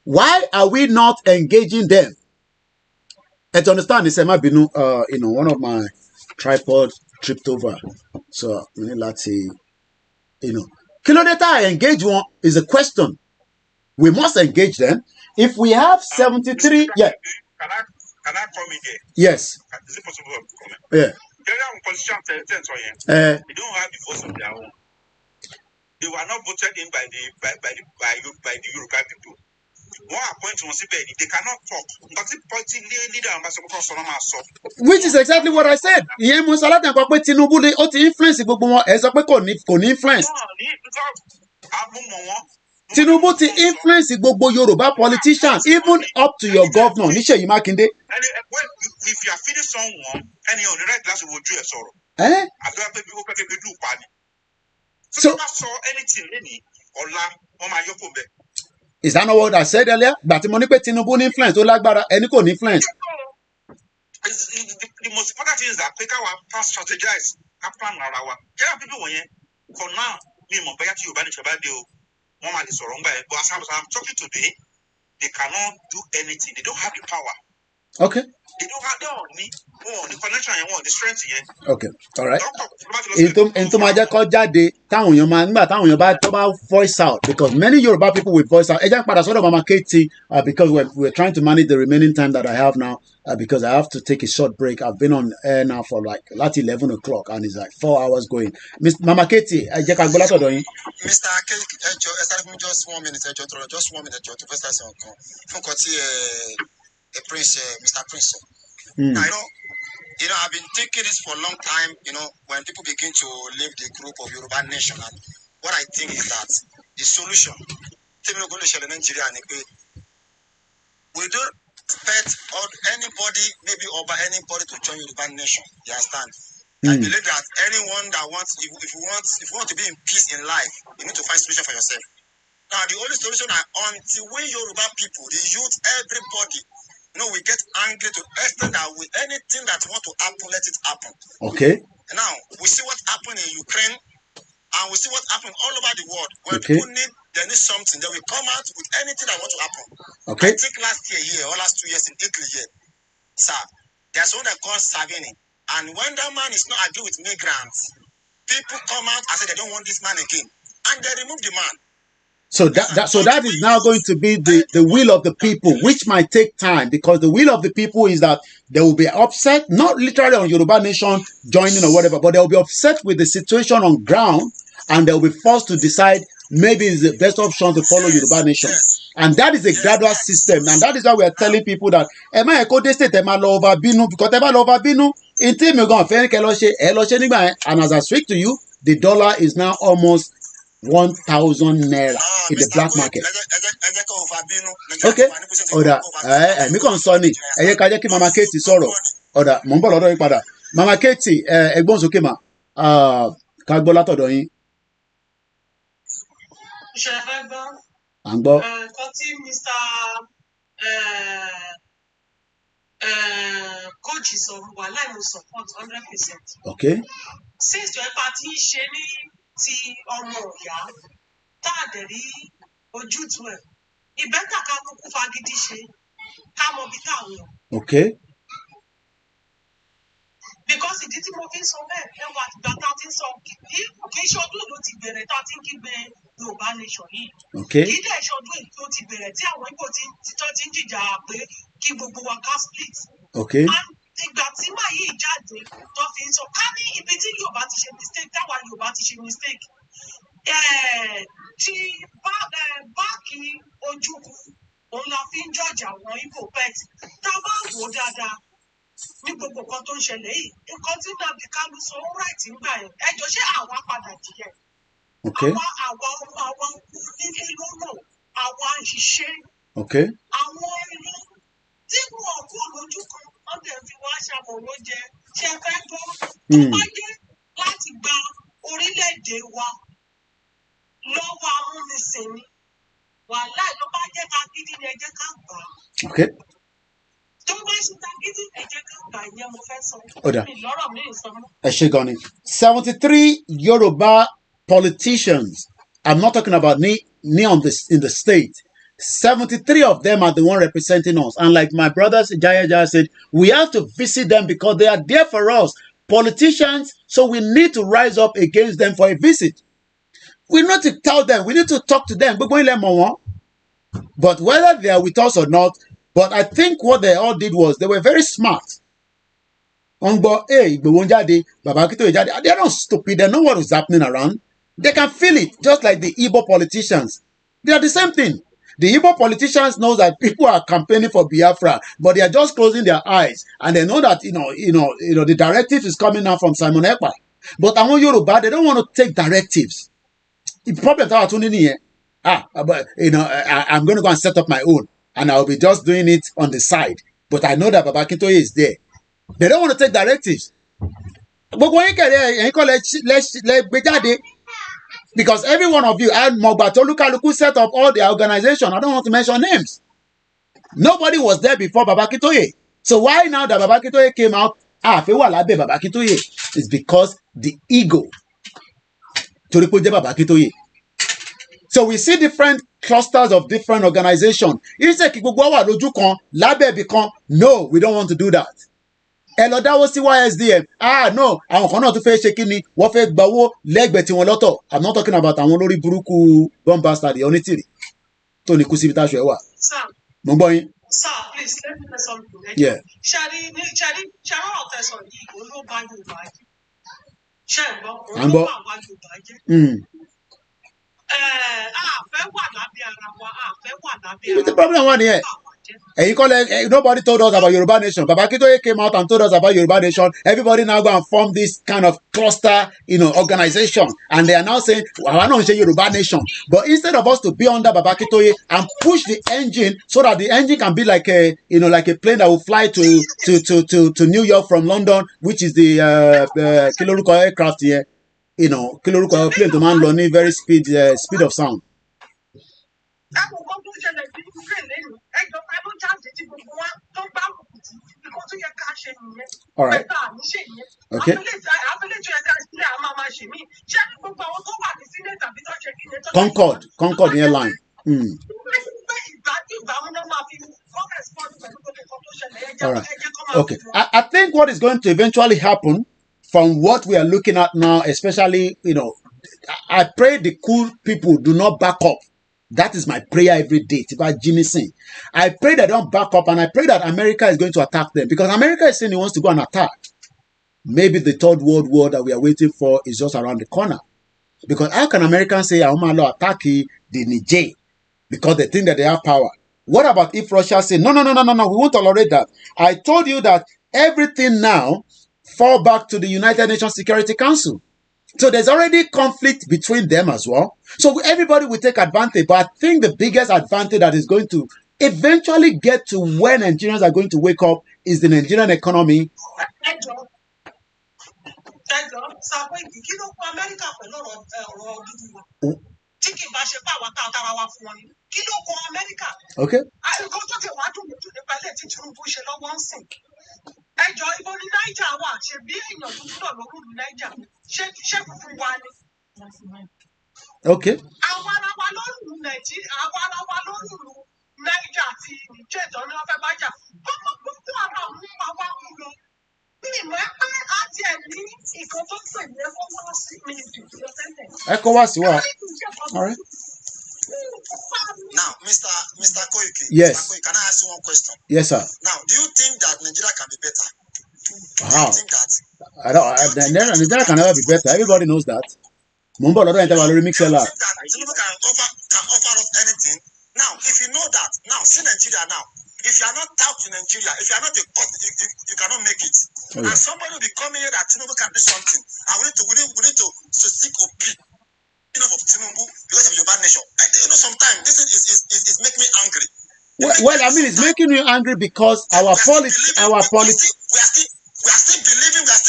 J: Why are we not engaging them? And to understand this, one of my tripod tripped over. So, let's see, Kilodata engage one is a question. We must engage them. If we have 73, yeah.
U: Can I come in there?
J: Yes.
U: Is it possible to come in?
J: Yeah.
U: They don't have the voice of their own. They were not voted in by the Yoruba people. They cannot talk.
J: Which is exactly what I said. Influence Tinubu ti influence gbogbo Yoruba politicians, even up to your governor, Niseyi Makinde.
U: If you are feeding someone, and you're on the right glass of wood,
J: So, is that not what I said earlier? But Tinubu influence,
U: the most important thing is that we can strategize. For now, but as I'm talking today, they cannot do anything. They don't have the power.
J: Okay.
U: They don't have the connection and the strength here.
J: Okay. All right. Into my jáde táwọn èèyàn máa nígbà táwọn èèyàn bá tó bá voice out, because many Yoruba people will voice out. Ẹ jẹ́ padà sọ́dọ̀ Mama Katie, because we're trying to manage the remaining time that I have now, because I have to take a short break. I've been on air now for like 11 o'clock and it's like 4 hours going. Mama Katie, ẹ jẹ́ ká gbọ́ látọ̀dọ̀ yín.
T: Mr. Akeke, just 1 minute, just 1 minute, to first lesson. Fún kọ́ tí Prince, Mr. Prince. Now, I've been thinking this for a long time, when people begin to leave the group of Yoruba Nation, and what I think is that the solution, we don't expect anybody, maybe over anybody to join Yoruba Nation, you understand? I believe that anyone that wants, if you want to be in peace in life, you need to find solution for yourself. Now, the only solution until we Yoruba people, the youth, everybody, we get angry to the extent that with anything that want to happen, let it happen.
J: Okay.
T: Now, we see what happened in Ukraine, and we see what happened all over the world. When people they need something, they will come out with anything that want to happen.
J: Okay.
T: I think last year or last 2 years in Italy here, sir, there's one that called Savini. And when that man is not agree with migrants, people come out and say they don't want this man again. And they remove the man.
J: So that is now going to be the will of the people, which might take time, because the will of the people is that they will be upset, not literally on Yoruba Nation joining or whatever, but they will be upset with the situation on ground, and they will be forced to decide maybe it's the best option to follow Yoruba Nation. And that is a gradual system, and that is why we are telling people that and as I speak to you, the dollar is now almost 1,000 naira in the black market. Okay. Oda, mi kàn sọ ni, ẹ yẹ ká jẹ́ kí Mama Katie sọ̀rọ̀. Oda, mo ń bọ̀ lọ́dọ̀ yín padà. Mama Katie, ẹgbọ́n sókè mà, ká gbọ́ látọ̀dọ̀ yín.
D: Ṣé ẹ fẹ́ gbọ́?
J: À ń gbọ́.
D: Nǹkan tí Mr. Coach sọ wà láì mo support 100%.
J: Okay.
D: Since tó ẹ pa ti ń ṣe ní ti ọmọ ìyá tá a dẹ̀ rí ojútùú ẹ̀, ìbẹ́ta ká kúkú fagídí ṣe ká mọ bí táwọn.
J: Okay.
D: Because ìdí tí mo fi ń sọ bẹ́ẹ̀ ẹwà àtìgbà tá a ti ń sọ kì í ṣọdún ló ti bẹ̀rẹ̀ tá a ti ń kígbe Yorùbá Nation yìí.
J: Okay.
D: Kì í dẹ̀ ṣọdún èyí tó ti bẹ̀rẹ̀ tí àwọn Ìgbò ti ń jìjà pé kí gbogbo wa ká split.
J: Okay.
D: Ìgbà tí màá yìí jáde tó fi ń sọ ká ní ibi tí Yorùbá ti ṣe mistake táwa Yorùbá ti ṣe mistake. Tí báàkì ojúkù òun la fi ń jọ̀jà àwọn Ìgbò pet tá a bá wò ó dáadáa ní gbogbo nǹkan tó ń ṣẹlẹ̀ yìí nǹkan tí Nnamdi Kanu sọ ó right nígbà yẹn ẹjọ́ ṣé àwa padà jìyẹ. Àwa nílé lọ́nà àwa ń ṣiṣẹ́. Àwọn ẹni tí wọn kú lójú kan wọn tẹ̀ fi wá ṣàmọ̀wó jẹ ṣe fẹ́ gbọ́ tó bá dé láti gba orílẹ̀-èdè wa lọ́wọ́ amúnisìn ni wàhálà ló bá jẹ́ ká gidi ni ẹ jẹ́ ká gbà á.
J: Eshigoni. 73 Yoruba politicians. I'm not talking about in the state. 73 of them are the one representing us. And like my brothers Jaya said, we have to visit them because they are there for us. Politicians, so we need to rise up against them for a visit. We need to tell them, we need to talk to them. But whether they are with us or not, but I think what they all did was they were very smart. They're not stupid. They know what is happening around. They can feel it, just like the Igbo politicians. They are the same thing. The Igbo politicians know that people are campaigning for Biafra, but they are just closing their eyes, and they know that the directive is coming now from Simon Ekpa. But among Yoruba, they don't want to take directives. The problem is I'm going to go and set up my own, and I'll be just doing it on the side. But I know that Baba Akintoye is there. They don't want to take directives. But when you get there, because every one of you, and Mogbatolukaluku set up all the organization. I don't want to mention names. Nobody was there before Baba Akintoye. So why now that Baba Akintoye came out, Baba Akintoye? It's because the ego. Baba Akintoye. So we see different clusters of different organizations. No, we don't want to do that. YSDM. No, I'm not talking about Lori Buruku Bombasta, the Onitiri. Tony Kusibita Shewa.
D: Sir, please let me say something.
J: Yeah. The problem one here. And you call it, nobody told us about Yoruba Nation. Baba Akintoye came out and told us about Yoruba Nation. Everybody now go and form this kind of cluster, organization. And they are now saying, I don't say Yoruba Nation. But instead of us to be under Baba Akintoye and push the engine so that the engine can be like a plane that will fly to New York from London, which is the Kiloruko aircraft here. Kiloruko plane to man learning very speed of sound. All right. Okay. Concord airline. All right. Okay. I think what is going to eventually happen from what we are looking at now, especially, I pray the cool people do not back up. That is my prayer every day. I pray they don't back up, and I pray that America is going to attack them, because America is saying he wants to go and attack. Maybe the third world war that we are waiting for is just around the corner. Because how can Americans say, I'm going to attack the Niger? Because they think that they have power. What about if Russia say, no, we won't tolerate that. I told you that everything now fall back to the United Nations Security Council. So there's already conflict between them as well. So everybody will take advantage. But I think the biggest advantage that is going to eventually get to where Nigerians are going to wake up is the Nigerian economy. Okay. Okay. ECOWAS, what? All right.
T: Now, Mr. Koiki.
J: Yes.
T: Mr. Koiki, can I ask you one question?
J: Yes, sir.
T: Now, do you think that Nigeria can be better?
J: Wow.
T: Do you think that?
J: Nigeria can never be better. Everybody knows that. Mumbo Lord and Tabalori Mixella.
T: Tinubu can offer us anything. Now, if you know that, now see Nigeria now. If you are not out in Nigeria, if you are not a cost, you cannot make it. Oh, yeah. And somebody will be coming here that Tinubu can do something. And we need to seek opinion of Tinubu because of your bad nation. Sometimes this is making me angry.
J: Well, I mean, it's making you angry because our politics.
T: We are still believing on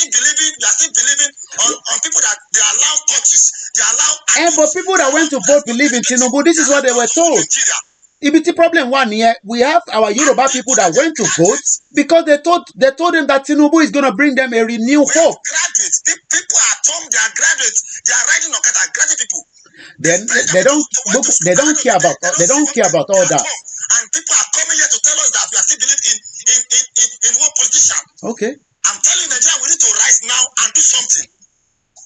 T: people that they allow coaches, they allow.
J: But people that went to vote believe in Tinubu. This is what they were told. Ibiti problem one here. We have our Yoruba people that went to vote because they told them that Tinubu is going to bring them a renewed hope.
T: Graduates, people at home, they are graduates. They are riding Okada, graduate people.
J: Then they don't care about all that.
T: And people are coming here to tell us that we are still believing in one politician.
J: Okay.
T: I'm telling Nigeria, we need to rise now and do something.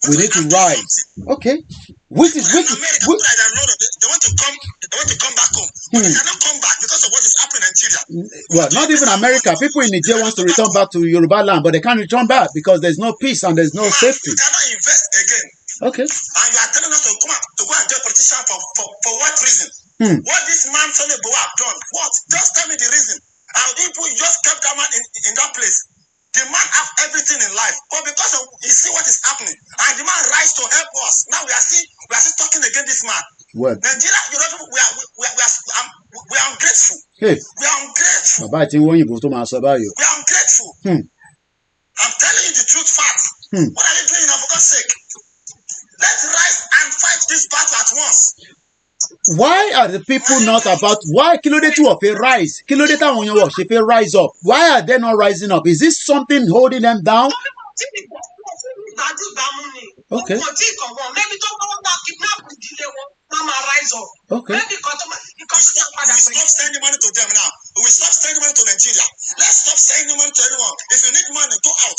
J: We need to rise. Okay. Which is
T: America, they want to come back home. But they cannot come back because of what is happening in Nigeria.
J: Well, not even America. People in Nigeria want to return back to Yoruba land, but they can't return back because there's no peace and there's no safety.
T: We cannot invest again.
J: Okay.
T: And you are telling us to go and get a politician for what reason? What this man Sonny Bowo have done? What? Just tell me the reason. And people just kept that man in that place. The man have everything in life, but because of you see what is happening, and the man rise to help us. Now we are still talking against this man.
J: What?
T: Nigeria, we are ungrateful.
J: Hey.
T: We are ungrateful.
J: We are
T: ungrateful. I'm telling you the truth, fact. What are you doing now, for God's sake? Let's rise and fight this battle at once.
J: Why are the people not about why Kilode to up a rise? Kilode on your watch if they rise up. Why are they not rising up? Is this something holding them down? Okay.
T: Okay.
J: Okay.
T: We stop sending money to them now. We stop sending money to Nigeria. Let's stop sending money to anyone. If you need money, go out.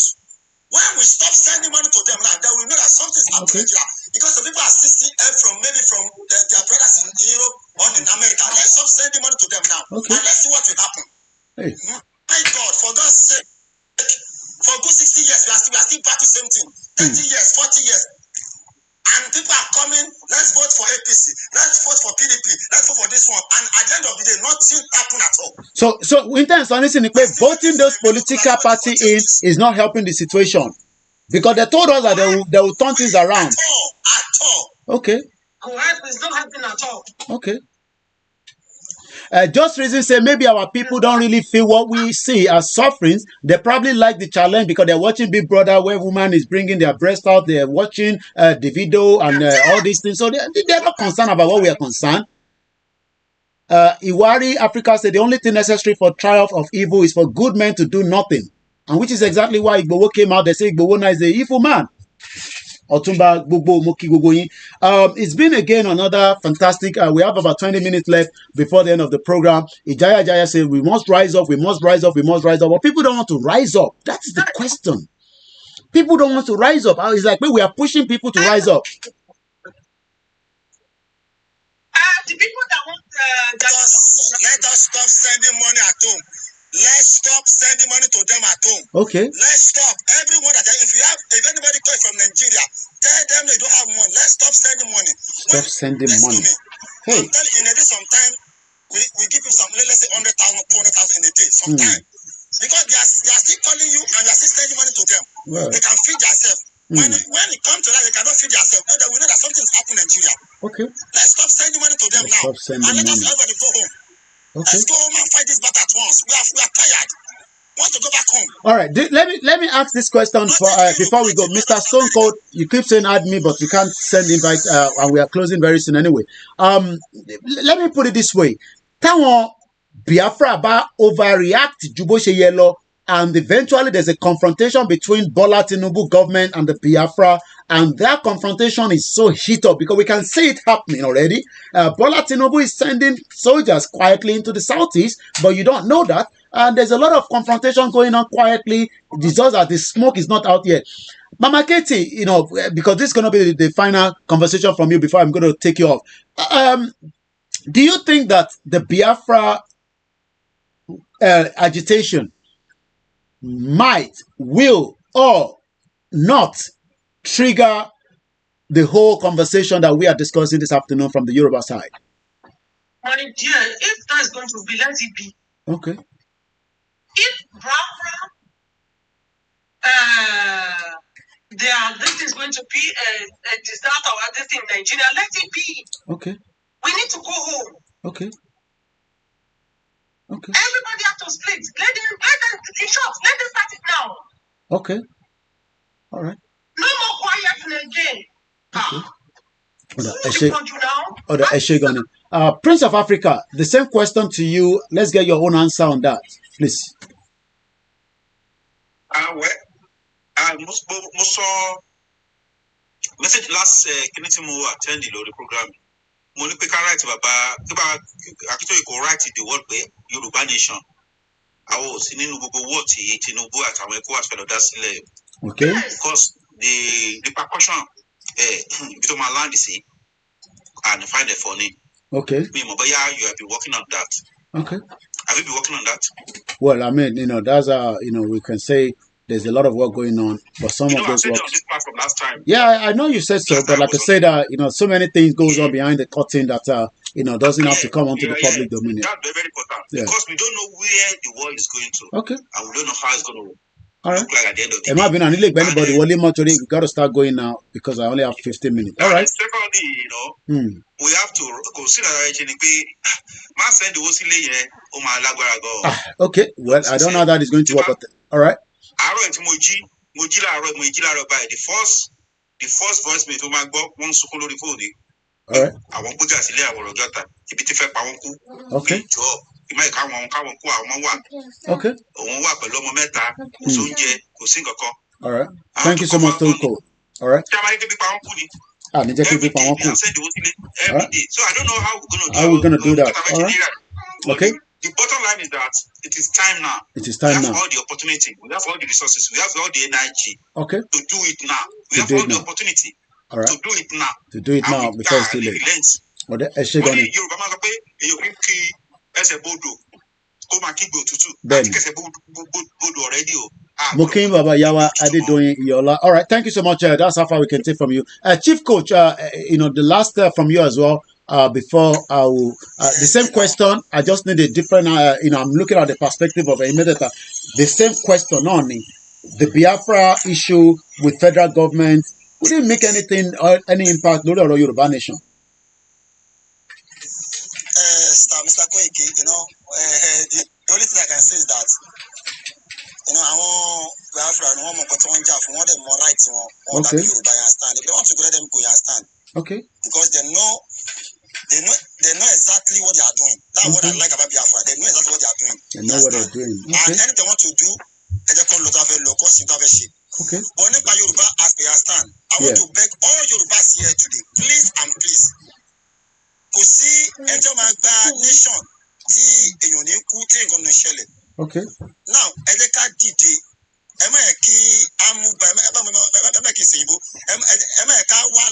T: When we stop sending money to them now, then we know that something's happening in Nigeria. Because the people are seeking help from their brothers in Europe or in America. Let's stop sending money to them now.
J: Okay.
T: And let's see what will happen.
J: Hey.
T: My God, for God's sake, for good 60 years, we are still back to the same thing. 30 years, 40 years. And people are coming, let's vote for APC, let's vote for PDP, let's vote for this one. And at the end of the day, nothing happened at all.
J: So in terms of listening, voting those political party in is not helping the situation. Because they told us that they will turn things around.
T: At all.
J: Okay.
T: It's not happening at all.
J: Okay. Just reason say maybe our people don't really feel what we see as sufferings. They probably like the challenge because they're watching Big Brother where woman is bringing their breast out. They're watching the video and all these things. So they're not concerned about what we are concerned. Iwari Africa said the only thing necessary for triumph of evil is for good men to do nothing. And which is exactly why Igbowo came out. They say Igbowo is the evil man. Otumba Gbogbo Moki Gogoyin. It's been again another fantastic. We have about 20 minutes left before the end of the program. Ijaya Jaya said we must rise up, we must rise up, we must rise up. But people don't want to rise up. That's the question. People don't want to rise up. It's like we are pushing people to rise up.
T: The people that want let us stop sending money at home. Let's stop sending money to them at home.
J: Okay.
T: Let's stop. Everyone that if anybody calls from Nigeria, tell them they don't have money. Let's stop sending money.
J: Stop sending money.
T: Hey. I'm telling you, in a day, sometimes we give you some, let's say 100,000, 200,000 in a day. Sometimes. Because they are still calling you and you are still sending money to them. Well. They can feed themselves. When it comes to that, they cannot feed themselves. We know that something's happening in Nigeria.
J: Okay.
T: Let's stop sending money to them now. And let us everybody go home. Okay. Let's go home and fight this battle at once. We are tired. Want to go back home.
J: All right. Let me ask this question before we go. Mr. Stone Cold, you keep saying add me, but you can't send invite, and we are closing very soon anyway. Let me put it this way. Táwọn Biafra bá overreact ju bó ṣe yẹ lọ, and eventually there's a confrontation between Bola Tinubu government and the Biafra, and that confrontation is so heated up because we can see it happening already. Bola Tinubu is sending soldiers quietly into the southeast, but you don't know that. And there's a lot of confrontation going on quietly. It's just that the smoke is not out yet. Mama Katie, because this is going to be the final conversation from you before I'm going to take you off. Do you think that the Biafra agitation will, or not trigger the whole conversation that we are discussing this afternoon from the Yoruba side?
D: My dear, if that's going to be, let it be.
J: Okay.
D: If Biafra, this is going to be a disaster or this in Nigeria, let it be.
J: Okay.
D: We need to go home.
J: Okay. Okay.
D: Everybody have to split. Let them in short. Let them start it now.
J: Okay. All right.
D: No more quiet again.
J: Okay. Prince of Africa, the same question to you. Let's get your own answer on that, please.
U: Mo sọ message last kìíní tí mo attend lórí program mo ní pé ká write bàbá Akíntóyè kò write the word pé Yorùbá nation àwọn ò sí nínú gbogbo word tí Tinubu àtàwọn ẹ̀kọ́ àfẹ́lọ́ dá sílẹ̀.
J: Okay.
U: Because the repercussion ibi tó máa land sí and find it funny.
J: Okay.
U: Mi mọ̀ bóyá you have been working on that.
J: Okay.
U: Have you been working on that?
J: Well, I mean, that's we can say there's a lot of work going on, but some of those
U: I said
J: works.
U: on this platform last time.
J: Yeah, I know you said so, but like I said, so many things goes on behind the curtain that doesn't have to come onto the public domain.
U: That's very important because we don't know where the world is going to.
J: Okay.
U: And we don't know how it's going to
J: all right.
U: look like at the end of the
J: day. Anybody, we got to start going now because I only have 15 minutes. All right.
U: Secondly, we have to consider send the
J: okay. Well, I don't know how that is going to work, but all right.
U: The first voice mate máa gbọ́ wọ́n sunkún lórí fóònù àwọn gbójà sílé àwọn ọ̀rọ̀jọ́ta ibi tí fẹ́ pa wọ́n kú ìjọ ìmọ̀ ìka káwọn kú àwọn wà òun wà pẹ̀lú ọmọ mẹ́ta kò sóúnjẹ kò sí nǹkan kan.
J: All right. Thank you so much, Toko. All right.
U: Ṣé a máa ní kébi pa wọ́n kú ni?
J: Every day
U: every day. So I don't know how
J: we're gonna do that. All right. Okay.
U: The bottom line is that it is time now.
J: It is time now.
U: We have all the opportunity. We have all the resources. We have all the energy.
J: Okay.
U: To do it now. We have all the opportunity.
J: All right.
U: To do it now.
J: To do it now before it's too late. Mokin Baba Yawa Adedoyin Yola. All right, thank you so much. That's how far we can take from you. Chief Coach, the last from you as well. Before I will, the same question. I just need a different. I'm looking at the perspective of Emedeta. The same question on the Biafra issue with federal government. Would it make anything or any impact on the Yoruba nation?
T: Mr. Koiki, the only thing I can say is that àwọn Biafra ni wọ́n mọ̀ nǹkan tí wọ́n ń jà fún wọ́n dẹ̀ mọ right wọn tàbí Yorùbá yà stand. If they want to go, let them go yà stand.
J: Okay.
T: Because they know exactly what they are doing. That's what I like about Biafra. They know exactly what they are doing.
J: They know what they're doing. Okay.
T: And anything they want to do, they just call local shit.
J: Okay.
T: But nípa Yorùbá as they stand, I want to beg all Yorùbás here today, please and please. Kò sí ẹjọ́ máa gba nation tí èèyàn ní kú tí nǹkan ní ṣẹlẹ̀.
J: Okay.
T: Now, ẹ jẹ́ ká dìde. Ẹ má yẹ kí á mú gba ẹ má kí ìsèyìnbó. Ẹ má yẹ ká wá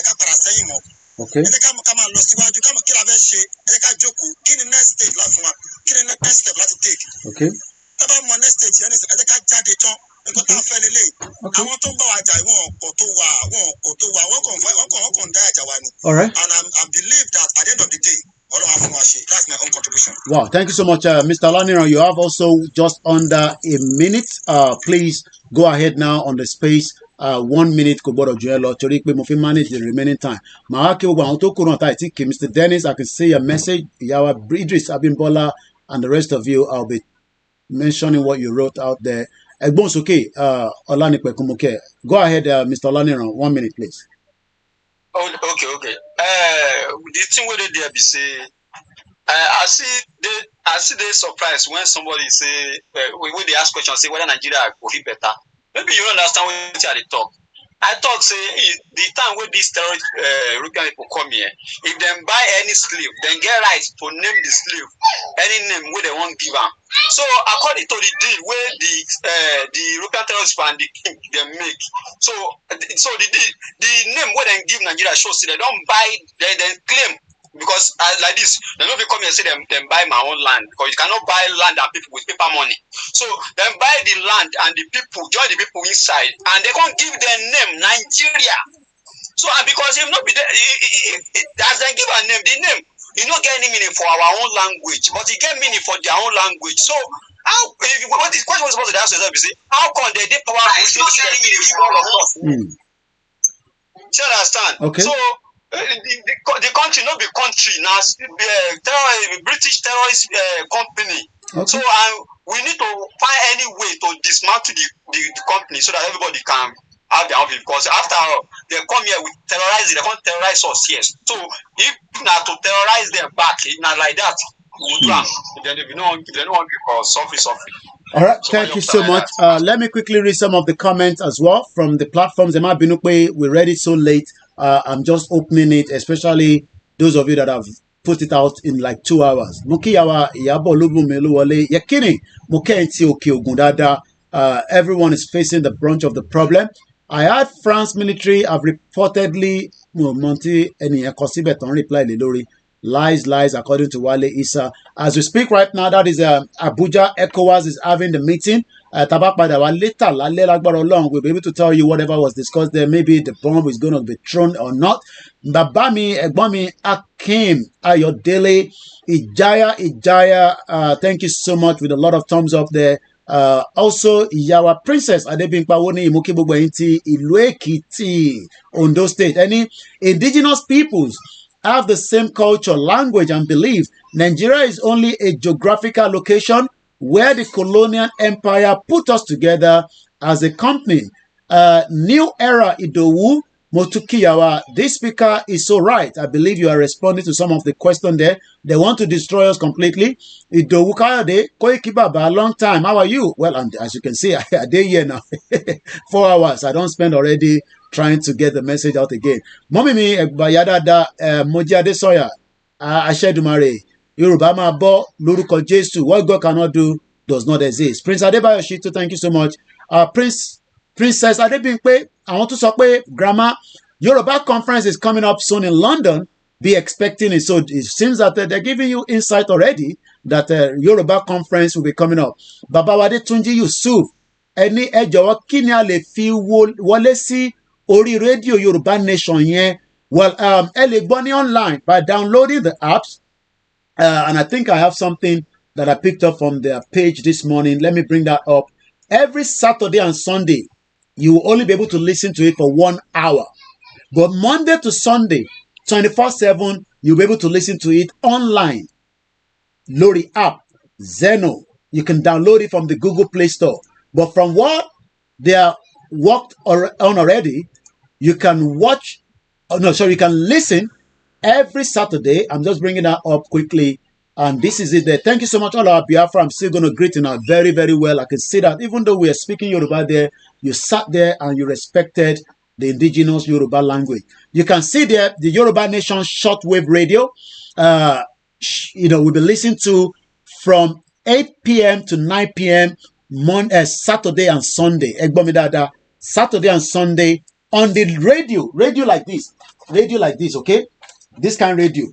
T: ká padà sẹ́yìn mọ́.
J: Okay.
T: Ẹ jẹ́ ká máa lọ síwájú kí la fẹ́ ṣe. Ẹ jẹ́ ká jókòó. Kí ni next stage láti fún wa? Kí ni next step láti take?
J: Okay.
T: Ẹ bá mọ next stage yẹn ní ẹ jẹ́ ká jáde tán. Nǹkan tá a fẹ́ lélẹ̀. Àwọn tó ń bá wa jà wọ́n ọ̀pọ̀ tó wà wọ́n kàn dá ẹ̀jà wa ni.
J: All right.
T: And I believe that at the end of the day, that's my own contribution.
J: Wow, thank you so much, Mr. Laniran. You have also just under a minute. Please go ahead now on the space. 1 minute kò gbọ́dọ̀ jù ẹ́ lọ torí pé mo fi manage the remaining time. Màá kí gbogbo àwọn tó kúrò náà táì tí kì í Mr. Dennis, I can see your message. Ìyàwó Idris Abimbola and the rest of you. I'll be mentioning what you wrote out there. Ẹ̀gbọ́n sókè Ọlánipẹ̀kúnmọ́kẹ́. Go ahead, Mr. Laniran. 1 minute, please.
N: Okay. The thing where they be say, I see they surprised when somebody say when they ask questions, say whether Nigeria will be better. Maybe you don't understand what they talk. I thought say the time when these terrorist European people come here, if they buy any slave, then get right to name the slave any name where they want give them. So according to the deal where the European terrorists and the king they make, so the name where they give Nigeria shows they don't buy, they claim. Because like this, they don't come here and say them buy my own land because you cannot buy land and people with paper money. So then buy the land and the people, join the people inside, and they can't give their name Nigeria. So and because if not be there, as they give a name, the name you not get any meaning for our own language, but it get meaning for their own language. So how what the question was supposed to ask yourself is how come they power it's not getting meaning for all of us? You understand?
J: Okay.
N: So the country not be country now British terrorist company. Okay. So we need to find any way to dismantle the company so that everybody can have their own people, because after all, they come here with terrorize, they can't terrorize us, yes. So if not to terrorize them back, not like that, we'll do them. If they don't want people suffering.
J: All right, thank you so much. Let me quickly read some of the comments as well from the platforms. Emma Binukwe, we read it so late. I'm just opening it, especially those of you that have put it out in like 2 hours. Mukiyawa Yabo Lubumeluwale Yakini Mukenti Oke Ogundada. Everyone is facing the brunt of the problem. I heard France military have reportedly Monty Eni Ekosibeton reply Lilori. Lies, according to Wale Issa. As we speak right now, that is Abuja. ECOWAS is having the meeting. Later, we'll be able to tell you whatever was discussed there. Maybe the bomb is going to be thrown or not. Babami, Egbami, Akim, Ayodele, Ijaya, thank you so much with a lot of thumbs up there. Also, Yawa Princess Adebimpawoni Imokibugbo Inti Ilu Ekiti, Ondo State. Any indigenous peoples have the same culture, language, and belief. Nigeria is only a geographical location where the colonial empire put us together as a company. New era Idowu Motukiyawa. This speaker is so right. I believe you are responding to some of the question there. They want to destroy us completely. Idowu Kayode, Koiki Baba, long time. How are you? Well, as you can see, I did here now. 4 hours. I don't spend already trying to get the message out again. Mommy mi Bayadada Moji Adesoya Ashedumare Yoruba ma bo lórúkọ Jésù. What God cannot do does not exist. Prince Adebayo Shitu, thank you so much. Princess Adebimpe, I want to sọ pé grandma Yoruba conference is coming up soon in London. Be expecting it. So it seems that they're giving you insight already that Yoruba conference will be coming up. Babawade Tunji Yusuf, ẹni ẹ jọ̀wọ́ kí ni a lè fi wọlé sí orí rédíò Yorùbá Nation yẹn? Well, ẹ lè gbọ́ ní online by downloading the apps. And I think I have something that I picked up from their page this morning. Let me bring that up. Every Saturday and Sunday, you will only be able to listen to it for 1 hour. But Monday to Sunday, 24/7, you'll be able to listen to it online. Lori app, Zeno. You can download it from the Google Play Store. But from what they are worked on already, you can watch, you can listen every Saturday. I'm just bringing that up quickly. And this is it there. Thank you so much, all our Biafra. I'm still going to greet you now very, very well. I can see that even though we are speaking Yoruba there, you sat there and you respected the indigenous Yoruba language. You can see there the Yoruba Nation shortwave radio. We'll be listening to from 8 p.m. to 9 p.m. Saturday and Sunday. Saturday and Sunday on the radio like this, okay? This kind of radio.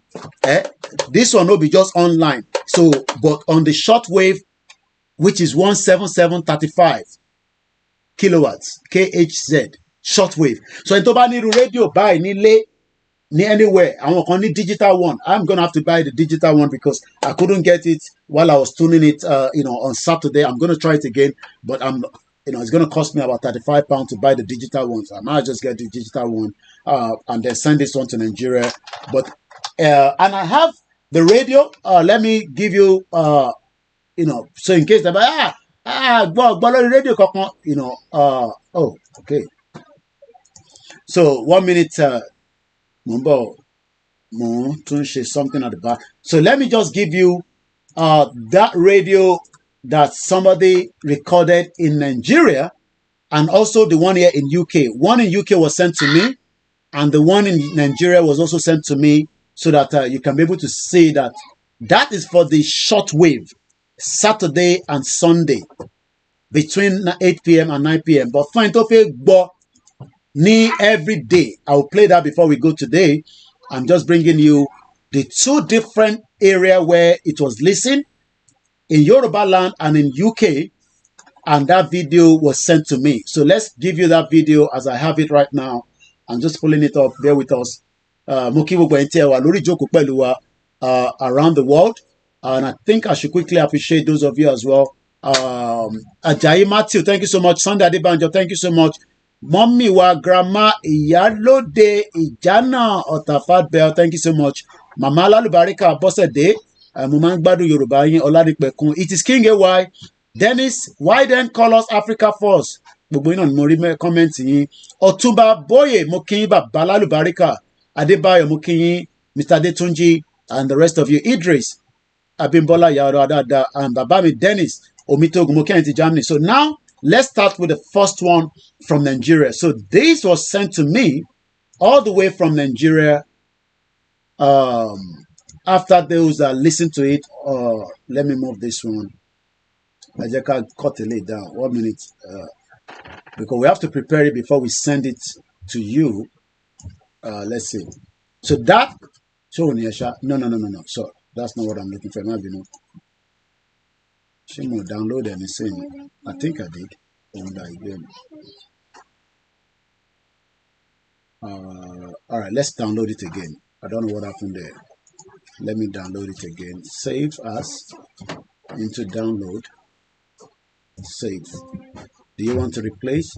J: This one will be just online. So, but on the shortwave, which is 17735 kilowatts, KHZ, shortwave. So, in Toba Niru radio, buy ni anywhere. I want only digital one. I'm gonna have to buy the digital one because I couldn't get it while I was tuning it, on Saturday. I'm gonna try it again, but it's gonna cost me about £35 to buy the digital one. So I might just get the digital one and then send this one to Nigeria. But and I have the radio. Let me give you, so in case the radio, okay. So 1 minute. Something at the back. So let me just give you that radio that somebody recorded in Nigeria and also the one here in UK. One in UK was sent to me and the one in Nigeria was also sent to me so that you can be able to see that is for the shortwave Saturday and Sunday between 8 p.m. and 9 p.m. But fine, every day. I'll play that before we go today. I'm just bringing you the two different areas where it was listened in Yoruba land and in UK, and that video was sent to me. So let's give you that video as I have it right now. I'm just pulling it up. Bear with us. Around the world, and I think I should quickly appreciate those of you as well. Ajayi Matthew, thank you so much. Sunday Adebanjo, thank you so much. Mommy wa grandma Iyalode Ijana Otafat Bell, thank you so much. Mama Lalubarika Bosede, Mumang Badu Yoruba Oladipekun. It is King AY. Dennis, why then call us Africa Force? gbogbo yín náà ni mo rí kọ́mẹ́ǹtì yín. Ọ̀túnba Bóyè mo kí yín, bàbá lálùbáríkà. Adébáyọ̀ mo kí yín, Mr. Adetunji and the rest of you. Idris Abimbola Yaro Adada and bàbá mi Dennis Omitogun mo kí yín ti Germany. So now let's start with the first one from Nigeria. So this was sent to me all the way from Nigeria. After those listen to it, let me move this one. I just can't cut the lid down. 1 minute. Because we have to prepare it before we send it to you. Let's see. So that, no. So that's not what I'm looking for. Maybe no. She will download anything. I think I did. All right, let's download it again. I don't know what happened there. Let me download it again. Save as into download. Save. Do you want to replace?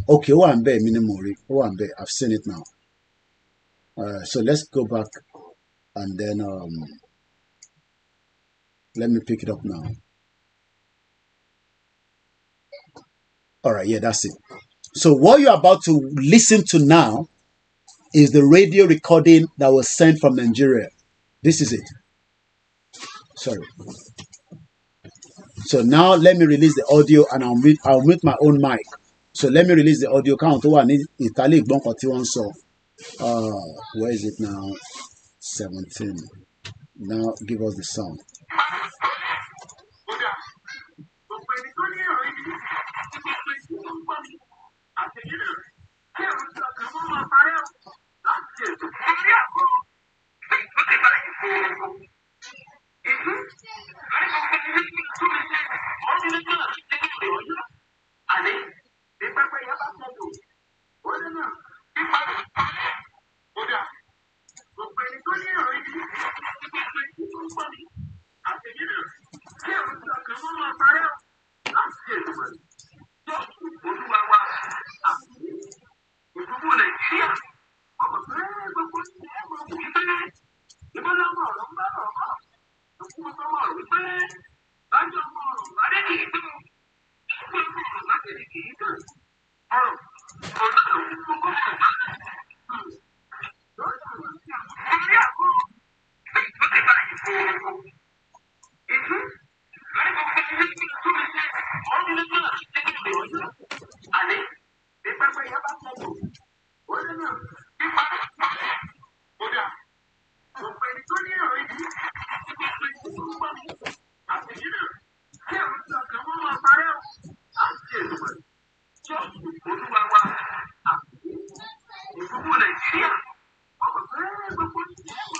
J: Okay, I've seen it now. So let's go back and then let me pick it up now. All right, yeah, that's it. So what you're about to listen to now is the radio recording that was sent from Nigeria. This is it. Sorry. So now let me release the audio and I'll mute my own mic. So let me release the audio. Count to one Italy where is it now? 17. Now give us the sound.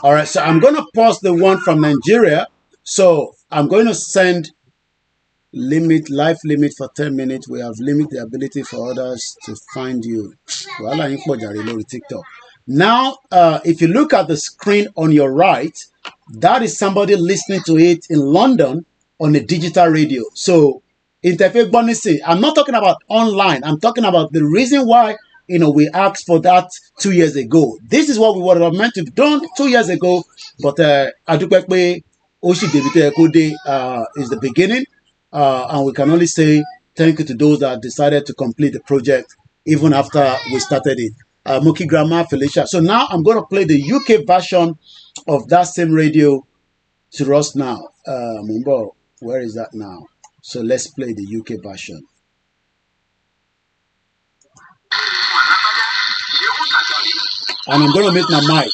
J: All right, so I'm going to pause the one from Nigeria. So I'm going to send life limit for 10 minutes. We have limited the ability for others to find you. TikTok. Now, if you look at the screen on your right, that is somebody listening to it in London on a digital radio. So, I'm not talking about online. I'm talking about the reason why we asked for that 2 years ago. This is what we were meant to have done 2 years ago, but Adupekpe Oshi Debite Ekode is the beginning, and we can only say thank you to those that decided to complete the project even after we started it. Muki Grandma Felicia. So now I'm going to play the UK version of that same radio to us now. Mumbo, where is that now? So let's play the UK version. And I'm going to mute my mic.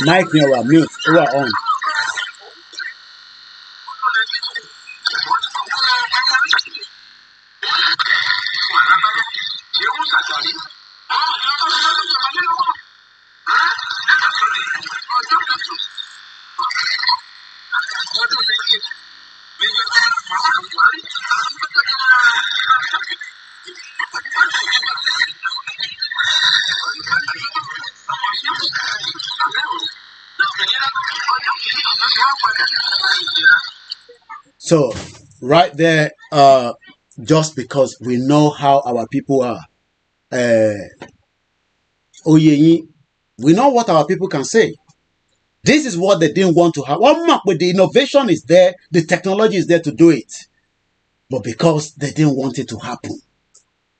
J: Mic ni ọwà mute, ó wà on. So right there, just because we know how our people are, we know what our people can say. This is what they didn't want to have. But the innovation is there, the technology is there to do it. But because they didn't want it to happen,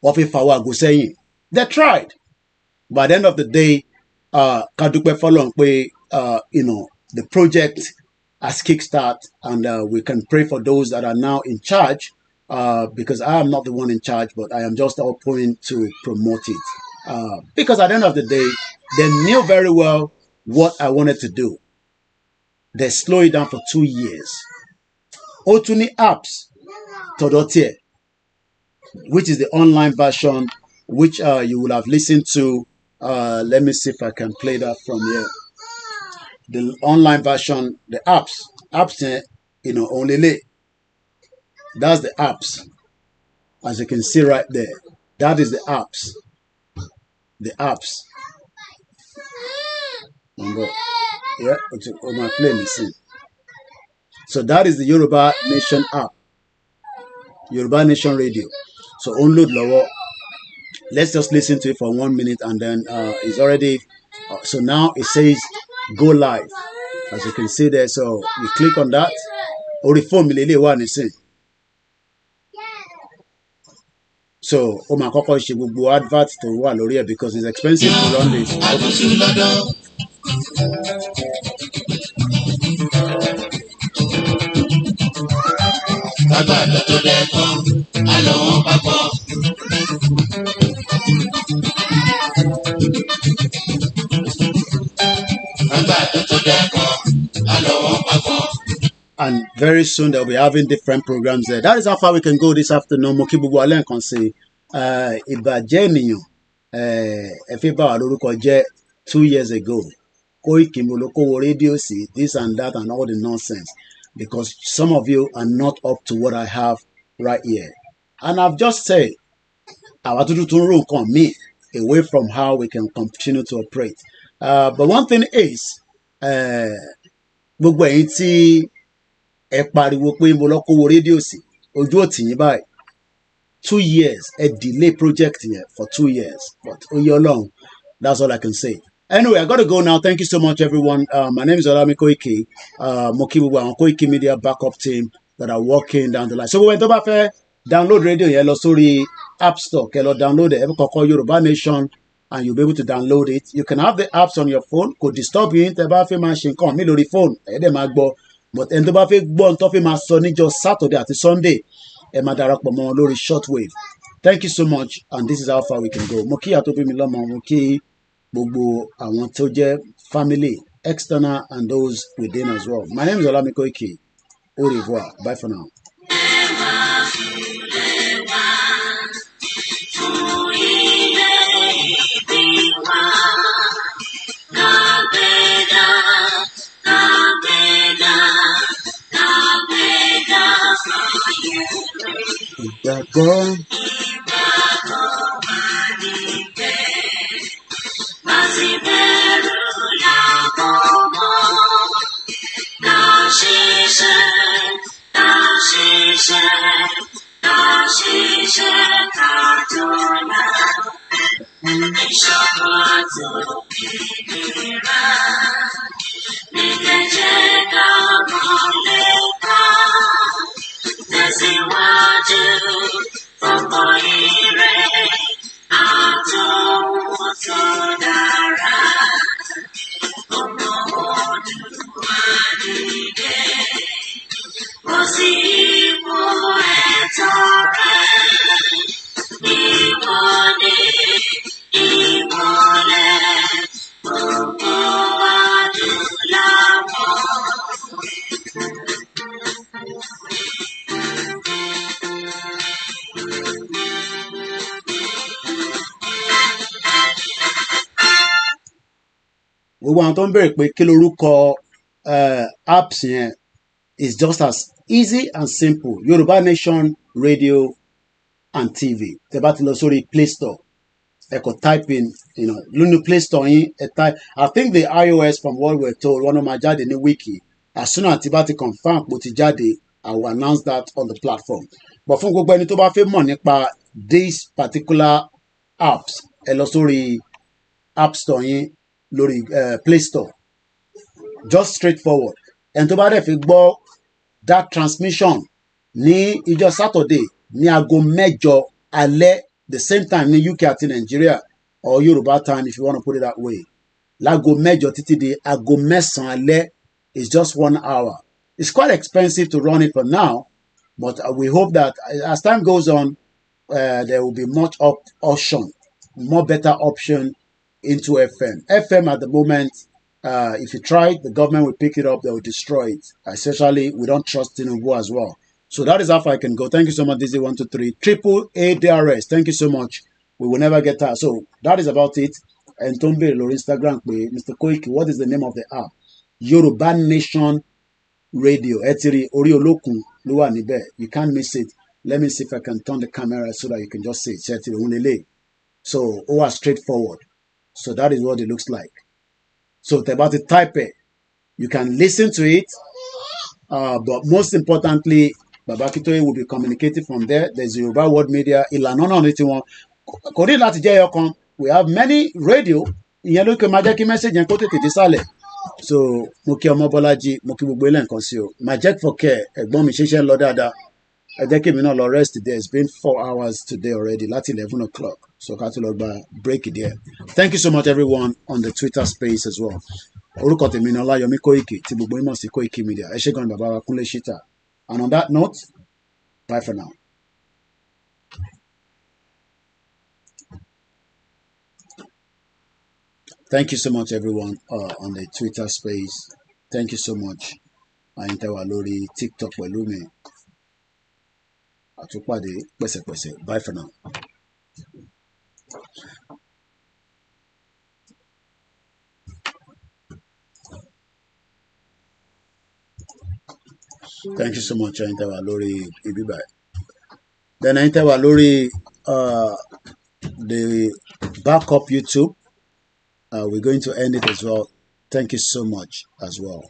J: they tried. By the end of the day, the project has kickstart, and we can pray for those that are now in charge, because I am not the one in charge, but I am just helping to promote it. Because at the end of the day, they knew very well what I wanted to do. They slow it down for 2 years. Otuni apps, Todotie, which is the online version, which you will have listened to. Let me see if I can play that from here. The online version, the apps, only that's the apps. As you can see right there, that is the apps. The apps. Yeah, on my playlist. So that is the Yoruba Nation app, Yoruba Nation Radio. So onload lower. Let's just listen to it for 1 minute, and then it's already. So now it says go live, as you can see there. So you click on that. Or the phone so my kọ́kọ́ ṣe gbogbo advert tó wà lórí ẹ̀ because it's expensive to run this. And very soon they'll be having different programs there. That is how far we can go this afternoon. Mo kí gbogbo alẹ́ nǹkan sí ìbàjẹ́ ènìyàn ẹ̀fẹ́ bá wà lórúkọ jẹ́ 2 years ago. Koiki Moloko radio see this and that and all the nonsense, because some of you are not up to what I have right here. And I've just said, our to come me away from how we can continue to operate. But one thing is, gbogbo ẹ̀yin tí ẹ pariwo pé mo lọ kówó rédíò sí ojú òtí yín báyìí 2 years a delay project here for 2 years, but oye Ọlọ́run, that's all I can say. Anyway, I got to go now. Thank you so much, everyone. My name is Olami Koiki. Moki Bubu and Koiki Media backup team that are working down the line. So when you download radio, yellow sorry App Store, download it. Call Yoruba Nation, and you'll be able to download it. You can have the apps on your phone. Could disturb you. Machine come me the phone. But end up on top of my Sunday just Saturday at Sunday. Lori shortwave. Thank you so much, and this is how far we can go. Moki atobi milama moki. Gbogbo àwọn tó jẹ́ family, external, and those within as well. My name is Olami Koiki. Au revoir. Bye for now. Gbogbo àwọn tó ń bèrè pé kí lorúkọ apps yẹn is just as easy and simple. Yoruba Nation Radio and TV. Tẹ́ bá ti lọ sórí Play Store, ẹ kò type in, lónìí Play Store yín ẹ type. I think the iOS, from what we're told, wọ́n máa jáde ní wiki. As soon as Tibati confirm pé ó ti jáde, I will announce that on the platform. But fún gbogbo ẹni tó bá fẹ́ mọ̀ nípa these particular apps, ẹ lọ sórí App Store yín lórí Play Store. Just straightforward. Ẹni tó bá dẹ̀ fi gbọ́ that transmission ní ìjọ Saturday ní aago 8 alẹ́, the same time ní UK àti Nigeria, or Yoruba time if you want to put it that way. Láago 8 títí di aago 9 alẹ́ is just 1 hour. It's quite expensive to run it for now, but we hope that as time goes on, there will be much option, more better option into FM. FM at the moment, if you try it, the government will pick it up, they will destroy it. Especially, we don't trust Tinubu as well. So that is how far I can go. Thank you so much, DZ123. Triple ADRS. Thank you so much. We will never get tired. So that is about it. And Tombe or Instagram, Mr. Koiki, what is the name of the app? Yoruba Nation Radio. Etiri Ori Olokun Luwa Nibe. You can't miss it. Let me see if I can turn the camera so that you can just see it. So, straightforward. So that is what it looks like. So about the type it, you can listen to it, but most importantly, Baba Akintoye will be communicating from there. There's Yoruba World Media. We have many radio. So Moki Omobolaji, Moki Bubele and Consio. My Jack for care, Egbomi Shisha Lodada. I think we not rest today. It's been 4 hours today already. That's 11 o'clock. So Katulogba break it there. Thank you so much, everyone, on the Twitter space as well. Orúkọ tèmi ni Ọláyọmí Kóìkì tí gbogbo yín mọ̀ sí Kóìkì Media. Ẹ ṣé gan bàbá wa Kúnlé Ṣítà. And on that note, bye for now. Thank you so much, everyone, on the Twitter space. Thank you so much. Àyìntẹ́wà lórí TikTok pẹ̀lú mi. Àtúpàdé pẹ̀sẹ̀pẹ̀sẹ̀. Bye for now. Thank you so much, Àyìntẹ́wà lórí Ibibai. Then Àyìntẹ́wà lórí the backup YouTube. We're going to end it as well. Thank you so much as well.